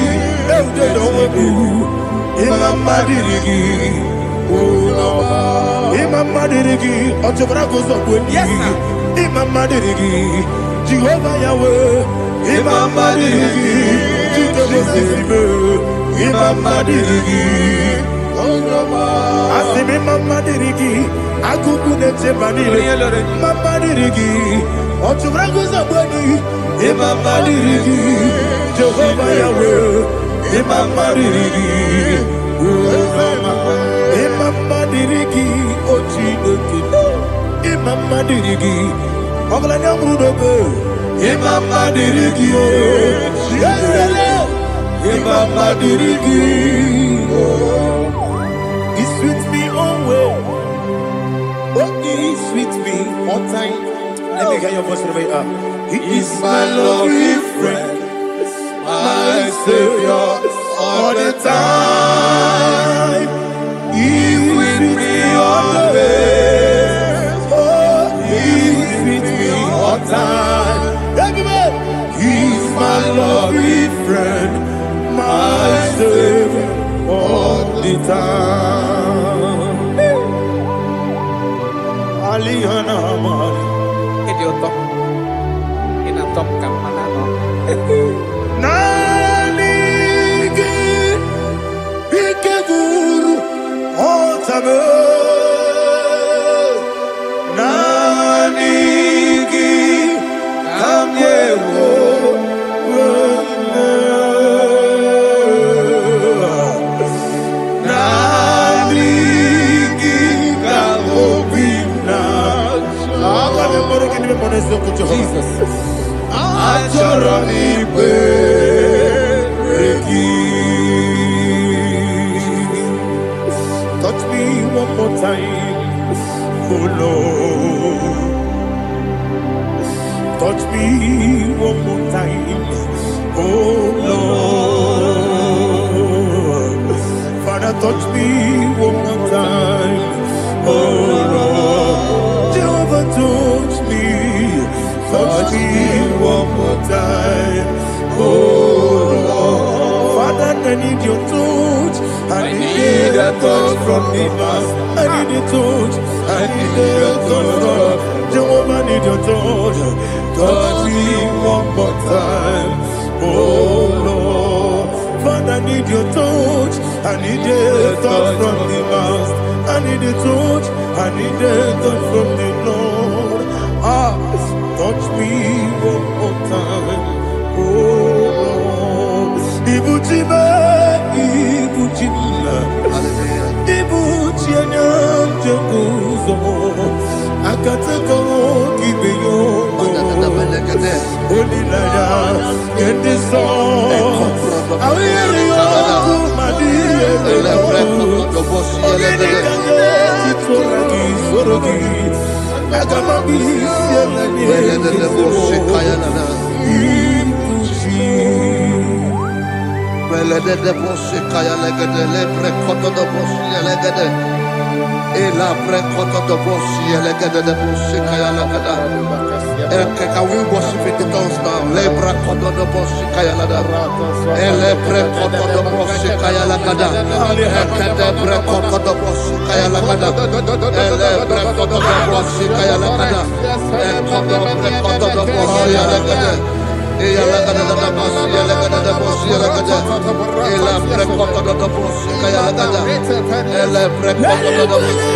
Eudedobu, Imam Madirigi, Imam Madirigi, Ochobrago Zobuni, Imam Madirigi, Jehovah Yahweh, Imam Madirigi, Imam Madirigi, Asimi Mama Dirigi, Akuku Nete Manile, Mama Dirigi, Ochubrago Zabani, Mama Dirigi, Jehovah Yahweh, Mama Dirigi, Mama Dirigi, Ochineke, Mama Dirigi, Oglanya Brudobe, Mama Dirigi, Yes, Mama Dirigi. It's with me always. Oh, it's with me all time. Let me hear your voice right up. He is my lovely friend, my Savior all the time. He is with me Jesus. Touch me one more time, oh Lord. Touch me one more time, oh Lord. Father, touch me one more time, oh Lord. Jehovah, touch me one more time, oh Lord. Father, I need your touch. I need a touch from the past. I need a touch. I need a touch from Jehovah. I need your touch. Touch me one more time, oh Lord. Father, I need your touch. I need a touch from the past. I need a touch. I need a touch from the Lord. Touch me one more time, oh Lord. Ibuchima, Ibuchima, Ibuchina, Jebuzo, Akatako, Kibeyo, Olilaya, get this song. I hear you, Madia, Can we worship in the tongues now? Lebra koto do boshi kaya lada. Ele bre koto do boshi kaya lada. Ekede bre koto do boshi kaya lada. Ele bre koto do boshi kaya lada. Ekodo bre koto do boshi lada. Eya lada da boshi lada da boshi lada. Ele bre koto do boshi kaya lada. Ele bre koto do boshi.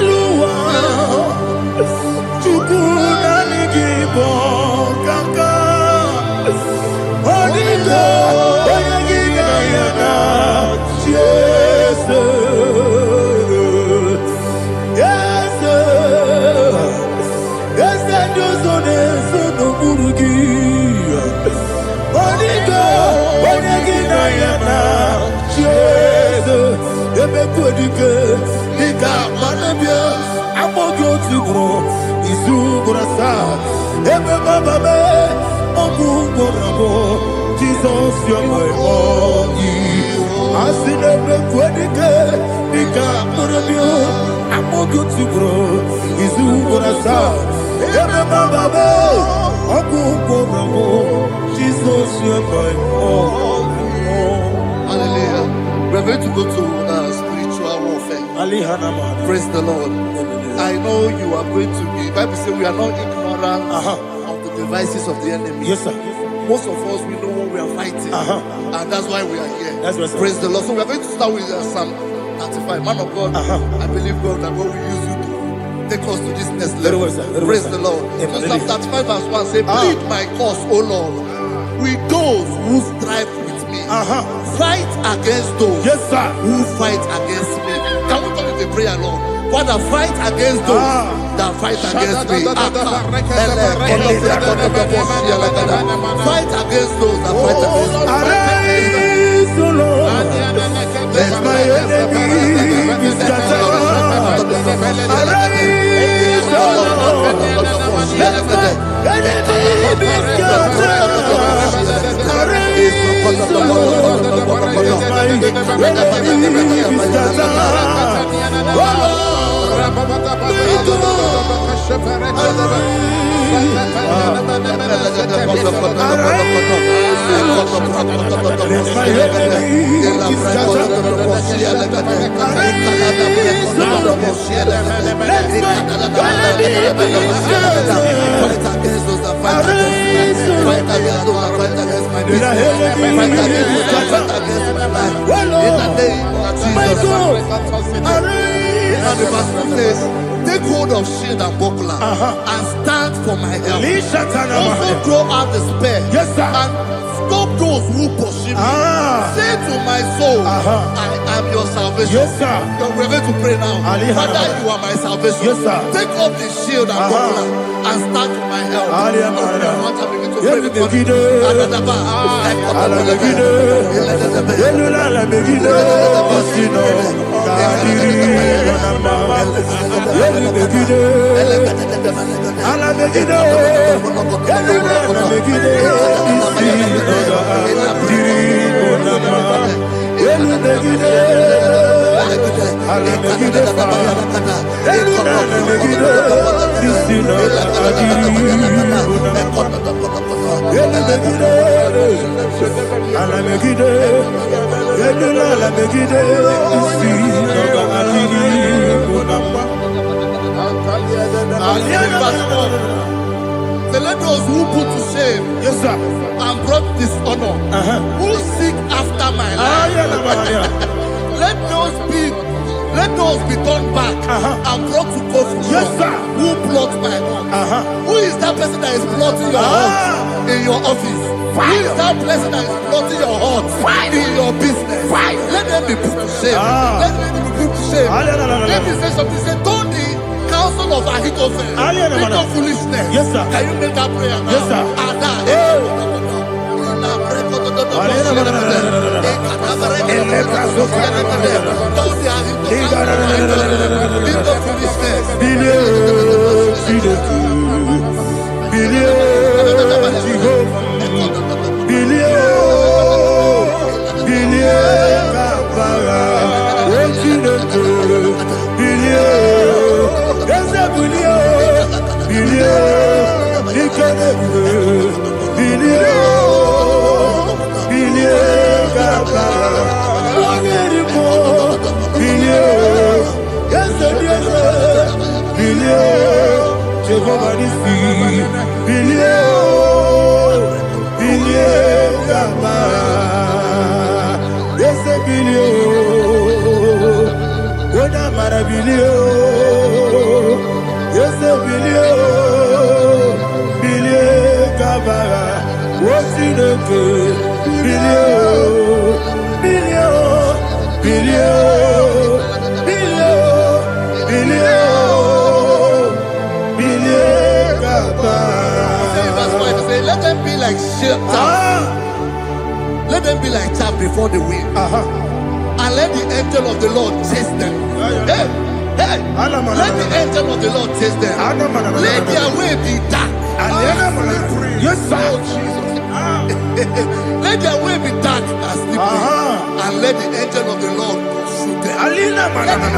IGBO kaka Onigo Oyagina yana Jesus Yes Yes Josone Sono Burugi Onigo Oyagina yana Jesus Ebe Kodike Nika Manabia Amogo Tibro Izugrasa, Ebe Baba, Ogugorabo, Jesus, you're my only. I see the Quedica, Nika Murabio, Amogo to grow, Izugrasa, Ebe Baba, Ogugorabo, Jesus, you're my only. Hallelujah. We're going to go to spiritual warfare. Praise the Lord. I know you are going to be. Bible says we are not ignorant of the devices of the enemy. Yes, sir. Most of us, we know what we are fighting, and that's why we are here. That's right, sir. Praise the Lord. So we are going to start with Psalm 95. Man of God, I believe God that God will use you to take us to this next level. Praise the Lord. So Psalm 35 verse 1 say, plead my cause, O Lord, with those who strive with me. Fight against those who fight against me. Can we come with a prayer, Lord? Father, fight against those that fight against me. Fight against those that fight against me. Arise, O Lord, let my enemy be scattered. Arise, O Lord, let my enemy be scattered. Arise, O Lord, let my enemy be scattered. Oh Lord, And the Bible says, Take hold of shield and buckler and stand for my help. Also throw out the spear. Yes, sir. And stop those who pursue me. Say to my soul, I am your salvation. Yes, sir. You're ready to pray now. Father, you are my salvation. Yes, sir. Take up the shield and buckler and stand for my help. So let those who put to shame, Yes, sir. and brought dishonor, who seek after my life, let those be turned back and brought to confusion. Yes, sir. Who plot my hurt? Who is that person that is plotting your hurt in your office? Who is that person that is plotting your hurt in your business? Let them be put to shame. Let them be put to shame. Let me say something. Say, don't the counsel of Ahithophel think of foolishness. Yes, sir. Can you make that prayer now? Yes, sir. Let them be like chaff. Let them be like chaff before the wind. And let the angel of the Lord chase them. Hey, hey. Let the angel of the Lord chase them. Let their way be dark. Yes, sir. Oh, Jesus. Let their way be dark and slippery. And let the angel of the Lord pursue them. Let the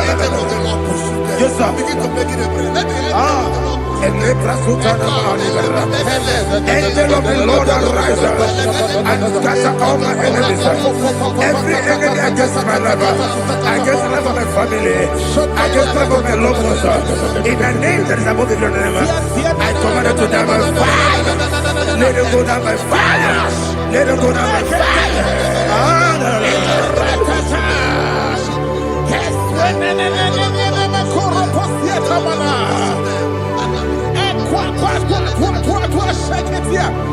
angel of the Lord pursue them. Yes, sir. Begin to make it a prayer. Let the angel of the Lord Angel of the Lord arise and scatter all my enemies. Every enemy against my life, against the life of my family, against the life of my loved ones. In the name that is above your name, I command it to die by fire. Let it go down by fire. Let it go down by fire.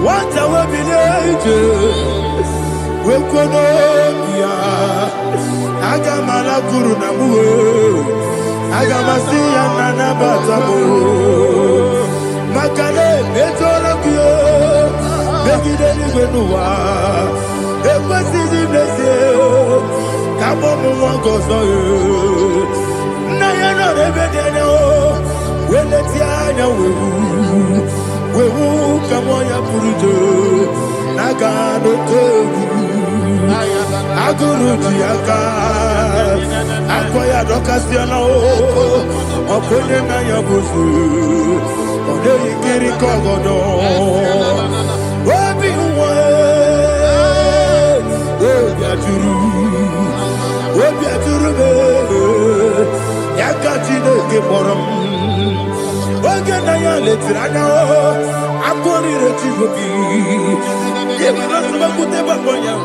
What I will be we Wekonomia Agamala Guru Namu Agamasia Nana Batamo Makale Betolakio Begideni Benua Ekwasidi Blessio Kabomu Wankoso Nayano Rebedeno Weletiana Wewu Kamoya Purujo Nagano Togu Aguru Diaka Akoya Dokasiana Opone Naya Busu Ode Ikiri Kogodo Obi Uwe Obi Aturu Yakatine Keporam Oge Naya Letirana Akori Rechivobi Yebirasubakute Bakoya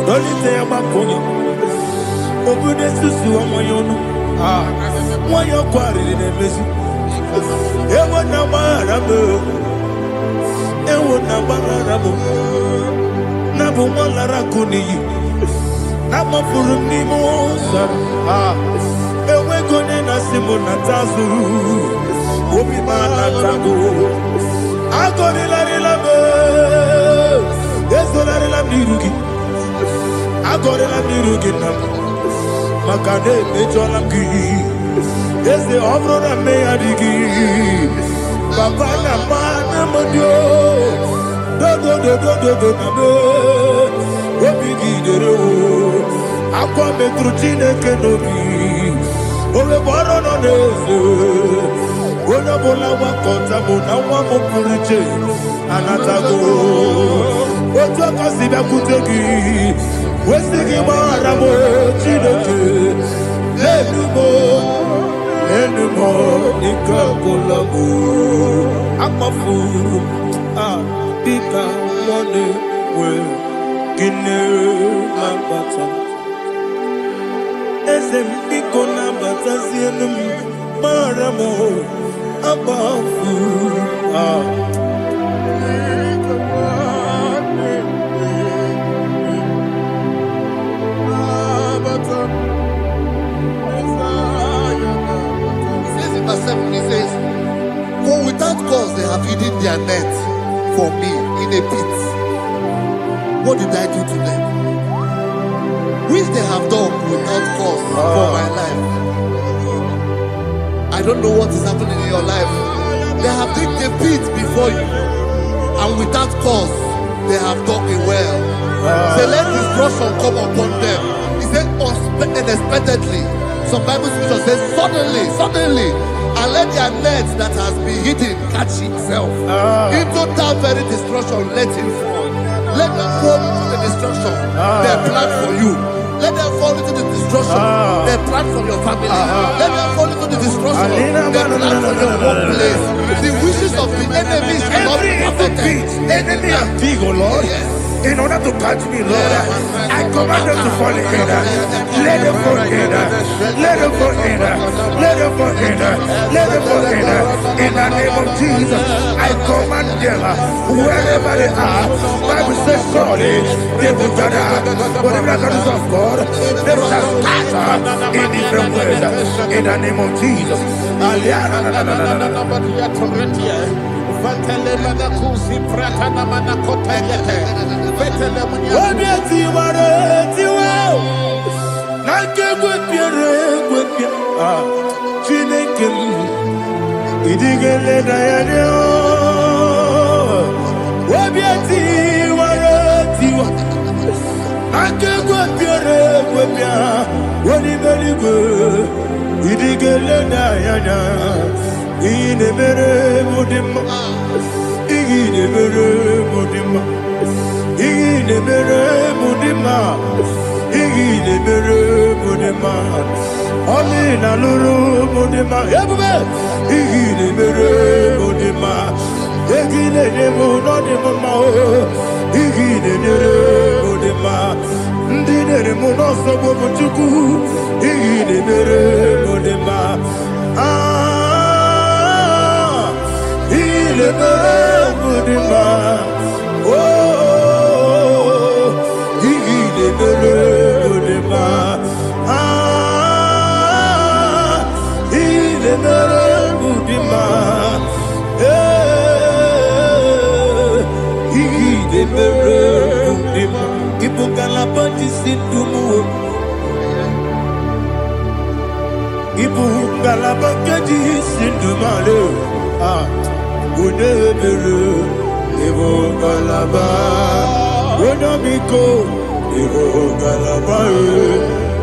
Dolite Bakoya Obude Susu Amoyono When you're quarry in a messy, it would not matter. It would not matter. Nabu Malara Kuni, Nama Furunimosa, Ewe Konena Simonatazu, Obi Manatago, Agorilarilabe, Esolarila Mirugi, Agorila Mirugi, Makade Mejolamgi, Yes, the Aurora Mayadigi, Papa Namana Madio. Do Obigi de Aqua Metrutine Kenobi, Ole Baron on Ezo, Ona Bola Contamona, one Puriche, Anatago, Otaka Sida Kutegi, Westigi Maramo, Chineke, Anymore, Nika Colabo, Amafu. Bika one way, Guinea, Mabata. Esem Biko Nabata, Sienum, Maramo, Abafu. He says, for without cause they have hidden their net for me in a pit. What did I do to them? Which they have done without cause for my life. I don't know what is happening in your life. They have digged a pit before you, and without cause they have done it well. Say, let destruction come upon them. He said, unexpectedly. Some Bible scripture says, suddenly, and let their net that has been hidden catch itself. Into that very destruction, let it fall. Let them fall into the destruction they plan for you. Let them fall into the destruction they plan for your family. Let them fall into the destruction they plan for your workplace. The wishes of the enemies will not be perfected. Enemy and big, oh Lord. Yes. In order to catch me, Lord, I command them to fall in. Let them fall in. Let them fall in. Let them fall in. Let them fall in. In the name of Jesus, I command them wherever they are. Bible says, surely they will gather. Whatever the God of God, they shall scatter in different ways. In the name of Jesus.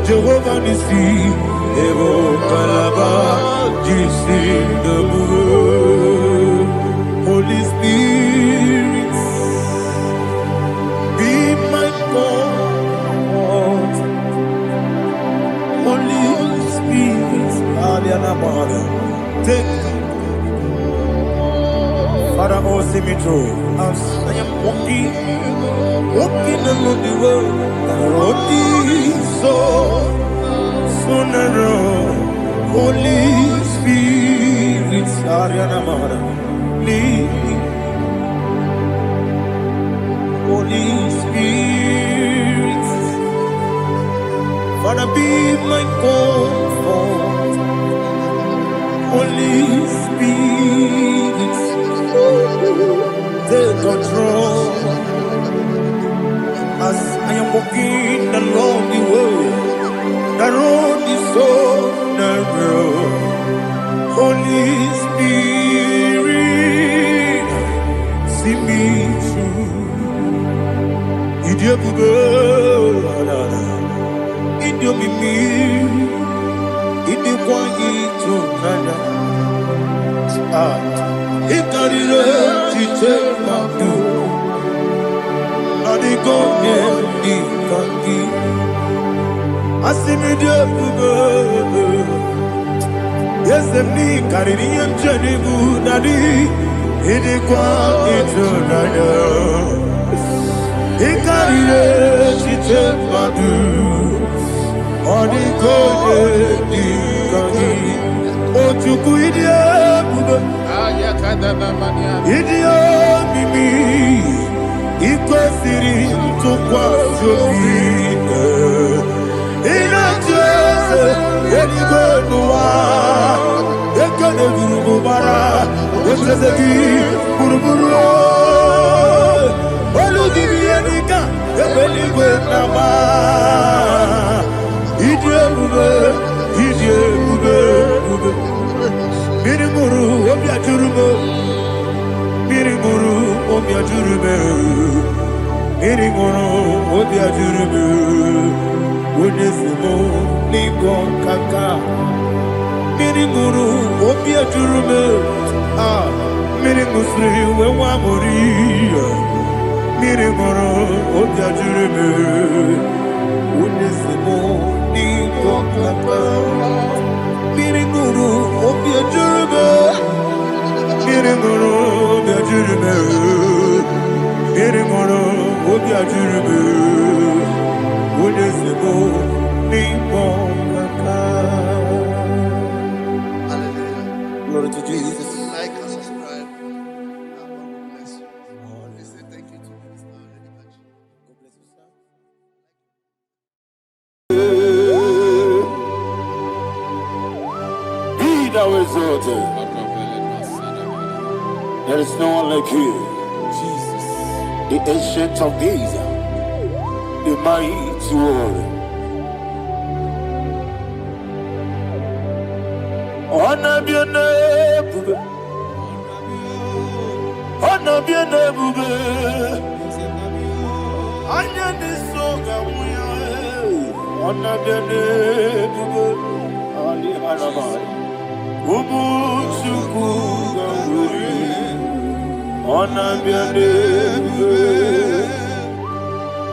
Jehovah Nissi, Evo Kalaba, Holy Spirit, be my God. Holy Spirit, take Father, oh, see me through. As I am walking along the road, so narrow. Holy Spirit, lead. Holy Spirit, Father, be my comfort. Holy Spirit, take control as I am walking along the way. The road is so narrow. Holy Spirit, see me through. Idio bugo, idio mimi, idio kwa ito nana. Ikarire chite madu, adigo ne ikangi. Asimi idio bugo, yes emi kariri emjeni budadi, idio kwa ito nana. Ikarire chite madu, adigo ne ikangi. Ojuku idio bugo. Idio mimi iko siri tukwa jokine ina jese edigo nuwa ekene gurugu bara esezegi buruburu olugibi enika ebeligwe nama idio bube Mirimuru obia jurume Mirimuru obia jurume Mirimuru obia jurume Unesimo ningo kaka Mirimuru obia jurume Mirimusri wewa mori Mirimuru obia jurume Unesimo ningo kaka Mirimuru obia jurume Mirimuru obia jurume Mirimuru obia jurume Unesimo ningo kaka. Hallelujah. Glory to Jesus. Like and subscribe. And God bless you. We say thank you to Minister Lady Bachi. God bless you, sir. Be thou exalted. There is no one like you. Jesus. The ancient of days, the mighty warrior. Honor be your name, bube. Honor be your name, bube. Anya ni soga muya. Honor be your name, bube. Ali alabari. Ubu chuku gamburi. Honor be your name, bube.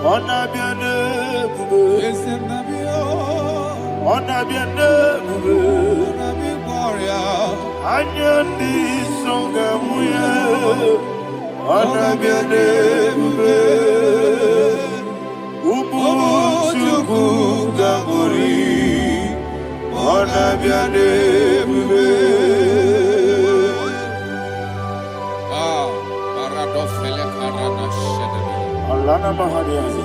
Honor be your name, bube. Honor be your name, bube. Anya ni songa muya. Honor be your name, bube. Ubu chuku gamburi. Honor be your name, bube. Alana Mahadiazi.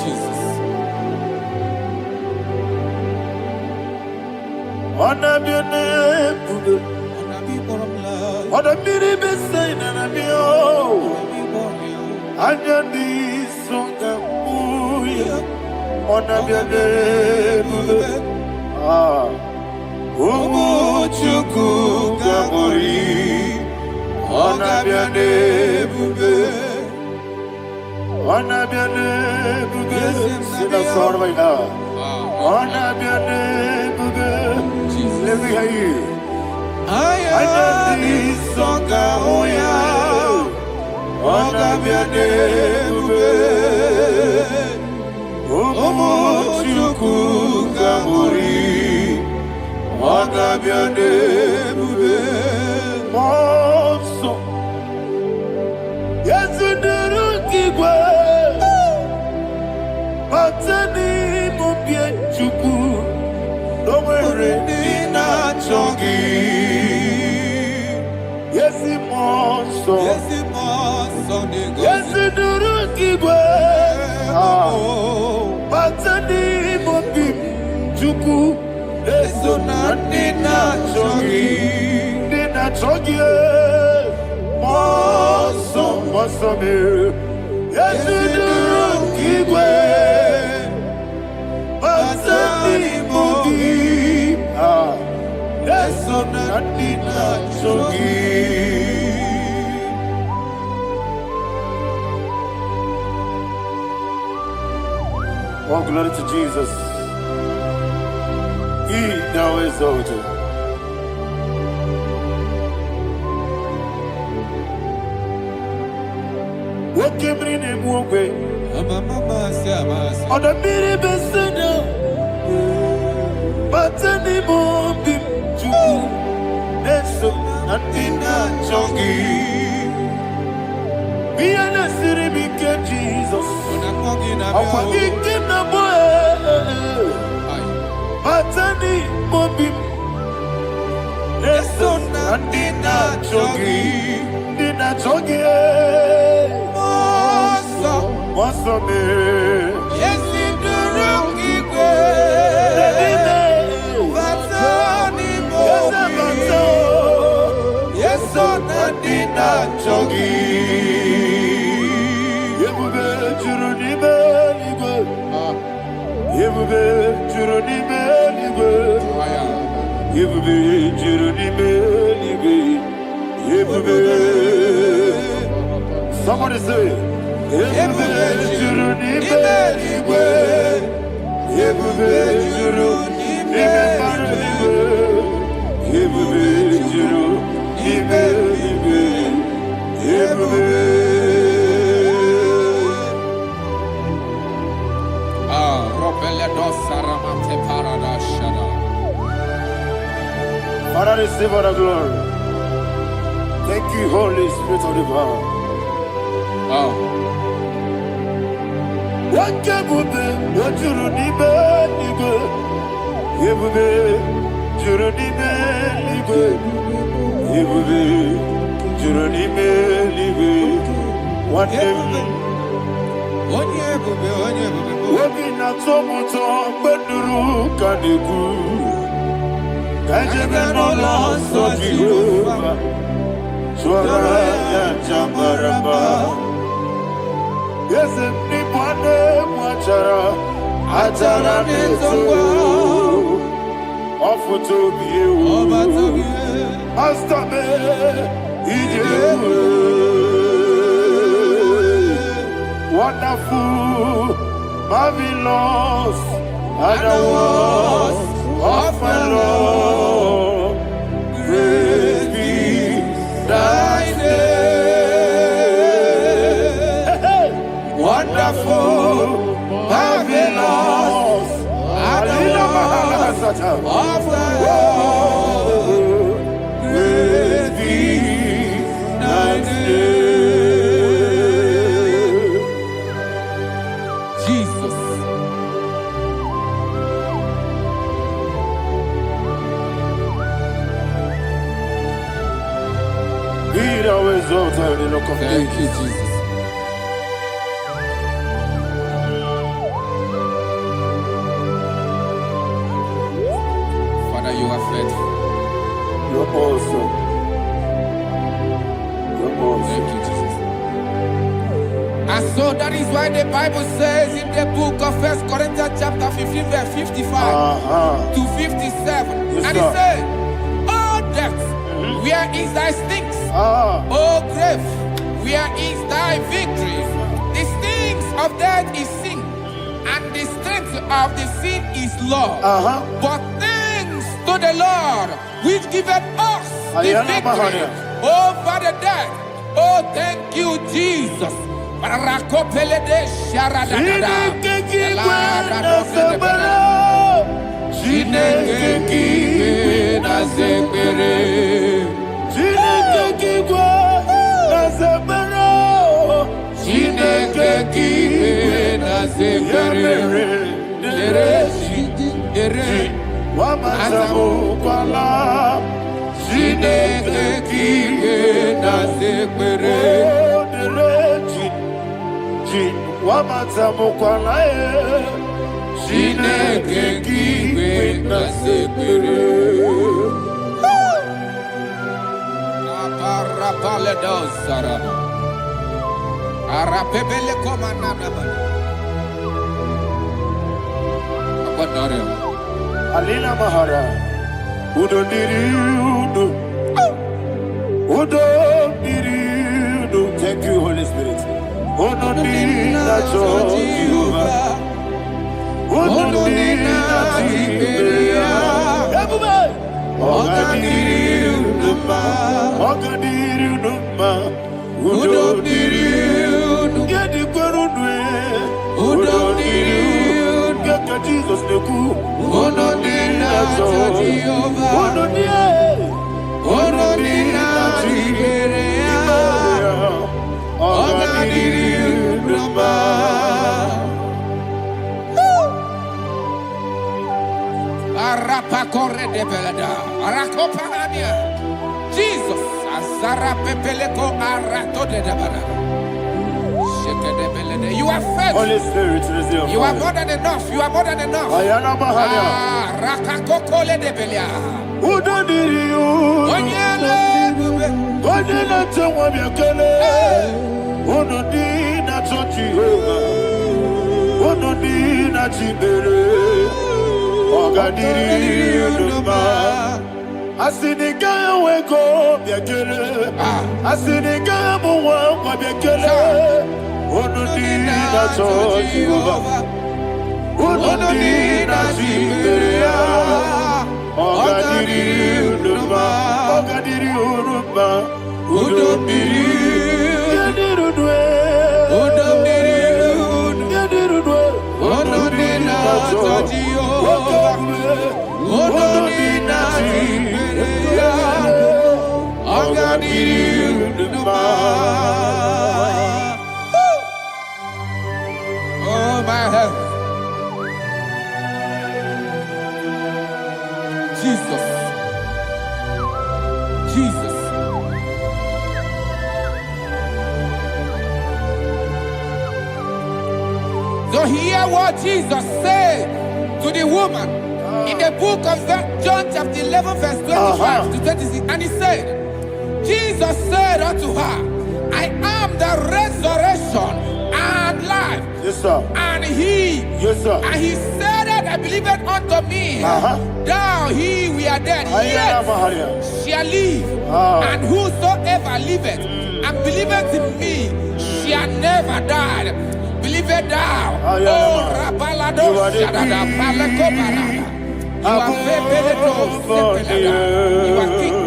Jesus. Honor be your name, bube. Honor be the same and I be Anya ni songa muya. Honor be your name, bube. Umu chuku gamburi. Honor be your name, bube. Honor be your name, bube. Sing a song right now. Honor be your name, bube. Let me hear you. Anya ni songa muya. Honor be your name, bube. Umu chuku gamburi. Honor be your name, bube. Monso. Yes, you do. Batani mobie chuku. Domere nina chongi. Yesi monso. Yesi duru kigwe. Batani mobie chuku. Eso na nina chongi. Nina chongi. Monso me. Yesi duru kigwe. Batani mobie. Eso na nina chongi. Oh, glory to Jesus. He now exalted. What came in him one way? On the mini beside, but any more big Jew. That's so not in that chongi. Be an city, big Jesus. I'm forgetting the boy. Batani mobi, eso na dina chogi, moso me, yesi duruki kwe, batani mobi, yeso na dina chogi, yebube churuni beligwe. Yebube juruni meligwe. Yebube juruni meligwe. Yebube. Somebody say. Yebube juruni meligwe. Yebube juruni meligwe. Yebube juruni meligwe. Yebube. Father, receive all the glory. Thank you, Holy Spirit of the power. What can we do? What you need, nigga? You will be, you need me, nigga. You will be, you need me, nigga. What can we do? Wabina tomuto beduru kaniku. Kajebe no loso Jehovah. Chora ya chamaraba. Yese ni pwane mwachara. Achara netongo. Ofuto biye. Master me. Ijewe. Wonderful, marvelous, and the words of my Lord. Praise be thy name. Wonderful, marvelous, and the words of my Lord. Praise be thy name. Thank you, Jesus. Father, you are faithful. You're awesome. You're awesome. Thank you, Jesus. And so that is why the Bible says in the book of 1 Corinthians chapter 15, verse 55 to 57. Yes, and it says, "Oh death, where is thy stings? Oh grave, where is thy victory? The stings of death is sin, and the strength of the sin is law. But thanks to the Lord, which giveth us the victory over the death. Oh, thank you, Jesus." Wamatamu kwala Chineke kike na sekpere Wamatamu kwala Chineke kike na sekpere Arapale dos saraba. Arapebele komanana bana. Abadare. Alina Mahara Udo diriudo Udo diriudo. Thank you, Holy Spirit. Udo diriudo Jehovah. Udo diriudo Ogadiriudo Udo diriudo Yedi kwerudwe Udo diriudo Kaka Jesus neku Udo diriudo Jehovah Udo diriudo Ogadiriudo Arapa corre de belada. Arakopa amia. Jesus. Azara pepeleko arato de dabara. Sheke de belede. You are faithful. Holy Spirit, resume. You are more than enough. You are more than enough. Ayana Mahania. Rakakokole de belia. Udo diriudo Onyele bube. Onyele tewa miakele Udo dina Jehovah Udo dina Jibere Ogadiriudo Asinika weko biakele Asinika muwa kwa biakele Udo dina Jehovah Udo dina Jibere Ogadiriudo Udo diriudo Udo diriudo Udo Oh my heaven. Jesus. Jesus. So hear what Jesus said to the woman in the book of John chapter 11 verse 25 to 26. And he said, Jesus said unto her, I am the resurrection and life. Yes, sir. And he, Yes, sir. and he said that believeth unto me, thou he we are dead, Ayana yet Mahania. shall live. And whosoever liveth and believeth in me shall never die. Believeth thou. Oh, Rabalado Shadada, Palako Barada. You are Febeleto, Sepelada. You are king.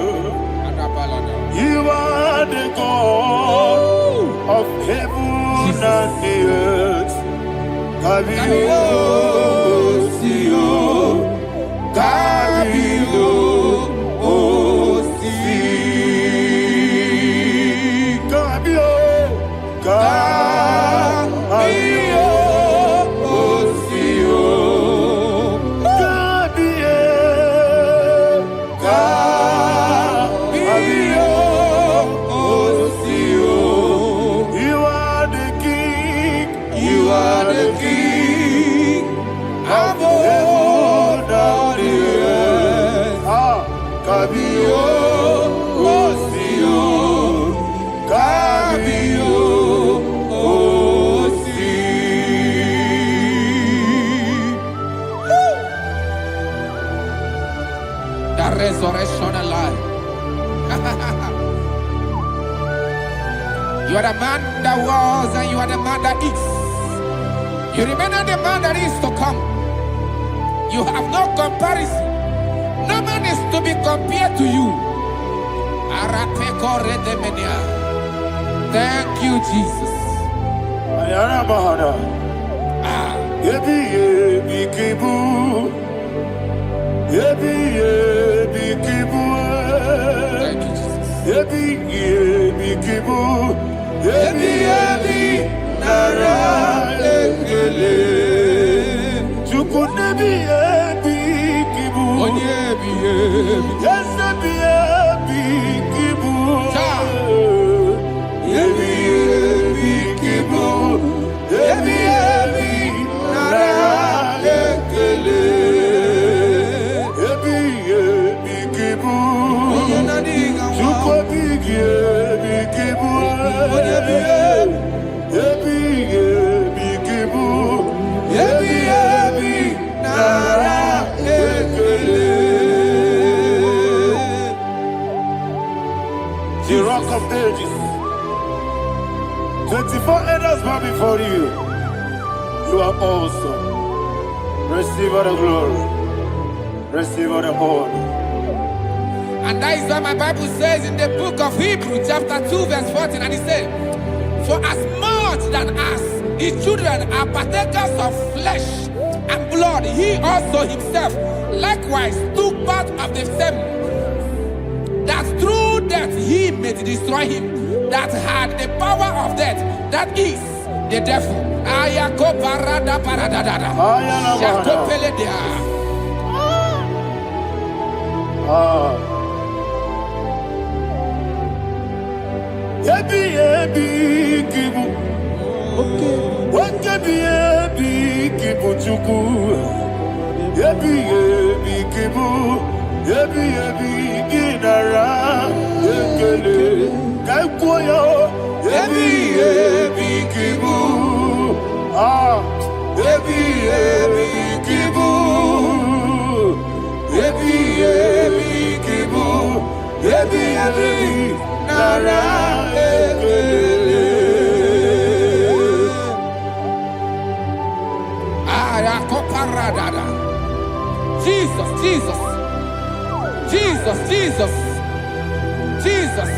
You are the God of heaven and the earth. Kabio, Sio, Kabio, Osi, Kabio, Kabio, Osio, Kabio, Kabio, Osio. You are the King. You are the King of heaven and the earth. Kabio, Osio, Kabio, Osi. The resurrection alive. You are the man that was and you are the man that is. You remember the man that is to come. You have no comparison. No man is to be compared to you. Thank you, Jesus. Ayana Mahana. Yebi yebi kibu. Yebi yebi kibu. Thank you, Jesus. Yebi yebi kibu. Yebi yebi nara ekele. of ages. 24 elders bow before you. You are awesome. Receive all the glory. Receive all the honor. And that is what my Bible says in the book of Hebrews, chapter 2, verse 14. And it said, for as much than us, his children are partakers of flesh and blood, he also himself likewise took part of the same, that through death he may destroy him that had the power of death, that is the devil. Yebi yebi kibu, wakebi yebi kibu chuku. Yebi yebi kibu, yebi yebi ginara yekele kaikoyo. Yebi yebi kibu, yebi yebi kibu, yebi yebi kibu, yebi yebi nara yekele. Jesus, Jesus, Jesus, Jesus, Jesus.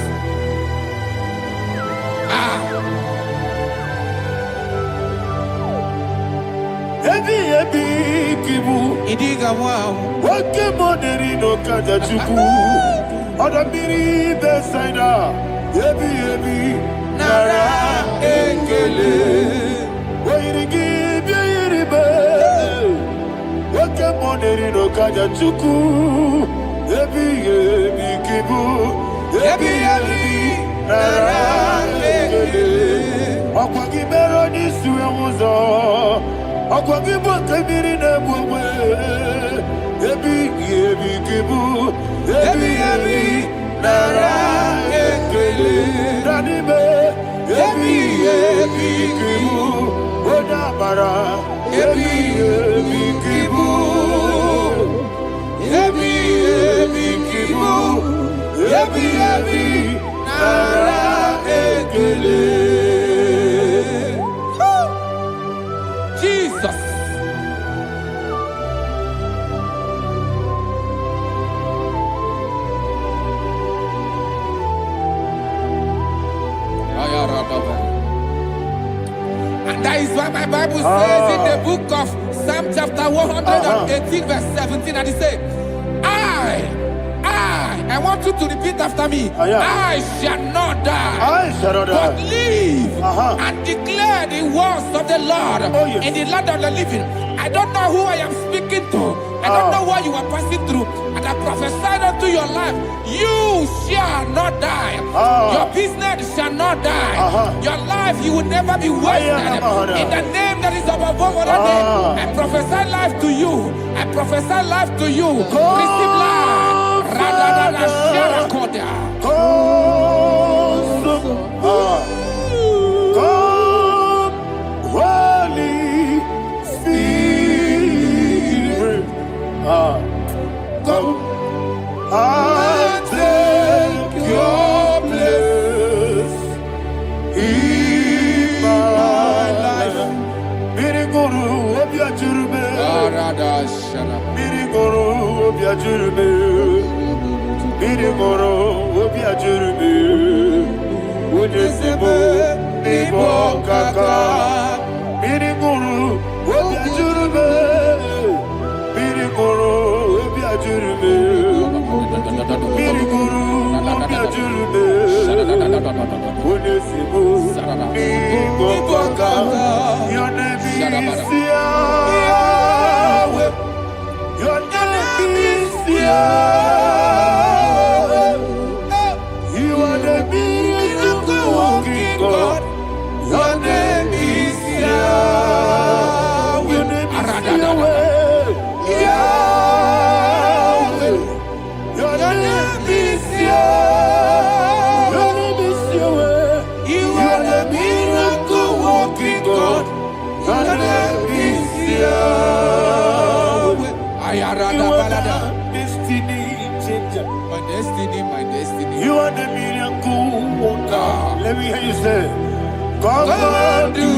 Yebi yebi kibu, Idiga wow. wake moneri no kaja chuku. Odamiri besaida. Yebi yebi nara ekele. Wairigi biiribe. Wake moneri no kaja chuku. Yebi yebi kibu. Yebi yebi nara ekele. Akwagi mero ni suwe muzo. Akwagi bote miri ne bwe. Yebi yebi kibu. Yebi yebi nara ekele. Danime. Yebi yebi kibu. Odamara. Yebi yebi kibu. Yebi yebi kibu. Yebi yebi nara ekele. Jesus. And that is why my Bible says in the book of Psalm chapter 118 verse 17, and it says, I want you to repeat after me. I shall not die, I shall not but die. live and declare the words of the Lord yes. in the land of the living. I don't know who I am speaking to. I don't know what you are passing through. And I prophesied unto your life, you shall not die. Your business shall not die. Your life, you will never be wasted. In the name that is above all other name, I prophesy life to you. I prophesy life to you. Receive life. Radadada Sharakoda. Come, Holy Spirit. Come and take your place in my life. Miriguru obiajurube. Miriguru obiajurube. Miriguru obiajurube. Ujesebo ibo kaka. Miriguru obiajurube. Miriguru obiajurube. Miriguru obiajurube. Ujesebo ibo kaka. Your name is Yahweh. Your name is Yahweh. You are the miracle working God. Your name is Yahweh. Your name is Yahweh. Yahweh. Your name is Yahweh. Your name is Yahweh. You are the miracle working God. Your name is Yahweh. You are the destiny changer. My destiny, my destiny. You are the miracle Let me hear you say, come and do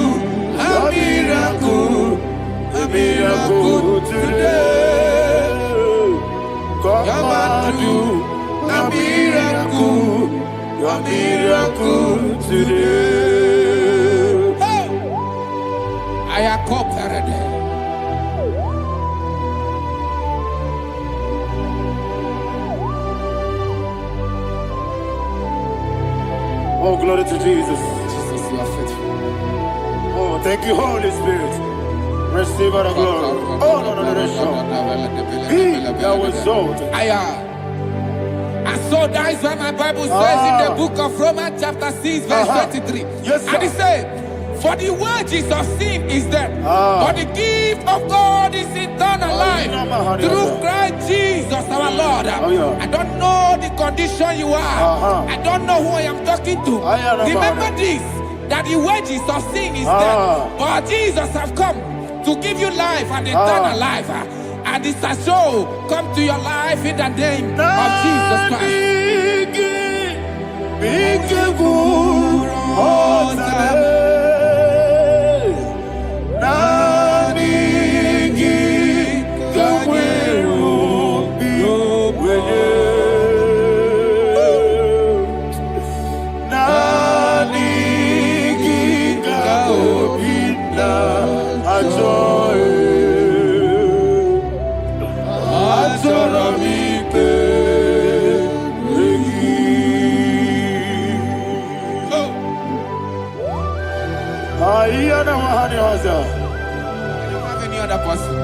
a miracle today. Come and do a miracle today. I am cooperating. Oh, glory to Jesus. Jesus, you are faithful. Oh, thank you, Holy Spirit. Receive our glory. Oh, no, Be thou exalted. And so that is why my Bible says in the book of Romans chapter 6 verse 23. Yes, sir. And it says, for the wages of sin is death, but the gift of God is eternal life through Christ Jesus our Lord. I don't know the condition you are. I don't know who I am talking to. Remember this, that the wages of sin is death, but Jesus have come to give you life and eternal life. And this shall show come to your life in the name of Jesus Christ. I don't have any other person.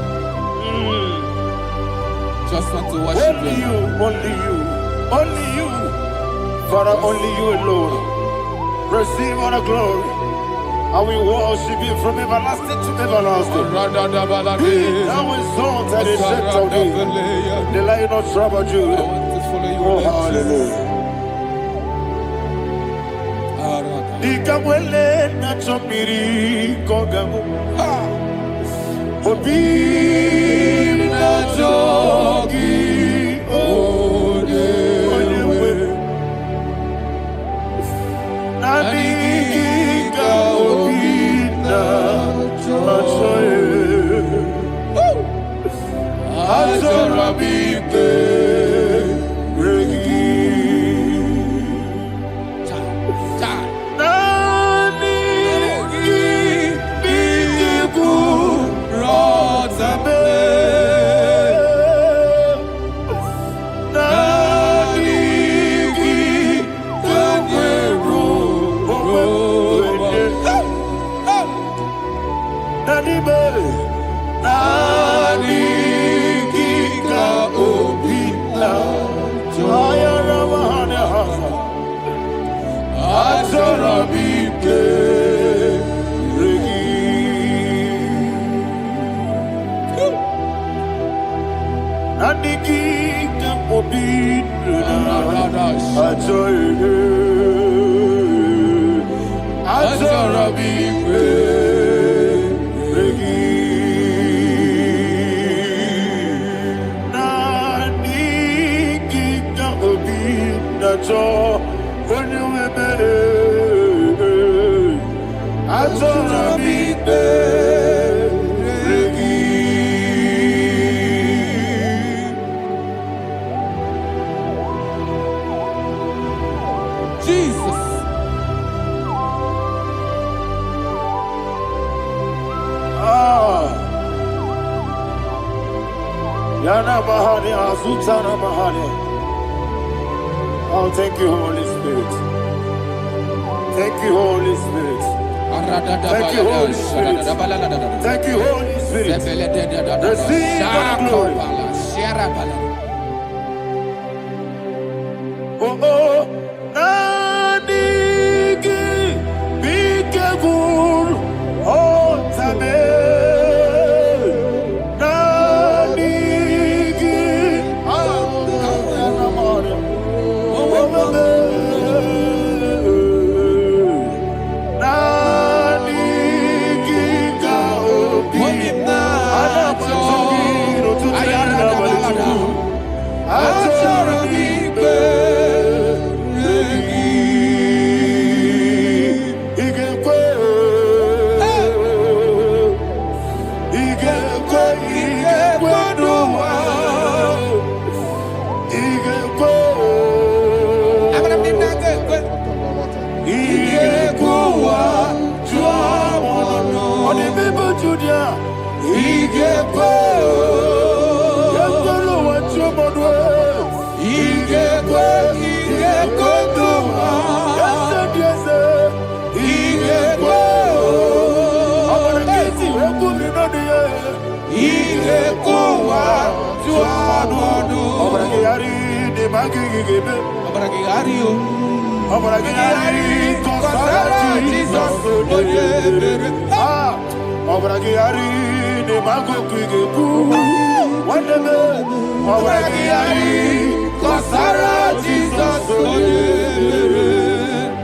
Just want to worship only you, only you, Father, only you alone. Receive all the glory. I will worship you from everlasting to everlasting. Be thou exalted, the Ancient of Days, the Lion of tribe of Judah. Oh, hallelujah. Ikamwele na chomiri kogamu. Obi na jogi onewe. Nabika obi na choye. Azorabike regi. Oh, thank you, Holy Spirit. Thank you, Holy Spirit. Thank you, Holy Spirit. Thank you, Holy Spirit. Receive the glory. Oh, oh, Nanigi, be careful, oh, Tame. Igekwe. Igekuwa juamono. Oni bibo Judia. Igekwe. Yekolo wa juamono. Igekwe. Igekwe. Yese. Igekwe. Amara kiti wekumi nodiye. Igekuwa juamono. Amara kiyari de magi gigebe. Amara kiyari o. Amara kiyari kosara Jesus. Ah. Amara kiyari de mago gigebu. Wandeme. Amara kiyari kosara Jesus.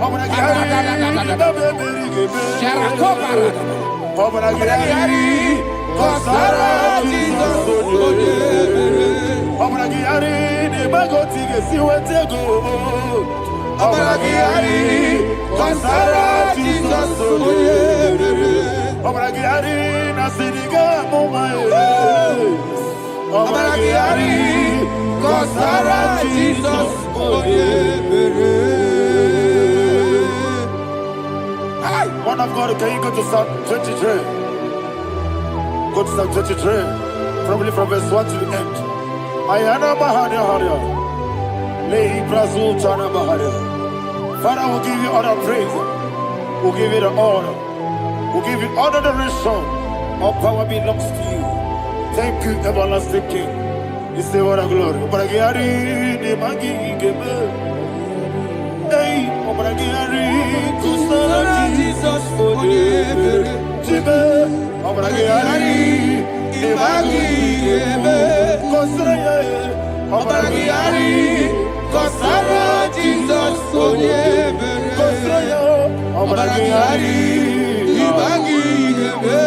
Amara kiyari de beberi gebe. Sharakobara. Amara kiyari kosara Jesus. Amara kiyari de mago tige siwetego. Amara kiyari kosara Jesus. Amara kiyari nasiriga mumae. Amara kiyari kosara Jesus. Man of God, can you go to Psalm 23? Go to Psalm 23, probably from verse 1 to the end. Ayana Mahania Haria. Lay Brazil Chana Mahania. Father, we'll give you all the praise. We'll give you the honor. We'll give you all the adoration. All power belongs to you. Thank you, everlasting King. You say what a glory. Obragiari, the Magi, Gebe. Hey, Obragiari, Kusara, Jesus, for the Jibe. Obragiari, the Magi, Gebe. Kusara, Obragiari, Kusara, Jesus, for the Kusara, Obragiari, the Magi, Gebe.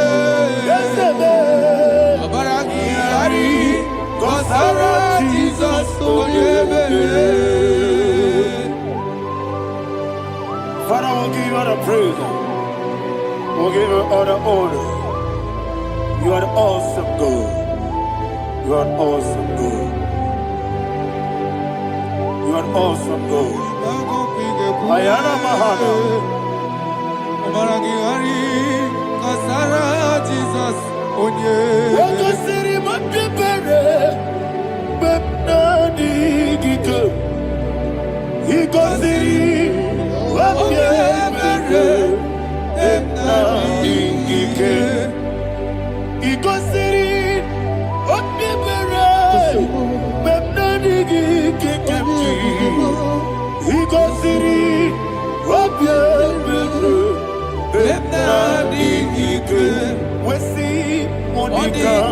Obragiari, Kusara, Jesus, for the Father, we'll give you all the praise. We'll give you all the honor. You are the awesome God. You are an awesome God. You are an awesome God. Ayana Mahana. Jesus. Wako siri mapipere. Bepnani gito. Iko siri. Jesus.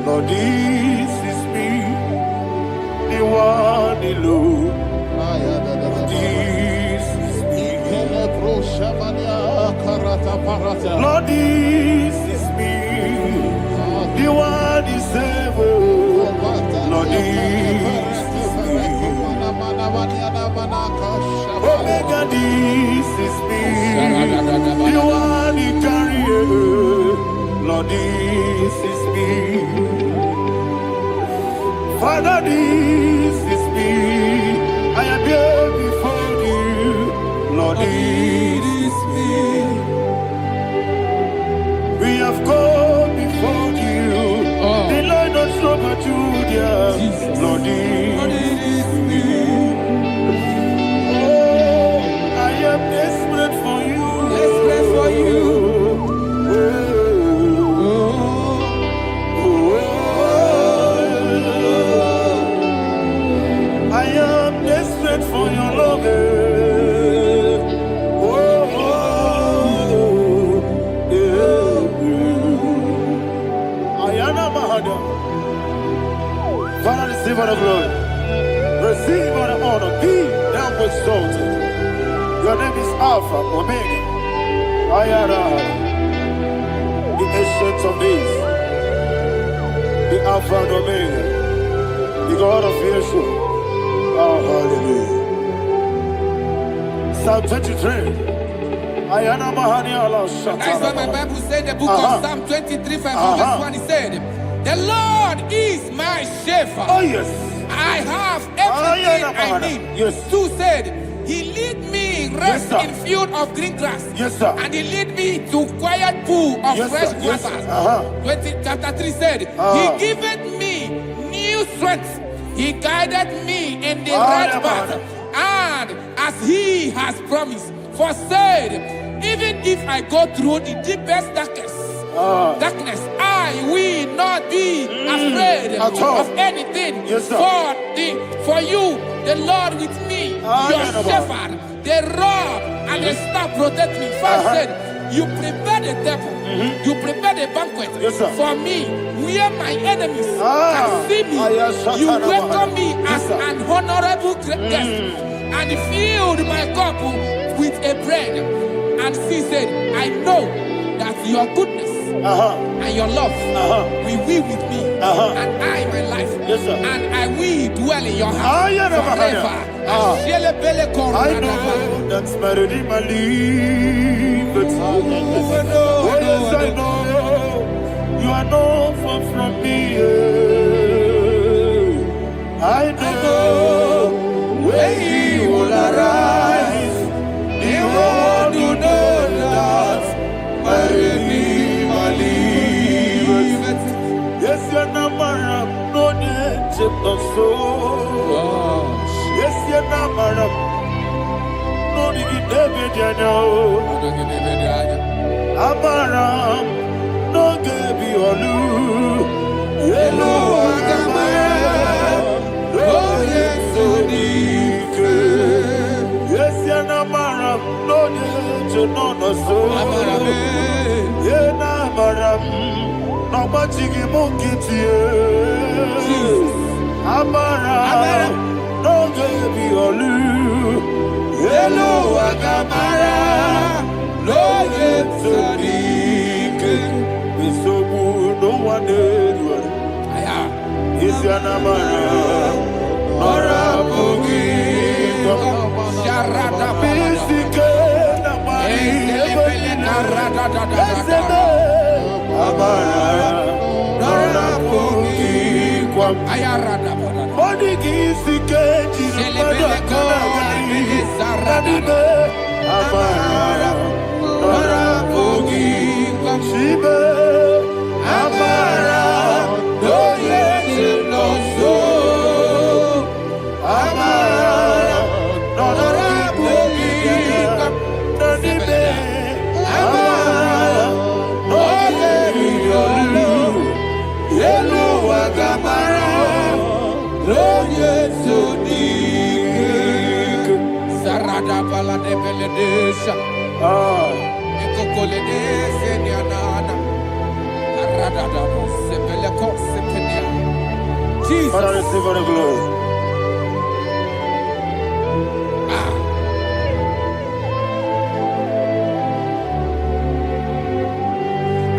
Lord, this is me, the one alone. This is me. Lord, this is me, the one is ever. Lord, this is me. Omega, this is me, the one in carrier. Lord, this is me. Father, this is me. I am here before you. Lord, this is me. We have come before you. The Lord of Super Judah. Lord, this is me. Oh, I am desperate for you. Desperate for you. Alpha, Omega. Ayara. The ancient of days. The Alpha and Omega. The God of Yeshua. Oh, hallelujah. Psalm 23. Ayana Mahani Allah Shata. That's why my Bible said in the book of Psalm 23, verse 1, he said, the Lord is my shepherd. Oh, yes. I have everything I need. Yes. 2 said, he lead me rest Yes, in field of green grass. Yes, sir. And he lead me to quiet pool of Yes, fresh sir. Yes, waters. sir. Chapter 3 said, he giveth me new strength. He guided me in the right path. And as he has promised, for said, even if I go through the deepest darkness, I will not be afraid of anything. Yes, sir. For you, the Lord with me, your shepherd, the rod and the staff protect me. First said, you prepare the table, you prepare the banquet for me, where my enemies can see me. You welcome me as an honorable guest, and filled my cup with a bread. And she said, I know that your goodness and your love will be with me, and I, my life, and I will dwell in your house forever. I know that's better than my life. Oh, yes, I know you are not far from me. I know when he will arise, he will do that. Yes, you're not married, no need to so. Yes, you're not married, no need to David, you know. Amaram, no Gaby or Lou. Yellow, oh, yes, so deep. Yes, you're not married, no need to know so. Yena maram, no machigi mukiti. Amara, no Gaby olu. Hello, Agamara, no Yetsodik. Bisobu, no one did. Is Yanamara, Nora Bogi, Sharada Bisike. Jesus. Father, receive all the glory.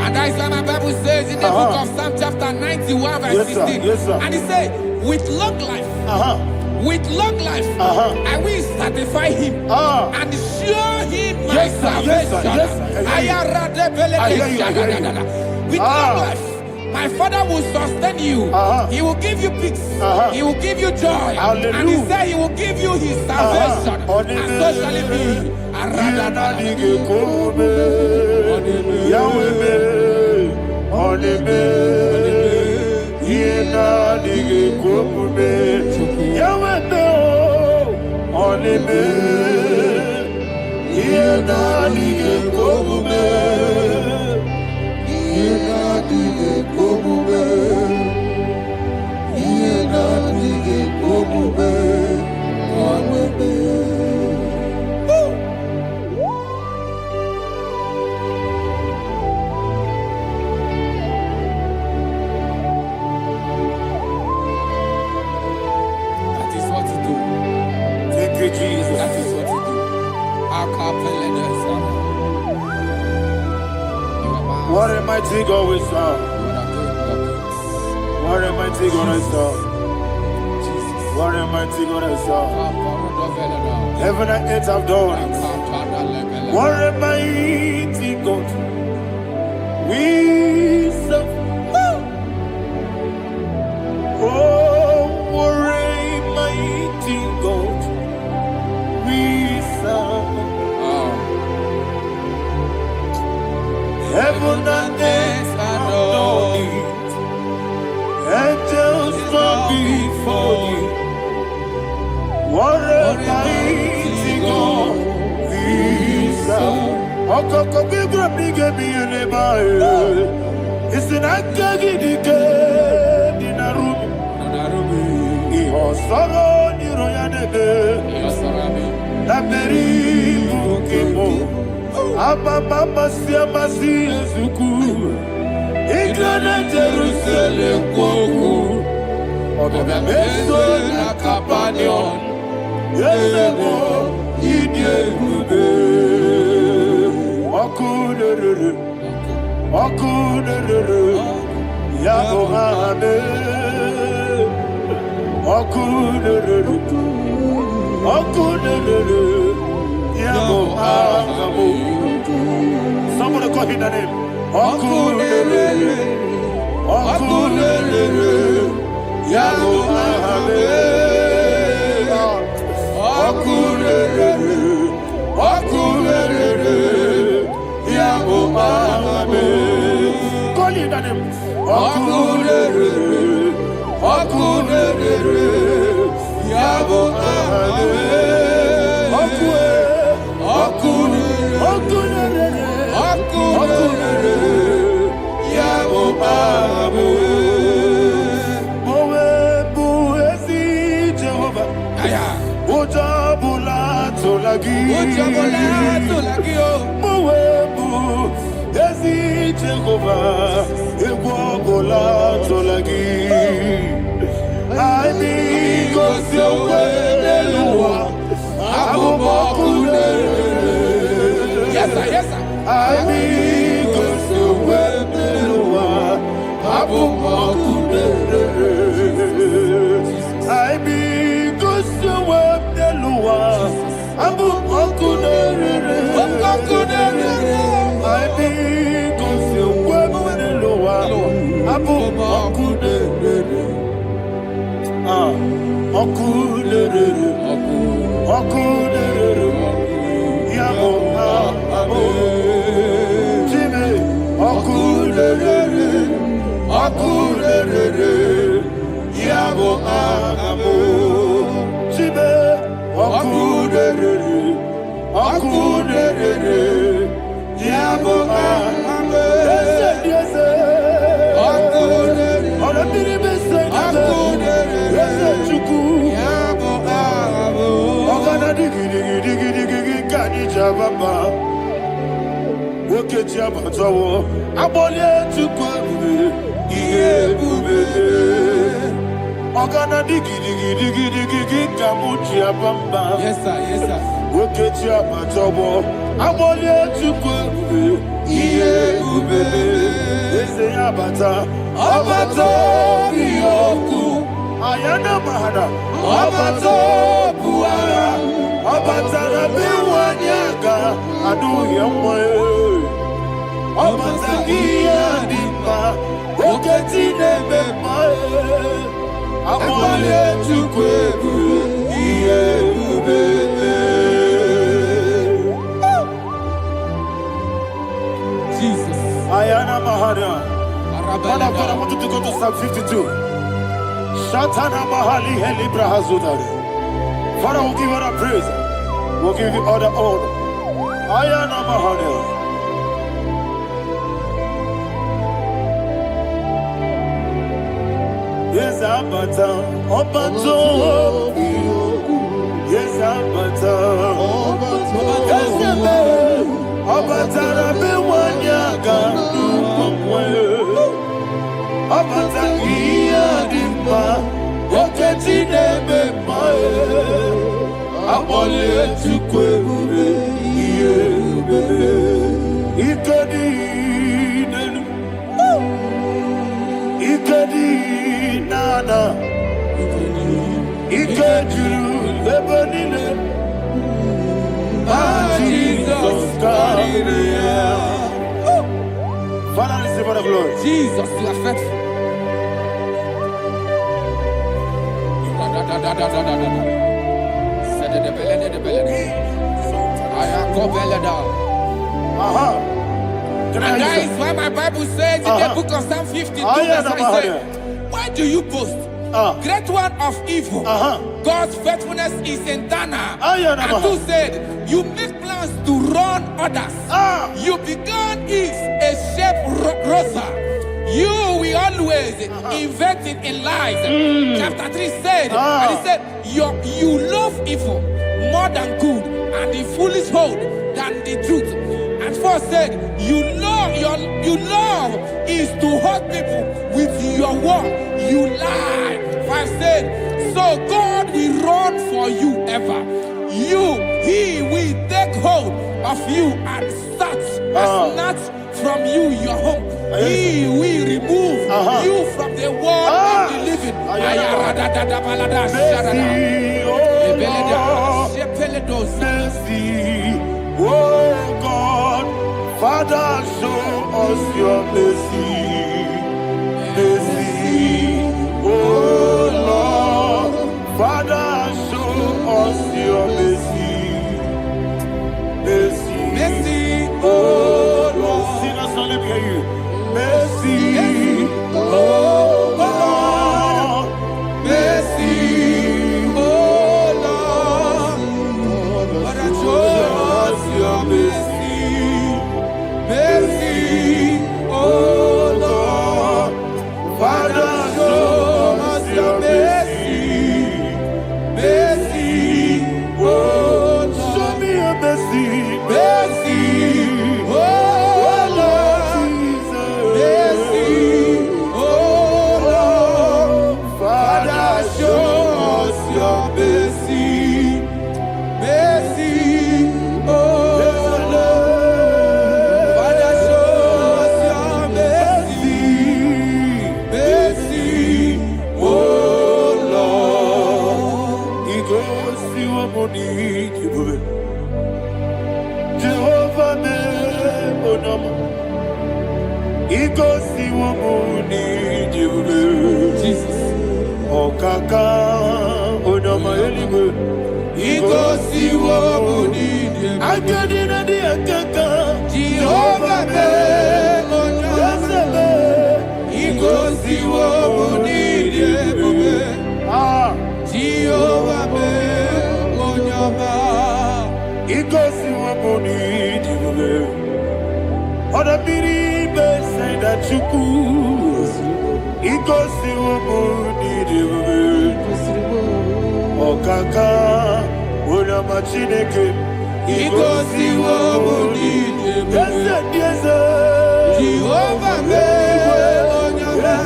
And that is why my Bible says in the book of Psalm chapter 91 verse 16. Yes, sir. And he said, with long life, I will satisfy him and show him my salvation. With long life, my Father will sustain you. He will give you peace. He will give you joy. Hallelujah. And he said he will give you his salvation. And so shall it be. Jesus. That is what you do. What a mighty God we serve. What a mighty God I serve. What a mighty God I serve. Heaven and earth have done it. What a mighty God we serve. Oh, what a mighty God we serve. Heaven and earth have done it. Angels bow before you. What a mighty God we serve. Okoko bibra bige bi eleba. It's an akagidike dinarumi. Iho soro ni royanebe. La peri bukimo. Ababa masi ezuku. Igrana Jerusalem kwoku. Obebe meso na kapanion. Yesebo idye gube. Okunere. Yabo hame. Okunere. Yabo hame. Somebody call him the name. Okunere. Yabo hame. Okunere. Yabo hame. Call him the name. Okunere. Yabo hame. Yes, sir. Yes, sir. Yes, sir. Yes, sir. Ayana mahana Obato buara Obatara biwanyaga Adu yamwe Obata iya dimba Oketi nebe mae Amale chukwebu Iye ubebe Jesus. Ayana mahana God, I want you to go to Psalm 52. Shatana Mahali Helibra Hazudari. Father, we'll give you the praise. We'll give you all the honor. Ayana Mahali. Yes, Abata. Obato. Yes, Abata. Yes, Abata. Rabbi Wanyaga. Abata iya dimba Oketi nebe mae Abole chukwe iye ube Ikadi nenu Nana, Ikejuru, Lebanine, Jesus, God. Father, receive all the glory. Jesus, you are faithful. And that is why my Bible says in the book of Psalm 52, verse 9, why do you boast? Great one of evil. God's faithfulness is eternal. And who said, you make plans to run others. You began is a shape rosa. You will always invent it in lies. Chapter 3 said, and he said, you love evil more than good, and the foolish hold than the truth. And 4 said, you love is to hurt people with your word. You lie. 5 said, so God will run for you ever. He will take hold of you and snatch from you your home. He will remove you from the world of the living. Oh God, Father, show us your mercy. Mercy, oh Lord, Father, show us your mercy. Mercy, Mercy, oh Lord, sing us all, let me hear you. Mercy, oh Lord, mercy, oh Lord, Father, show us your mercy. Mercy, oh Lord, Father, show us your mercy. Mercy, oh Lord, show me your mercy. mercy, oh Lord, mercy, oh Lord, Father, show us your mercy. Mercy, oh Lord, Father, show us your mercy. Mercy, oh Lord. Igosi wa moni kibube Jehovah me onama Igosi wa moni kibube Jesus. Okaka onama eligwe Igosi wo munidi Akadina di akaka Jehovah me onyama. Igosi wo munidi ebube. Jehovah me onyama. Igosi wa moni kibube Oda biri be say that you could Igosi wa moni kibube Okaka una machineke Igosi wo munidi ebube. Yes Jehovah me onyama.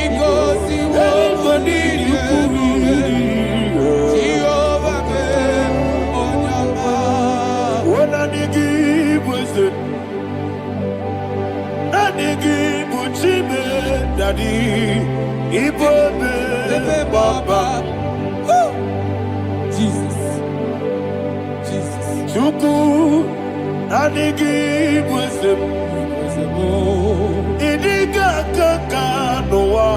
Igosi wo munidi ebube. Jehovah me onyama. Ona nigi bwese Na nigi buchime Dadi Ibobe Baba Jesus. Jesus. Chuku Na nigi bwese Idiga kaka noa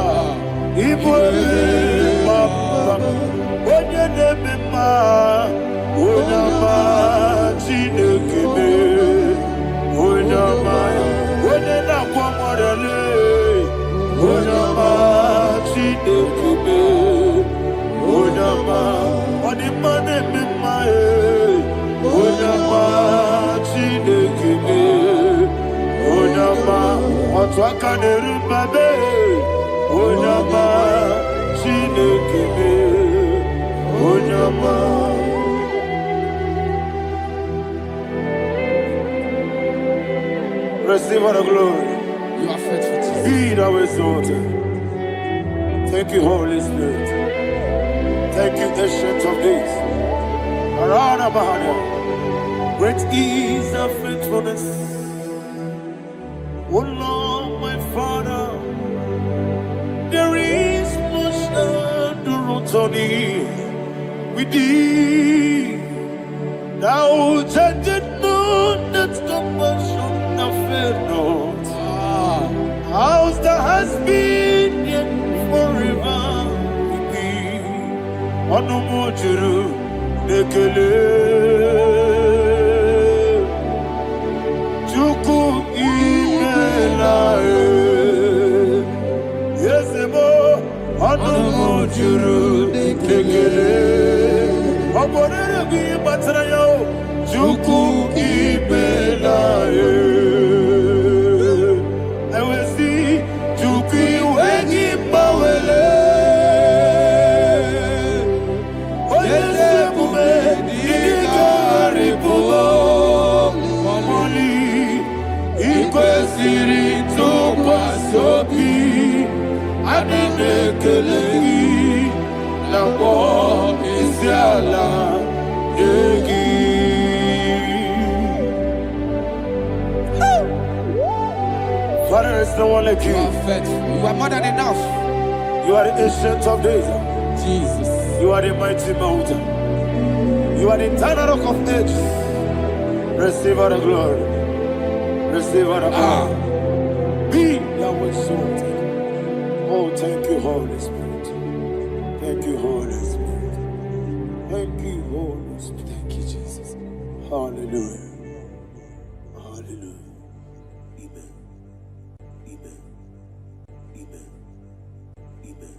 Ibobe Baba Onye nebe ma Onyama Chinekebe Onyama Onye na kwa morele Onyama Chinekebe Onyama Onima nebe ma Onyama Chinekebe Onyama Otwaka nerumbabe Onyama Chinekebe Onyama Receive all the glory. You are faithful, Jesus. Be thou exalted. Thank you, Holy Spirit. Thank you, Ancient of Days. Arana Bahania. Great is thy faithfulness. O Lord, my Father, there is Tony, we did. Now judged not that compassion affair not. House that has been yet forever with me. Onomojuru nekele. Chuku imelae. Yesemo onomojuru nekele. Oborere bi batrayo. Chuku imelae. Father, is no one like you. You are faithful. You are more than enough. You are the ancient of days. Jesus. You are the mighty mountain. You are the eternal rock of ages. Receive all the glory. Receive all the power. Be thou exalted. Oh, thank you, Holy Spirit. Thank you, Holy Spirit. Thank you, Holy Spirit. Thank you, Jesus. Hallelujah. Hallelujah. Amen. Amen. Amen. Amen.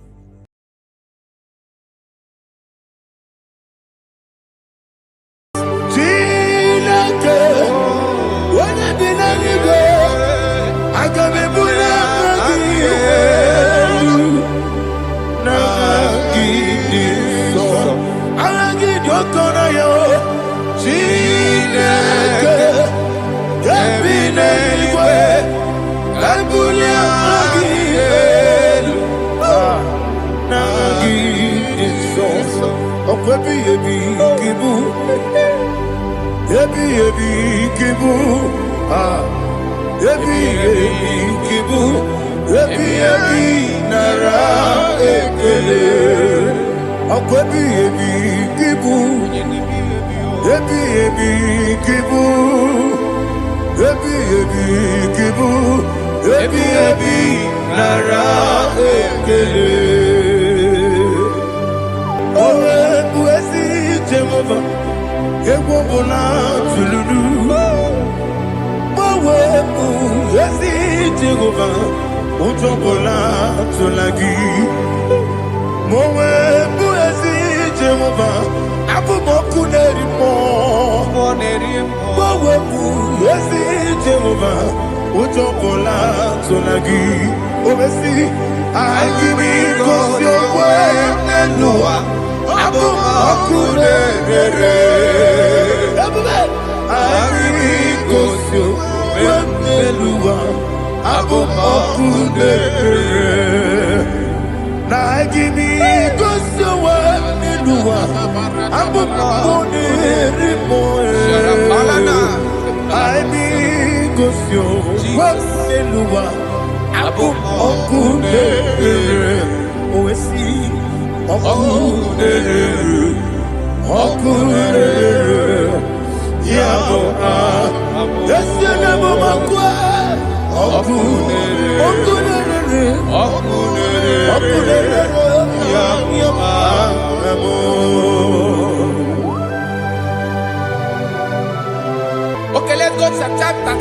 Okay, let's go to chapter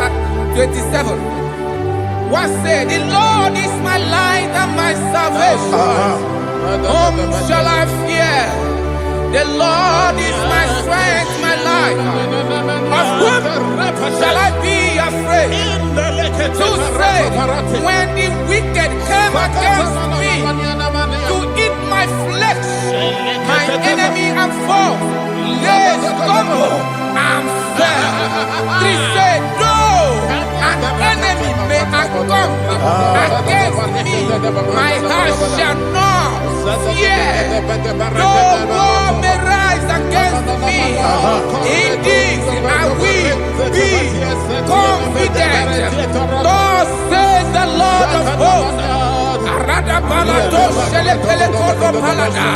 27. What said, the Lord is my light and my salvation. Whom shall I fear? The Lord is my strength, my life. Of whom shall I be afraid? To say, when the wicked came against me to eat my flesh, my enemy and foe, they stumble and fell. Three said, though an enemy may come against me, my heart shall not fear. Though war may rise against me, in this I will be confident. Thus says the Lord of hosts, Rada balado shele pele kodo palada.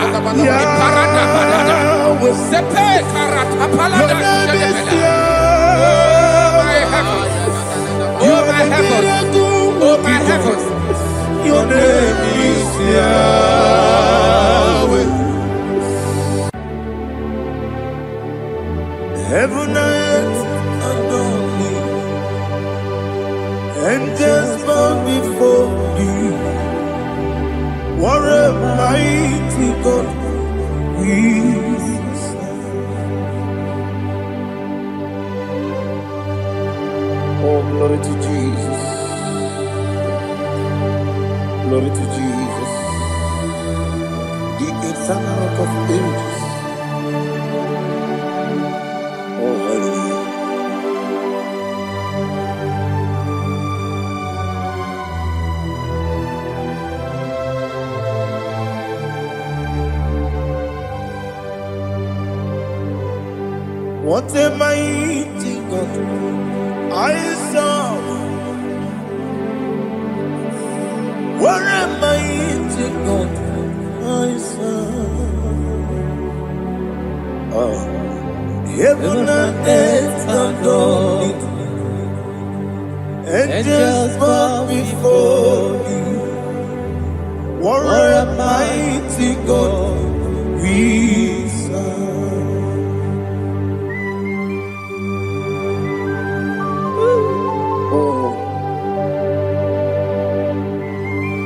Iparada balada. Sepe karata palada shele pele. Oh my heavens. Oh my heavens. Your name is Yahweh. Heaven and earth adore me, angels bow before you. What a mighty God we serve. Oh, glory to Jesus. Glory to Jesus, the eternal rock of ages. Oh, hallelujah. What a mighty God I serve. What a mighty God I serve. Oh. Heaven and earth adore it. Angels bow before you. What a mighty God we serve. Oh.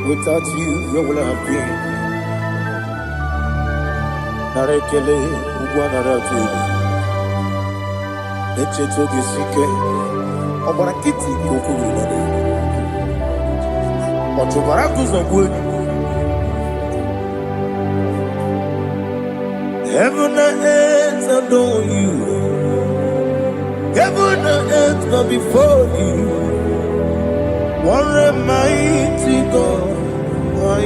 Without you, where would I have been? Narekele, Ugwanaratu. Echeto Gisike, Obarakiti, Kokuru. Otobarakus of wood. Heaven and earth adore you. Heaven and earth bow before you. What a mighty God I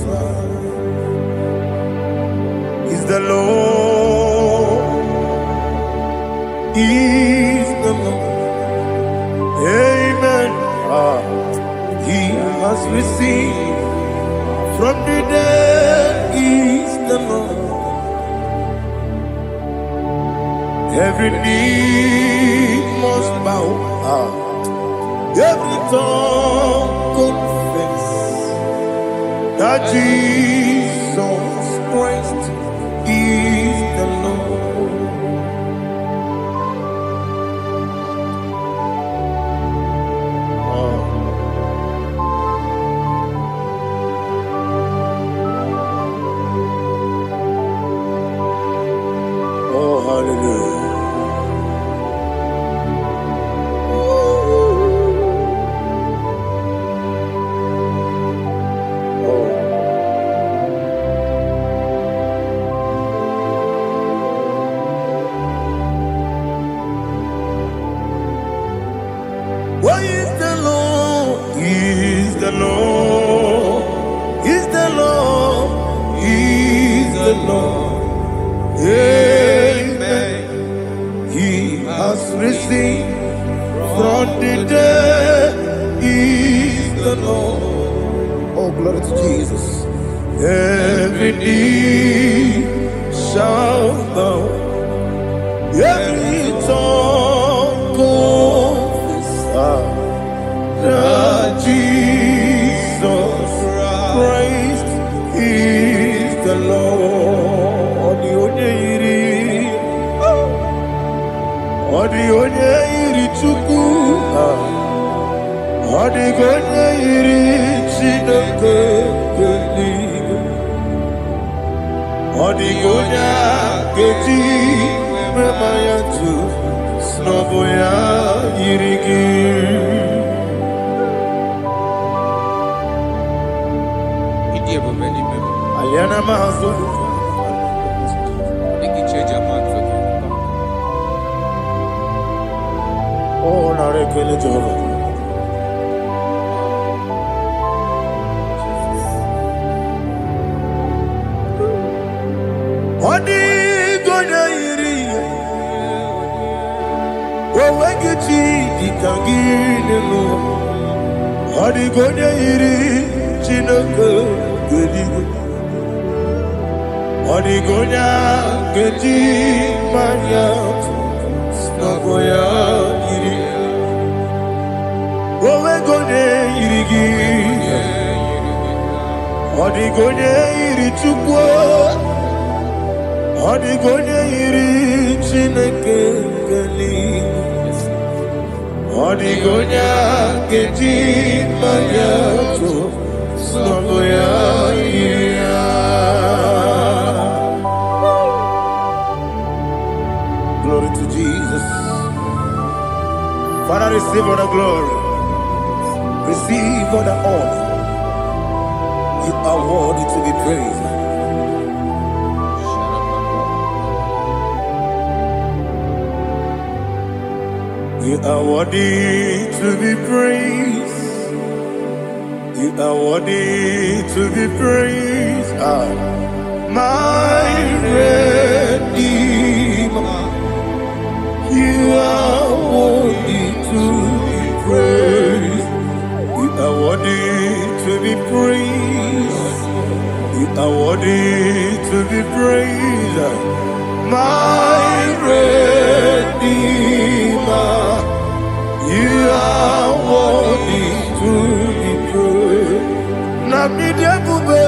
serve. Is the Lord, is the Lord. Amen. He has received from the dead, is the Lord. Every knee must bow. Every tongue confess that Jesus Christ is the Lord. Oh, hallelujah. What is the Lord? Is the Lord? Is the Lord? Is the Lord? Amen. He has risen from the dead. Is the Lord? Oh, glory to Jesus. Every knee shall bow. Every tongue confess that Jesus Christ is the Lord. Odi onye iri Chukwu, odi onye iri Chineke eluigwe, odi onye keji mema ya tu, snobo ya yiri gị. Aliana mahazo. Oh, narekele Jehovah. Odi gonya iri, owegichi dikagine mo. Odi gonya iri Chineke Geligo Odigonya Geji Maya Snagoya Iri Owegonye Irigi Odigonye Iri Chukwu Odigonye Iri Chineke Geligo Odigonya Geji Maya Snagoya Iri. Glory to Jesus. Father, receive all the glory. Receive all the honor. You are worthy to be praised. You are worthy to be praised. You are worthy to be praised. My Redeemer. You are worthy to be praised. You are worthy to be praised. You are worthy to be praised. My Redeemer. You are worthy to be praised. Namidia Bube,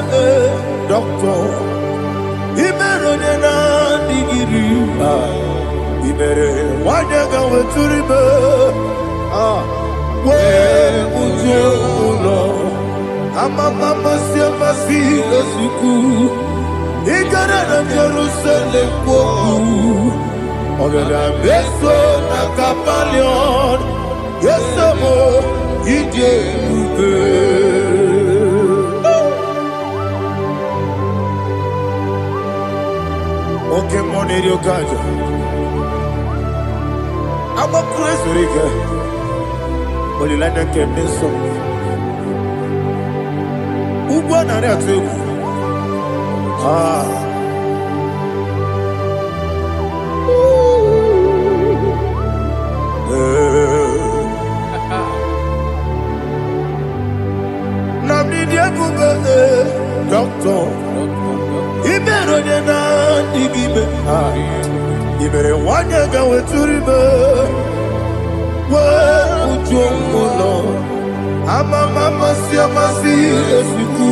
Doctor. Imeronena Digiri. Ibere wanyaga weturibe we ujulo amama masi esuku igara na Jerusalem kwoku ogada beso na kapalion yesamo ije ube oke moneri okaja I'm a crazy rigger. But you like that kept me so. Who won on that too? Doctor. He better than I you better want to go to the river. Where would you go, Lord? I'm a mama, see a siku.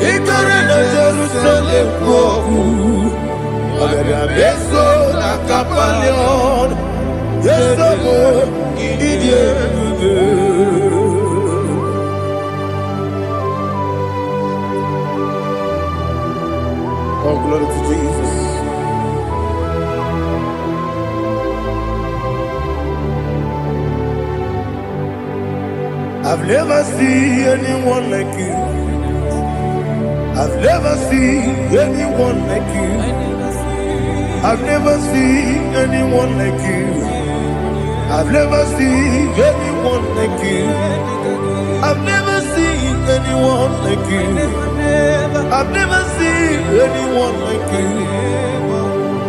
He got in a Jerusalem, go. I'm a beso, a capalion. Yes, I'm oh, glory to Jesus. I've never seen anyone like you. I've never seen anyone like you. I've never seen anyone like you. I've never seen anyone like you. I've never seen anyone like you. I've never seen anyone like you.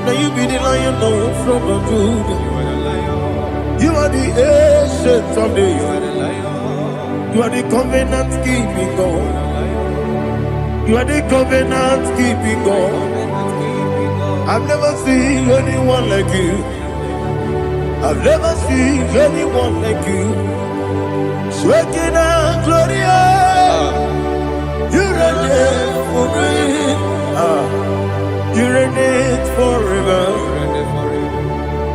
Now you be the lion from the Judah. You are the ancient of days. You are the covenant keeping God. You are the covenant keeping God. I've never seen anyone like you. I've never seen anyone like you. Shaking and glorious. You reign forever. You reign forever.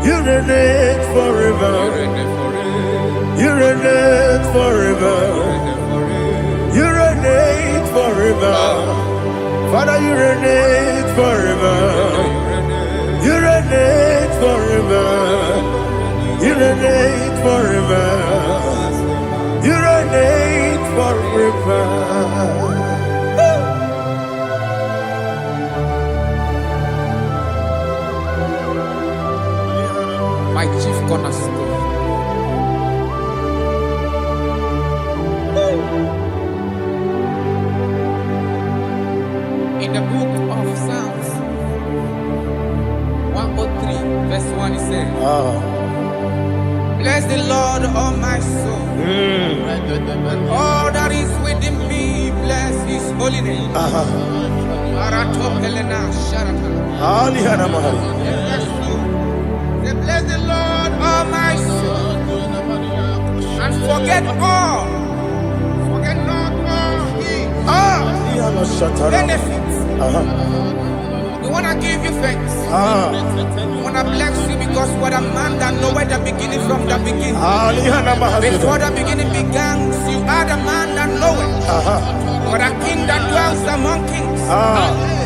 You reign forever. You reign forever. You reign forever. Father, you reign forever. You reign forever. You reign forever. You reign forever. My chief cornerstone. In the book of Psalms 103, verse 1, it says, bless the Lord, all my soul, and all that is within me. bless his holy name. Maratopelena Sharata. Alihana Mahali. Say, bless the Lord, all my soul, and forget all. Forget not all his benefits. We want to give you thanks. We want to bless you because what a man that knoweth the beginning from the beginning. Before the beginning began, you are the man that knoweth. What a king that dwells among kings.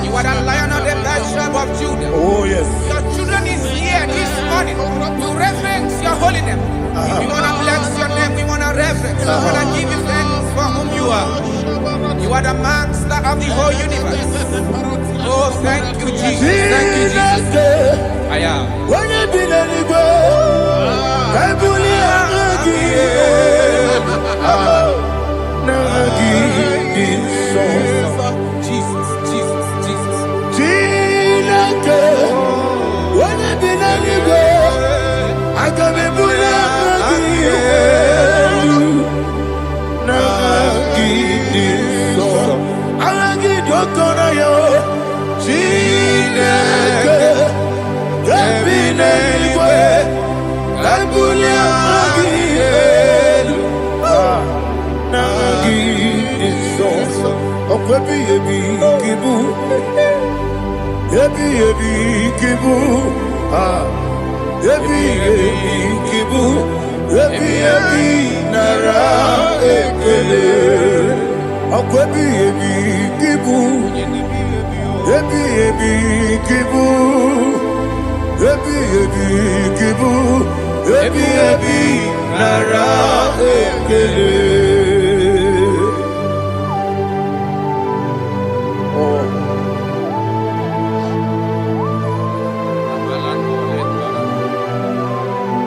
You are the Lion of the tribe of Judah. Oh yes. Your children is here this morning to reverence your holy name. We want to bless your name. We want to reverence. We want to give you thanks for whom you are. You are the master of the whole universe. Oh, thank you, Jesus. Thank you, Jesus. I am. When you be anywhere, I Jesus, Jesus, Jesus. When you be anywhere, I can be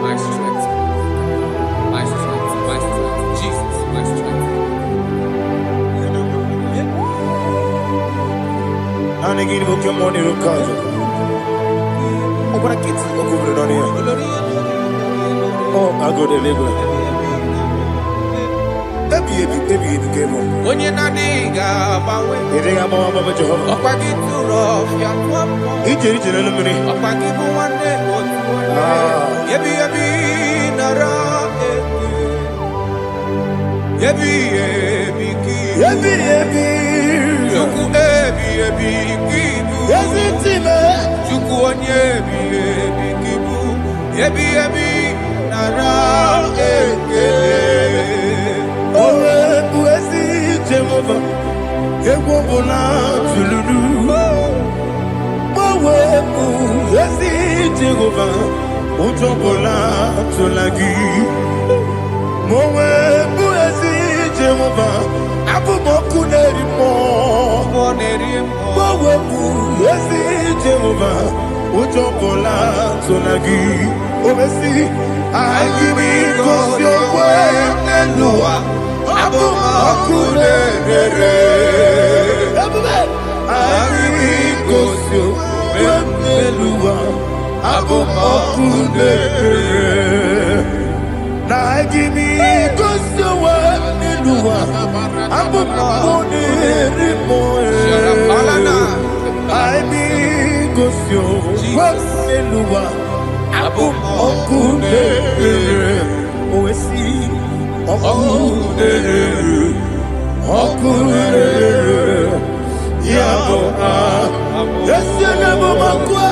My strength, my strength, my strength, Jesus, my strength. Anegini boke moni rukazo. Okora kitsi okubule donia. Oh, I go to labor. Baby, kemo. Onye na diga bawe. Ere ama baba Jehovah. Okwagi turo fia twampo. Ije na lumini. Okwagi buwane otuwe. Yebi nara eke. Yebi ki. Juku ebi kibu. Yazitime. Juku onye ebi kibu. Yebi nara eke. Owe buesi Jehovah. Ewo bona tululu. Owe buesi Jehovah. Utobola tulagi. Mowe buesi Jehovah. Abu moku nerimo. Mowe buesi Jehovah. Utobola tulagi. Obesi. I give it cause your way and Noah. Abu Makune. I give it cause your way and Noah. Abu Makune. Now I give it cause your way and Noah. Abu Makune. I give cause your way and Noah. Abu Okune, Oesi, Okune, Yabo, Yabo Makwa,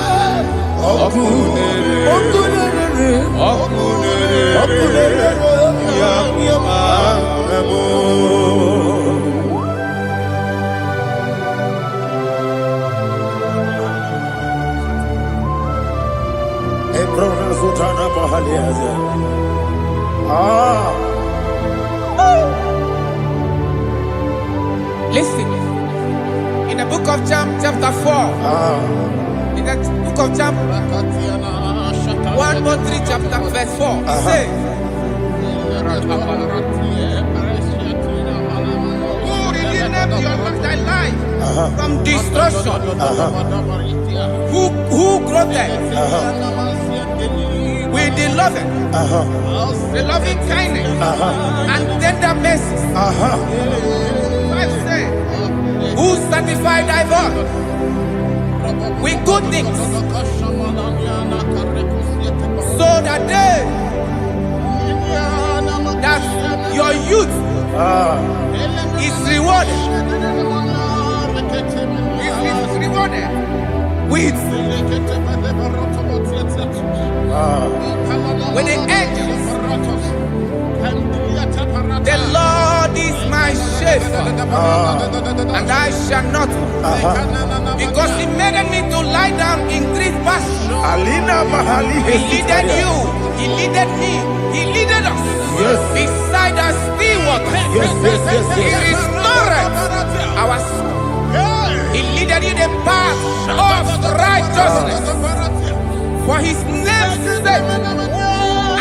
Okune, Yabo. Listen, in the book of John, chapter 4, in the book of John, 1:3, chapter verse 4, it says, who redeemed thy life from destruction, who groweth with the loving kindness and tender mercies. 5 says, who satisfy thy voice with good things, so that your youth is rewarded. Is rewarded with the angels. The Lord is my shepherd, and I shall not want. Because He made me to lie down in green pastures. He leaded you, He leaded me, He leaded us beside the still waters. He restored our soul. He leaded you the path of righteousness for His name's sake.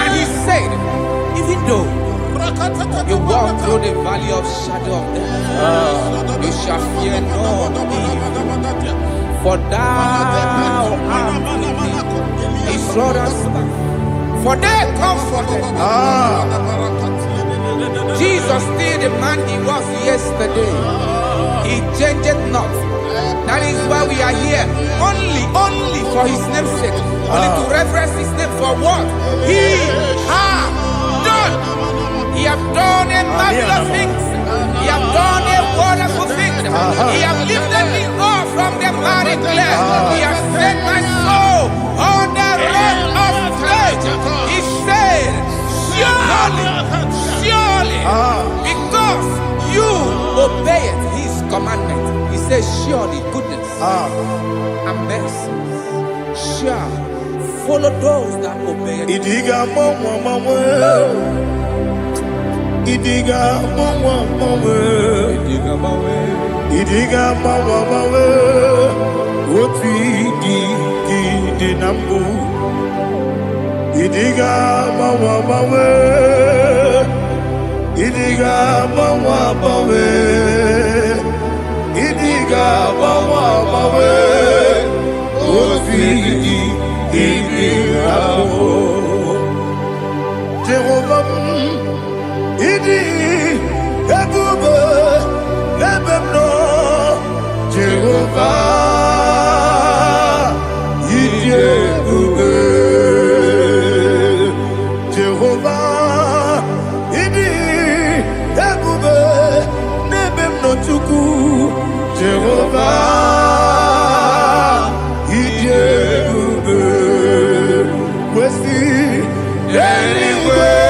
And He said, even though you walk through the valley of shadow of death, you shall fear no evil, for thou art with me. His rod and staff, for they comforted. Jesus still the man He was yesterday. He changed not. That is why we are here. Only for His name's sake. Only to reference His name for what He has done. He has done a marvelous things. He has done a wonderful thing. He has lifted me up from the miry clay. He has set my soul on the rock of faith. He said, surely, because you obeyed His commandment. He says, surely goodness and mercy shall follow those that obey it. Idiga mawe Oti di nambu Idiga mawe Idiga mawe Idiga mawe Oti di nambu Jehovah Idi Ebube Ebemno Jehovah Idi Ebube Jehovah Idi Ebube Ebemno Chuku Jehovah Idi Ebube Kwesi anyway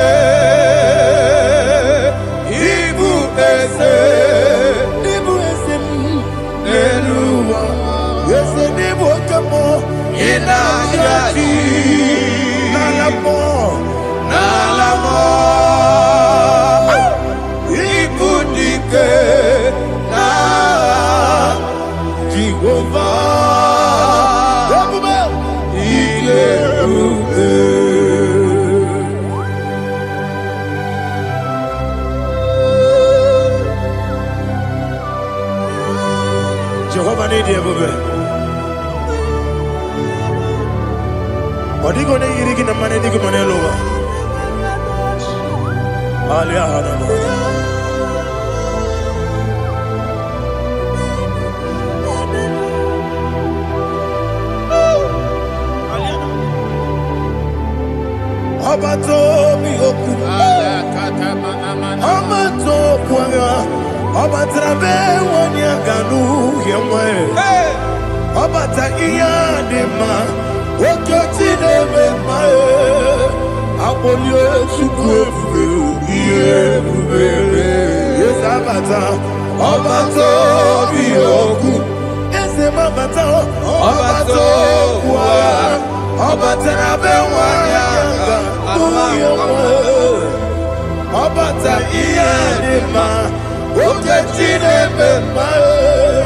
Jehovah need you, baby. What are you going to eat in the money? You can over. Abato mi oku. Abato kwanga. Abatrabe wanyaganu yemwe. Abata iyadema. Okotine memae. Abolio chukwefu. Iyebubele. Yes, abata. Abato mi oku. Ese mabata. Abato kwa. Abatrabe wanyaganu yemwe. Abata iyadema. Okotine memae.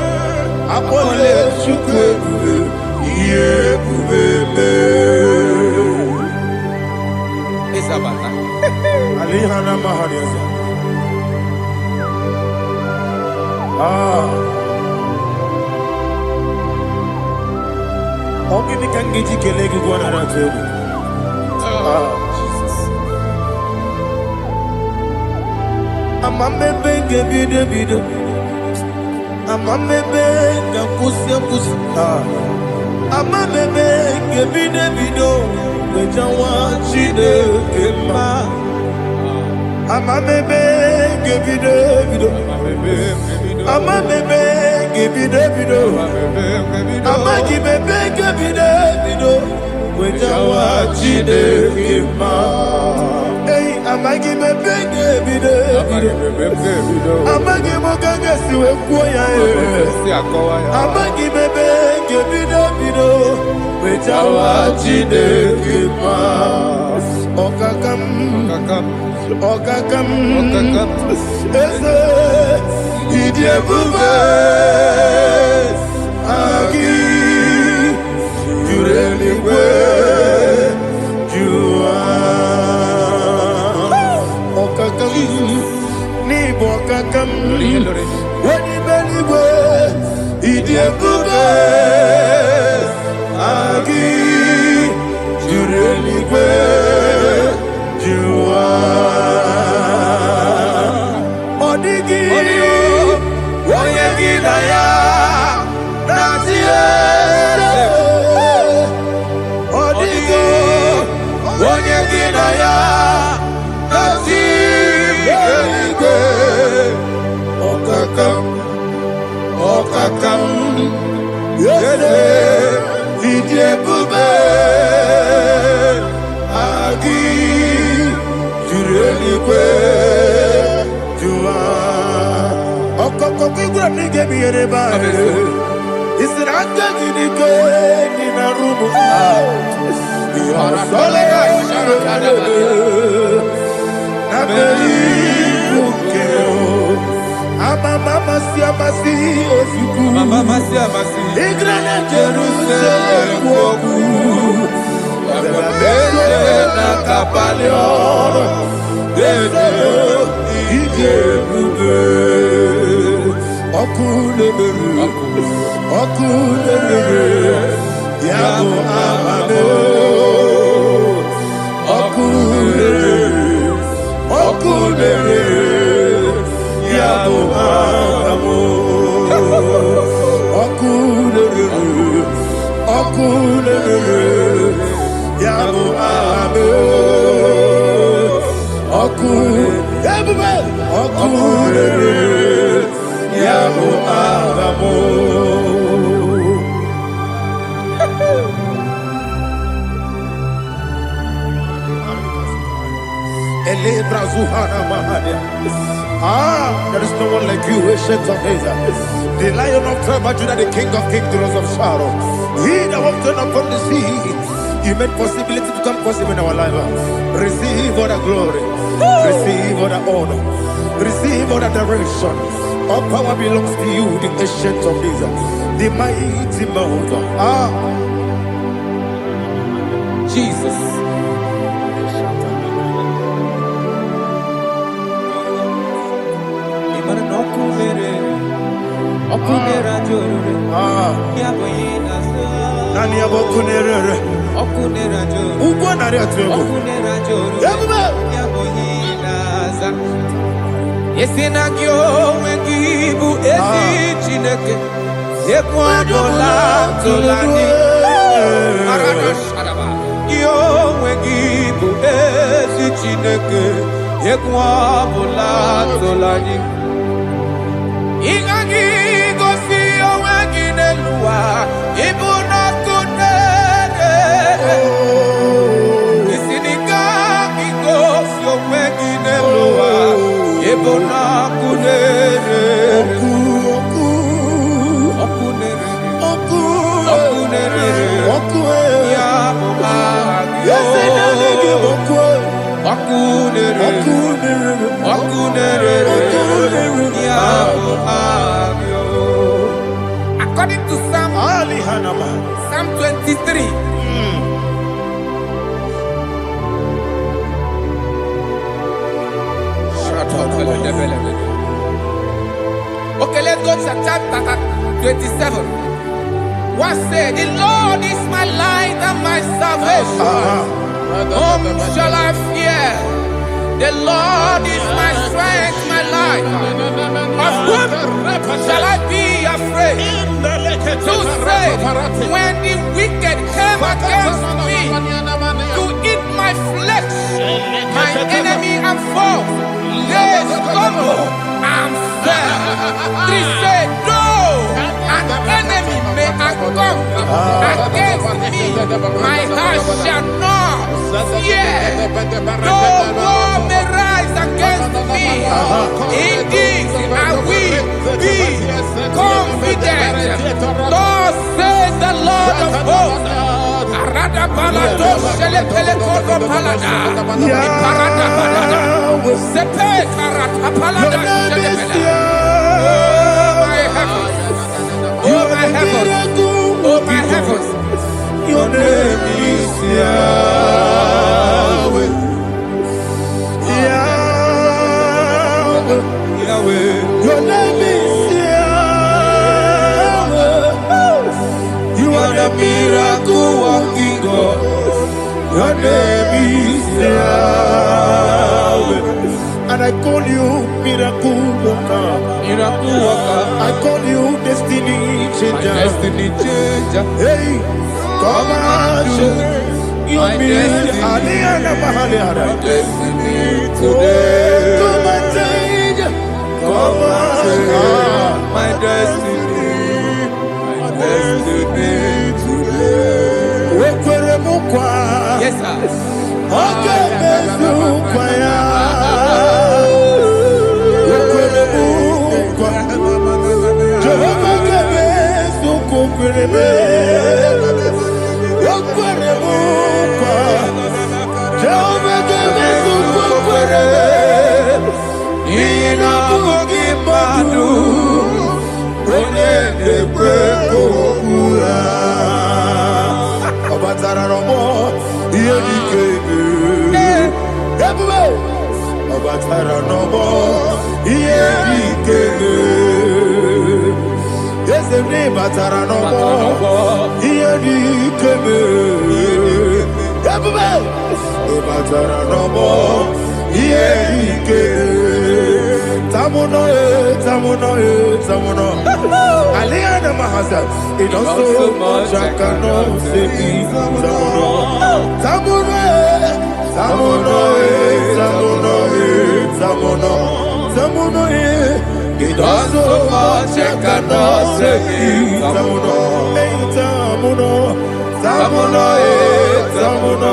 Abolio chukwefu. Isabata. Alihana mahaliasa. Ongi nikangiji kelegi kwa naratibu. Jesus. Amambe benge bide. Amamebe ngakusia kusia. Amamebe ngebide bido. Wejawa chide kema. Amamebe ngebide bido. Amamebe ngebide bido. Amagibebe ngebide bido. Wejawa chide kema. Hey, amagibebe ngebide bido. Amagimogaga siwe kuya. Amagibebe ngebide bido. Wejawa chide kema. Okakam, eze, idiebube, agi, jureligwe, jua. Okakam, ni bokakam, weni beligwe, idiebube, agi, jureligwe. Odigi, oyegi daya, nazie. Odigi, oyegi daya, nazie. Okakam, yede, idiebube, agi. Jureligwe, jua. Okokokigura nige biyereba. Isiranga ginike nina rumu. Yasole nabeli bukeo. Mama siamasi osuku. Mama siamasi. Igrane Jerusalem woku. Bele na kapaleon. Bele igebube. Okulere. Yabo amamo. Okulere. Yabo amamo. Okulere. Yabo amamo. Okulere. Yabo amamo. There is no one like you, ancient of days. The Lion of tribe of Judah, the King of kings, the Rose of Sharon. He that walked upon the sea. You made possibility to come possible in our life. Receive all the glory. Receive all the honor. Receive all the direction. All power belongs to you, the ancient of days, the mighty mountain. Jesus. Nani abokunere. Ugwa nari atuego. Yesinagyo wengibu esi chineke. Ekwadola tolani. Aradosharaba. Yo wengibu esi chineke. Ekwadola tolani. Igagi gosi owegi nelua. Ibuna kunere. Isinika gosi owegi nelua. Ibuna kunere. According to Psalm 23. Okay, let's go to chapter 27. What said? The Lord is my light and my salvation. Whom shall I fear? The Lord is my strength, my life. Of whom shall I be when the wicked came against me to eat my flesh, my enemy and foe, they stumble and fell. 3 said, though an enemy may come against me, my heart shall not fear. Though war may rise against me, in this I will be confident. Thus says the Lord of hosts. Oh my heavens, oh my heavens, Your name is Yahweh. Yahweh. Yahweh. Your name is Yahweh. You are the miracle working God. Your name is Yahweh. And I call you miracle worker. Miracle worker. I call you destiny changer. Destiny changer. Hey, come on, you destiny. My destiny today. Come and change. Come on, my destiny. My destiny today. yes sir. Okay, Batara no more. Here the came. Batara no more. Here the came. Tamuno, tamuno, tamuno. Aliana Mahasa. It also much I cannot say. Tamuno, tamuno, tamuno, tamuno, tamuno, tamuno. It also much I cannot say. Tamuno, tamuno, tamuno, tamuno.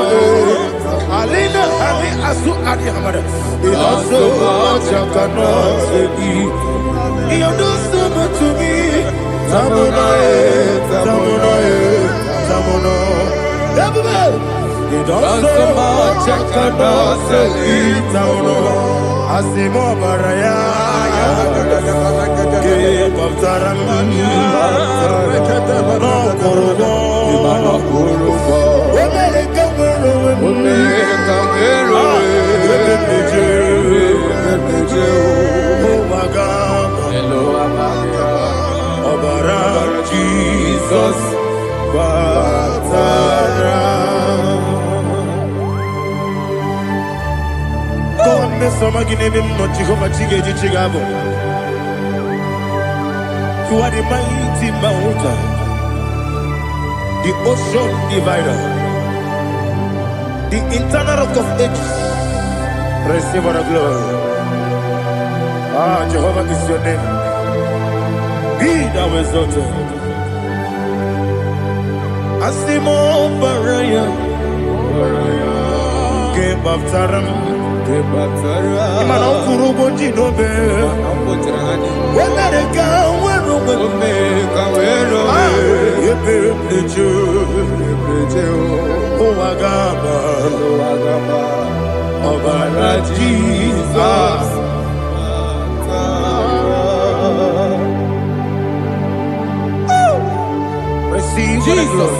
Alina, Ali Asu Adi Hamada. It also much I cannot say. You do so much to me. Tamuno, tamuno, tamuno. It also much I cannot say. Tamuno. Asimo Baraya. Jesus, you are the mighty mountain, the ocean divider, the internal rock of ages. Receive all the glory. Ah, Jehovah is your name. Be thou exalted. Asimo Baraya, Game of Taram. Imana kurubo jinobe. Wemereka wero. Yeperejo. Owagaba. Obara Jesus. Receive Jesus.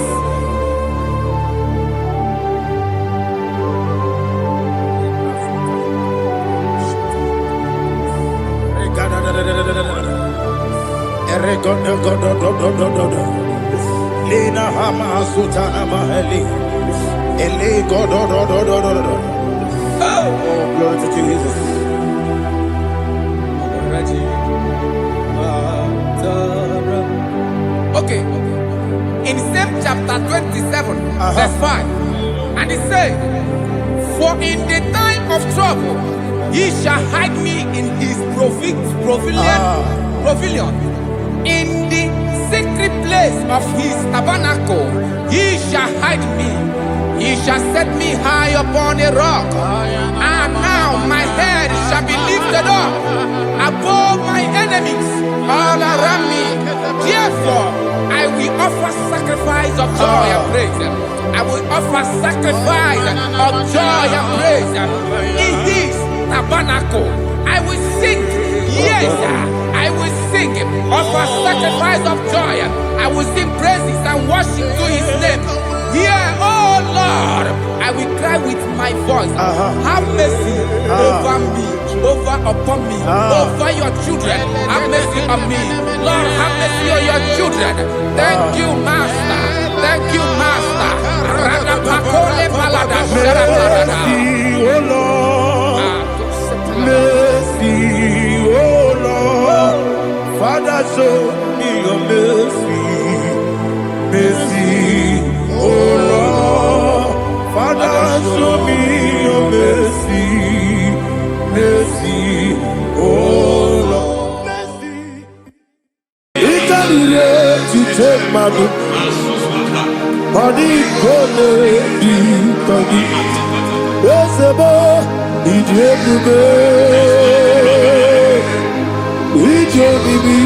Lina Hama Sutana Maheli. Eli Godo. Oh, glory to Jesus. Okay. In same chapter 27, verse 5. And it says, for in the time of trouble, he shall hide me in his pavilion. In the secret place of his tabernacle, he shall hide me. He shall set me high upon a rock. And now my head shall be lifted up above my enemies all around me. Therefore, I will offer sacrifice of joy and praise. I will offer sacrifice of joy and praise. In this tabernacle, I will sing. Yes, I will sing. Offer sacrifice of joy. I will sing praises and worship to his name. Here, oh Lord, I will cry with my voice. Have mercy over me, upon me, over your children. Have mercy on me. Lord, have mercy on your children. Thank you, Master. Thank you, Master. Mercy, oh Lord. Mercy, oh Lord. Father, show me your mercy. Mercy, oh Lord. Father, show me your mercy. Mercy, oh Lord. Mercy. Ikarire take my book. Body gone di kagi. Esebo idebube. Ijebibi.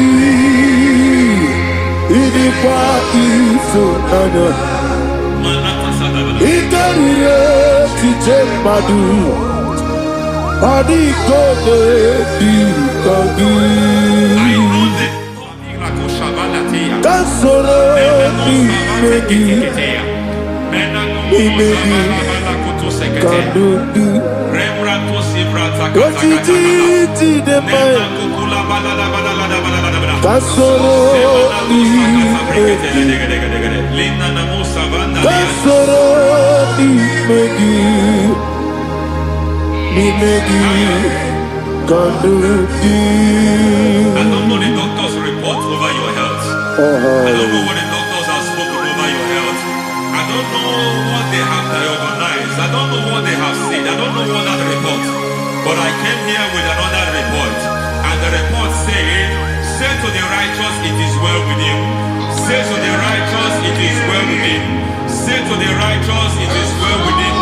Idipa isonana. Ikarire take my book. Body gone di kagi. Kasoro imegi kadudu ojiji deme kasoro imegi kasoro imegi kadudu. I don't know the doctor's report over your health. I don't know what the doctors have spoken over your health. I don't know what they have diagnosed. I don't know what they have said. I don't know what that report. But I came here with another report. And the report said, say to the righteous, it is well with him. Say to the righteous, it is well with him. Say to the righteous, it is well with him.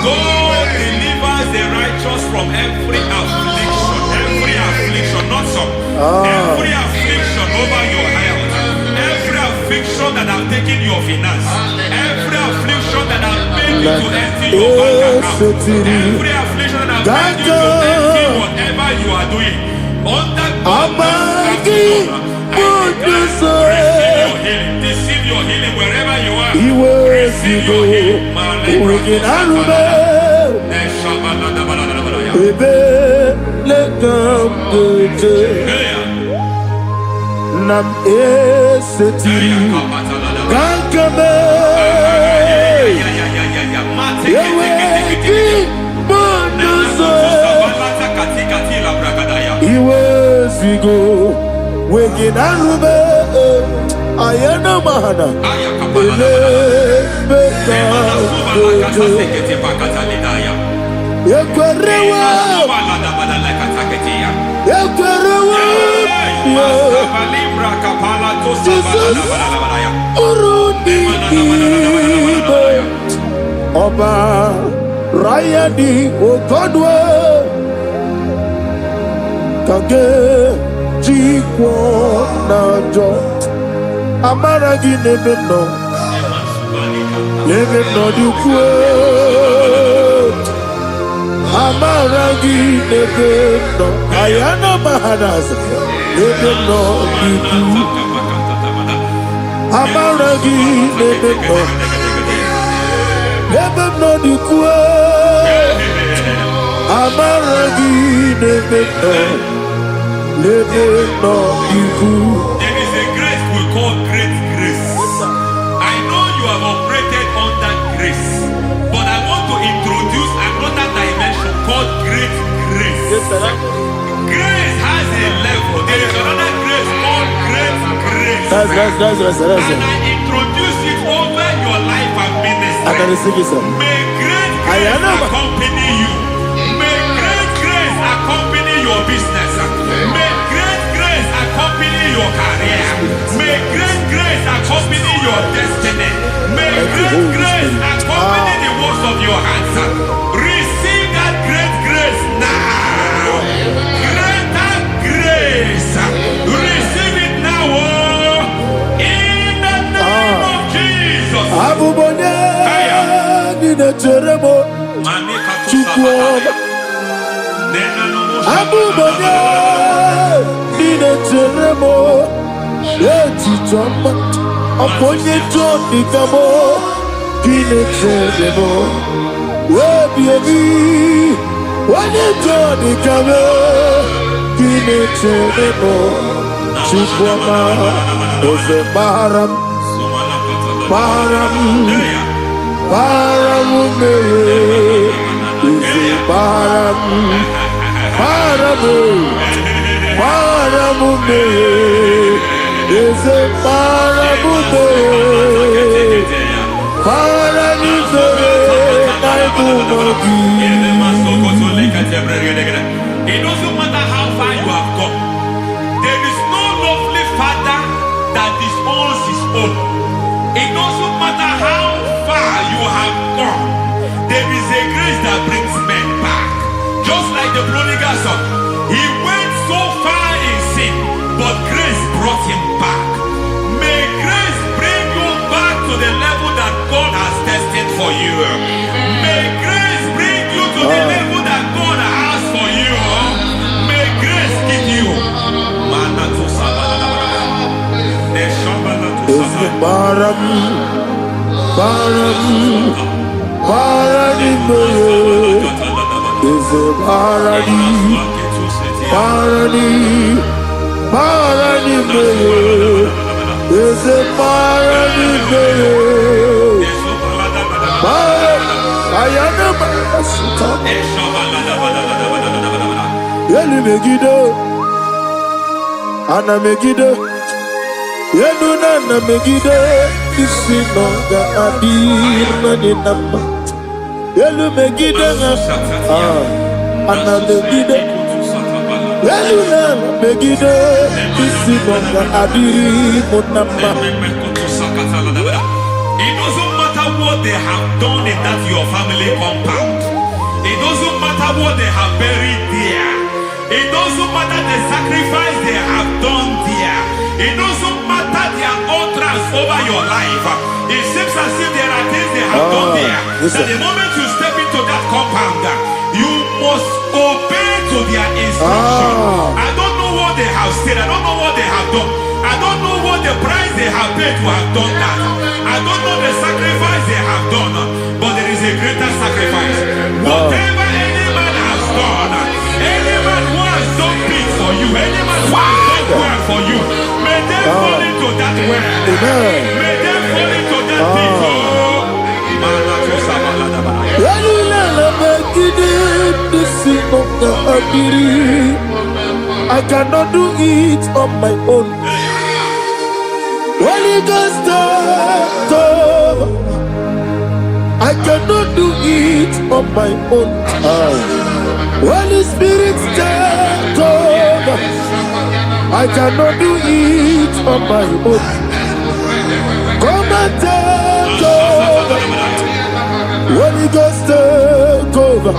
God delivers the righteous from every affliction. Every affliction, not some. Every affliction over your health. Every affliction that have taken your finance. Every affliction that have made you to empty your bank account. Every affliction that have made you to empty whatever you are doing. Under God, receive your healing. Receive your healing wherever you are. Receive your healing. Nam esetiri kankame yeweki bonuso iwezigo weginarube ayana mahana ele beka yekwerewa Jesus urudi ibe ọba rayadi ogodwe kage jikwo najo amaragi nebe no dukwe amaragi nebe no ayana mahanas nebe no dukwe amaragi nebe no dukwe amaragi nebe no dukwe. There is a grace we call great grace. I know you have operated under grace, but I want to introduce another dimension called great grace. Grace has a level. There is another grace called great grace. and I introduce it over your life and ministry. May great grace accompany you. May great grace accompany your business. May great grace accompany your career. May great grace accompany your destiny. May great grace accompany the works of your hands. Receive that great grace now. Greater grace. Receive it now. In the name of Jesus. Aponye Johnny Gamo, Pinetemo, Baby, when you Johnny Gamo, Pinetemo, Chupama, Ose Baram, Ose Baram, is a parabude, It doesn't matter how far you have gone. There is no lovely father that disowns his own. It doesn't matter how far you have gone. There is a grace that brings men back. Just like the prodigal son. He went so far in sin, but grace brought him back. May grace bring you back to the level that God has destined for you. May grace bring you to the level that God has for you. May grace give you. Ana Megiddo, Yenuna Megiddo, Isinonga Adir Nadinama, Yelu Megiddo, Ana Megiddo, Yenuna Megiddo, Isinonga Adir Munama. It doesn't matter what they have done in that your family compound. It doesn't matter what they have buried there. It doesn't matter the sacrifice they have done there. It doesn't matter their utterance over your life. It seems as if there are things they have done there. That the moment you step into that compound, you must obey to their instruction. I don't know what they have said. I don't know what they have done. I don't know what the price they have paid to have done that. I don't know the sacrifice they have done. But there is a greater sacrifice. Whatever any man has done, any man who has done big for you, any man who has done well for you, may they fall into that well. May they fall into that pit. I cannot do it on my own. Holy Ghost, I cannot do it on my own. Holy Spirit, take over. I cannot do it on my own. Come and take over. Holy Ghost, take over.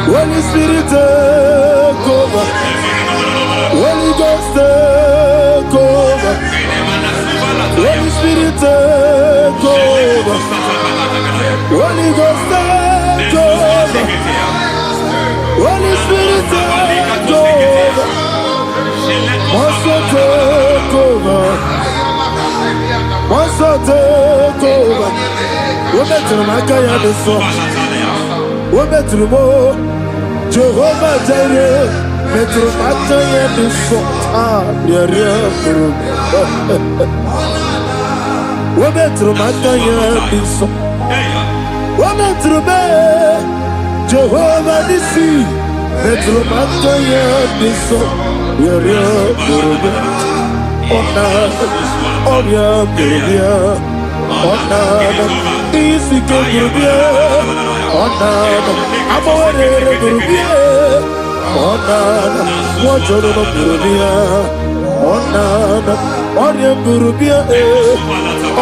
Holy Spirit, take over. Holy Ghost, take over. Holy Spirit, take over. Holy Ghost, take over. Holy Spirit, take over. Master, take over. Master, take over. We're better than I can do so. We're better than more. Jehovah Jireh, better than I can do so. We're better than I can do so. We're better than Jehovah Nissi, better than I can do so. Onana, Onya Burubia, Onana, Isike Burubia, Onana, Amore Burubia, Onana, Wajoro Burubia, Onana, Onya Burubia,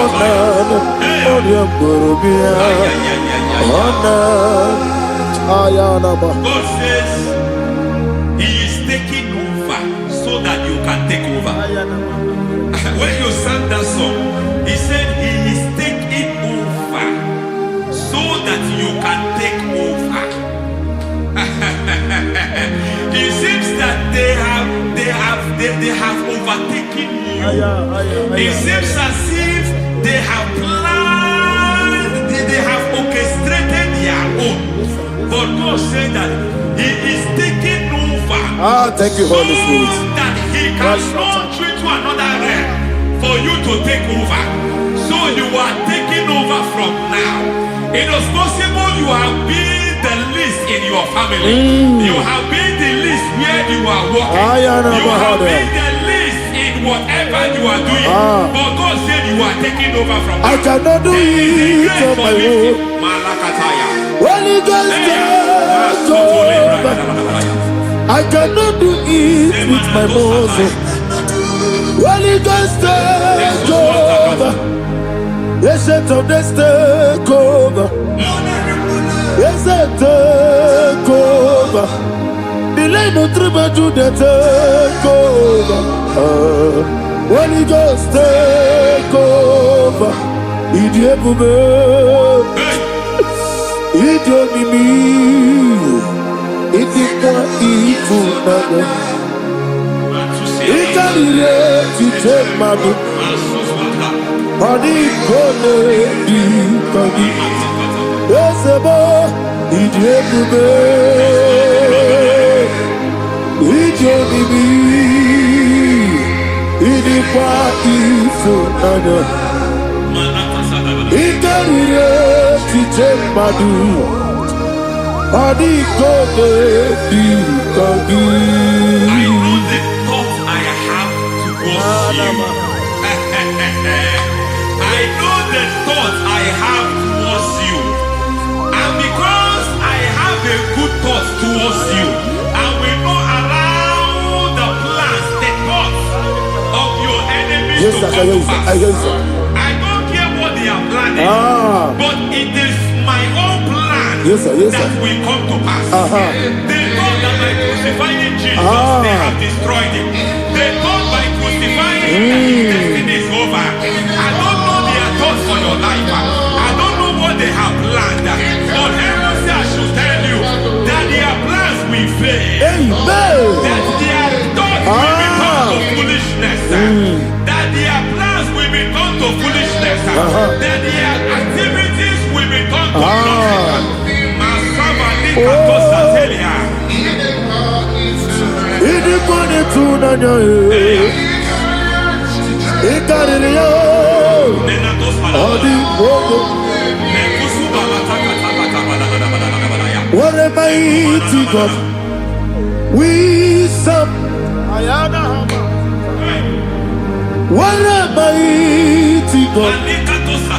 Onana, Onya Burubia, Onana, Ayanaba. God says He is taking over so that you can take over. When you sang that song, He said He is taking over so that you can take over. It seems that they have overtaken you. It seems as if they have planned, they have orchestrated their own. But God said that He is taking over. Thank you, Holy Spirit. So that He can launch you to another realm for you to take over. So you are taking over from now. It is possible you have been the least in your family. You have been the least where you are working. You have been the least in whatever you are doing. But God said you are taking over from now. I cannot do it on my own. Holy Ghost, take over. I cannot do it with my muscle. Holy Ghost, take over. Yes, of this take over. Yes, take over. Delay no trouble to the take over. Holy Ghost, take over. Idiabube, Idiomimi, Idikwa Ifunana. Ikarire Titemadu. Mani kone di kagi, esebo idiebube, idionibi, idikwa ifunana, ikarire titemadu, mani kone di kagi. I know the thoughts I have towards you. I know the thoughts I have towards you. And because I have a good thought towards you, I will not allow the plans, the thoughts of your enemies to come to pass. I don't care what they are planning, but it is my own plan that will come to pass. They thought that by crucifying Jesus, they have destroyed him. They thought by crucifying him that his destiny is over. I don't know their thoughts for your life. I don't know what they have planned. But heaven says I should tell you that their plans will fail. That their thoughts will become to foolishness. That their plans will become to foolishness. That their activities will become to nothing. What a mighty God we serve. What a mighty God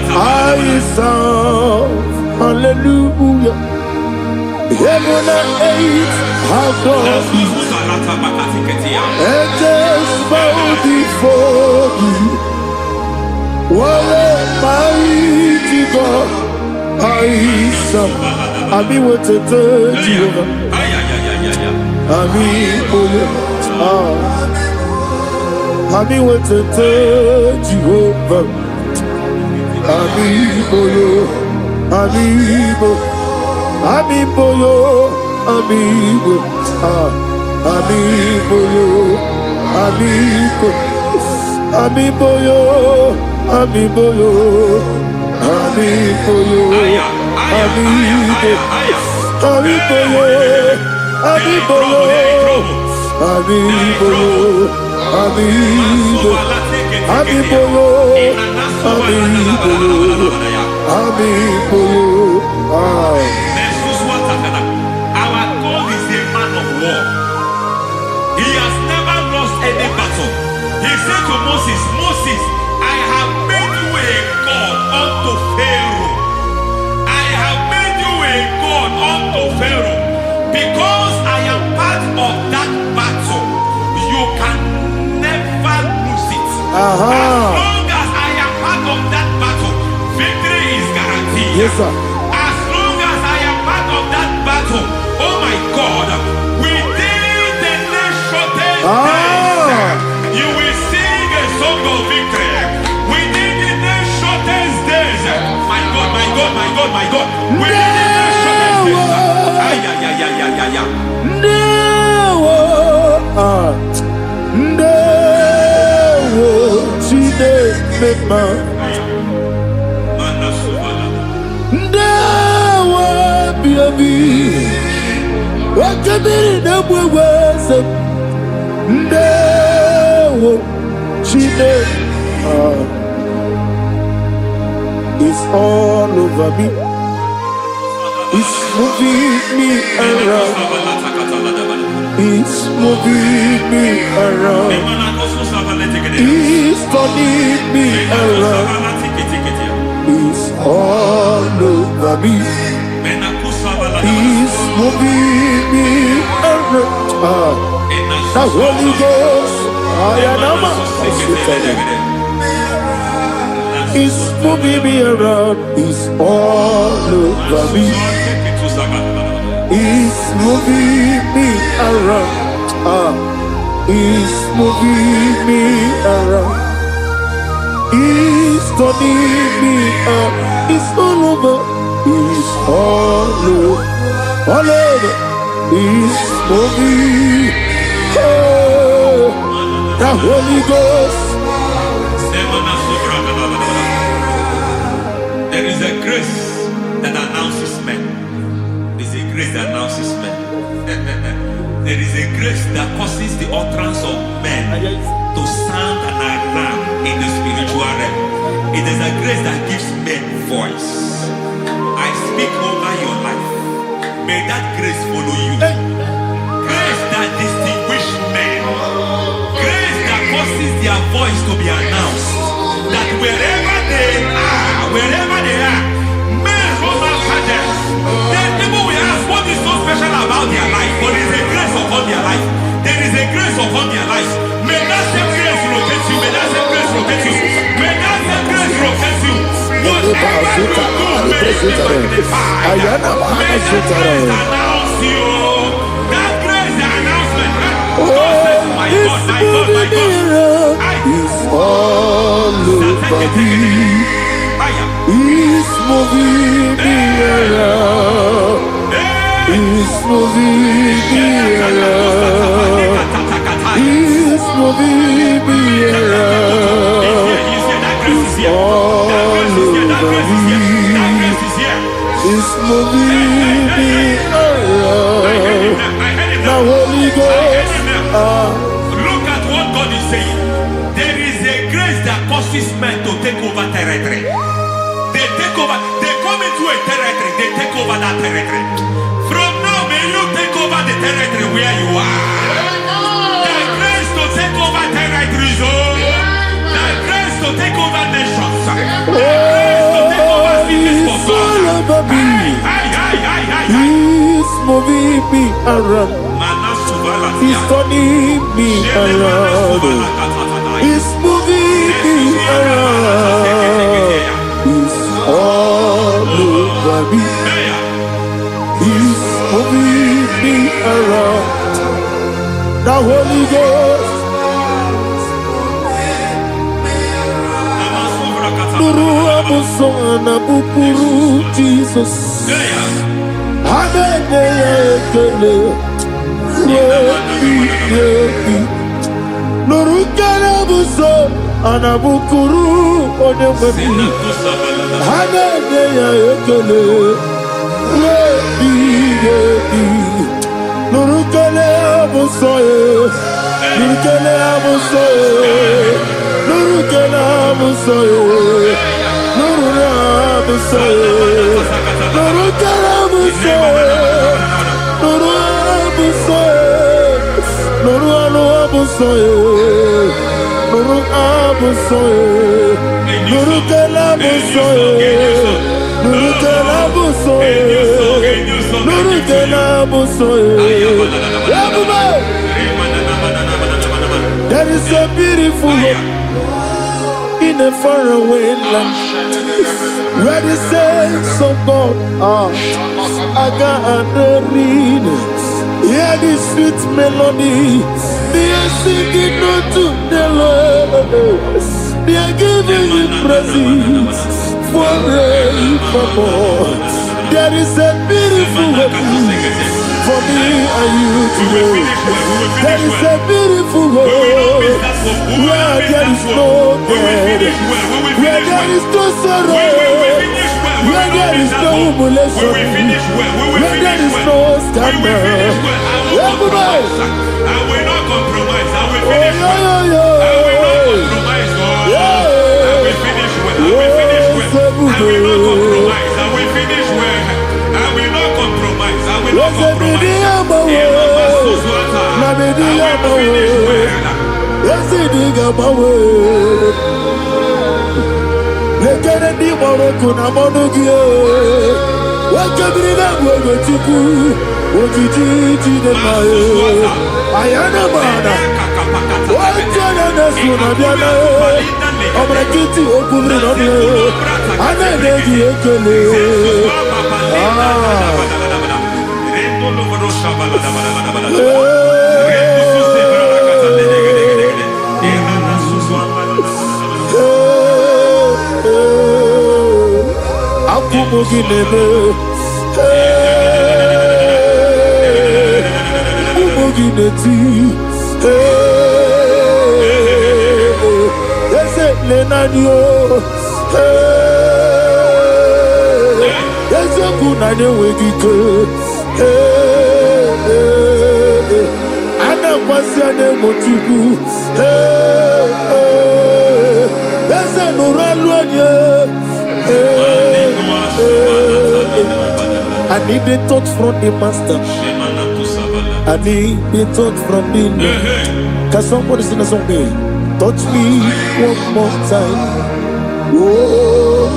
I serve. Hallelujah. Heaven and earth have done it. Angels bow before you. What a mighty God I serve. I mean what to tell you. I mean I mean what to tell you. I mean Amiboyo, amigo, amiboyo, amigo, amiboyo, amiboyo, amiboyo, amigo, amiboyo, amiboyo, amiboyo, amigo, amiboyo, amiboyo, amiboyo. Our God is a man of war. He has never lost any battle. He said to Moses, long as I am part of that battle, victory is guaranteed. Yes, sir. As long as I am part of that battle, oh my God, within the next shortest days, you will sing a song of victory. Within the next shortest days, my God, my God, my God, my God, within the next shortest days, It's all over me. It's moving me around. It's moving me around. It's turning me around. It's all over me. It's moving me around. The Holy Ghost, it's moving me around. It's all over me. It's moving me around. It's moving me around. It's turning me up. It's all over. It's all over. All over. It's moving. Oh, the Holy Ghost. There is a grace that announces men. There's a grace that announces men. There is a grace that causes the utterance of men to sound an alarm in the spiritual realm. It is a grace that gives men voice. I speak over your life. May that grace follow you. Grace that distinguishes men. Grace that causes their voice to be announced. That wherever they are, men come after them. Then people will ask, what is so special about their life? But there is a grace upon their life. There is a grace upon their life. May that same grace rotate you. May that same grace rotate you. May that same grace rotate you. Whatever you do, may it be magnified. May that grace announce you. That grace, the announcement. My God, my God, my God. It's all over me. It's moving me around. It's moving me around. It's moving me around. It's all over me. It's moving me around. The Holy Ghost. Look at what God is saying. There is a grace that causes men to take over territory. They take over. They come into a territory. They take over that territory. From now, may you take over the territory where you are. The grace to take over territories. The grace to take over nations. The grace to take over cities for God. He's moving me around. He's turning me around. He's moving me around. He's all over me. He's moving me around. The Holy Ghost. Nuru amusona bukuru Jesus. Amen. Nurukana buso anabukuru onemani hanene ya ekele rebi nurukana buso nurukana buso nurukana buso nurukana buso nurukana buso Nuru abusoye, nuru abusoye, nuru kelabusoye, nuru kelabusoye, nuru kelabusoye. There is a beautiful hope. in a faraway land, where the saints of God are. I got the reading. Hear the sweet melody. They are singing unto the Lord. They are giving you praise forevermore. There is a beautiful way for me and you to go. There is a beautiful way where there is no death, where there is no sorrow, where there is no humiliation, where there is no scandal. Everybody, I will not compromise. I will finish well. I will not compromise. I will finish well. I will finish well. I will not compromise. I will finish well. I will not compromise. I will not compromise. I need a touch from the master. I need a touch from the Lord. Can somebody sing a song here? Touch me one more time. Oh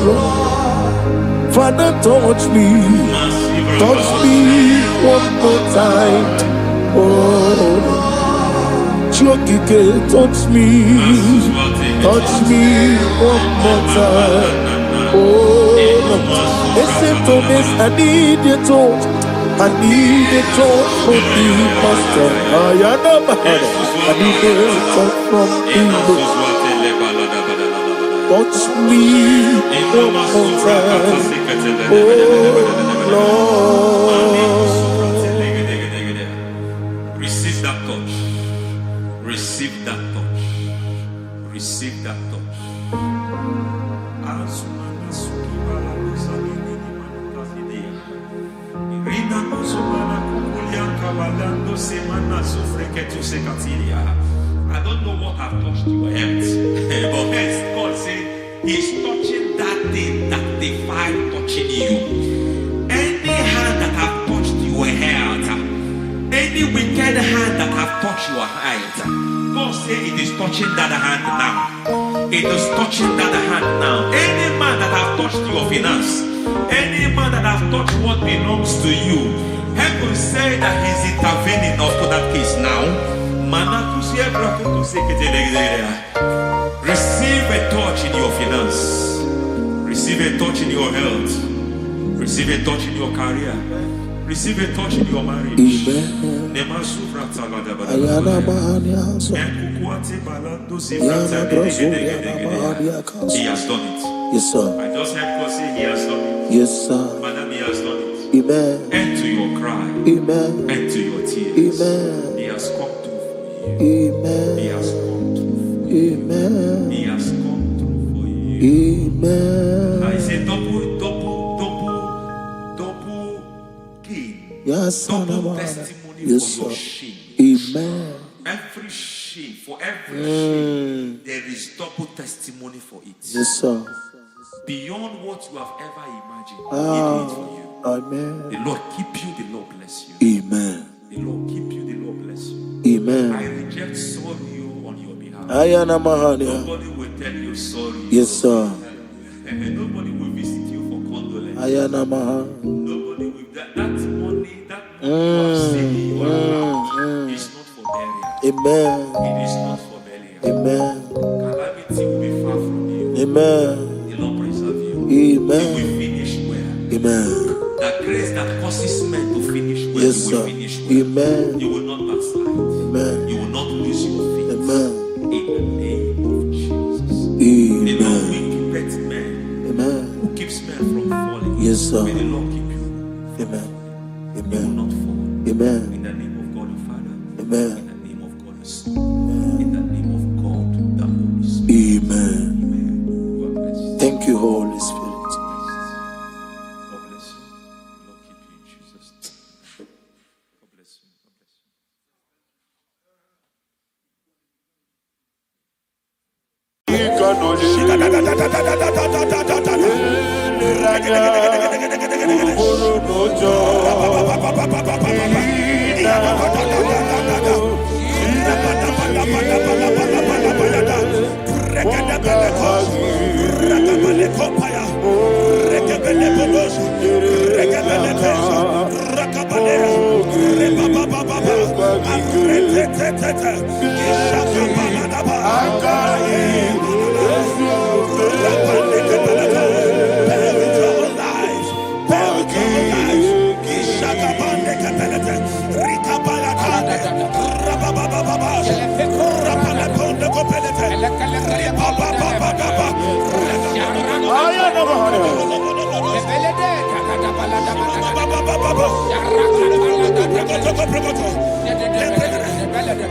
Lord. Father, touch me. Touch me one more time. Oh Chokike, touch me. Touch me one more time. Oh listen to this, I need a touch. I need a touch from the master. I need a touch from the Lord. Touch me one more time. Oh Lord. Receive that touch. Receive that touch. Receive that touch. I don't know what I've touched your health, but hence God said He's touching that thing that defied touching you. Any hand that have touched your health, any wicked hand that have touched your health, God said it is touching that hand now. It is touching that hand now. Any man that have touched your finance, any man that have touched what belongs to you, heaven say that He's intervening up to that case now. Receive a touch in your finance. Receive a touch in your health. Receive a touch in your career. Receive a touch in your marriage. He has done it. Yes, sir. I just heard God say He has done it. Yes, sir. Madam, He has done it. Amen. End to your cry. Amen. End to your tears. Amen. He has come through for you. Amen. He has come through for you. Amen. He has come through for you. Amen. I say double gain. Yes, Double testimony yes, for your sir. shame. Amen. Every shame, for every shame, there is double testimony for it. Yes, sir. Beyond what you have ever imagined, He did it for you. Amen. The Lord keep you, the Lord bless you. Amen. The Lord keep you, the Lord bless you. Amen. I reject sorry on your behalf. Ayana Mahania. Nobody will tell you sorry. Yes, sir. Nobody will visit you for condolence. Ayana Mahania. Nobody will. That money you have saved in your account is not for burial. Amen. It is not for burial. Amen. Calamity will be far from you. Amen. The Lord preserve you. Amen. You will finish well. Amen. That grace that causes men to finish well, Yes, you will sir. finish well. Amen. You will not backslide. Amen. You will not lose your faith. Amen. In the name of Jesus. Amen. The Lord will keep men. Amen. Who keeps men from falling. Yes, sir. May the Lord keep you. Amen. You will Amen. not fall. Amen. In the name of God the Father. Amen. In the name of God the Son. In the name of God the Holy Spirit. Amen. Amen. God bless you. Thank you, Holy Spirit. God bless you. The Lord keep you in Jesus' name. God bless you. God bless you.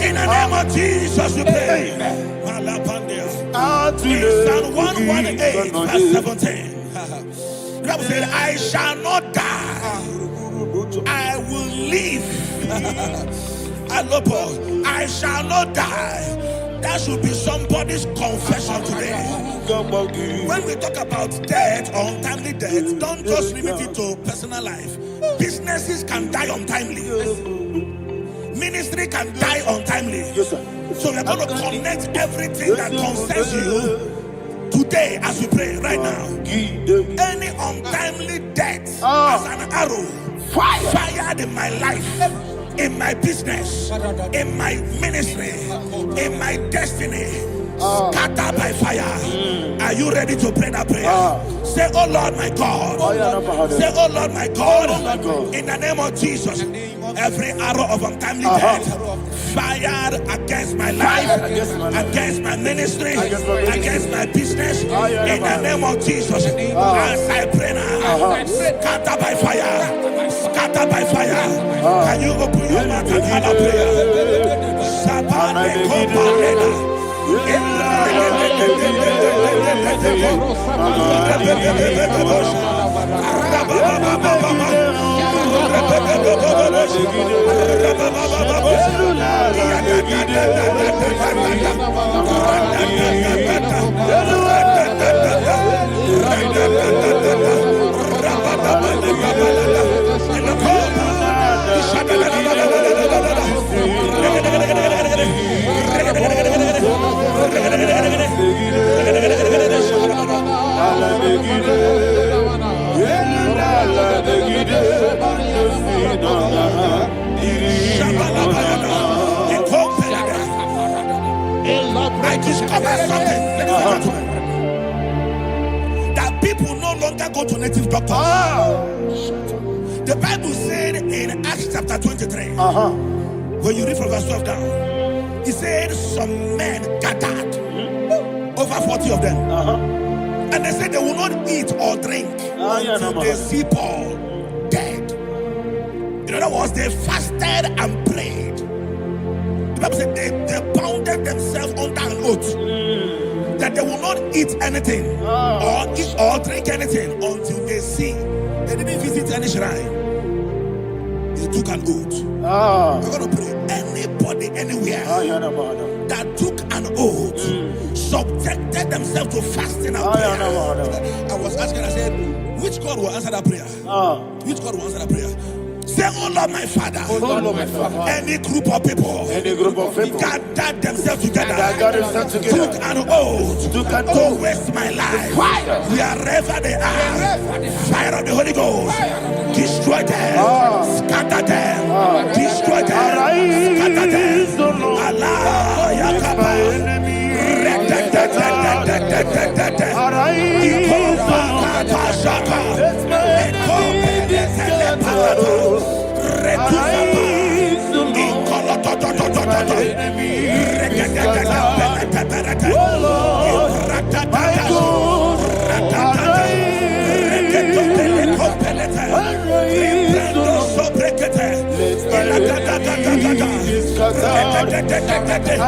In the name of Jesus, we pray. In Psalm 118, verse 17, the Bible said, I shall not die, I will live. I shall not die. That should be somebody's confession today. When we talk about death or untimely death, don't just limit it to personal life. Businesses can die untimely. Ministry can die untimely. Yes, sir. So we're going to connect everything that concerns you today as we pray right now. Any untimely death as an arrow fired in my life, in my business, in my ministry, in my destiny, scattered by fire. Are you ready to pray that prayer? Say, oh Lord my God. Say, oh Lord my God. In the name of Jesus, every arrow of untimely death fired against my life, against my ministry, against my business, in the name of Jesus, as I pray now, scattered by fire, scattered by fire. Can you open your mouth and have a prayer? Sabane Koparena. I discovered something, ladies and gentlemen, that people no longer go to native doctors. The Bible said in Acts chapter 23, when you read from verse 12 down, it said some men gathered, over 40 of them, and they said they will not eat or drink until they see Paul dead. In other words, they fasted and prayed. The Bible said they bounded themselves under an oath that they will not eat anything or eat or drink anything until they see. They didn't visit any shrine. They took an oath. We're going to pray. Anybody, anywhere that took an oath, subjected themselves to fasting and prayer. I was asking, I said, which God will answer that prayer? Which God will answer that prayer? Say, oh Lord my Father, any group of people, gathered themselves together, took an oath to waste my life. Wherever they are, fire of the Holy Ghost, destroy them, scatter them, destroy them, scatter them. Allah, Yakaba, Arise, O Lord. My enemy is scattered. Oh Lord, my God, arise. Arise, O Lord. Let my enemy be scattered. Arise, O Lord. Let my enemy be scattered. Arise, O Lord. Let my enemy be scattered.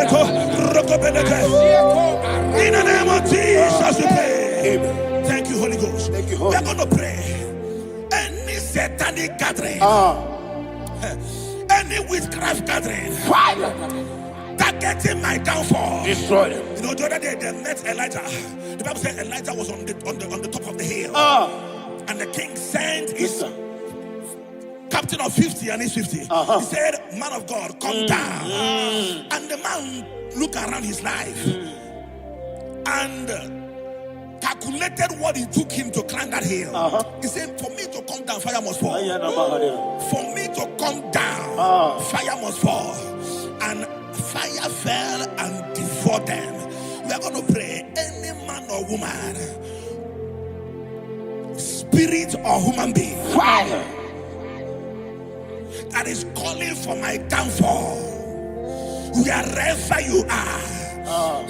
Oh Lord, my God, in the name of Jesus, we pray. Thank you, Holy Ghost. Thank you, We are Holy. going to pray. Any satanic gathering, any witchcraft gathering, targeting my downfall, Destroy them. You know, the other day they met Elijah. The Bible said Elijah was on the top of the hill, and the king sent his captain of 50 and his 50. He said, "Man of God, come down." And the man looked around his life and calculated what it took him to climb that hill. He said, "For me to come down, fire must fall. For me to come down, fire must fall." And fire fell and devoured them. We are going to pray. Any man or woman, spirit or human being, that is calling for my downfall, wherever you are,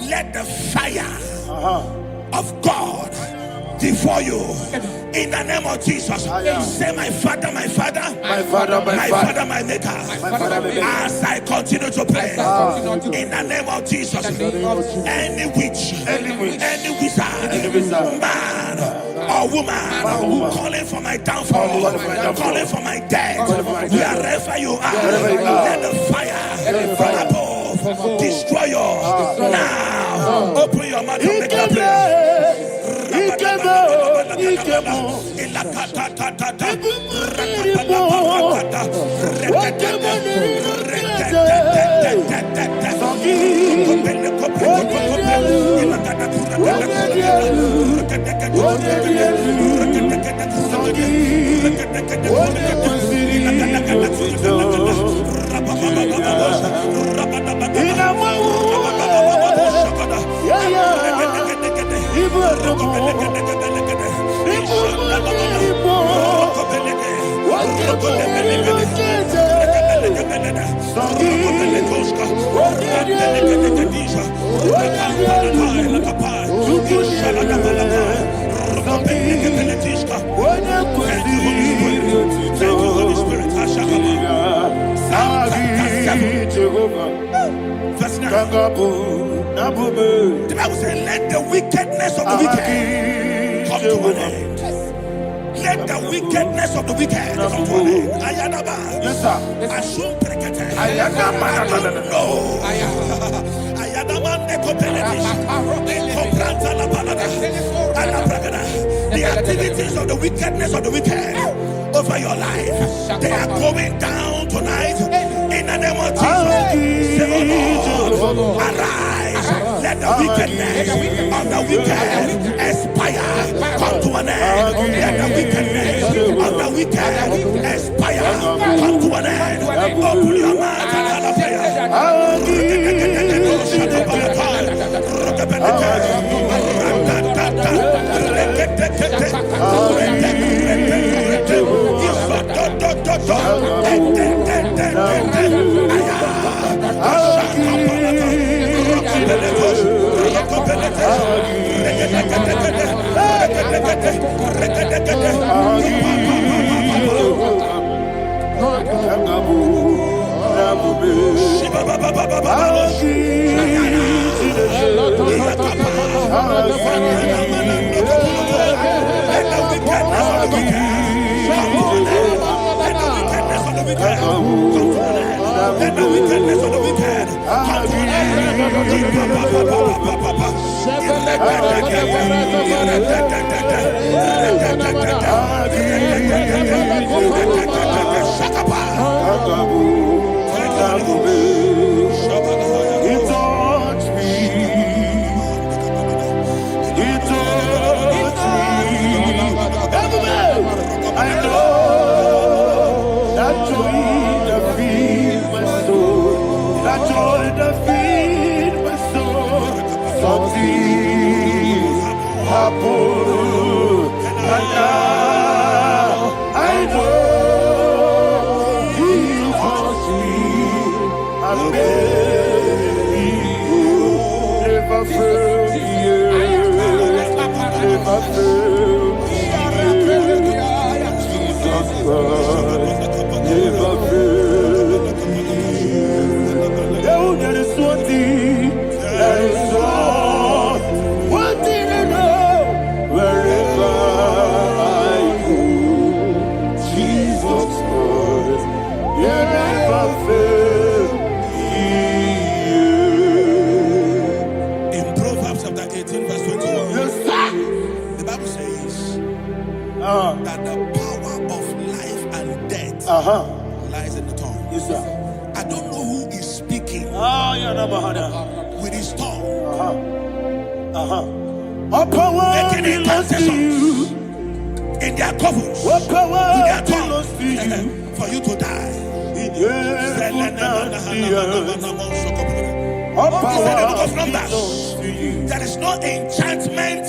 let the fire of God devour you in the name of Jesus. Say, my Father, my Father, My Father, my Father, my Maker. my Father, my Maker. As I continue to pray in the name of Jesus, any witch, any wizard, man or woman calling for my downfall, calling for my death, wherever you are, let the fire from above destroy you now. Open your mouth and make a prayer. Verse 9. The Bible says, let the wickedness of the wicked come to an end. Let the wickedness of the wicked come to an end. Ayadaba. Yes, sir. Assume prekete. Ayadaba. I don't know. Ayadaba nekopeletish. Ekopranta la balada. Alabragada. The activities of the wickedness of the wicked over your life, they are going down tonight in the name of Jesus. Say, oh Lord, arise. Let the wickedness of the wicked expire. Come to an end. Let the wickedness of the wicked expire. Come to an end. Open your mouth and have a prayer. never fail. Oh, there is one thing, there is one thing I know. Wherever I go, Jesus Christ, you never fail. In Proverbs chapter 18, verse 21, Yes, sir. the Bible says that the power of life and death lies in the tongue. Yes, sir. I don't know who is speaking with his tongue, All power making belongs to incantations you. in their couples All with power their belongs to you. tongue for you to die. In heaven and the earth. All He said in the book of power Numbers, belongs to you. there is no enchantment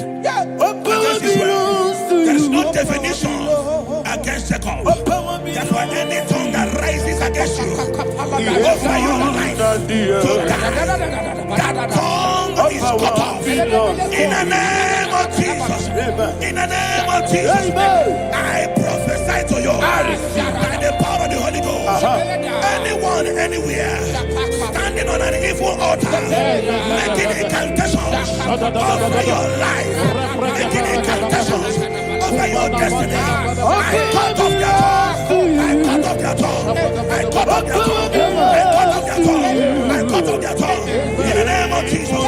All power against Israel. belongs to There is you. no definition against Jacob. All power Therefore, belongs any tongue that rises against you in over your life heaven and the to earth. die, that tongue All is cut power off. belongs In the name of Jesus. In the name of Jesus. Amen. I prophesy to you by the power of the Holy Ghost. Anyone, anywhere, standing on an evil altar, making incantations over your life, making incantations over your destiny. I cut off their tongue. I cut off their tongue. I cut off their tongue. I cut off their tongue. I cut off their tongue. In the name of Jesus.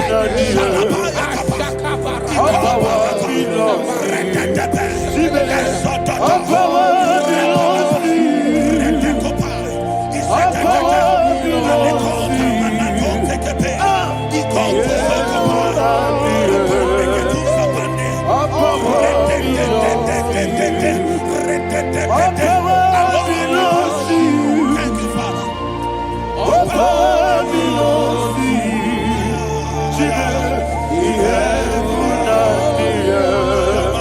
All power belongs to you. All power belongs to you. All power belongs to you. All power belongs to you. All power belongs to you. Thank you, Father. All power belongs to you. In heaven and the earth.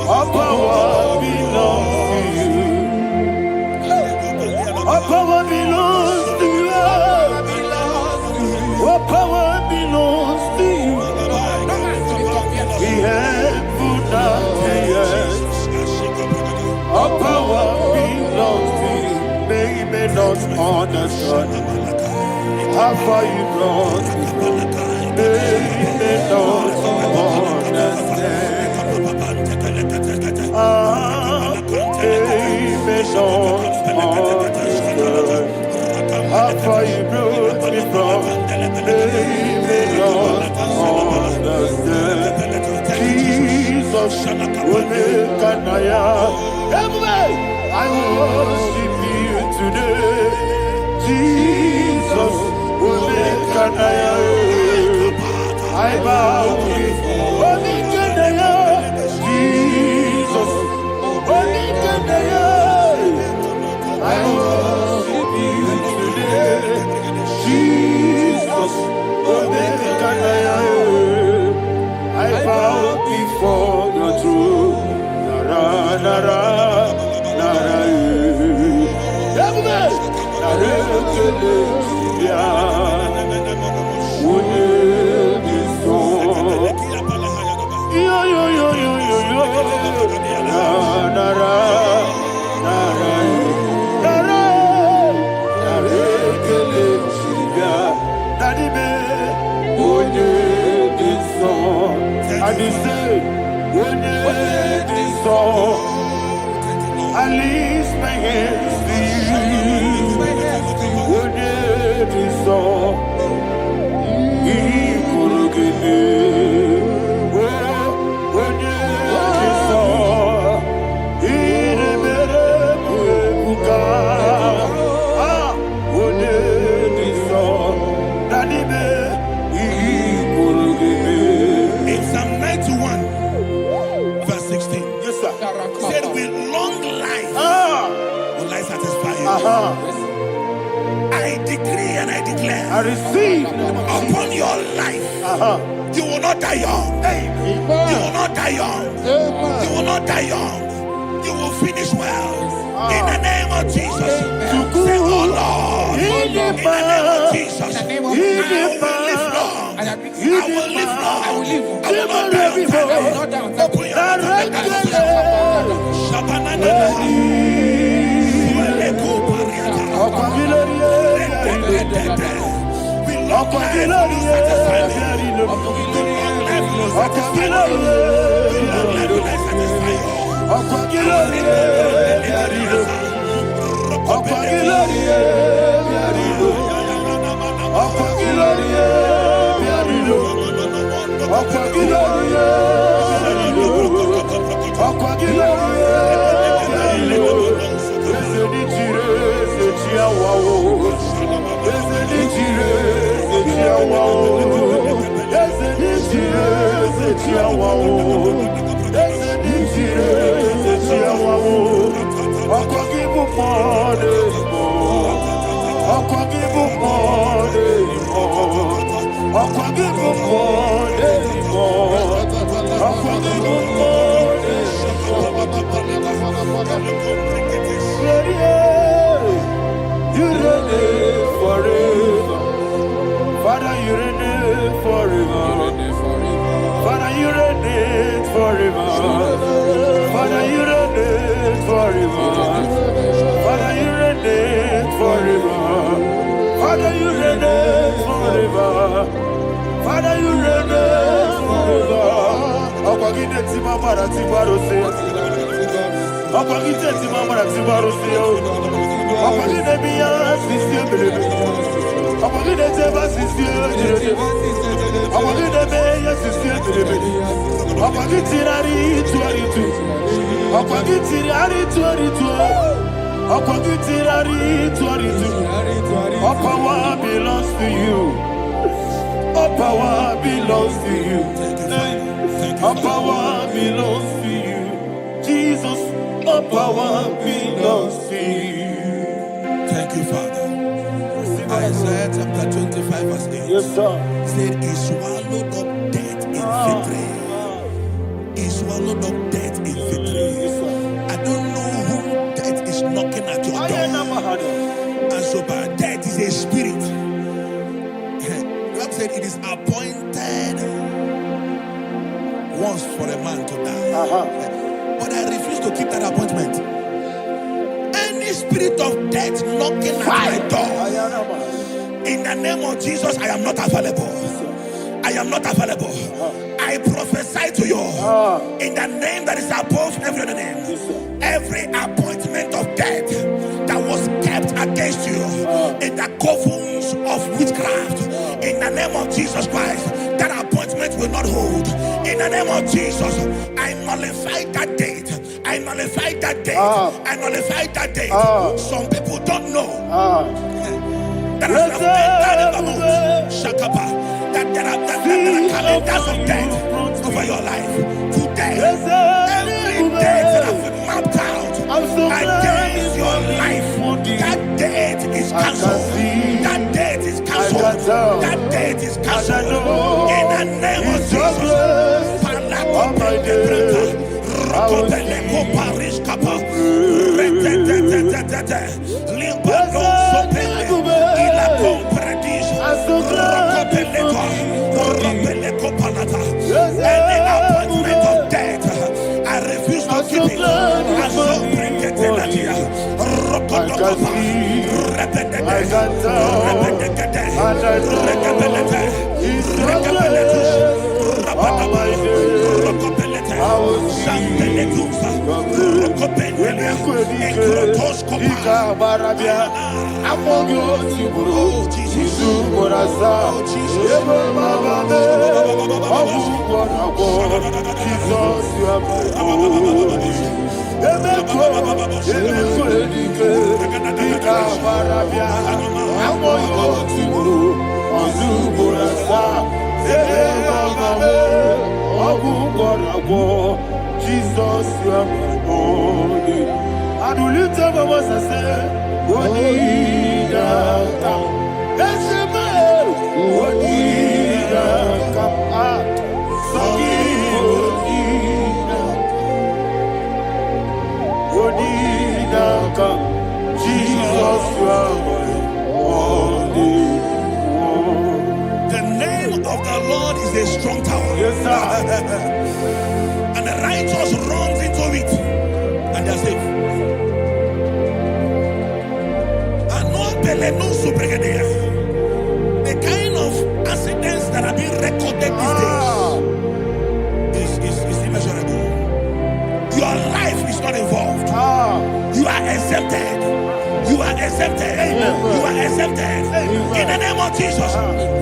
All power belongs to you. All power belongs to you. All power belongs to you. In heaven and the earth. All power belongs to you. They may not understand how far you brought me. They may not understand. They may not understand how far you brought me from. They may not understand. Jesus will make an I worship you today. Jesus will make an I bow before Jesus will make an I worship you today. Jesus will make an I bow before your throne. Nara, nara, nara, yo, yo, yo, yo, yo, yo. Nara, nara, nara, I lift my hands to you. When it is all, he could give me. When it is all, he never will come. When it is all, that he could give me. In Psalm 91, verse 16, Yes, sir. it said, with long life will I satisfy you. I decree and I declare I receive. upon your life, you will not die young. You will not die young. You will not die young. You will finish well. In the name of Jesus. Say, oh Lord. In the name of Jesus. I will live long. I will live long. I will not die on time. Open your mouth and You reign forever. Father, you reign forever. Father, you reign forever. Father, you reign forever. Father, you reign forever. Father, you reign forever. Father, you reign forever. Akwagide timamara tibarose. Akwagide timamara tibarose. Akwagide biya sisi. Akwagide teba sisi. Akwagide beya sisi. Akwagide rari tuaritu. Akwagide rari tuaritu. Akwagide rari tuaritu. All power belongs to you. All power belongs to you. All power belongs to you. Jesus, all power belongs to you. Thank you, Father. Isaiah chapter 25 verse 8. Yes, sir. Said he swallowed up death in victory. He swallowed up death in victory. I don't know who death is knocking at your door. And so but death is a spirit. God said it is appointed once for a man to die. But I refuse to keep that appointment. Any spirit of death knocking at my door, in the name of Jesus, I am not available. I am not available. I prophesy to you in the name that is above every other name. Every appointment of death that was kept against you in the covens of witchcraft, in the name of Jesus Christ, that appointment will not hold. In the name of Jesus, I nullify that date. I nullify that date. I nullify that date. Some people don't know that as I've entered in the month, Shakapa, that there are calendars of death over your life. Today, every date that I've mapped out against your life, that date is cancelled. That date is cancelled. That date is cancelled. In the name of Jesus. Any appointment of death, I refuse to keep it. I so bring it in the year. Jesus, you are my only. I do lift up my voice and say, what did I come? That's a man. What did I come? What did I come? Jesus, you are my only. The name of the Lord is a strong tower. Yes, sir. And the righteous runs into it and they're safe. The kind of exempted. You are exempted. You are exempted. In the name of Jesus,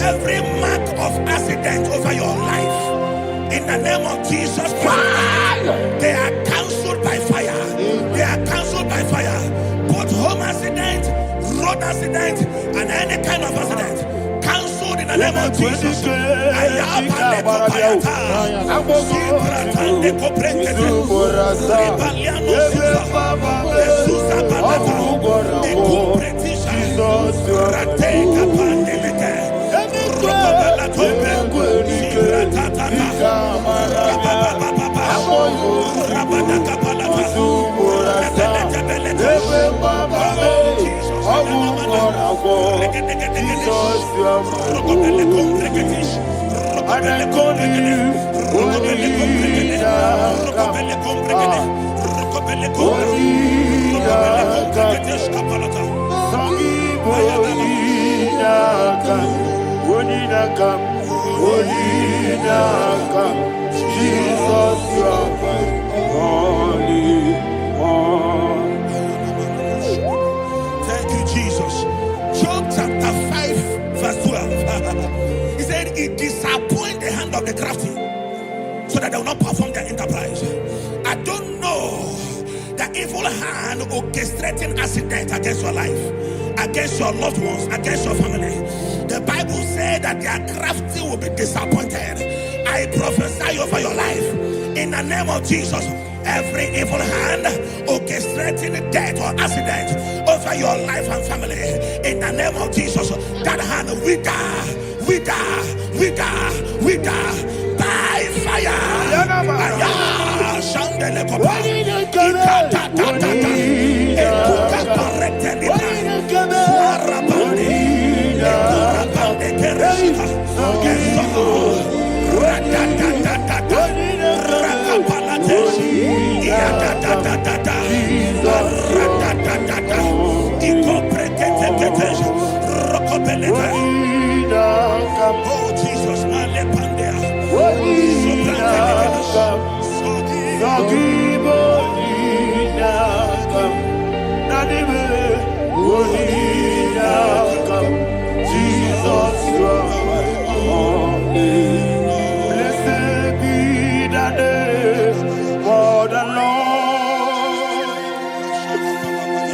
every mark of accident over your life, in the name of Jesus Christ, they are cancelled by fire. They are cancelled by fire. Both home accident, road accident, and any kind of accident, cancelled in the name of Jesus. Thank you, Jesus. Job chapter 5, verse 12. He said, it disappoints the hand of the crafty, so that they will not perform their enterprise. I don't know the evil hand orchestrating accident against your life, against your loved ones, against your family. The Bible said that their crafty will be disappointed. I prophesy over your life in the name of Jesus. Every evil hand orchestrating death or accident over your life and family, in the name of Jesus, that hand wither by fire. Oh Jesus, blessed be the name of the Lord.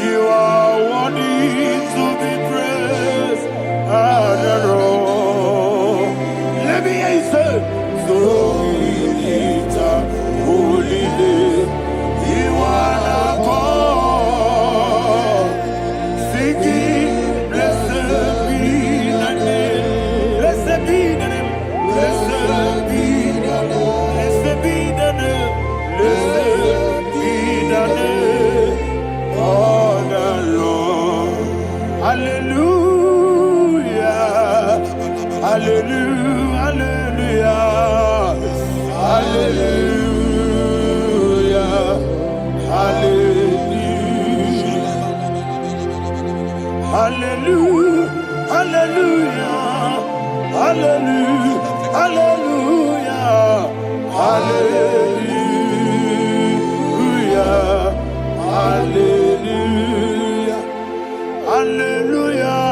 You are worthy to be praised and adored. Let me hear you say, so we lift up holy name. You are the God. Singing, blessed be the name. Blessed be the name. Blessed be the name. Blessed be the name. Blessed be the name of the Lord. Hallelujah. Hallelujah. Hallelujah. Hallelujah. Hallelujah. Hallelujah. Hallelujah. Hallelujah. Hallelujah. Hallelujah. Hallelujah.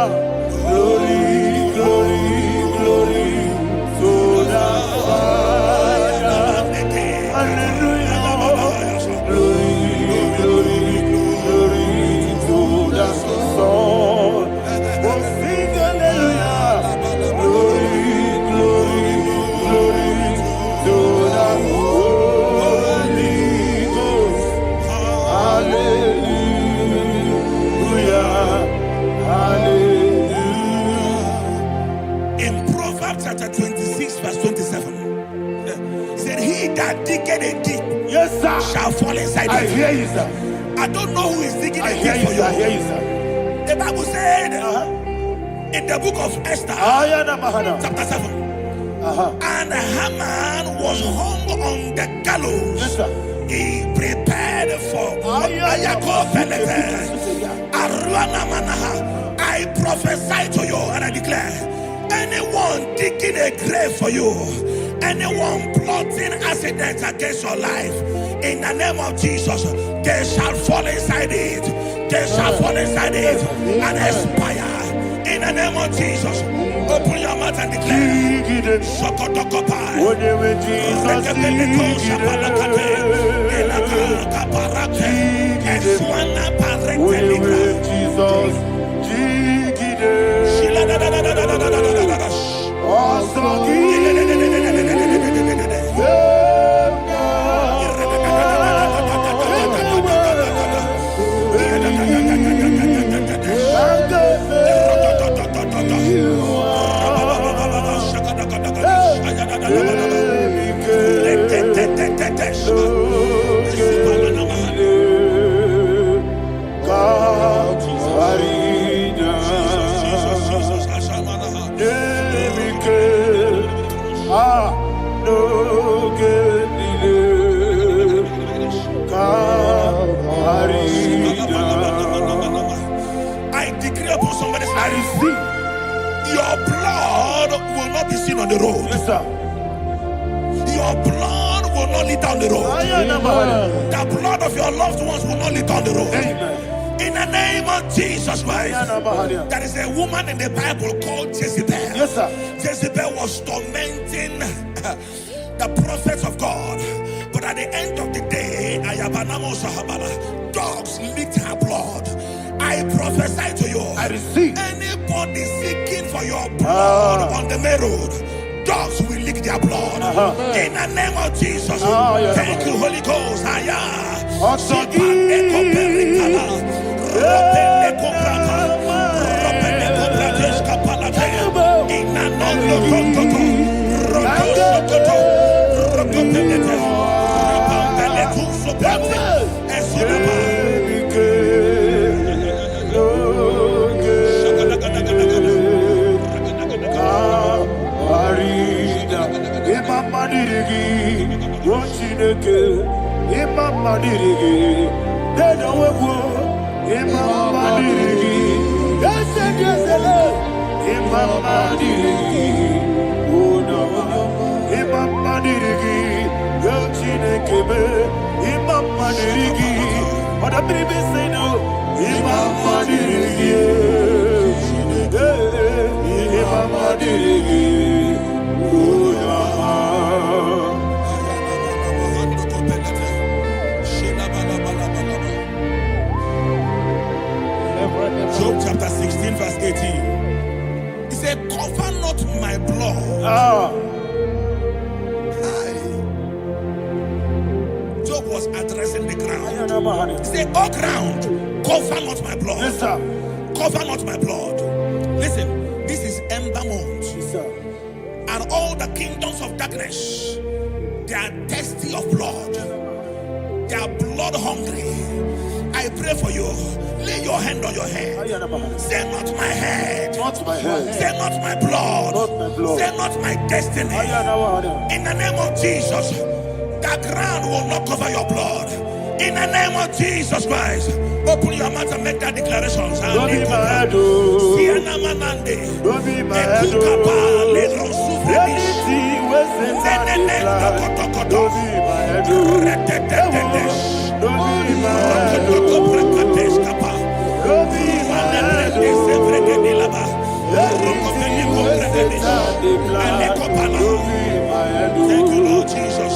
Glory, glory, glory to the Father. Hallelujah. Glory, glory, glory to the Son. Oh, sing hallelujah. Glory, glory, glory to the Holy Ghost. Hallelujah. Hallelujah. in Proverbs chapter 26, verse 27, he said, he that diggeth a deep, Yes, sir. shall fall inside I it. hear you, sir. I don't know who is digging I a hear deep you, for sir. I you. hear you, sir. The Bible said in the book of Esther, Ayana Mahana. chapter 7, and Haman was hung on the gallows. Yes, sir. He prepared for I prophesy to you and I declare, anyone digging a grave for you, anyone plotting accidents against your life, in the name of Jesus, they shall fall inside it. they shall fall inside it and expire. In the name of Jesus, open your mouth and declare. Shokotokopai. Rekebeleko shapalakate. Elaka kaparate. Eswana parete ligra. Shila da da da da da da da da da da. I decree upon somebody's life, your blood will not be seen on the road. Yes, sir. Your blood will not lead down the road. The blood of your loved ones will not lead down the road. Amen. In the name of Jesus Christ. There is a woman in the Bible called Jezebel. Yes, sir. Jezebel was tormenting the prophets of God. But at the end of the day, dogs licked her blood. I prophesy to you. I receive. Anybody seeking for your blood on the main road, dogs will lick their blood. In the name of Jesus. Thank you, Holy Ghost. Job chapter 16 verse 18. He said, cover not my blood. Job was addressing the ground. He said, oh ground, cover not my blood. Yes, sir. Cover not my blood. Listen, this is ember month. Yes, sir. And all the kingdoms of darkness, they are thirsty of blood. They are blood hungry. I pray for you. Lay your hand on your head. Say not my head. Not my head. Say not my blood. Not my blood. Say not my destiny. In the name of Jesus, the ground will not cover your blood. In the name of Jesus Christ, open your mouth and make that declaration. Don't be my head. Don't be my head. Anything was in my life. Don't be my head. Don't be my head. Don't be my head. Thank you, Lord Jesus.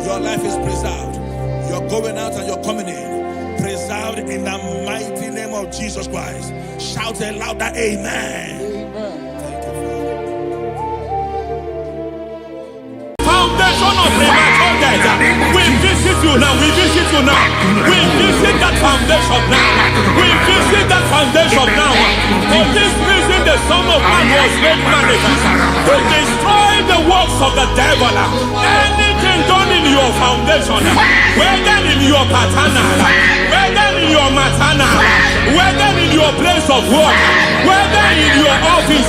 Your life is preserved. You're going out and you're coming in. Preserved in the mighty name of Jesus Christ. Shout a louder amen. Thank you, Father. Foundation of premature death. project. We visit you now. We visit you now. We visit that foundation now. We visit that foundation now. For this reason, the Son of Man was made manifest to destroy the works of the devil. Anything done in your foundation, whether in your paternal, whether in your maternal, whether in your place of work, whether in your office,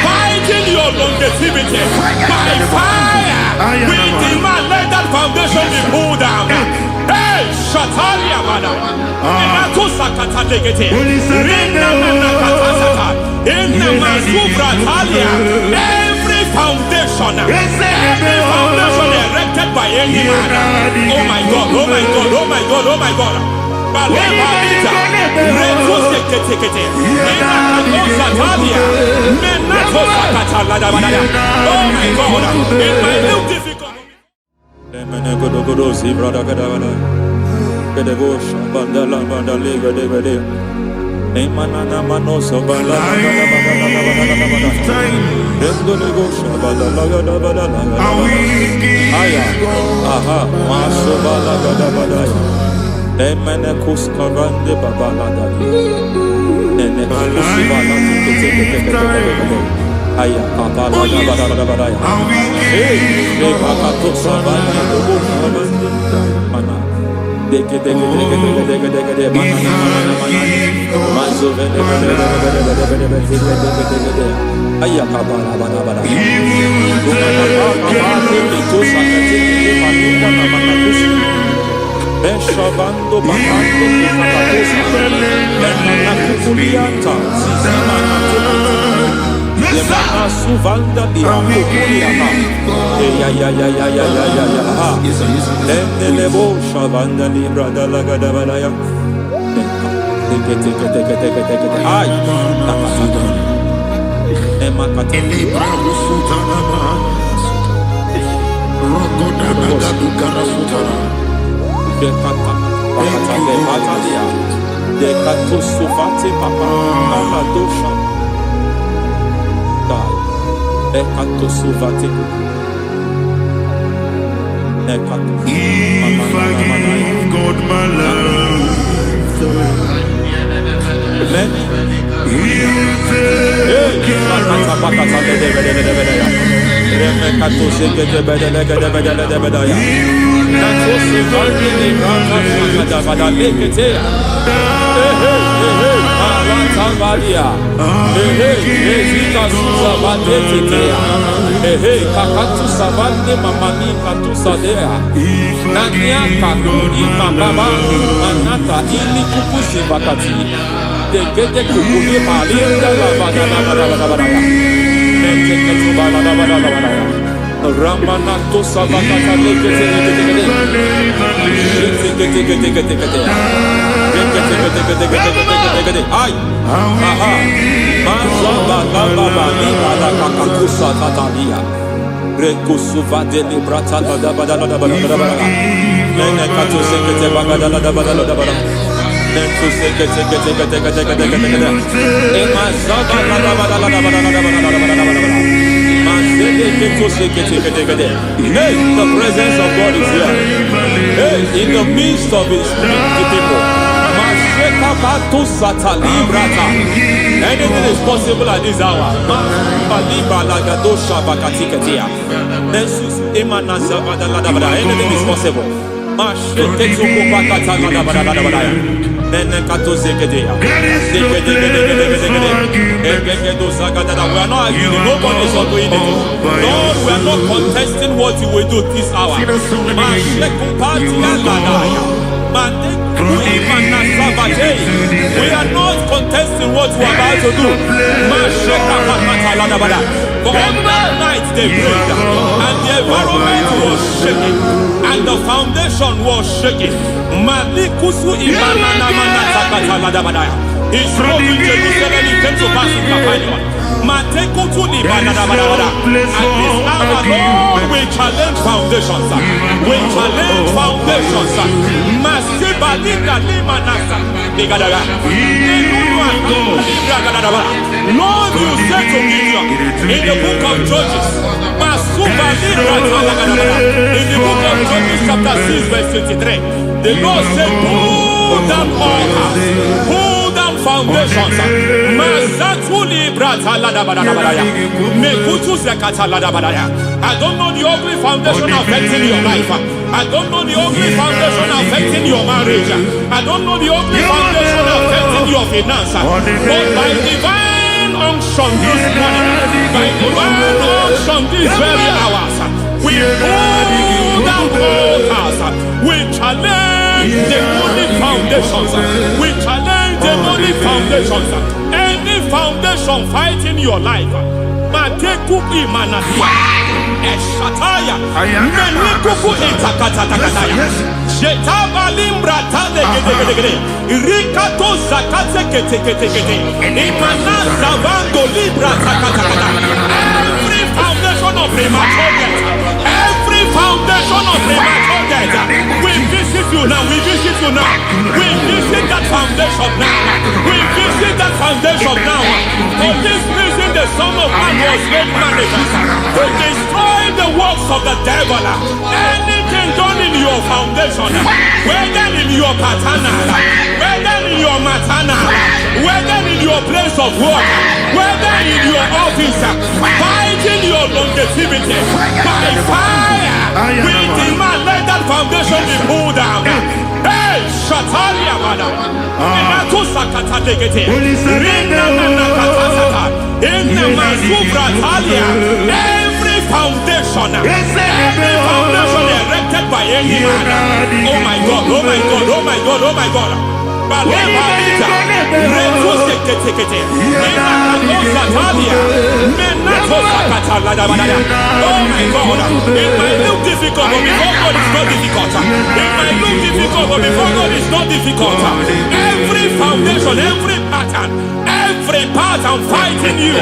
fighting your longevity by fire, we demand let that foundation be pulled down. Hey, Shatalia Madam, every foundation erected by any man. Oh my God, oh my God, oh my God, oh my God. Oh my God, in my new difficult. Beshavando bakando kukulianta Yemana suvanda biakukuliata Lendelebo shavanda libra dalagadabadaya Ay Emakata Libra Rusutanama Rogodanagadukara Dekata Bakata Batalia Dekato Sufati Papa Amadosha Dai Dekato Sufati Dekato If I give God my love He'll take Ramanato Savakata Ay, aha, Mazaba Baba Nibala Kakakusa Tatalia, Rekusuva de Librata Badabada, Nenekato Sekete Bagada Badabada, Nentu Sekete, Emazaba Hey, the presence of God is here. Hey, in the midst of his people. Anything is possible at this hour. Anything is possible. We are not arguing, nobody is doing it. Lord, we are not contesting what you will do this hour. We are not contesting what you are about to do. For on that night they prayed, and the environment was shaking, and the foundation was shaking. He spoke in Jerusalem, it came to pass in Capernaum. At this hour, Lord, we challenge foundations. We challenge foundations. Lord, you said to Gideon in the book of Judges, in the book of Judges chapter 6 verse 23, the Lord said, pull down altars, pull down foundations. I don't know the ugly foundation affecting your life. I don't know the ugly foundation affecting your marriage. I don't know the ugly foundation affecting your finance. But by divine unction this morning, by divine unction these very hours, we pull down altars. We challenge demonic foundations. We challenge demonic foundations. Any foundation fighting your life, Matekupi Manasia, Eshataya, Menikupu Itakataya, Shetabalimbra Tadegede, Rikato Zakate, Imanaza Bando Libra Zakata. Every foundation of premature death, every foundation of premature death, we visit you now, we visit you now, we visit that foundation now, we visit that foundation now. For this reason, the Son of Man was made manifest to destroy the works of the devil. Anything done in your foundation, whether in your paternal, whether in your maternal, whether in your place of work, whether in your office, fighting your longevity by fire, we demand let that foundation be pulled down. Hey, Shatalia, madam. Every foundation erected by any man. Oh my God, oh my God, oh my God, oh my God. Oh my God, it might look difficult, but before God it's not difficult. It might look difficult, but before God it's not difficult. Every foundation, every pattern fighting you,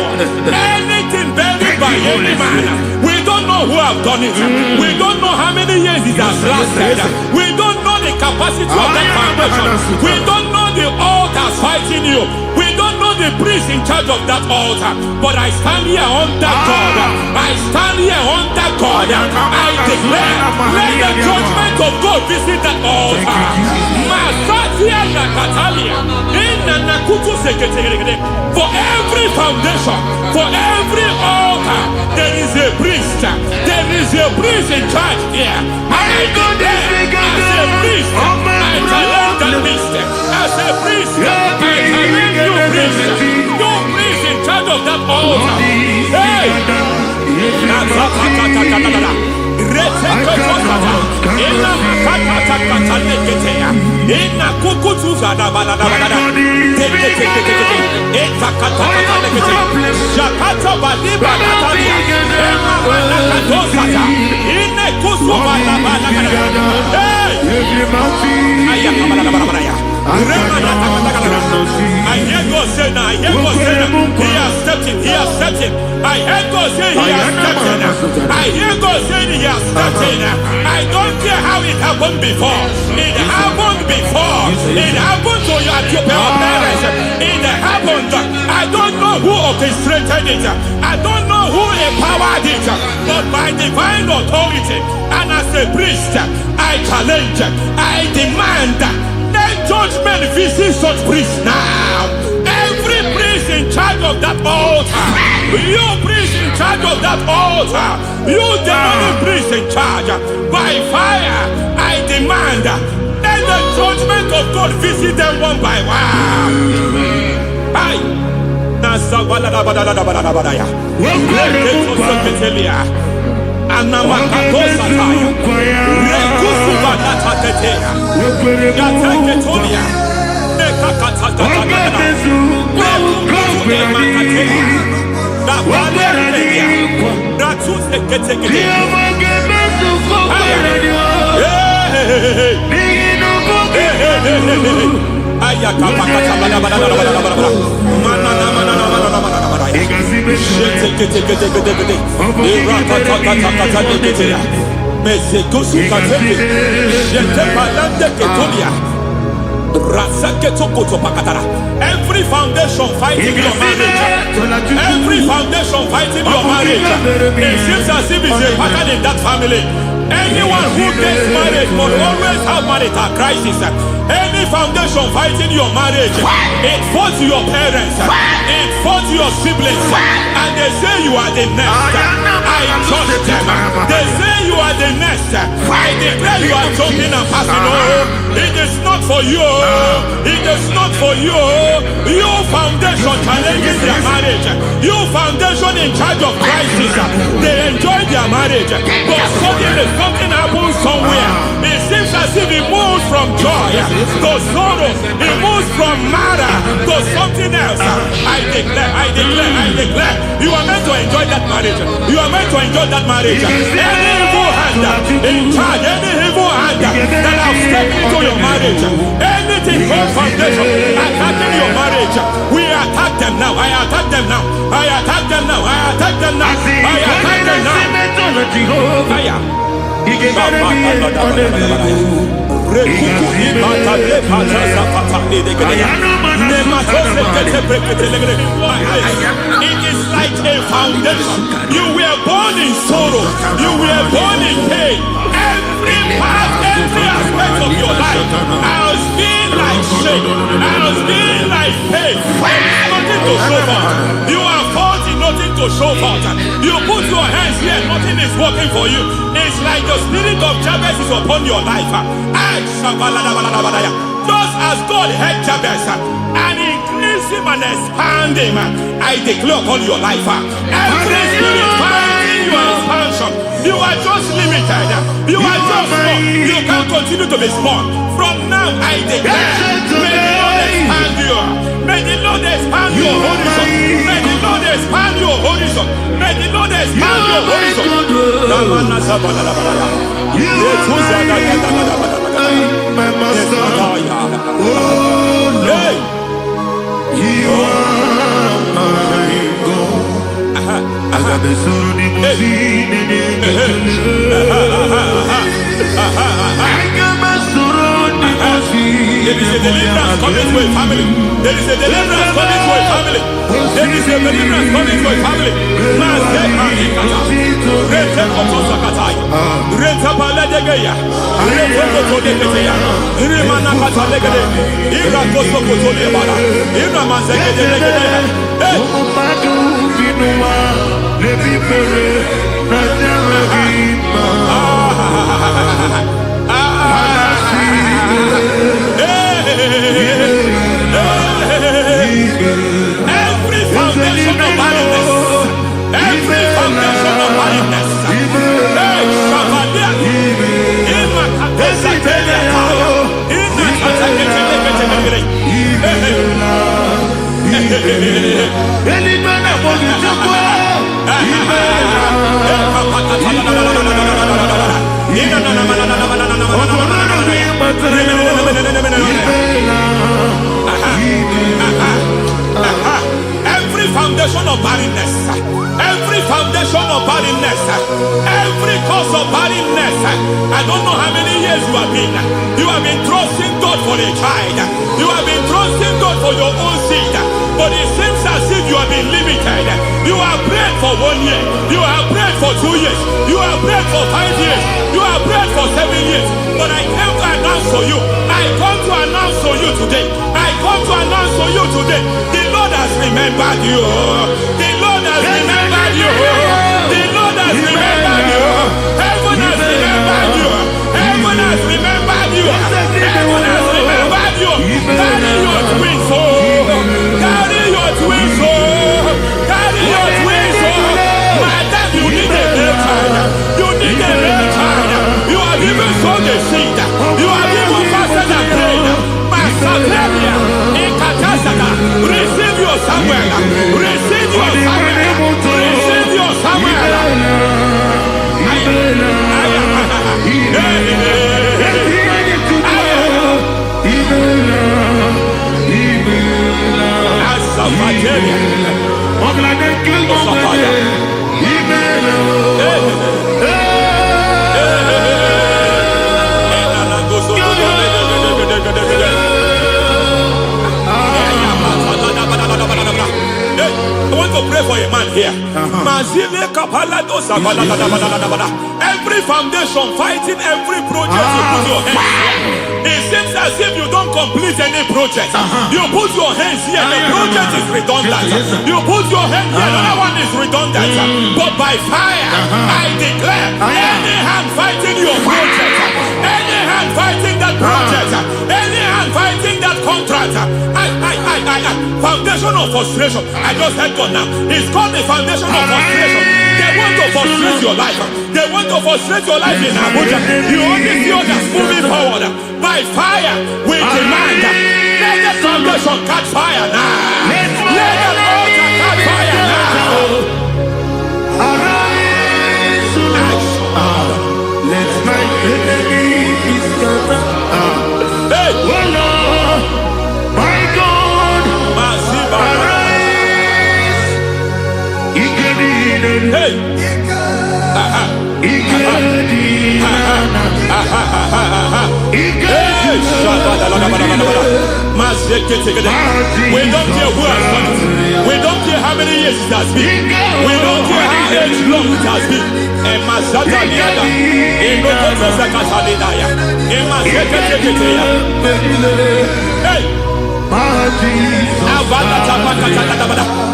anything buried by any man, we don't know who have done it. We don't know how many years it has lasted. We don't know the capacity of that foundation. We don't know the altars fighting you. We don't know the priest in charge of that altar. But I stand here under God. I stand here under God. I declare, let the judgment of God visit that altar. For every foundation, for every altar, there is a priest. There is a priest in charge here. I declare, as a priest, I challenge that priest. As a priest, I challenge you priest. You priest in charge of that altar. Hey! I hear God say now, I hear God say now, he has stepped in, he has stepped in. I hear God say he has stepped in. I hear God say he has stepped in. I don't care how it happened before. It happened before. It happened to your parents. It happened. I don't know who orchestrated it. I don't know who empowered it. But by divine authority and as a priest, I challenge, I demand, let judgment visit such priests now. Every priest in charge of that altar, you priest in charge of that altar, you demonic priest in charge, by fire, I demand, let the judgment of God visit them one by one. Aye. Every foundation fighting your marriage, every foundation fighting your marriage, it seems as if it's a pattern in that family. Anyone who gets married must always have marital crisis. Any foundation fighting your marriage, it fought your parents, it fought your siblings, and they say you are the next. I judge them. They say you are the next. I declare you are jumping and passing. Oh, it is not for you. It is not for you. You foundation challenging their marriage. You foundation in charge of crisis. They enjoy their marriage, but suddenly something happens somewhere. It seems as if it moves from joy to sorrow. It moves from matter to something else. I declare, you are meant to enjoy that marriage. You are meant to enjoy that marriage. Any evil hand in charge, any evil hand that have stepped into your marriage, anything called foundation attacking your marriage, we attack them now. I attack them now. I attack them now. I attack them now. I attack them now. Fire. It is like a foundation. You were born in sorrow. You were born in pain. Every part, every aspect of your life has been like shame. Has been like pain. Nothing to show for. You are faulty, nothing to show for. You put your hands here, nothing is working for you. It's like the spirit of Jabez is upon your life. Just as God had Jabez and increased him and expand him, I declare upon your life. Every spirit finding your expansion, you are just limited. You are just small. You can't continue to be small. From now, I declare, may the Lord expand you. May the Lord expand your horizon. May the Lord expand your horizon. May the Lord expand your horizon. My master, oh Lord, you are my God. I got the soul in my feet, I got my soul in my feet. There is a deliverance coming to a family. There is a deliverance coming to a family. There is a deliverance coming to a family. Every foundation of barrenness, every foundation of barrenness, every foundation of barrenness, every foundation of barrenness, every cause of barrenness. I don't know how many years you have been trusting God for a child. You have been trusting God for your own seed, but it seems as if you have been limited. You have prayed for 1 year, you have prayed for 2 years, you have prayed for 5 years, you have prayed for 7 years. But I came to announce for you, I come to announce for you today, I come to announce for you today, the Lord has remembered you. The Lord has remembered you. The Lord has remembered you. Heaven has remembered you. Heaven has remembered you. Heaven has remembered you. Carry your twins, oh. Carry your twins, oh. Carry your twins, oh. Madam, you need a male child. You need a male child. You have even sown the seed. You have even fasted and prayed. Masaperia, Ekatasaka, receive your Samuel. Receive your Samuel. Receive your Samuel. I want to pray for a man here. Every foundation fighting every project you put your hands here. It seems as if you don't complete any project. You put your hands here, the project is redundant. You put your hand here, another one is redundant. But by fire, I declare, any hand fighting your project, any hand fighting that project, any hand fighting that contract, foundation of frustration. I just heard God now. It's called the foundation of frustration. They want to frustrate your life. They want to frustrate your life in Abuja. You only see others moving forward. By fire, we demand. Let the foundation catch fire now. Let the altar catch fire now. Arise, let my enemies scatter. Hey, Oh Lord, my God, arise. hey. We don't care who has done it. We don't care how many years it has been. We don't care how age long it has been. And Masata Liada, in Rokoto Sakasalidaya, in Masaka Teketea. Hey!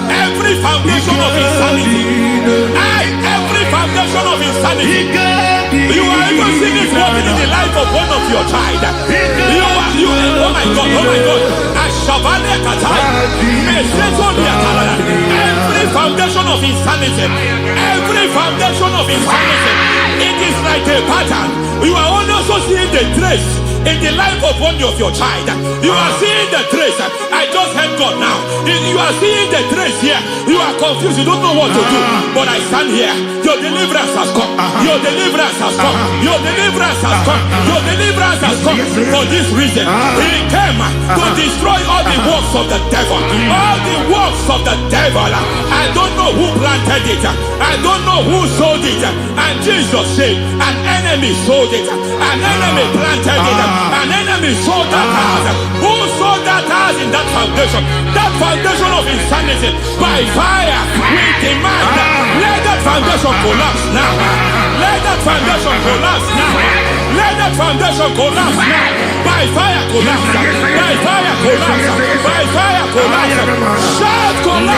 Every foundation of insanity, every foundation of insanity, you are even seeing it working in the life of one of your child. Oh my God, every foundation of insanity, it is like a pattern. You are also seeing the trace in the life of one of your child. You are seeing the trace. I just heard God now. You are seeing the trace here. You are confused. You don't know what to do. But I stand here. Your deliverance has come. Your deliverance has come. Your deliverance has come. Your deliverance has come. For this reason, He came to destroy all the works of the devil. All the works of the devil. I don't know who planted it. I don't know who sold it. And Jesus said, an enemy sold it. An enemy planted it. An enemy sold that house. Who sold that house in that foundation? That foundation of insanity. By fire, we demand, let that foundation collapse now. Let that foundation collapse now. Let that foundation collapse now. By fire collapse. By fire collapse. By fire collapse. Shout collapse.